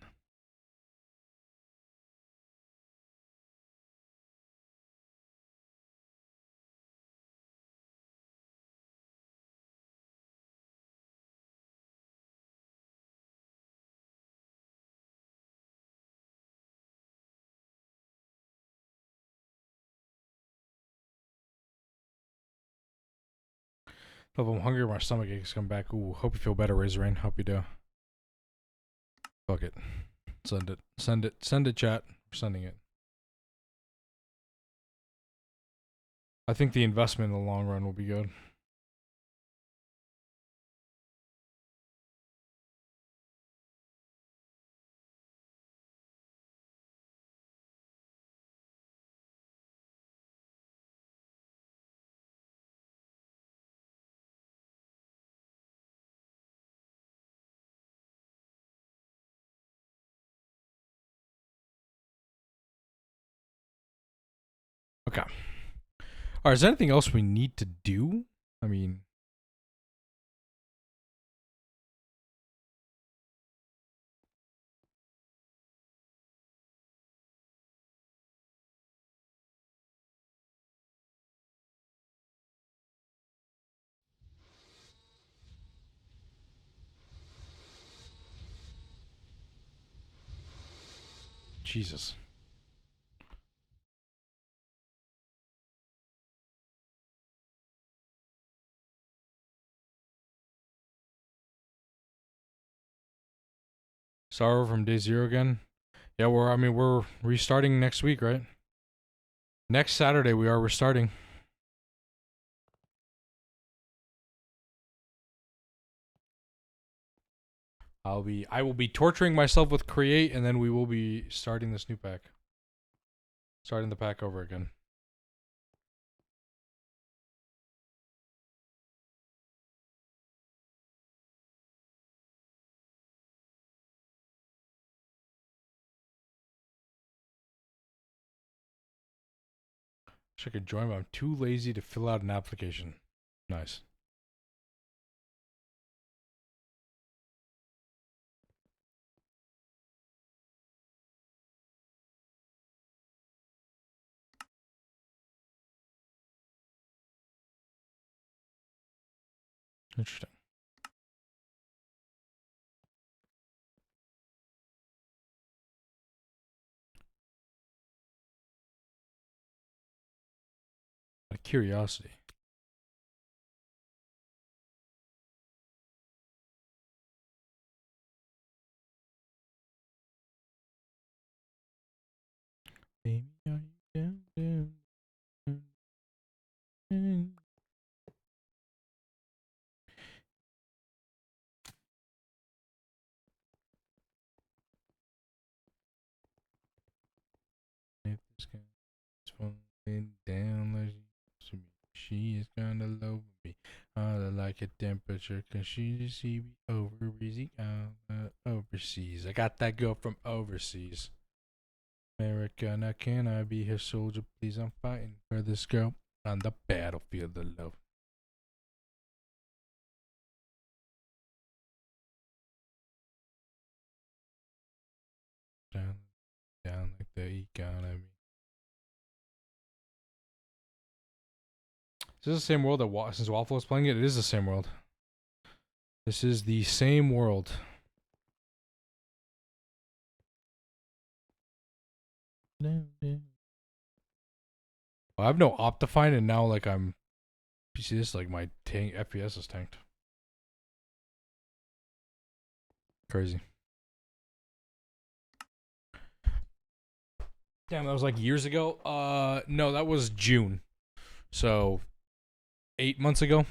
If I'm hungry, my stomach aches come back. Ooh, hope you feel better, Razor Rain. Hope you do. Fuck it. Send it. Send it. Send it, chat. We're sending it. I think the investment in the long run will be good. Okay. All right. Is there anything else we need to do? I mean, Jesus. Sorrow from day zero again. Yeah, we're restarting next week, right? Next Saturday we are restarting. I will be torturing myself with create, and then we will be starting this new pack. Starting the pack over again. Wish I could join, but I'm too lazy to fill out an application. Nice. Interesting. Out of curiosity. Baby, are you down, down, down, down? If this guy's falling down like she used to be, she is gonna love me. I like a temperature, cause she just see me over easy overseas. I got that girl from overseas. America, now can I be her soldier, please? I'm fighting for this girl on the battlefield of love. Down, down like the economy. Is this the same world that since Waffle was playing it? It is the same world. This is the same world. I have no Optifine, and now like you see this, like my FPS is tanked. Crazy. Damn, that was like years ago. No, that was June. So 8 months ago.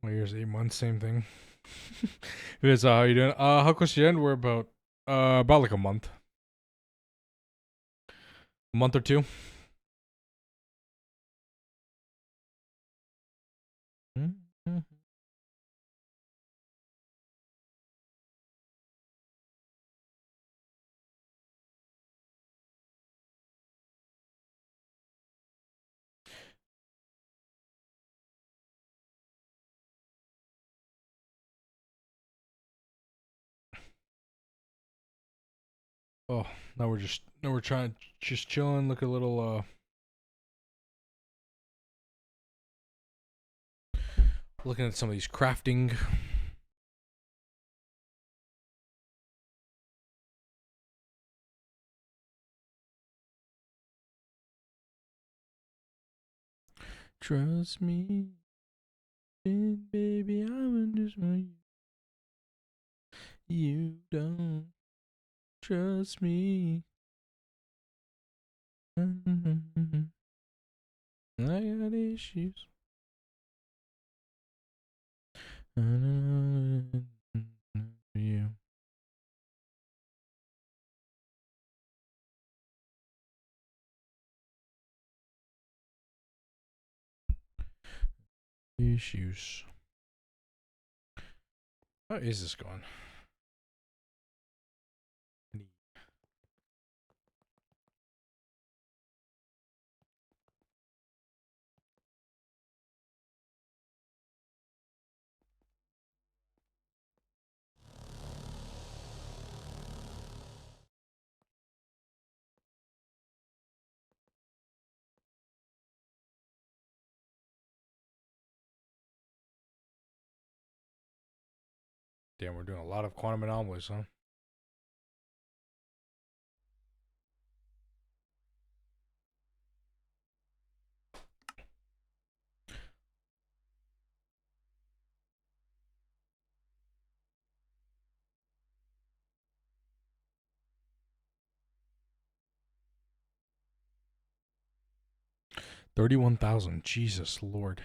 My year's 8 months, same thing. It's how you doing? How close to the end? We're about like a month or two. Mm-hmm. Oh, now we're trying just chilling. Look a little looking at some of these crafting. Trust me, baby, I'm just my you don't trust me. I got issues. You issues. How is this going? Damn, we're doing a lot of quantum anomalies, huh? $31,000. Jesus Lord.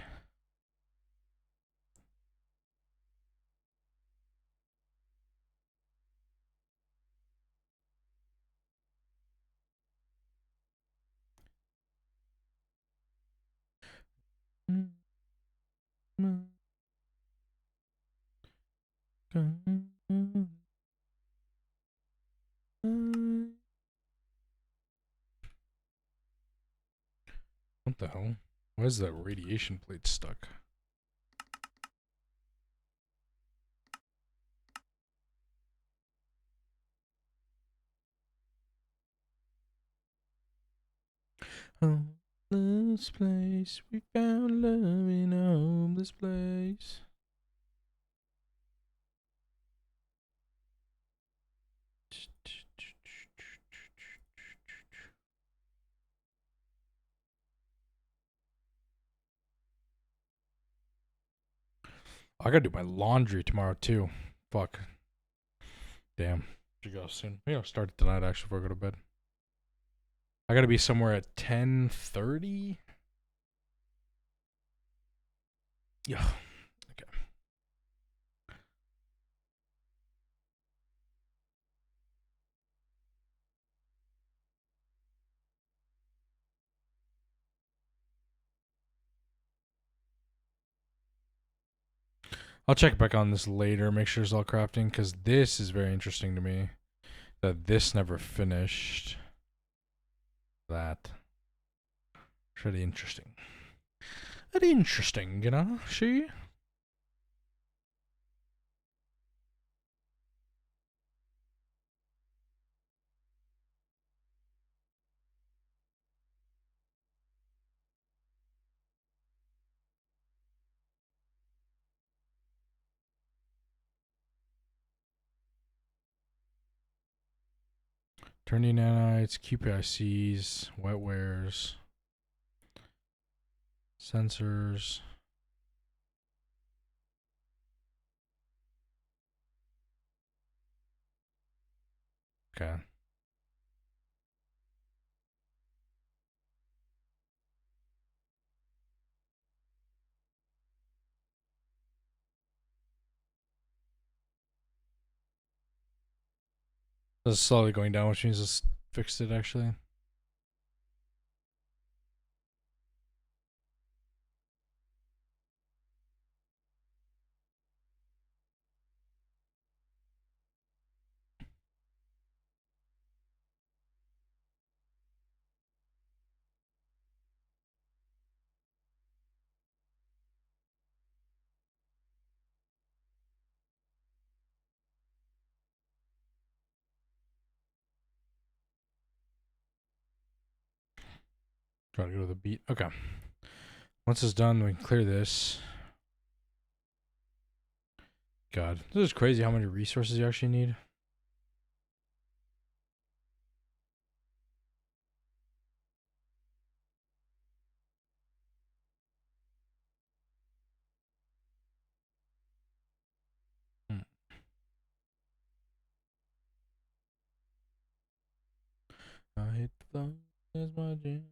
What the hell? Why is that radiation plate stuck? Homeless place. We found love in a homeless place. I gotta do my laundry tomorrow too. Fuck. Damn. Should go soon. Maybe I'll start it tonight actually before I go to bed. I gotta be somewhere at 10:30. Yeah. Okay. I'll check back on this later. Make sure it's all crafting because this is very interesting to me. That this never finished. That. Pretty interesting. Very interesting, you know? See? Turning nanites, QPICs, wetwares, sensors. Okay. It's slowly going down, which means it's fixed it actually. Trying to go to the beat. Okay. Once it's done, we can clear this. God, this is crazy how many resources you actually need. Hmm. I hit the phone. That's my jam.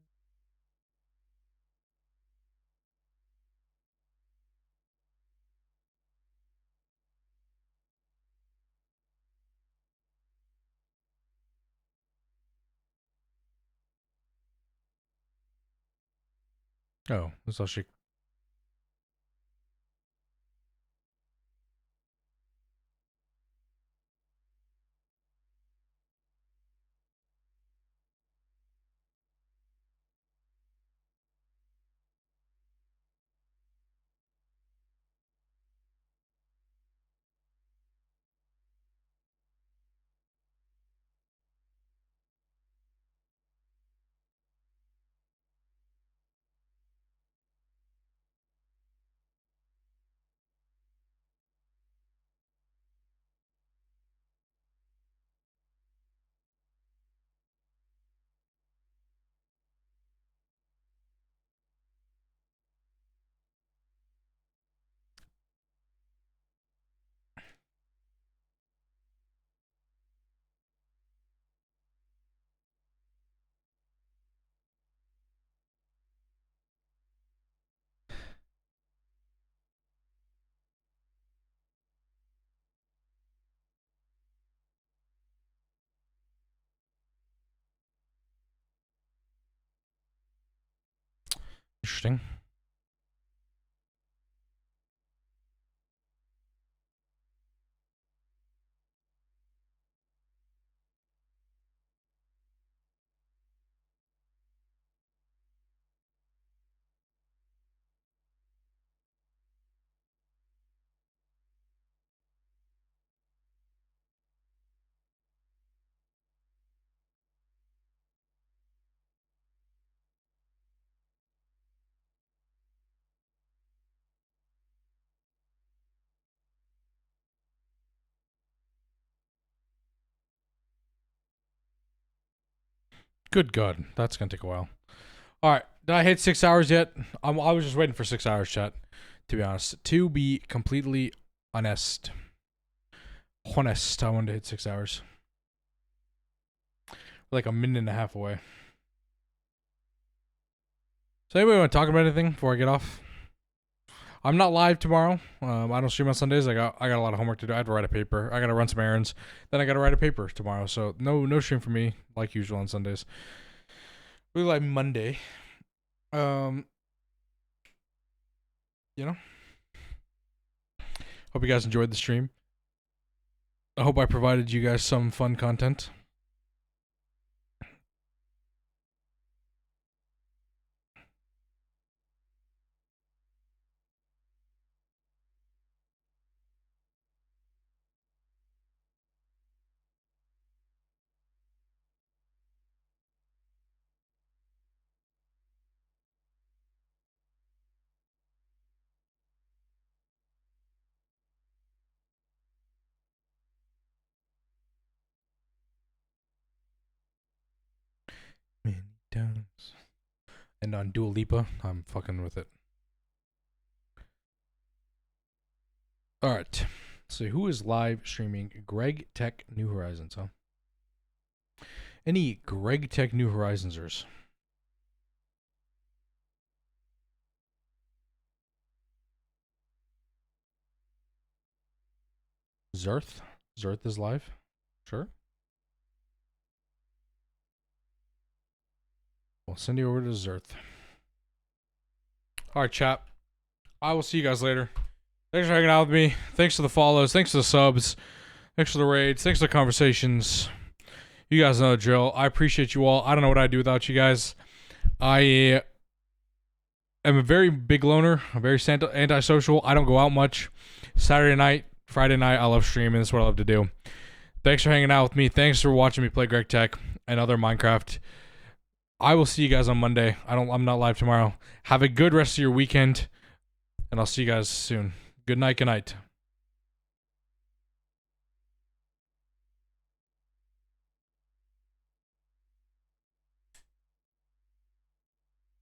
Oh, that's all she. Interesting. Good God, that's gonna take a while. All right, did I hit 6 hours yet? I was just waiting for 6 hours, chat. To be honest, to be completely honest, I wanted to hit 6 hours. Like a minute and a half away. So anybody want to talk about anything before I get off? I'm not live tomorrow. I don't stream on Sundays. I got a lot of homework to do. I have to write a paper. I got to run some errands. Then I got to write a paper tomorrow. So no stream for me like usual on Sundays. We like Monday. You know. Hope you guys enjoyed the stream. I hope I provided you guys some fun content. Many times. And on Dua Lipa, I'm fucking with it. All right. So who is live streaming Greg Tech New Horizons, huh? Any Greg Tech New Horizonsers? Zerth? Zerth is live? Sure. We'll send you over to Zerth. All right, chat. I will see you guys later. Thanks for hanging out with me. Thanks for the follows. Thanks for the subs. Thanks for the raids. Thanks for the conversations. You guys know the drill. I appreciate you all. I don't know what I'd do without you guys. I am a very big loner. I'm very antisocial. I don't go out much. Saturday night, Friday night, I love streaming. That's what I love to do. Thanks for hanging out with me. Thanks for watching me play Greg Tech and other Minecraft. I will see you guys on Monday. I'm not live tomorrow. Have a good rest of your weekend, and I'll see you guys soon. Good night. Good night.